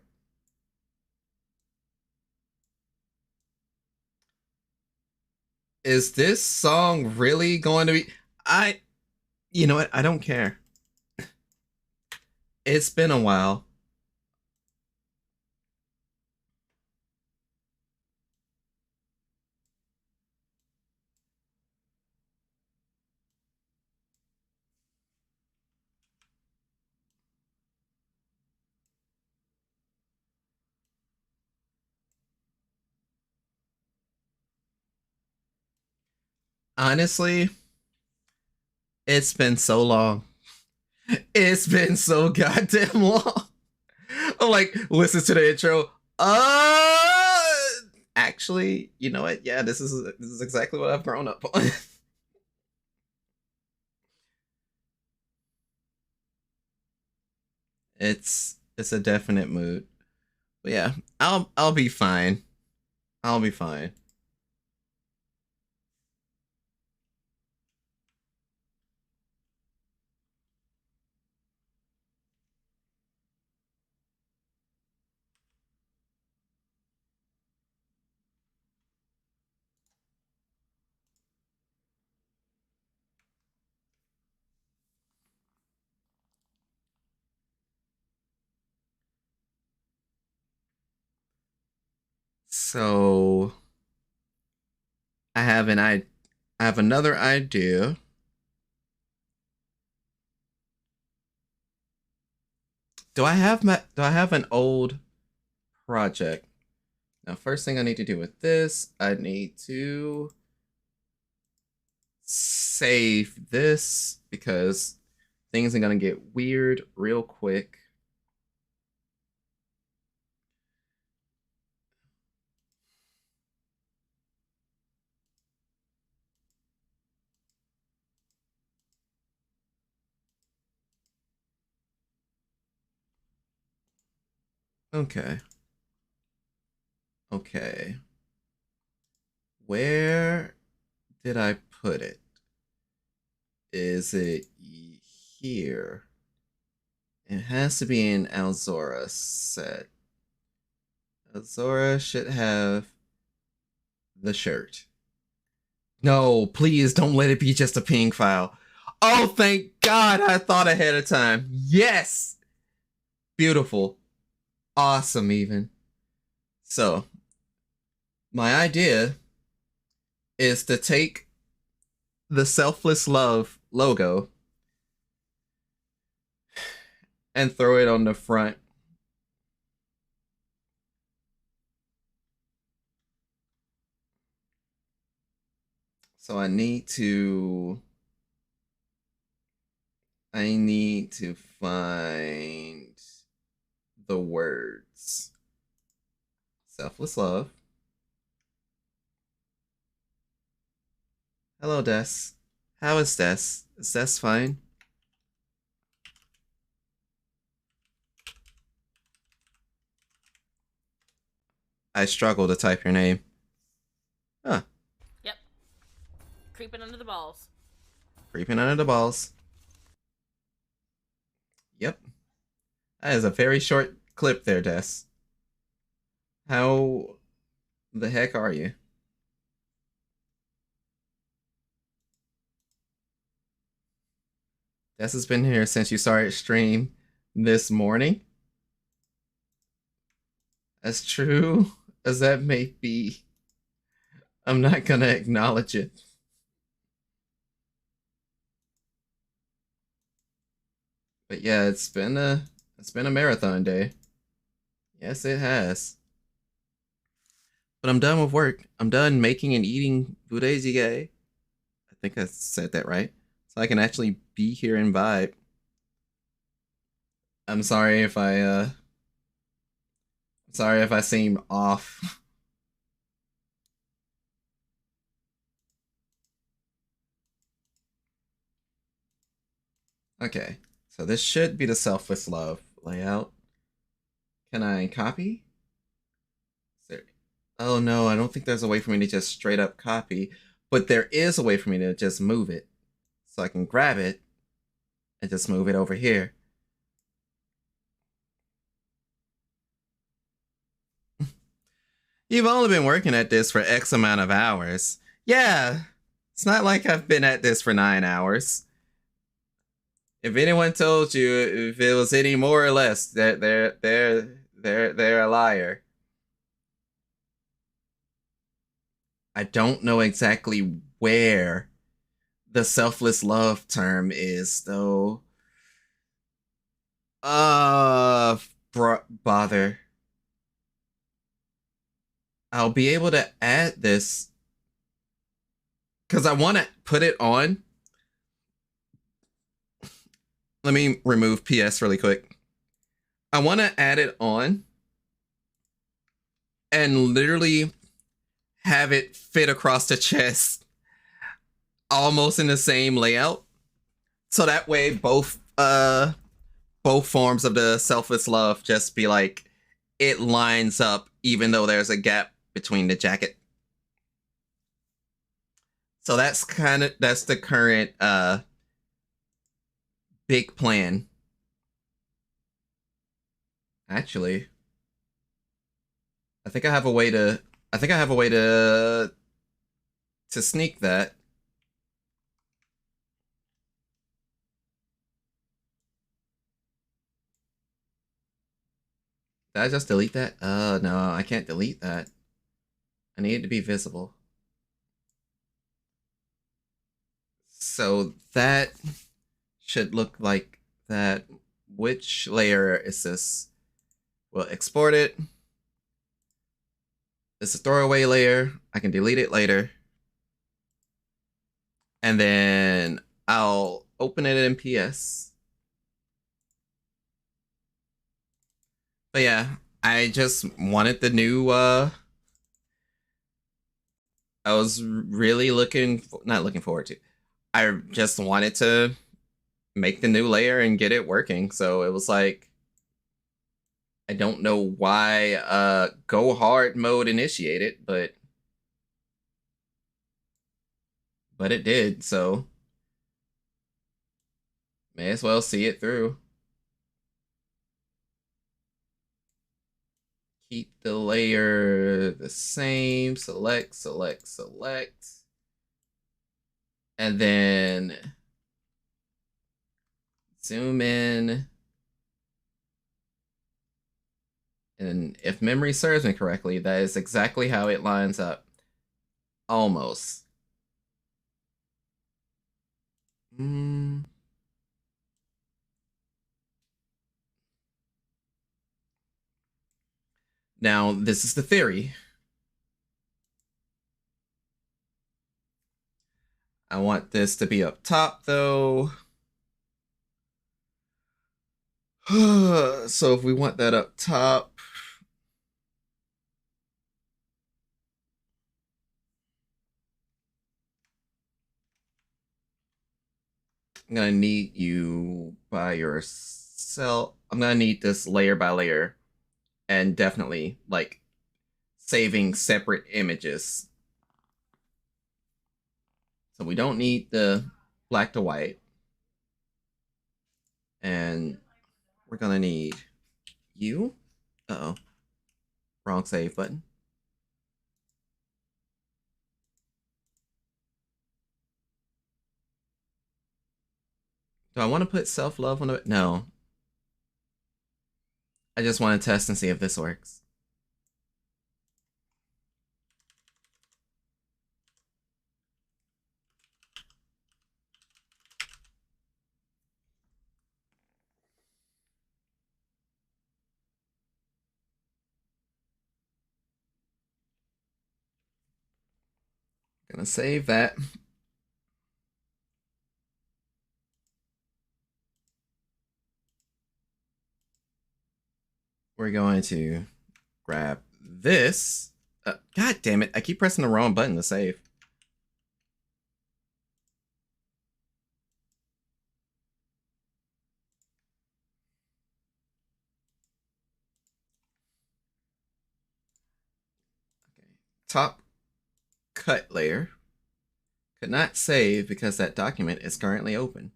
Is this song really going to be... You know what? I don't care. It's been a while. Honestly, it's been so long. It's been so goddamn long. I'm like, listen to the intro. Actually, you know what? Yeah, this is exactly what I've grown up on. It's a definite mood. But yeah, I'll be fine. I'll be fine. So I have another idea. Do I have an old project? Now, first thing I need to do with this, I need to save this because things are gonna get weird real quick. Okay. Okay. Where did I put it? Is it here? It has to be in Alzora set. Alzora should have the shirt. No, please don't let it be just a ping file. Oh, thank God I thought ahead of time. Yes! Beautiful. Awesome, even. So, my idea is to take the Selfless Love logo and throw it on the front. So I need to find the words. Selfless love. Hello, Des. How is Des? Is Des fine? I struggle to type your name. Huh. Yep. Creeping under the balls. Creeping under the balls. Yep. That is a very short clip there, Des. How the heck are you? Des has been here since you started stream this morning. As true as that may be, I'm not gonna acknowledge it. But yeah, it's been a marathon day. Yes, it has. But I'm done with work. I'm done making and eating budezige. I think I said that right. So I can actually be here and vibe. I'm sorry if I seem off. Okay. So this should be the selfless love layout. Can I copy? Oh no, I don't think there's a way for me to just straight up copy, but there is a way for me to just move it. So I can grab it and just move it over here. You've only been working at this for X amount of hours. Yeah, it's not like I've been at this for 9 hours. If anyone told you if it was any more or less, they're a liar. I don't know exactly where the selfless love term is, though. Bother. I'll be able to add this because I want to put it on. Let me remove PS really quick. I want to add it on and literally have it fit across the chest almost in the same layout. So that way both forms of the selfless love just be like it lines up even though there's a gap between the jacket. So that's the current big plan. Actually, I think I have a way to sneak that. Did I just delete that? Oh no, I can't delete that. I need it to be visible. So that should look like that. Which layer is this? We'll export it. It's a throwaway layer. I can delete it later. And then I'll open it in PS. But yeah, I just wanted the new I was really not looking forward to. I just wanted to make the new layer and get it working. So it was like I don't know why go hard mode initiated, but it did. So may as well see it through. Keep the layer the same. Select. And then zoom in. And if memory serves me correctly, that is exactly how it lines up. Almost. Now, this is the theory. I want this to be up top, though. So if we want that up top, I'm gonna need you by yourself. I'm gonna need this layer by layer, and definitely like saving separate images. So we don't need the black to white, and we're gonna need you. Uh-oh, wrong save button. Do I want to put self-love on the... No. I just want to test and see if this works. Gonna save that. We're going to grab this. God damn it, I keep pressing the wrong button to save. Okay. Top cut layer. Could not save because that document is currently open.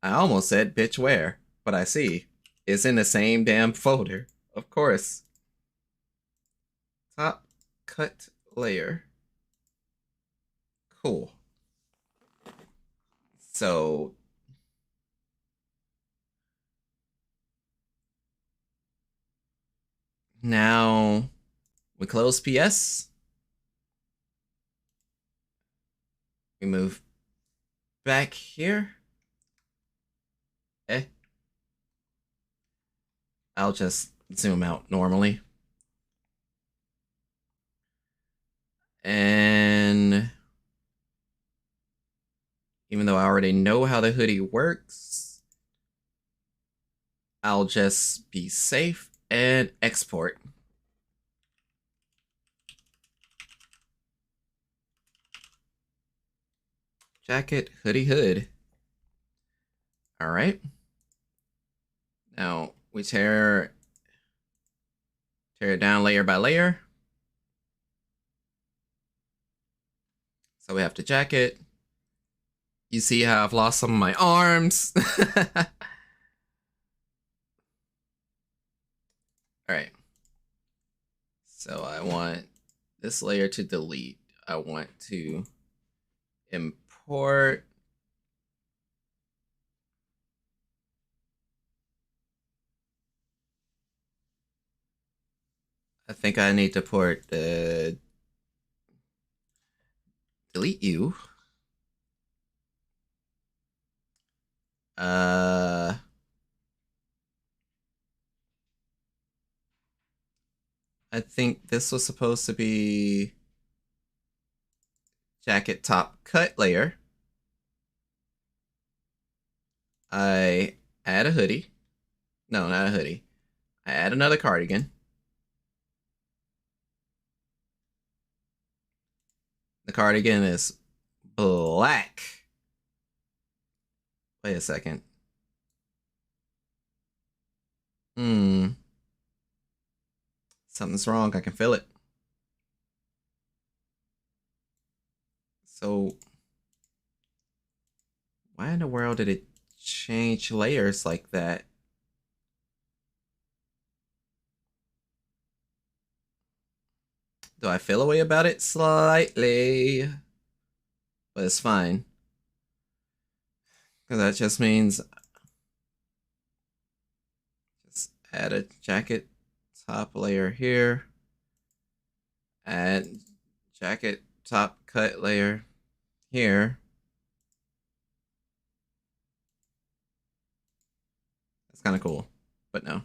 I almost said bitch where, but I see. It's in the same damn folder. Of course. Top cut layer. Cool. So now we close PS. We move back here. I'll just zoom out normally. And even though I already know how the hoodie works, I'll just be safe and export. Jacket, hoodie, hood. All right. Now we tear it down layer by layer. So we have the jacket. You see how I've lost some of my arms. All right. So I want this layer to delete. I want to import. I think I need to port delete you. I think this was supposed to be jacket top cut layer. I add a hoodie. No, not a hoodie. I add another cardigan. The cardigan is black. Wait a second. Something's wrong. I can feel it. So, why in the world did it change layers like that? Do I feel a way about it? Slightly. But it's fine. Because that just means just add a jacket top layer here. Add jacket top cut layer here. That's kind of cool, but no.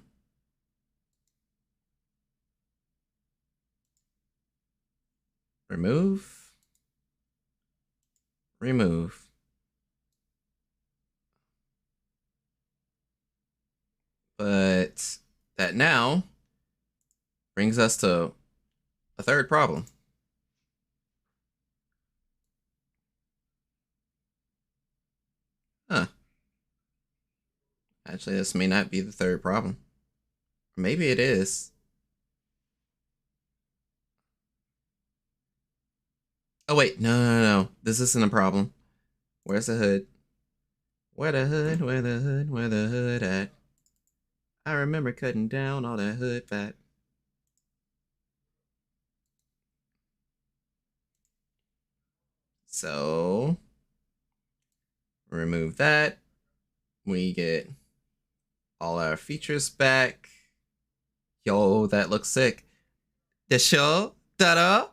Remove. Remove. But that now brings us to a third problem. Huh. Actually, this may not be the third problem. Or maybe it is. Oh, wait. No. This isn't a problem. Where's the hood? Where the hood? Where the hood? Where the hood at? I remember cutting down all that hood fat. So, remove that. We get all our features back. Yo, that looks sick. The show? Ta-da!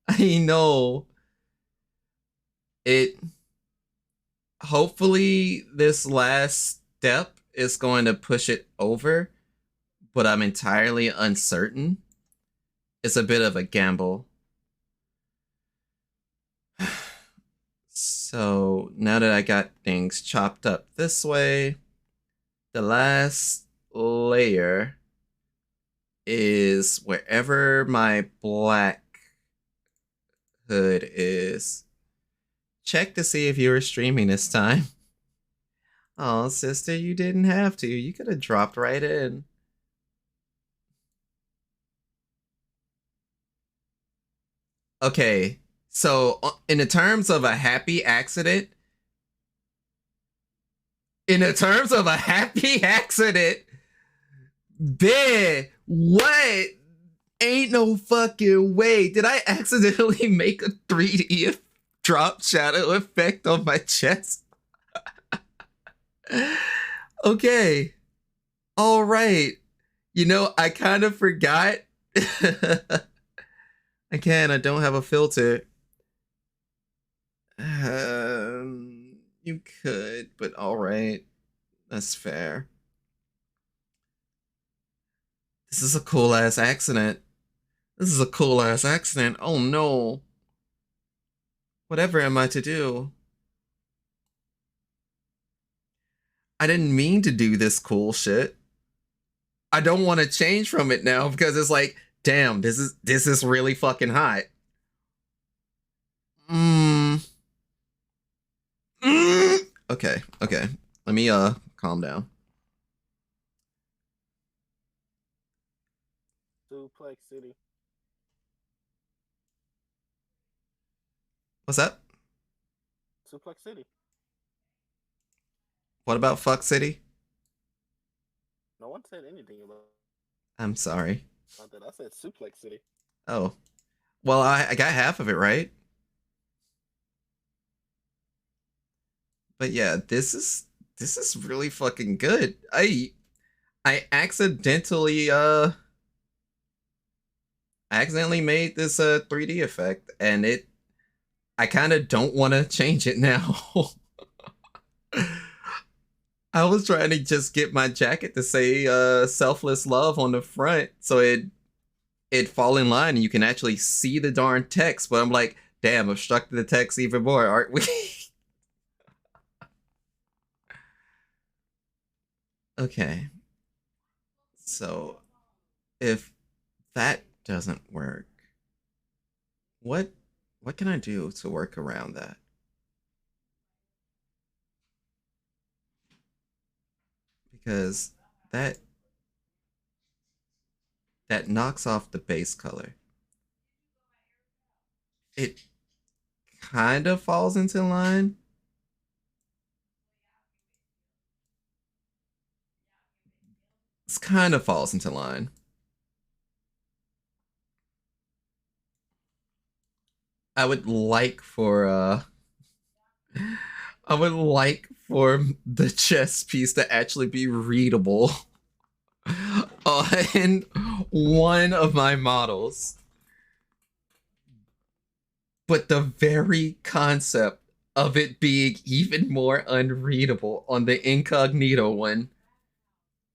I know. It... Hopefully, this last step is going to push it over, but I'm entirely uncertain. It's a bit of a gamble. So now that I got things chopped up this way, the last layer is wherever my black hood is. Check to see if you were streaming this time. Oh, sister, you didn't have to. You could have dropped right in. Okay, so in the terms of a happy accident, what? Ain't no fucking way. Did I accidentally make a 3D drop shadow effect on my chest? Okay. All right. You know, I kind of forgot. I don't have a filter. You could, but all right. That's fair. This is a cool ass accident. Oh no. Whatever am I to do? I didn't mean to do this cool shit. I don't want to change from it now because it's like, damn, this is really fucking hot. Okay. Let me calm down. Suplex City. What's that? Suplex City. What about Fuck City? No one said anything about I'm sorry. that. I said Suplex City. Oh. Well, I got half of it right. But yeah, this is really fucking good. I accidentally made this 3D effect, and I kind of don't want to change it now. I was trying to just get my jacket to say selfless love on the front so it fall in line and you can actually see the darn text, but I'm like, damn, obstructed the text even more, aren't we? Okay. So if that doesn't work, what can I do to work around that? Because that knocks off the base color. It kind of falls into line. It kind of falls into line. I would like for the chess piece to actually be readable on one of my models. But the very concept of it being even more unreadable on the incognito one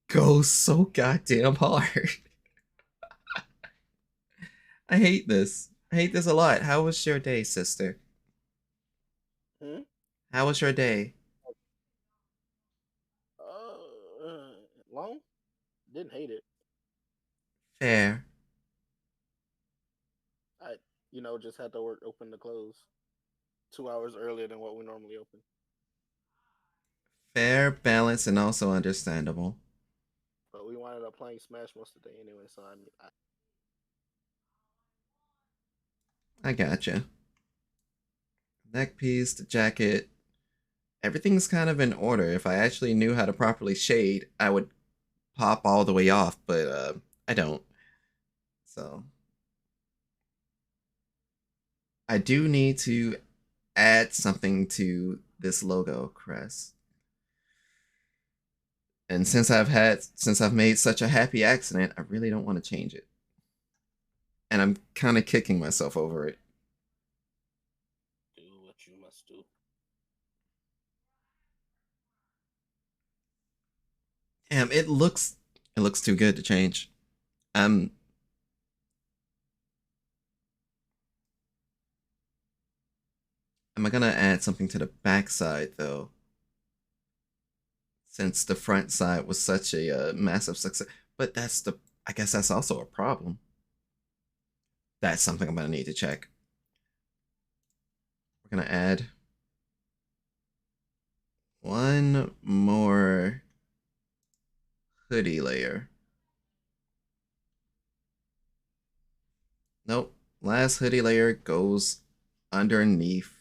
goes so goddamn hard. I hate this. I hate this a lot. How was your day, sister? How was your day? Long? Didn't hate it. Fair. I, just had to work open to close 2 hours earlier than what we normally open. Fair, balanced, and also understandable. But we wound up playing Smash most of the day anyway, so I gotcha. Neck piece, the jacket. Everything's kind of in order. If I actually knew how to properly shade, I would pop all the way off, but I don't. So I do need to add something to this logo crest. And since I've made such a happy accident, I really don't want to change it. And I'm kind of kicking myself over it. do what you must do. Damn, it looks too good to change. Am I gonna add something to the back side though? Since the front side was such a massive success. But I guess that's also a problem. That's something I'm gonna need to check. We're gonna add one more hoodie layer. Nope. Last hoodie layer goes underneath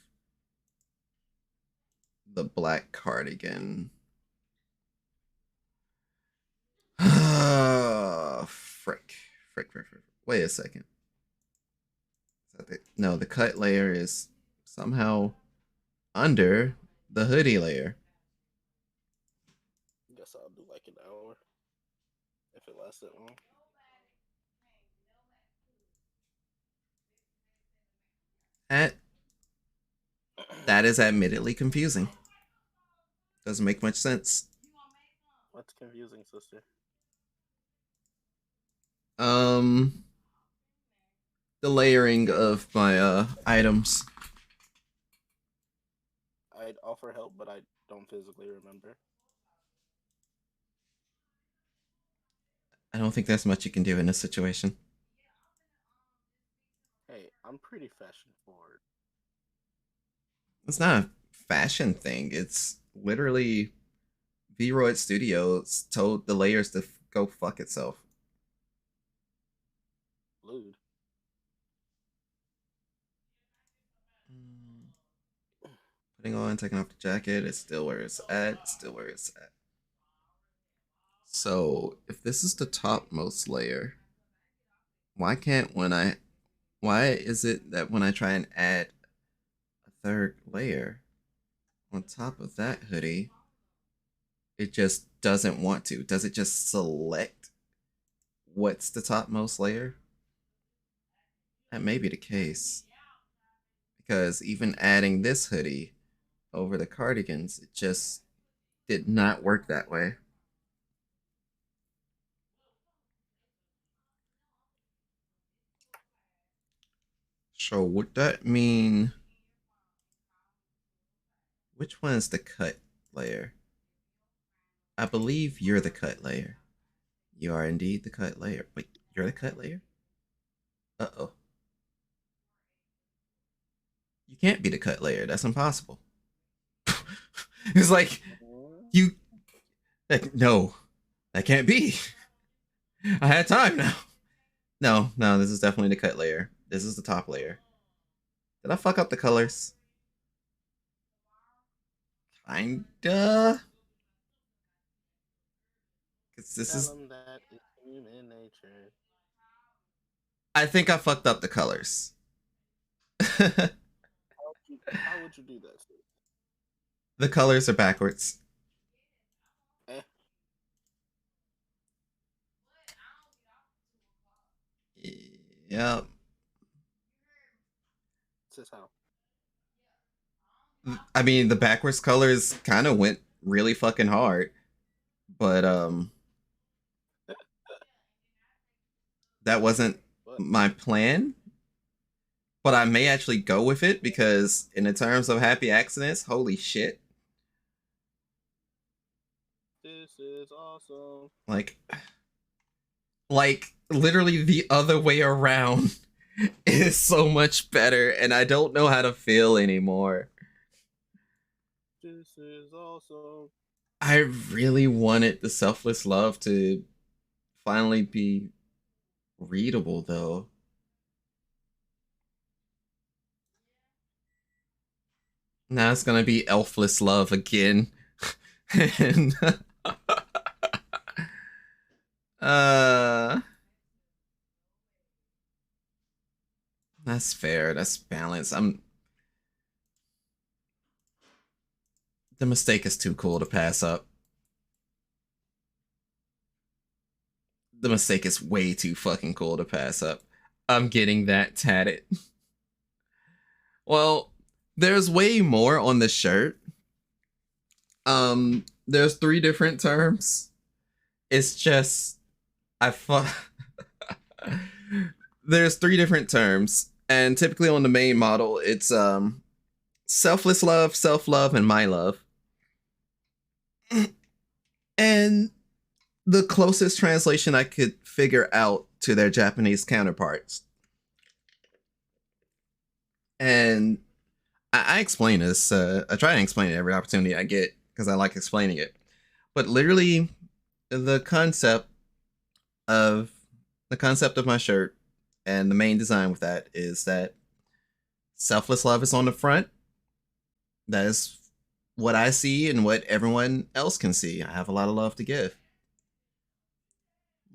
the black cardigan. Frick. Wait a second. No, the cut layer is somehow under the hoodie layer. Guess I'll do like an hour if it lasts that long. That is admittedly confusing. Doesn't make much sense. What's confusing, sister? The layering of my items. I'd offer help, but I don't physically remember. I don't think there's much you can do in this situation. Hey, I'm pretty fashion forward. It's not a fashion thing. It's literally Vroid Studio told the layers to go fuck itself. Lewd. Putting on, taking off the jacket. It's still where it's at. So if this is the topmost layer, why is it that when I try and add a third layer on top of that hoodie, it just doesn't want to? Does it just select what's the topmost layer? That may be the case. Because even adding this hoodie over the cardigans, it just did not work that way. So would that mean... Which one is the cut layer? I believe you're the cut layer. You are indeed the cut layer. Wait, you're the cut layer? Uh-oh. You can't be the cut layer. That's impossible. It's like, no, that can't be. I had time now. No, this is definitely the cut layer. This is the top layer. Did I fuck up the colors? Kinda. This Tell them that it's human nature. I think I fucked up the colors. How would you do that, Steve? The colors are backwards. Yep. This is how. I mean, the backwards colors kind of went really fucking hard, but that wasn't my plan. But I may actually go with it because in the terms of happy accidents, holy shit. This is awesome. Like literally the other way around is so much better, and I don't know how to feel anymore. This is awesome. I really wanted the selfless love to finally be readable, though. Now it's gonna be elfless love again. And that's fair, that's balanced. The mistake is too cool to pass up. The mistake is way too fucking cool to pass up. I'm getting that tatted. Well, there's way more on the shirt. There's 3 different terms. It's just there's 3 different terms, and typically on the main model, it's selfless love, self-love, and my love. And the closest translation I could figure out to their Japanese counterparts. And I explain this. I try to explain it every opportunity I get because I like explaining it. But literally, the concept of my shirt and the main design with that is that selfless love is on the front. That is what I see and what everyone else can see. I have a lot of love to give.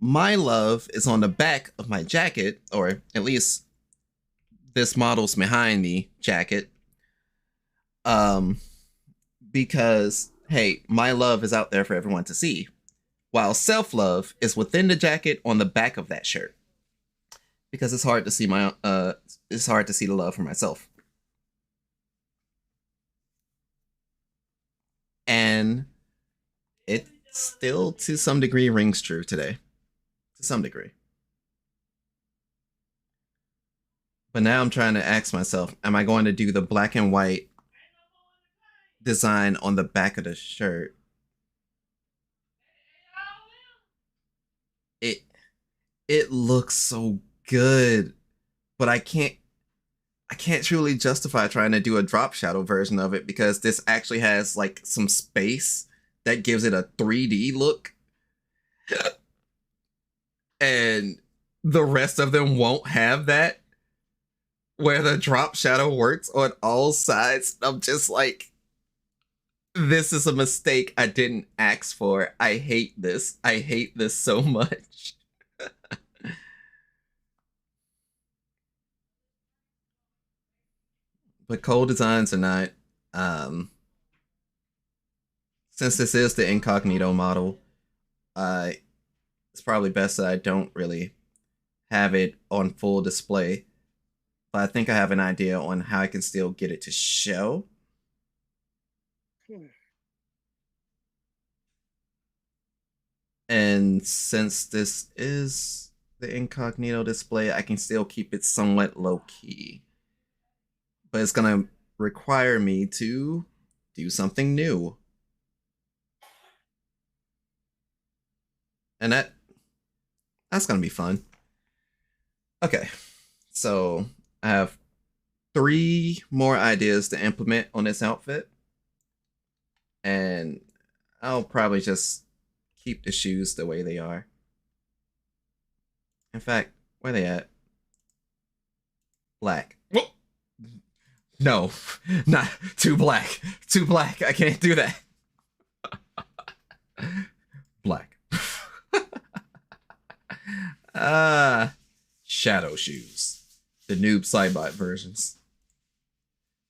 My love is on the back of my jacket, or at least this model's behind the jacket. Because hey, my love is out there for everyone to see, while self-love is within the jacket on the back of that shirt. Because it's hard to see the love for myself. And it still to some degree rings true today. To some degree. But now I'm trying to ask myself, am I going to do the black and white design on the back of the shirt? It looks so good, but I can't truly justify trying to do a drop shadow version of it because this actually has like some space that gives it a 3D look. And the rest of them won't have that, where the drop shadow works on all sides. I'm just like, this is a mistake I didn't ask for. I hate this. I hate this so much. But cold designs are not. Since this is the incognito model, it's probably best that I don't really have it on full display. But I think I have an idea on how I can still get it to show. And since this is the incognito display, I can still keep it somewhat low key. But it's gonna require me to do something new. And that's gonna be fun. Okay, so I have 3 more ideas to implement on this outfit. And I'll probably just keep the shoes the way they are. In fact, where are they at? Black. No, not too black. Too black. I can't do that. Black. Shadow shoes. The noob sidebot versions.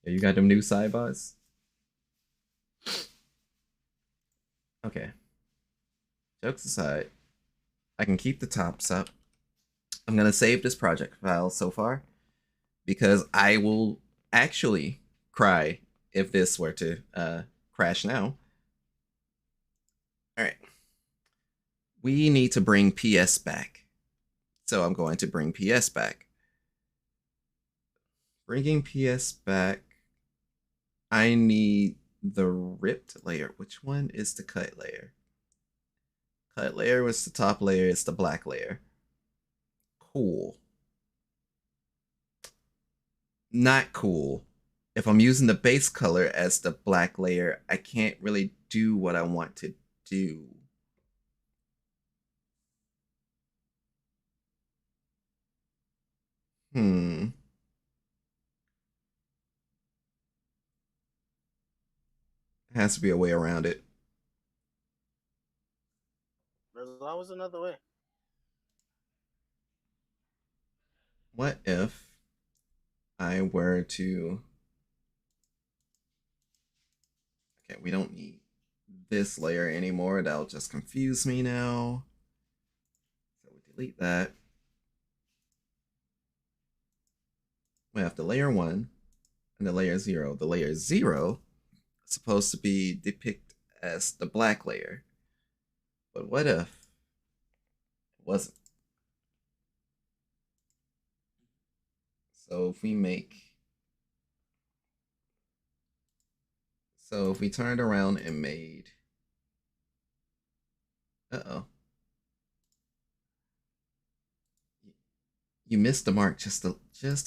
Yeah, you got them new sidebots? Okay. Jokes aside, I can keep the tops up. I'm gonna save this project file so far because I will actually cry if this were to crash now. All right. We need to bring PS back. So I'm going to bring PS back. Bringing PS back, I need the ripped layer. Which one is the cut layer? Cut layer was the top layer. It's the black layer. Cool. Not cool. If I'm using the base color as the black layer, I can't really do what I want to do. There has to be a way around it. There's always another way. What if I were to... Okay, we don't need this layer anymore. That'll just confuse me now. So we delete that. We have the layer 1 and the layer 0. The layer 0 is supposed to be depicted as the black layer. But what if it wasn't? So if we make So if we turned around and made, you missed the mark just a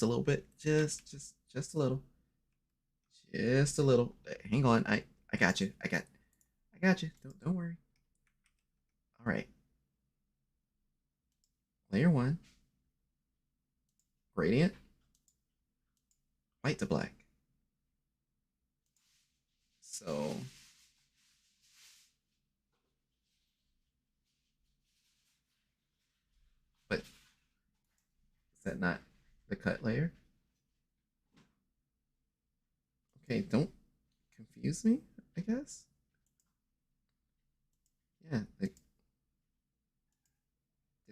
little bit, just a little, just a little. Hang on, I got you, I got you. Don't worry. All right. Layer 1, gradient, white to black. So but is that not the cut layer? Okay, don't confuse me, I guess. Yeah, did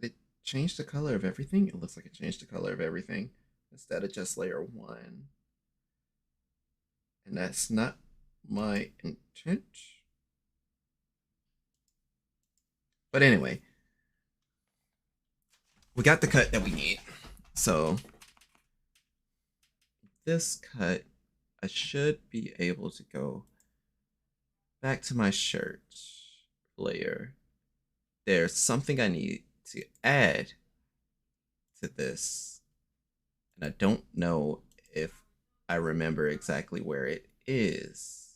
it change the color of everything? It looks like it changed the color of everything instead of just layer 1. And that's not my intent. But anyway, we got the cut that we need. So this cut, I should be able to go back to my shirt layer. There's something I need to add to this, and I don't know if I remember exactly where it is,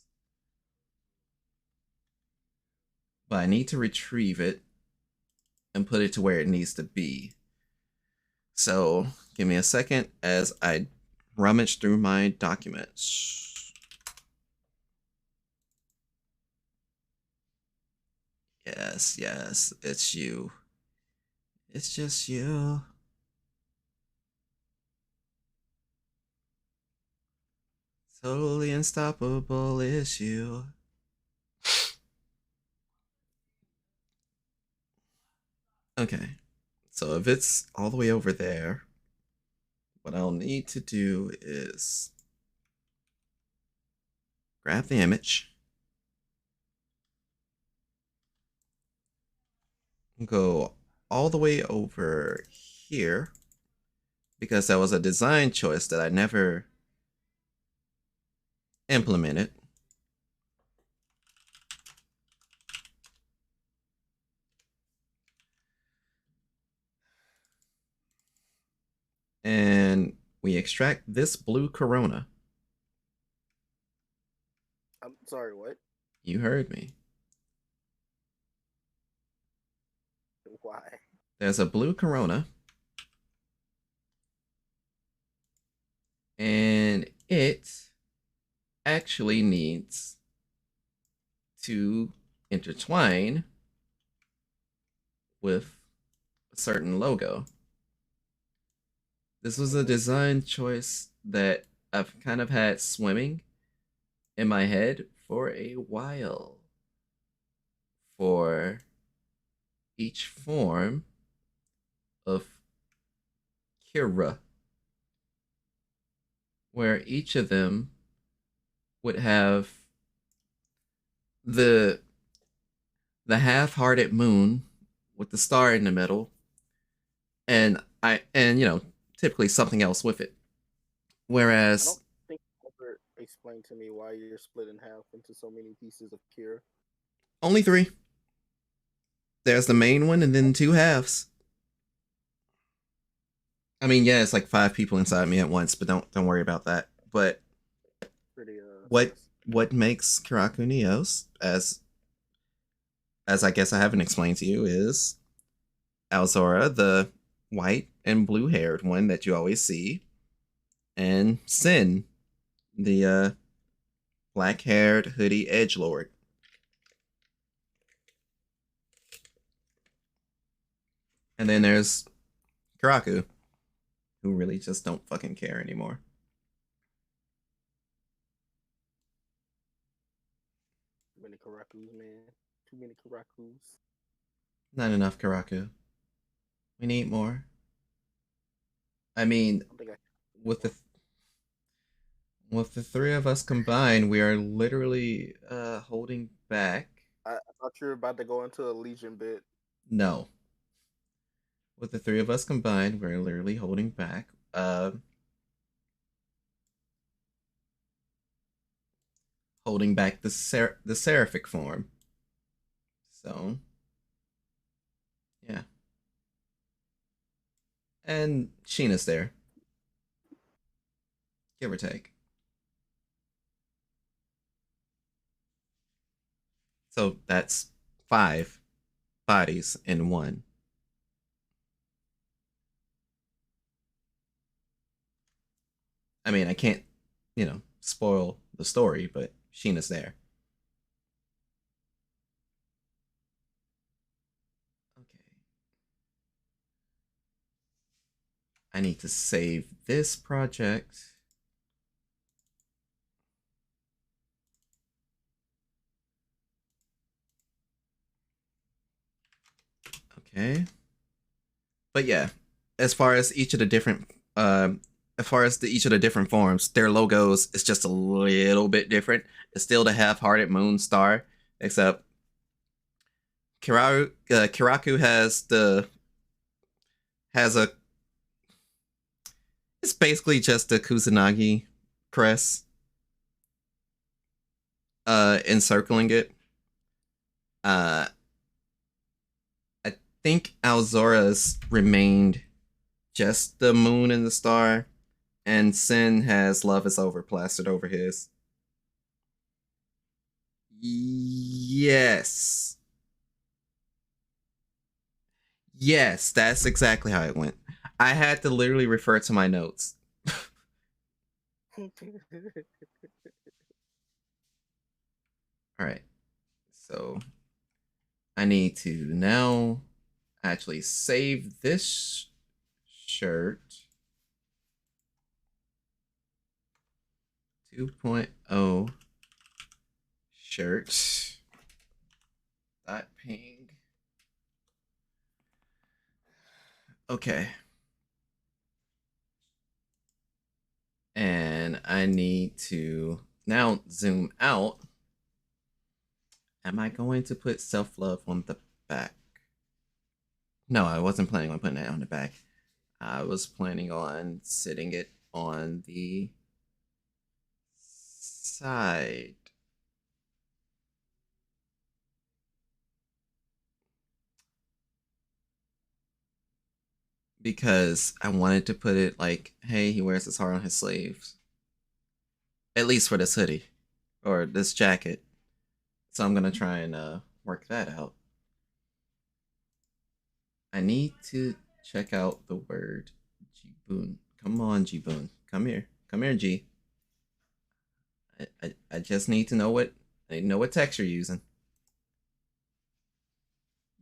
but I need to retrieve it and put it to where it needs to be. So give me a second as I rummage through my documents. Yes, it's you. It's just you. Totally unstoppable is you. Okay, so if it's all the way over there, what I'll need to do is grab the image, go all the way over here, because that was a design choice that I never implemented. And we extract this blue corona. I'm sorry, what? You heard me. Why? There's a blue corona, and it actually needs to intertwine with a certain logo. This was a design choice that I've kind of had swimming in my head for a while for each form of Kira, where each of them would have the half-hearted moon with the star in the middle, and typically something else with it. I Whereas don't think you ever explained to me why you're split in half into so many pieces of Kira. only 3. There's the main one and then 2 halves. I mean, yeah, it's like 5 people inside me at once, but don't worry about that. But Pretty what makes Kiraku Neos, as I guess I haven't explained to you, is Alzora, the white and blue haired one that you always see, and Sin, the black haired hoodie edgelord. And then there's Kiraku, who really just don't fucking care anymore. Too many Karakus, man. Too many Karakus. Not enough Kiraku. We need more. I mean, with the 3 of us combined, we are literally holding back. I thought you were about to go into a Legion bit. No. With the 3 of us combined, we're literally holding back. holding back the seraphic form. So, yeah. And Sheena's there. Give or take. So that's 5 bodies in one. I mean, I can't, spoil the story, but Sheena's there. Okay. I need to save this project. Okay. But yeah, as far as each of the different each of the different forms, their logos is just a little bit different. It's still the half-hearted moon star, except Kiraku has a it's basically just a Kusanagi crest encircling it. I think Alzora's remained just the moon and the star, and Sin has Love is Over plastered over his. Yes. Yes, that's exactly how it went. I had to literally refer to my notes. Alright. So I need to now actually save this shirt. 2.0 shirt. .ping. Okay. And I need to now zoom out. Am I going to put self-love on the back? No, I wasn't planning on putting it on the back. I was planning on sitting it on the side. Because I wanted to put it like, hey, he wears his heart on his sleeves. At least for this hoodie. Or this jacket. So I'm going to try and work that out. I need to check out the word Jiboon. Come on, Jiboon. Come here. Come here, G. I just need to know what text you're using.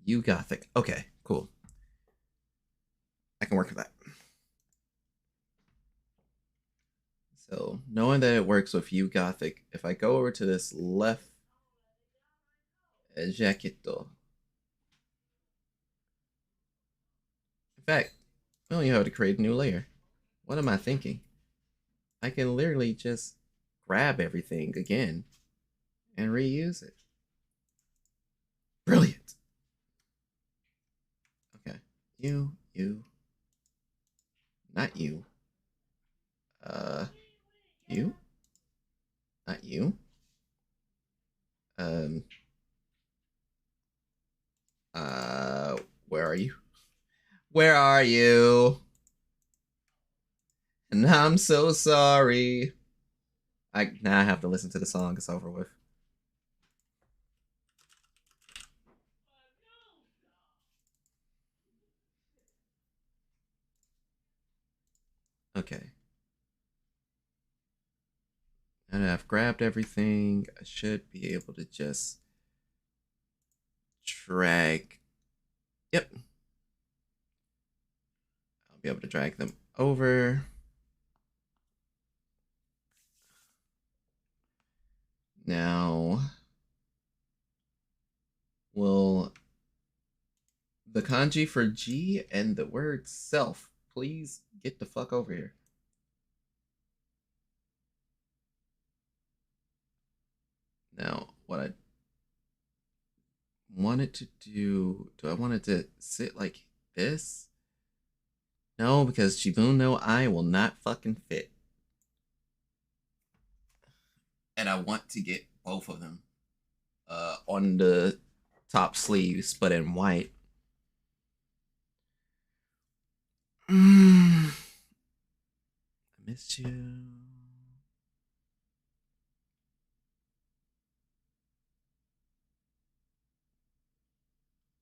You Gothic. Okay, cool. I can work with that. So knowing that it works with You Gothic, if I go over to this left jaquito. In fact, we only have to create a new layer. What am I thinking? I can literally just grab everything again and reuse it. Brilliant. Okay. You. Not you. You? Not you. Where are you? Where are you? And I'm so sorry. Now I have to listen to the song. It's over with. Okay. And I've grabbed everything. I should be able to just drag. Yep. I'll be able to drag them over. Now, will the kanji for G and the word self please get the fuck over here? Now, what I wanted to do I want it to sit like this? No, because Jiboon no I will not fucking fit. And I want to get both of them on the top sleeves, but in white. I miss you.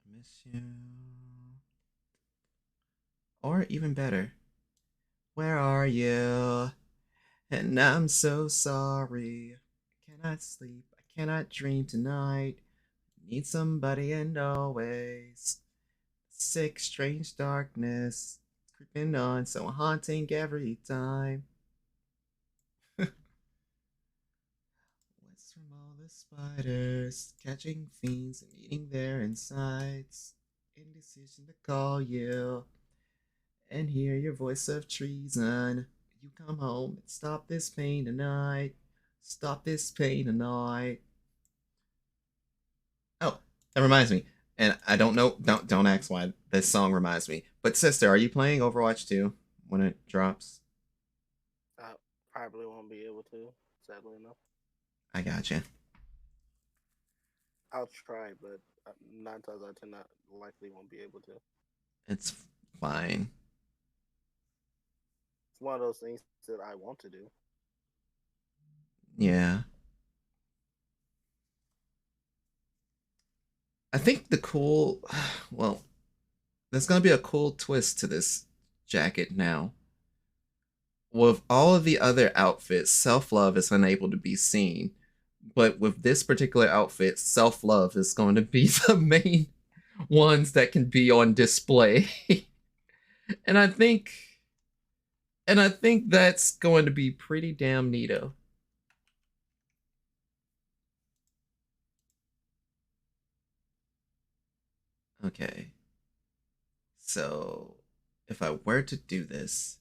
I miss you. Or even better, where are you? And I'm so sorry. I cannot sleep. I cannot dream tonight. Need somebody and always. Sick, strange darkness creeping on, so haunting every time. What's from all the spiders catching fiends and eating their insides? Indecision to call you and hear your voice of treason. You come home and stop this pain tonight. Stop this pain tonight. Oh, that reminds me. And I don't know, don't ask why this song reminds me. But sister, are you playing Overwatch 2 when it drops? I probably won't be able to, sadly enough. I gotcha. I'll try, but 9 times out of 10, I likely won't be able to. It's fine. It's one of those things that I want to do. Yeah. I think well, there's gonna be a cool twist to this jacket now. With all of the other outfits, self-love is unable to be seen. But with this particular outfit, self-love is going to be the main ones that can be on display. and I think that's going to be pretty damn neato. Okay. So, if I were to do this,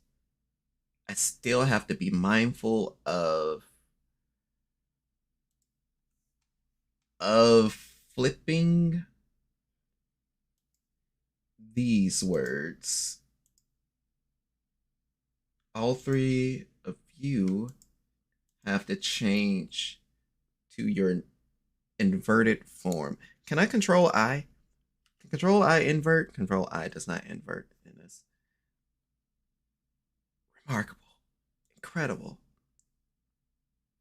I still have to be mindful of flipping these words. All three of you have to change to your inverted form. Can I control I? Can control I invert? Control I does not invert in this. Remarkable. Incredible.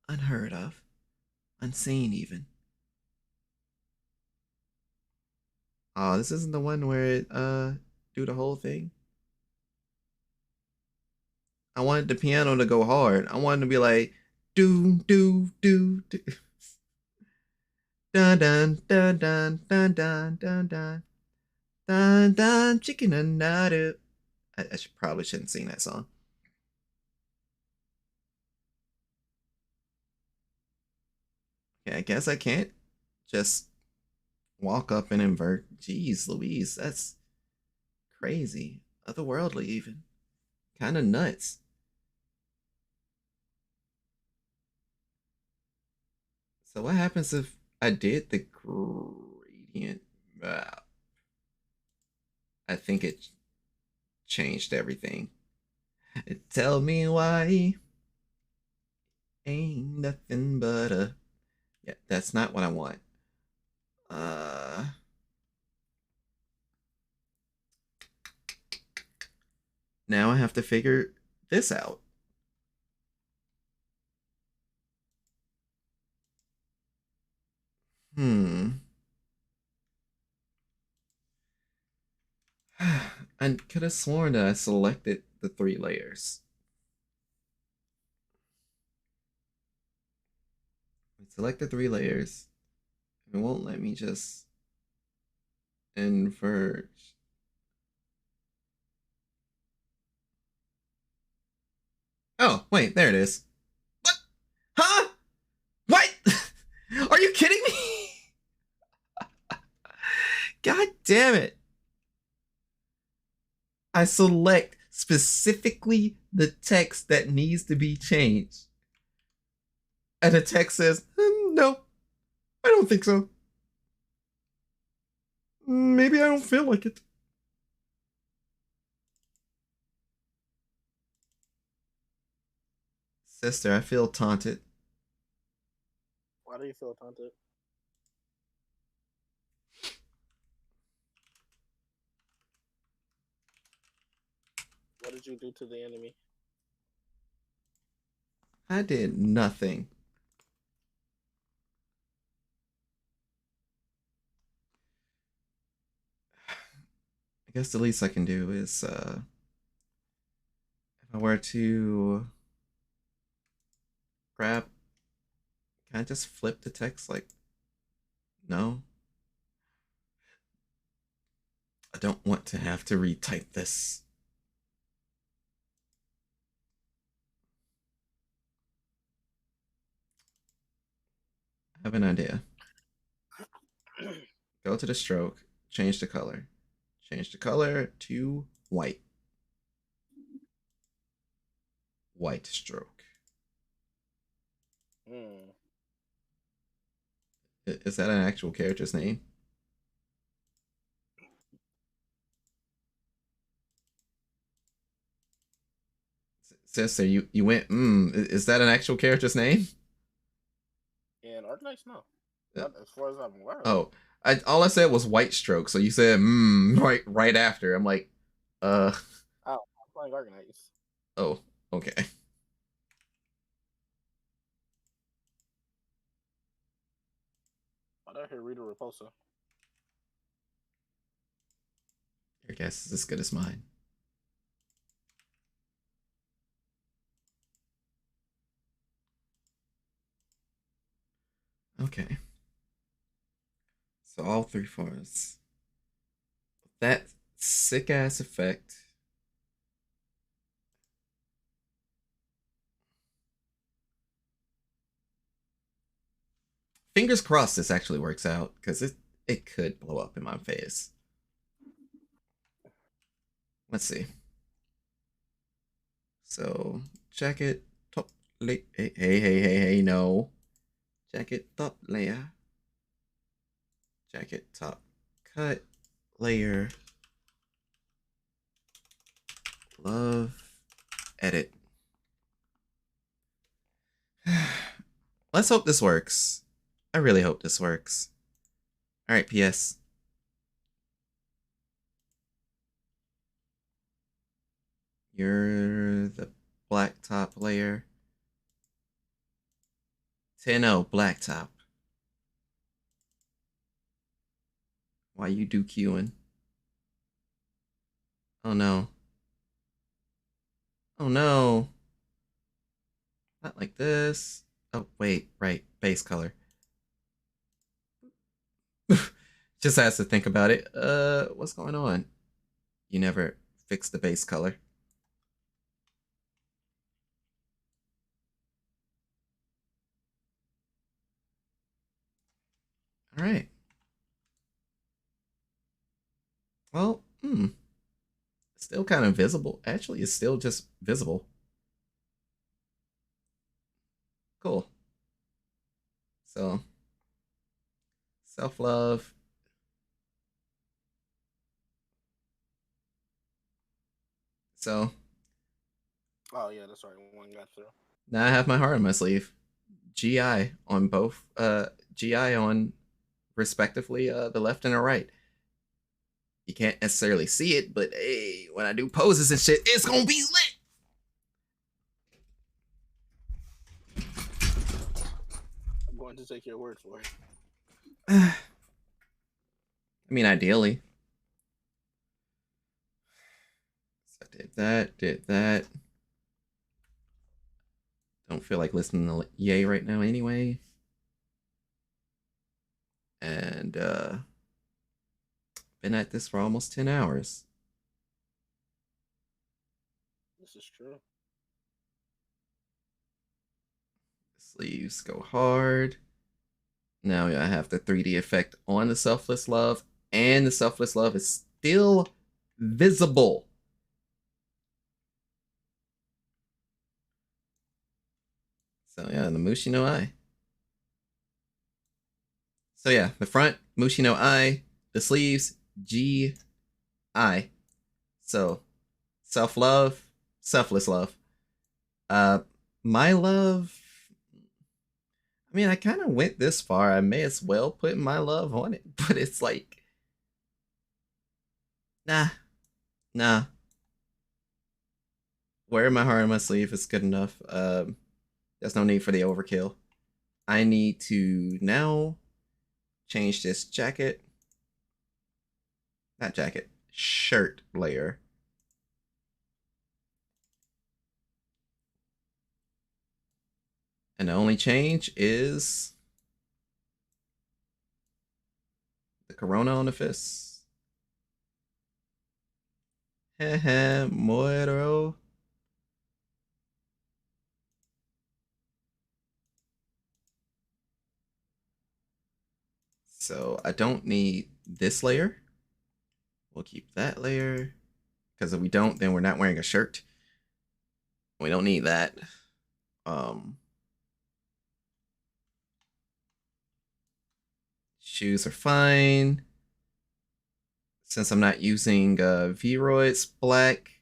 Unheard of. Unseen even. Oh, this isn't the one where it do the whole thing. I wanted the piano to go hard. I wanted to be like do do do do. Dun dun dun dun dun dun dun dun dun dun chicken and nut. I probably shouldn't sing that song. Okay, I guess I can't just walk up and invert. Jeez Louise, that's crazy. Otherworldly even. Kind of nuts. So what happens if I did the gradient map? I think it changed everything. Tell me why. Ain't nothing but a... Yeah, that's not what I want. Now I have to figure this out. I could have sworn that I selected the 3 layers. I select the 3 layers. It won't let me just invert. Oh, wait, there it is. What? Huh? What? Are you kidding me? God damn it. I select specifically the text that needs to be changed. And the text says, no, I don't think so. Maybe I don't feel like it. Sister, I feel taunted. Why do you feel taunted? What did you do to the enemy? I did nothing. I guess the least I can do is if I were to grab, can I just flip the text like, no? I don't want to have to retype this. I have an idea. Go to the stroke, change the color. Change the color to white. White stroke. Is that an actual character's name? Sister, you went, is that an actual character's name? And Arknights, no. Not as far as I'm aware of. Oh, all I said was white stroke, so you said, right after. I'm like, Oh, I'm playing Arknights. Oh, okay. I hear Rita Repulsa. Your guess is as good as mine. Okay. So all 3 forms. That sick ass effect. Fingers crossed this actually works out, because it could blow up in my face. Let's see. So, jacket, top, hey, no. Jacket, top layer. Jacket, top, cut, layer. Love, edit. Let's hope this works. I really hope this works. Alright, PS. You're the black top layer. 10-0 black top. Why you do queuing? Oh no. Oh no. Not like this. Oh wait, right. Base color. Just has to think about it. What's going on? You never fixed the base color. All right. Well, still kind of visible. Actually, it's still just visible. Cool. So, self-love. So. Oh yeah, that's right. One got through. Now I have my heart on my sleeve. GI on both. GI on, respectively, the left and the right. You can't necessarily see it, but hey, when I do poses and shit, it's gonna be lit. I'm going to take your word for it. I mean, ideally. So I did that. Don't feel like listening to Yay right now anyway. And been at this for almost 10 hours. This is true. Sleeves go hard. Now I have the 3D effect on the Selfless Love, and the Selfless Love is still visible. So yeah, the Mushi no Eye. So yeah, the front, Mushi no Eye, the sleeves, G, I. So, self-love, selfless love. My love, I mean, I kind of went this far. I may as well put my love on it, but it's like, nah, nah. Wearing my heart on my sleeve is good enough. There's no need for the overkill. I need to now change this jacket. Not jacket, shirt layer. And the only change is the corona on the fist. Heh muero. So I don't need this layer. We'll keep that layer. Because if we don't, then we're not wearing a shirt. We don't need that. Shoes are fine. Since I'm not using Vroid's black,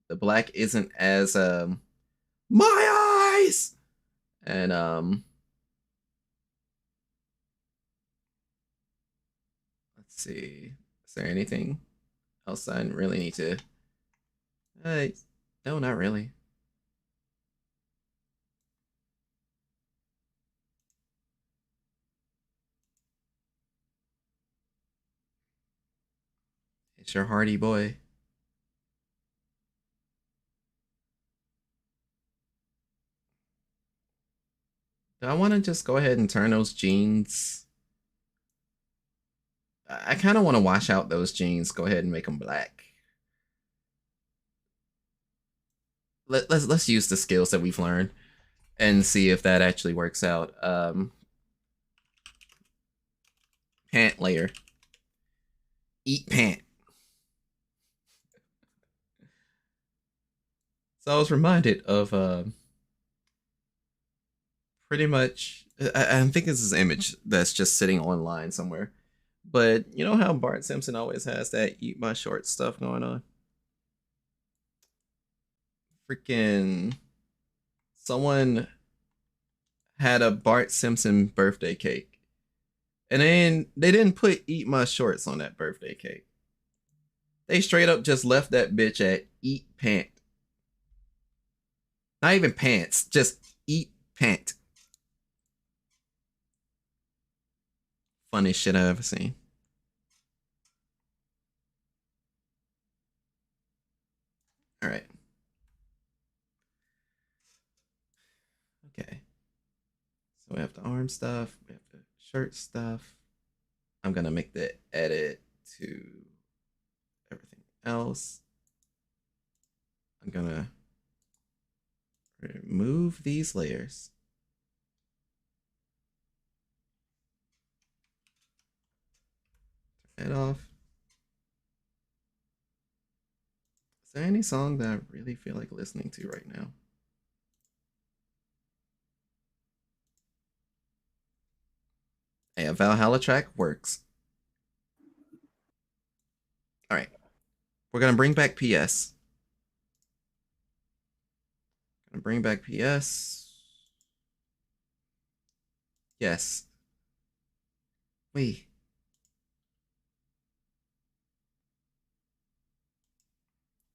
the black isn't as my eyes. And let's see. Is there anything else I really need to? No, not really. It's your hardy boy. Do I want to just go ahead and turn those jeans? I kind of want to wash out those jeans. Go ahead and make them black. Let's use the skills that we've learned and see if that actually works out. Pant layer. Eat pant. So I was reminded of pretty much. I think this is an image that's just sitting online somewhere. But you know how Bart Simpson always has that eat my shorts stuff going on? Freaking someone had a Bart Simpson birthday cake. And then they didn't put eat my shorts on that birthday cake. They straight up just left that bitch at eat pant. Not even pants, just eat pant. Funniest shit I've ever seen. All right. Okay. So we have the arm stuff. We have the shirt stuff. I'm going to make the edit to everything else. I'm going to remove these layers. Turn it off. Is there any song that I really feel like listening to right now? Hey, a Valhalla track works. All right. We're going to bring back PS. Going to bring back PS. Yes. Wait.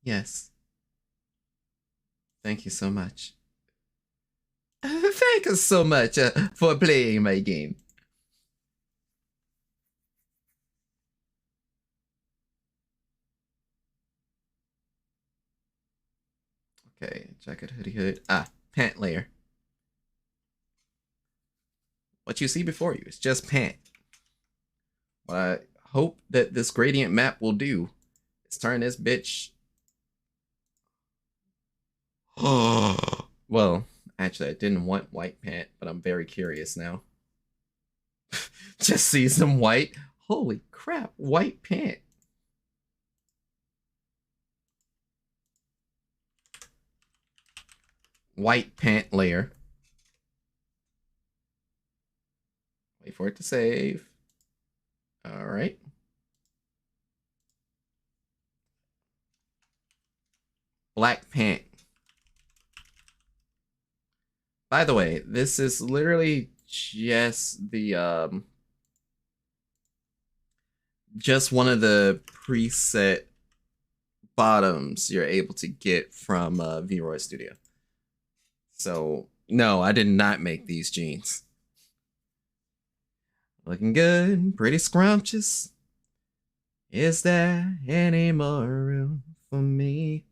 Yes. Thank you so much. Thank you so much for playing my game. Okay, jacket, hoodie, hood. Pant layer. What you see before you is just pant. What I hope that this gradient map will do is turn this bitch. Well, actually, I didn't want white pant, but I'm very curious now. Just see some white. Holy crap, white pant. White pant layer. Wait for it to save. All right. Black pant. By the way, this is literally just one of the preset bottoms you're able to get from Vroid Studio. So no, I did not make these jeans. Looking good, pretty scrumptious. Is there any more room for me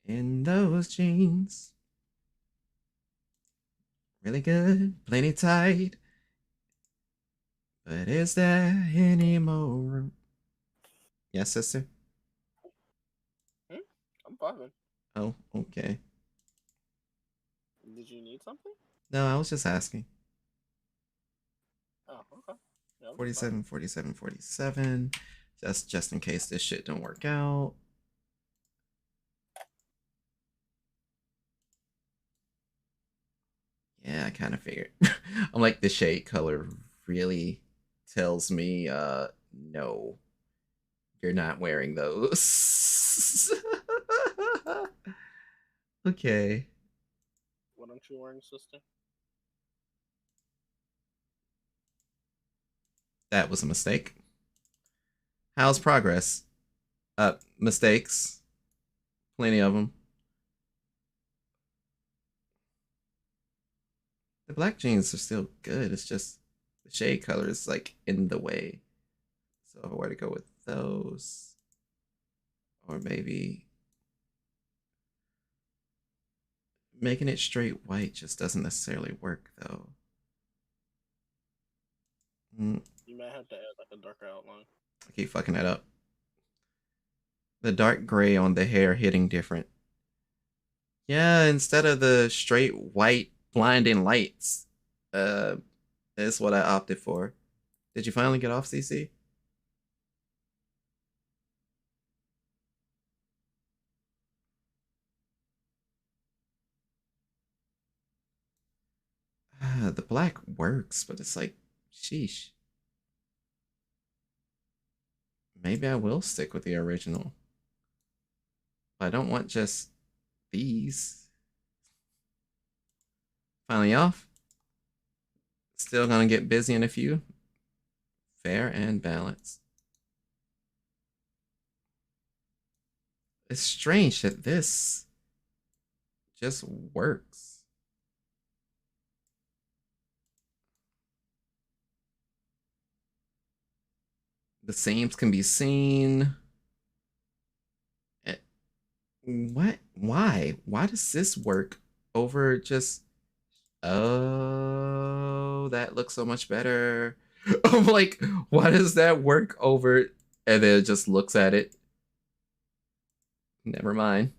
in those jeans? Really good, plenty tight. But is there any more room? Yes, sister? I'm vibing. Oh, okay. Did you need something? No, I was just asking. Oh, okay. Yeah, 47, 47, 47. Just in case this shit don't work out. Yeah, I kind of figured. I'm like, the shade color really tells me, no, you're not wearing those. Okay. What aren't you wearing, sister? That was a mistake. How's progress? Mistakes. Plenty of them. The black jeans are still good. It's just the shade color is like in the way. So if I were to go with those, or maybe making it straight white just doesn't necessarily work though. You might have to add like a darker outline. I keep fucking that up. The dark gray on the hair hitting different. Yeah, instead of the straight white blinding lights, is what I opted for. Did you finally get off, CC? The black works, but it's like, sheesh. Maybe I will stick with the original. I don't want just these. Finally off. Still gonna get busy in a few. Fair and balanced. It's strange that this just works. The seams can be seen. What? Why? Why does this work over just... Oh, that looks so much better. I'm like, why does that work over... And then it just looks at it. Never mind.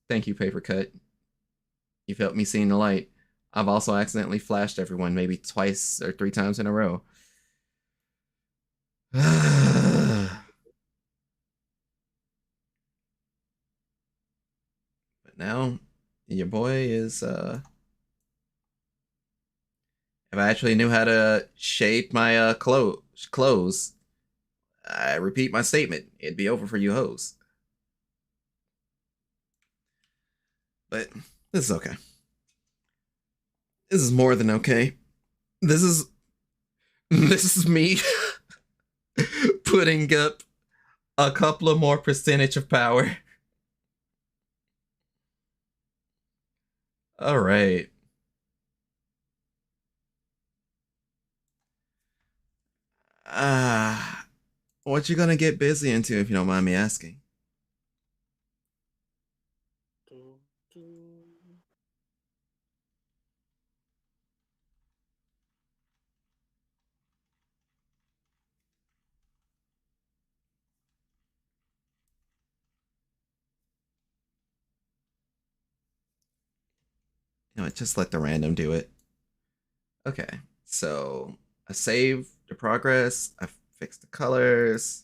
Thank you, Paper Cut. You've helped me see the light. I've also accidentally flashed everyone maybe twice or 3 times in a row. But now, your boy is, if I actually knew how to shade my clothes, I repeat my statement, it'd be over for you hoes. But this is okay. This is more than okay. This is me putting up a couple of more percentage of power. All right. What you gonna get busy into if you don't mind me asking? You know what, just let the random do it. Okay, so I saved the progress, I fixed the colors,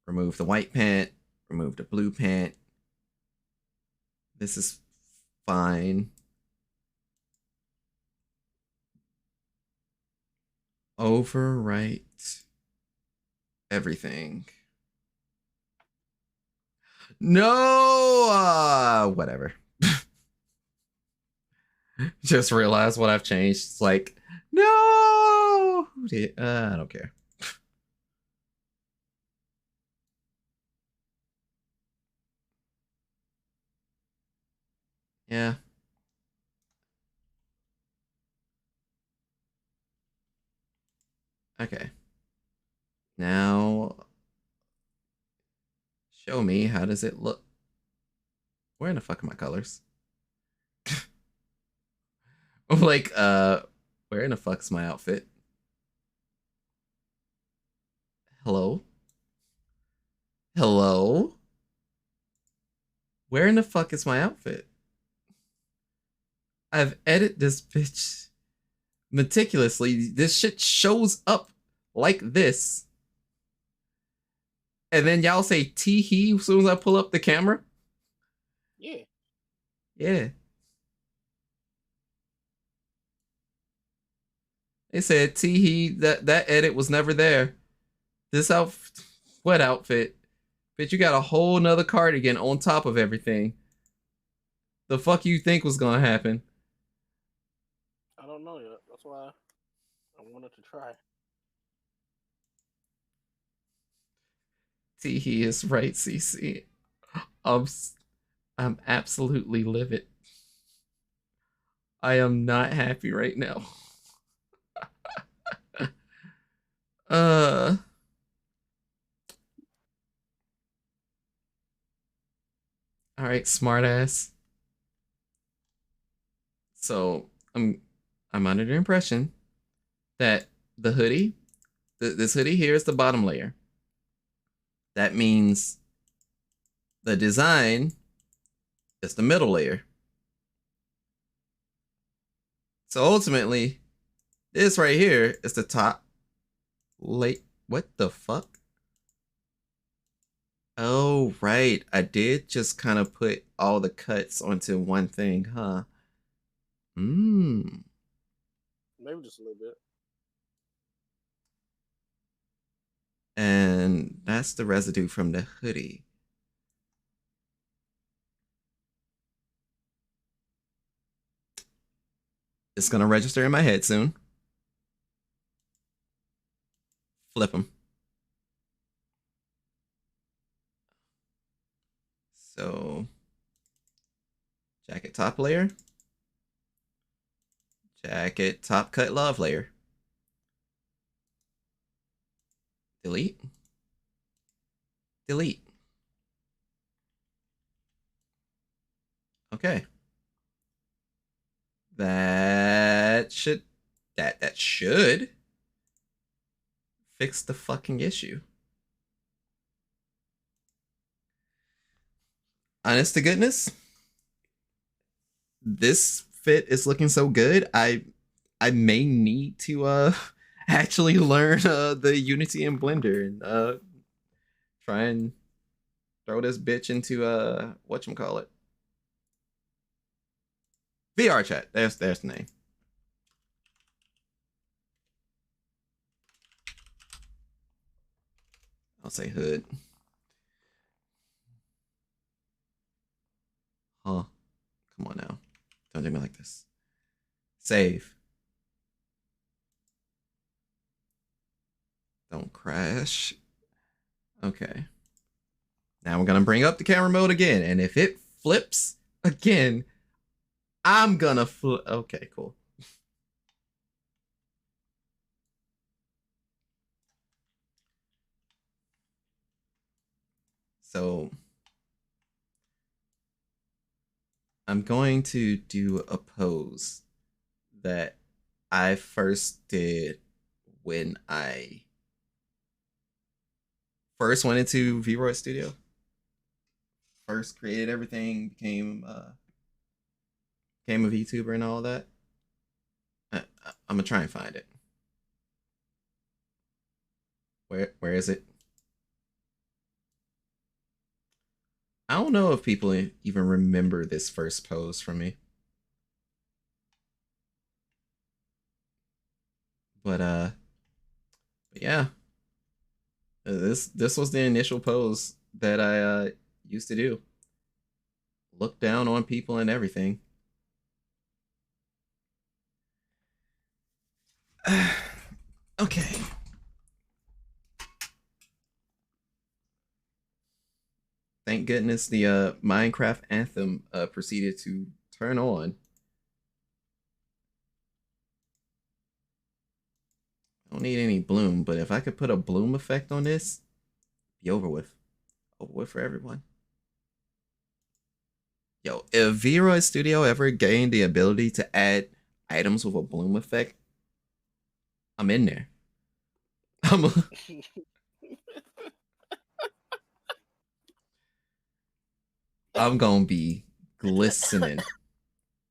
remove the white pant, remove the blue pant. This is fine. Overwrite everything. No, whatever. Just realized what I've changed. It's like, no! I don't care. Yeah. Okay. Now, show me, how does it look? Where in the fuck are my colors? Like, where in the fuck's my outfit? Hello? Hello? Where in the fuck is my outfit? I've edited this bitch meticulously. This shit shows up like this. And then y'all say tee hee as soon as I pull up the camera? Yeah. Yeah. They said tee hee, that edit was never there. This what outfit? Bitch, you got a whole nother cardigan on top of everything. The fuck you think was gonna happen? I don't know yet. That's why I wanted to try. Tee hee is right, CC. I'm absolutely livid. I am not happy right now. uh all right, smartass. So I'm under the impression that the hoodie, this hoodie here is the bottom layer. That means the design is the middle layer. So ultimately, this right here is the top. What the fuck? Oh, right. I did just kind of put all the cuts onto one thing, huh? Maybe just a little bit. And that's the residue from the hoodie. It's gonna register in my head soon. Flip them. So, jacket top layer. Jacket top cut love layer. Delete. Delete. Okay. That should fix the fucking issue. Honest to goodness, this fit is looking so good. I may need to actually learn the Unity and Blender and try and throw this bitch into whatchamacallit. VR chat. There's the name. I'll say hood. Huh. Come on now. Don't do me like this. Save. Don't crash. Okay. Now we're gonna bring up the camera mode again, and if it flips again, I'm gonna flip. Okay, cool. So I'm going to do a pose that I first did when I first went into Vroid Studio. First created everything, became a VTuber and all that. I'm gonna try and find it. Where is it? I don't know if people even remember this first pose from me. But yeah. This was the initial pose that I used to do. Look down on people and everything. Okay. Thank goodness the Minecraft anthem proceeded to turn on. I don't need any bloom, but if I could put a bloom effect on this, be over with. Over with for everyone. Yo, if Vroid Studio ever gained the ability to add items with a bloom effect, I'm in there. I'm gonna be glistening,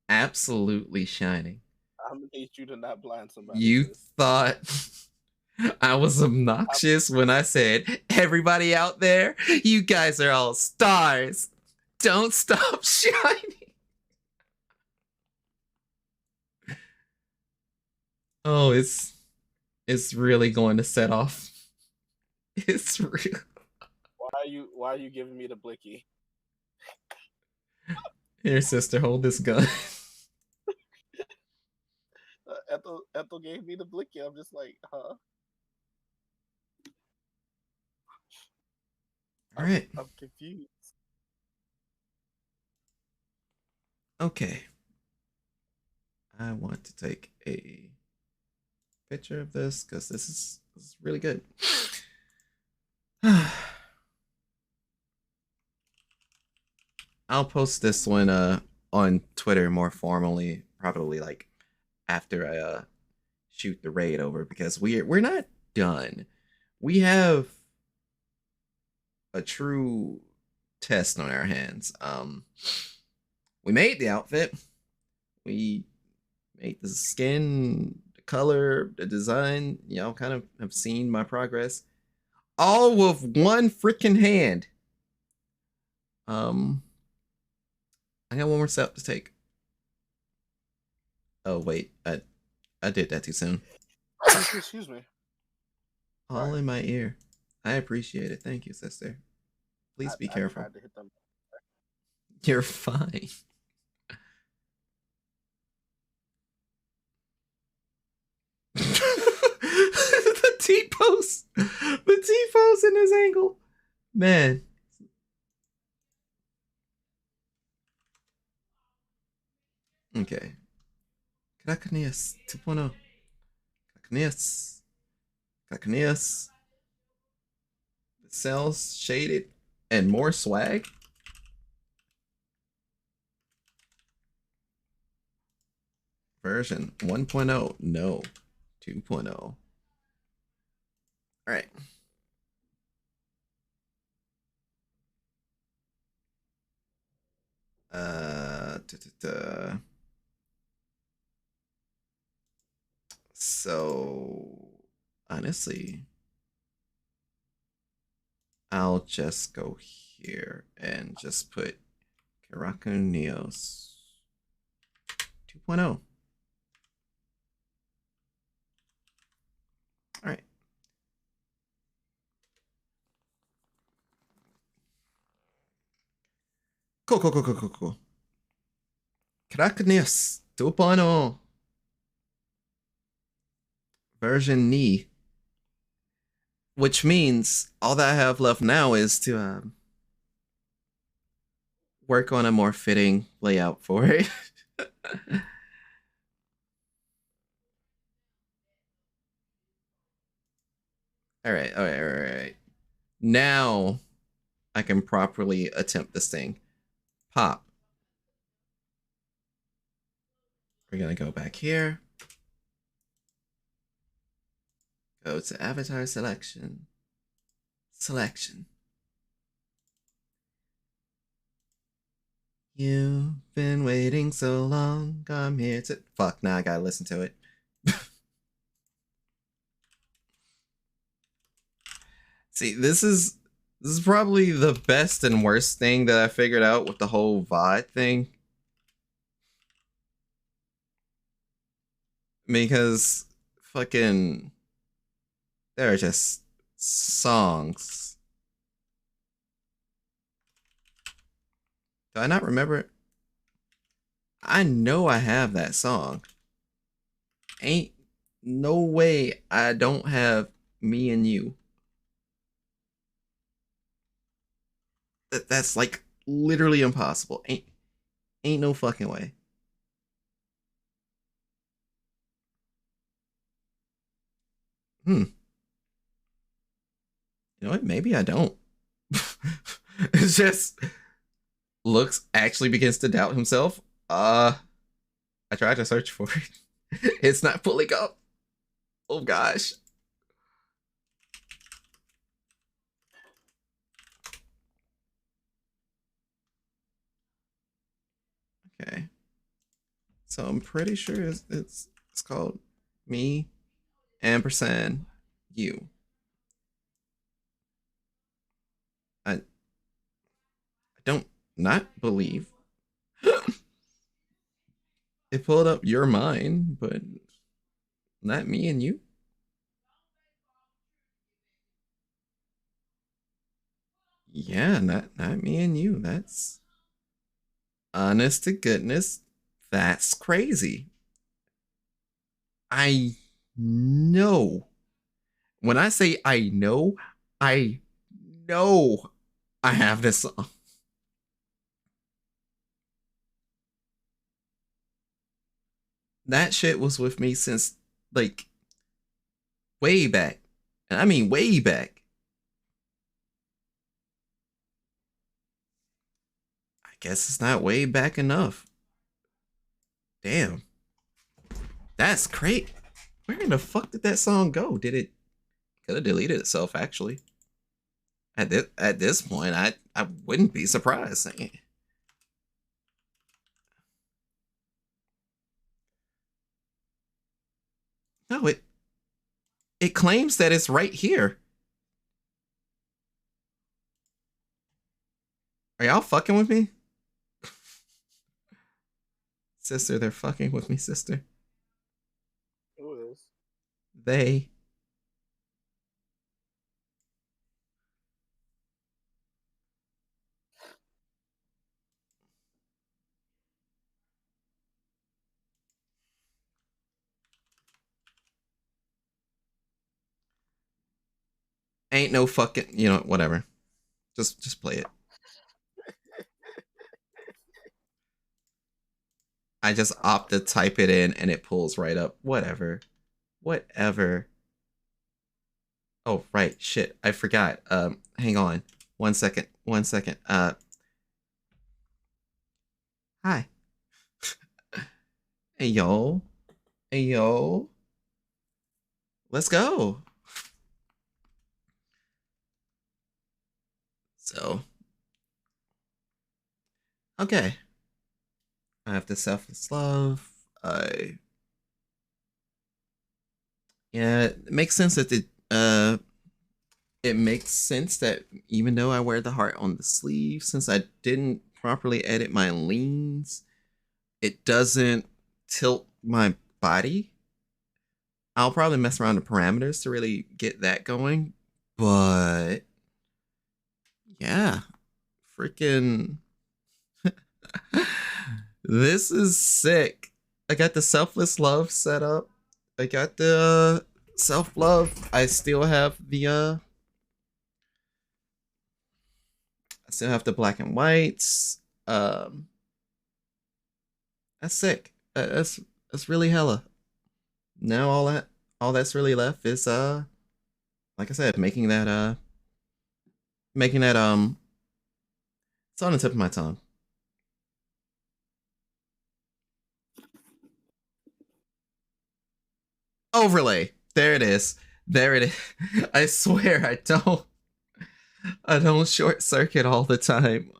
absolutely shining. I'm gonna need you to not blind somebody. You Sis. thought I was obnoxious when I said, everybody out there, you guys are all stars. Don't stop shining. Oh, it's really going to set off. It's real. Why are you giving me the blicky? Here, sister, hold this gun. Ethel gave me the blicky. I'm just like, huh? All right. I'm confused. Okay. I want to take a picture of this because this is really good. I'll post this one on Twitter more formally, probably like after I shoot the raid over, because we're not done. We have a true test on our hands. We made the outfit. We made the skin, the color, the design. Y'all kind of have seen my progress. All with one freaking hand. I got one more step to take. Oh wait, I did that too soon. Excuse me. All in my ear. I appreciate it. Thank you, sister. Please be careful. I tried to hit them. You're fine. The T-pose. The T-pose in this angle. Man. Okay. Crackneus 2.0. Crackneus. Crackneus. Cells shaded and more swag. Version 1.0. No. 2.0. All right. So honestly, I'll just go here and just put Karakuneos 2.0. All right. Cool. Karakuneos 2.0. Version Ni. Which means all that I have left now is to work on a more fitting layout for it. All right. Now I can properly attempt this thing. Pop. We're gonna go back here. Go to avatar selection. Selection. You've been waiting so long. I'm here to. Fuck, now I gotta listen to it. See, this is probably the best and worst thing that I figured out with the whole VOD thing. Because fucking there are just songs. Do I not remember it? I know I have that song. Ain't no way I don't have me and you. That's like literally impossible. Ain't no fucking way. You know what? Maybe I don't. It's just looks actually begins to doubt himself. I tried to search for it. It's not pulling up. Oh gosh. Okay. So I'm pretty sure it's called me ampersand you. I don't not believe it pulled up your mind, but not me and you. Yeah, not me and you. That's honest to goodness. That's crazy. I know. When I say I know I have this song. That shit was with me since like way back. And I mean way back. I guess it's not way back enough. Damn. That's great. Where in the fuck did that song go? Did it could have deleted itself actually? At this point, I wouldn't be surprised. No, it claims that it's right here. Are y'all fucking with me? Sister, they're fucking with me, sister. Who is? They. Ain't no fucking, whatever. Just play it. I just opt to type it in and it pulls right up. Whatever. Whatever. Oh, right. Shit. I forgot. Hang on. 1 second. 1 second. Hi. Hey, yo. Hey, yo. Let's go. So. Okay. I have the selfless love. Yeah, it makes sense that it makes sense that even though I wear the heart on the sleeve, since I didn't properly edit my leans, it doesn't tilt my body. I'll probably mess around the parameters to really get that going, but yeah, freaking this is sick. I got the selfless love set up. I got the self love. I still have the I still have the black and whites. That's sick. That's really hella. Now all that's really left is like I said, making that it's on the tip of my tongue. Overlay. There it is. There it is. I swear I don't short circuit all the time.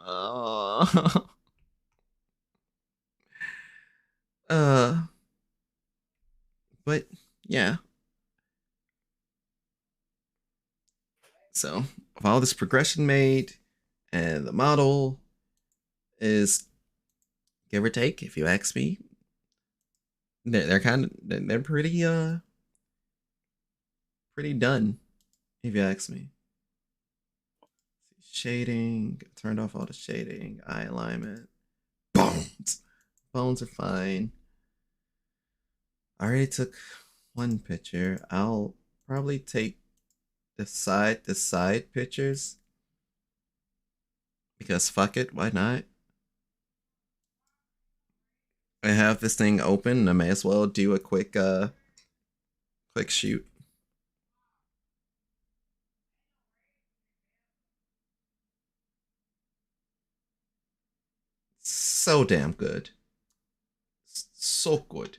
But yeah. So, with all this progression made, and the model is give or take, if you ask me, they're kind of they're pretty done, if you ask me. Shading, turned off all the shading, eye alignment, bones are fine. I already took one picture. I'll probably take the side pictures because fuck it, why not? I have this thing open, I may as well do a quick shoot. So damn good. So good.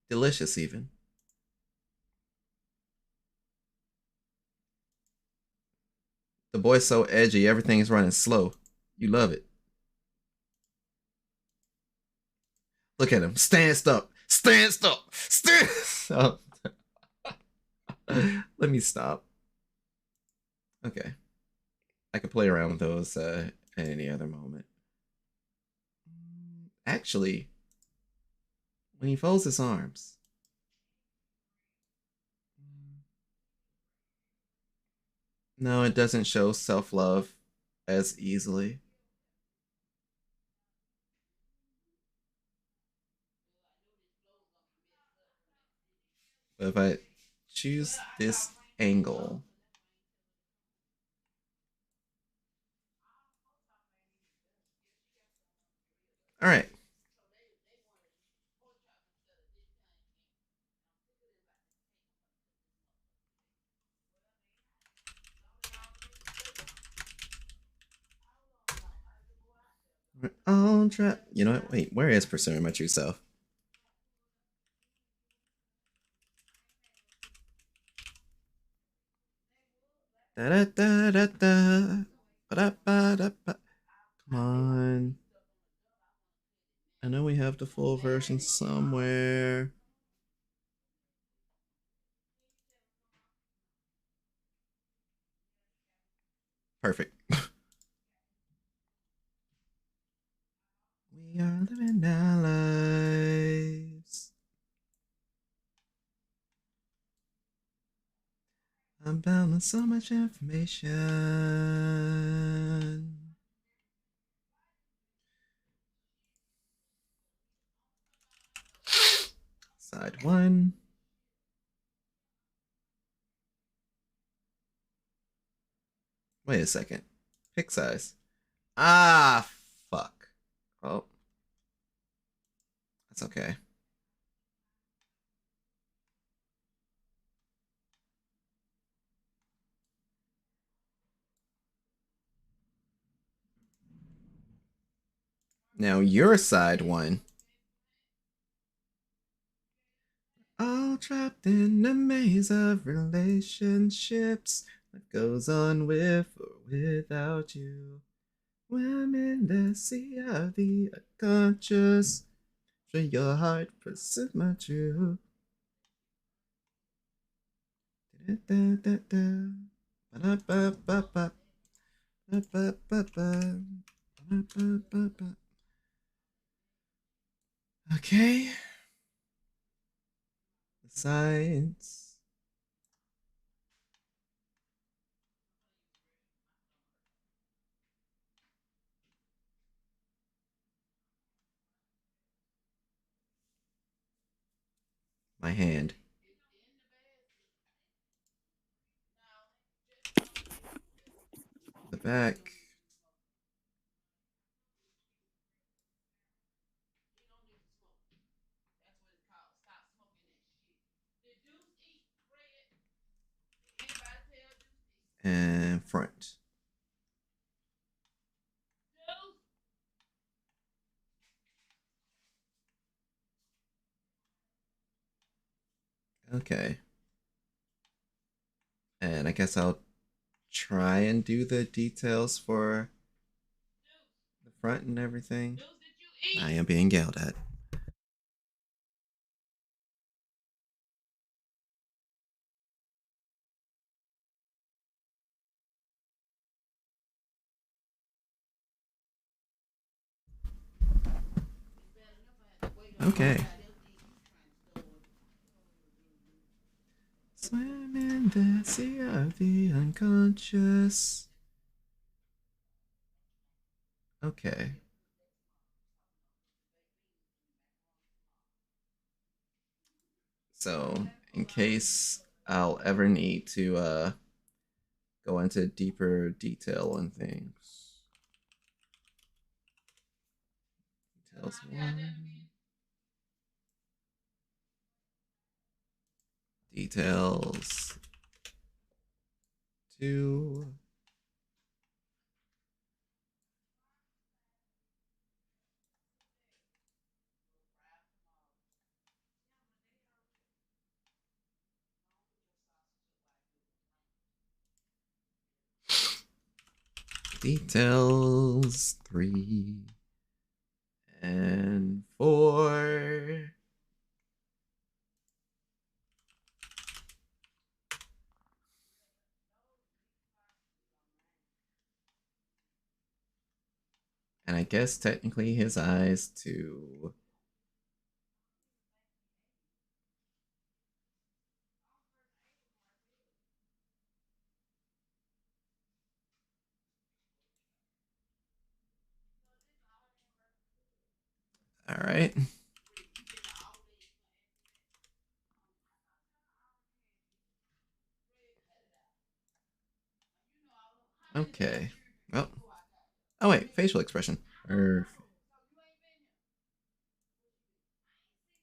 Delicious even. The boy's so edgy, everything's running slow. You love it. Look at him. Stand up. Stand up. Stand up. Let me stop. Okay. I could play around with those at any other moment. Actually, when he folds his arms. No, it doesn't show self-love as easily. But if I choose this angle. All right. We're all trapped. You know what? Wait, where is Pursuing My True Self? Da da da da da. Ba da ba da ba. Come on. I know we have the full version somewhere. Perfect. We are living our lives. I'm bound with so much information. Side one. Wait a second. Pick size. Ah, fuck. Oh. That's okay. Now your side one. All trapped in a maze of relationships that goes on with or without you. When I'm in the sea of the unconscious, for your heart pursue my truth. Okay. The sides. My hand. The back. And front. Okay. And I guess I'll try and do the details for the front and everything. I am being yelled at. Okay. Swim in the sea of the unconscious. Okay. So in case I'll ever need to go into deeper detail on things. Details 1. Details 2. Details 3 and 4. And I guess technically his eyes too. All right. Okay. Well. Oh wait, facial expression.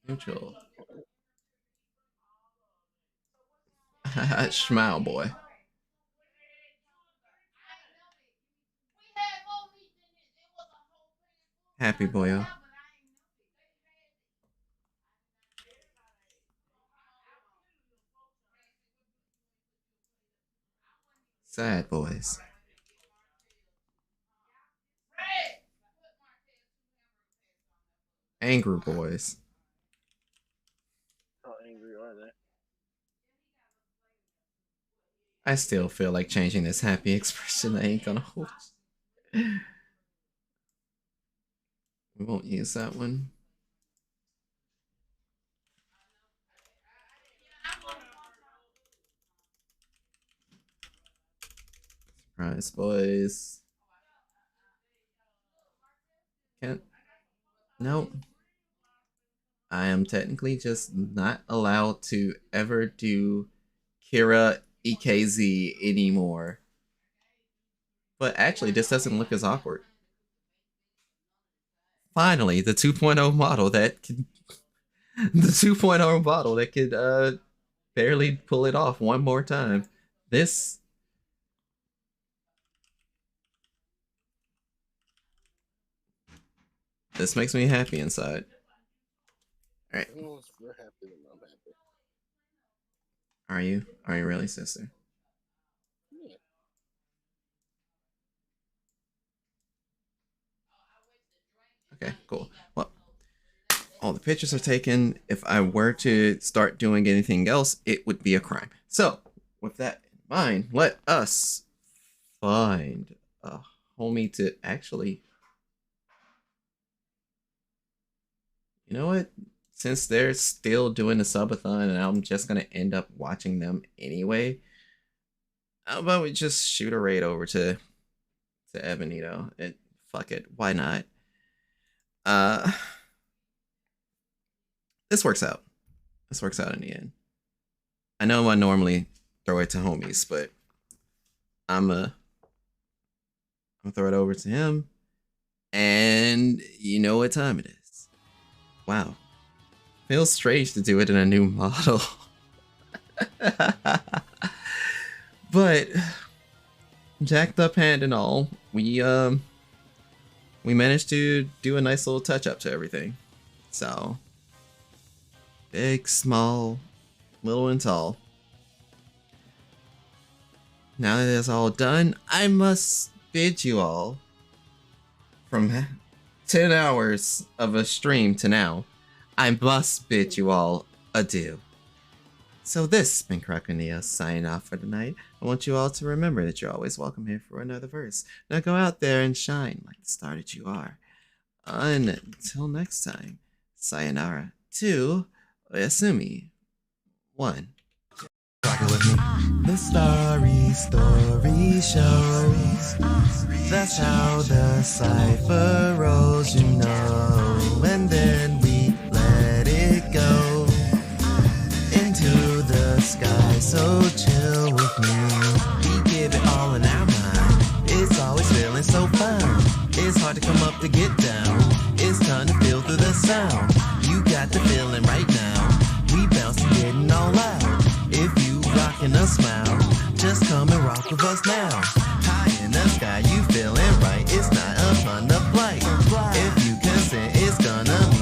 Neutral. Smile boy. Happy boyo. Sad boys. Angry boys. How angry are they? I still feel like changing this happy expression. I ain't gonna hold. We won't use that one. Surprise, boys. Can't. Nope. I am technically just not allowed to ever do Kira EKZ anymore. But actually, this doesn't look as awkward. Finally, the 2.0 model that can. The 2.0 model that could barely pull it off one more time. This makes me happy inside. All right. We're happy that I'm happy. Are you? Are you really, sister? Yeah. Okay, cool. Well, all the pictures are taken. If I were to start doing anything else, it would be a crime. So, with that in mind, let us find a homie to actually... You know what? Since they're still doing the subathon and I'm just going to end up watching them anyway, how about we just shoot a raid over to Ebonito? Fuck it. Why not? This works out. This works out in the end. I know I normally throw it to homies, but I'm gonna throw it over to him. And you know what time it is. Wow. Feels strange to do it in a new model. But jacked up hand and all, we managed to do a nice little touch up to everything. So big, small, little and tall. Now that it's all done, I must bid you all, from 10 hours of a stream to now, I must bid you all adieu. So this has been Krakonia signing off for tonight. I want you all to remember that you're always welcome here for another verse. Now go out there and shine like the star that you are. Until next time, sayonara to Oyasumi. 1. Rock it with me. The Starry Story shows. That's how the cipher rolls, you know. And then we let it go. hard to come up to get down. It's time to feel through the sound. You got the feeling right now. We bouncing, getting all out. If you rockin' a smile, just come and rock with us now. High in the sky, you feeling right. It's not a fun to flight. If you consent, it's gonna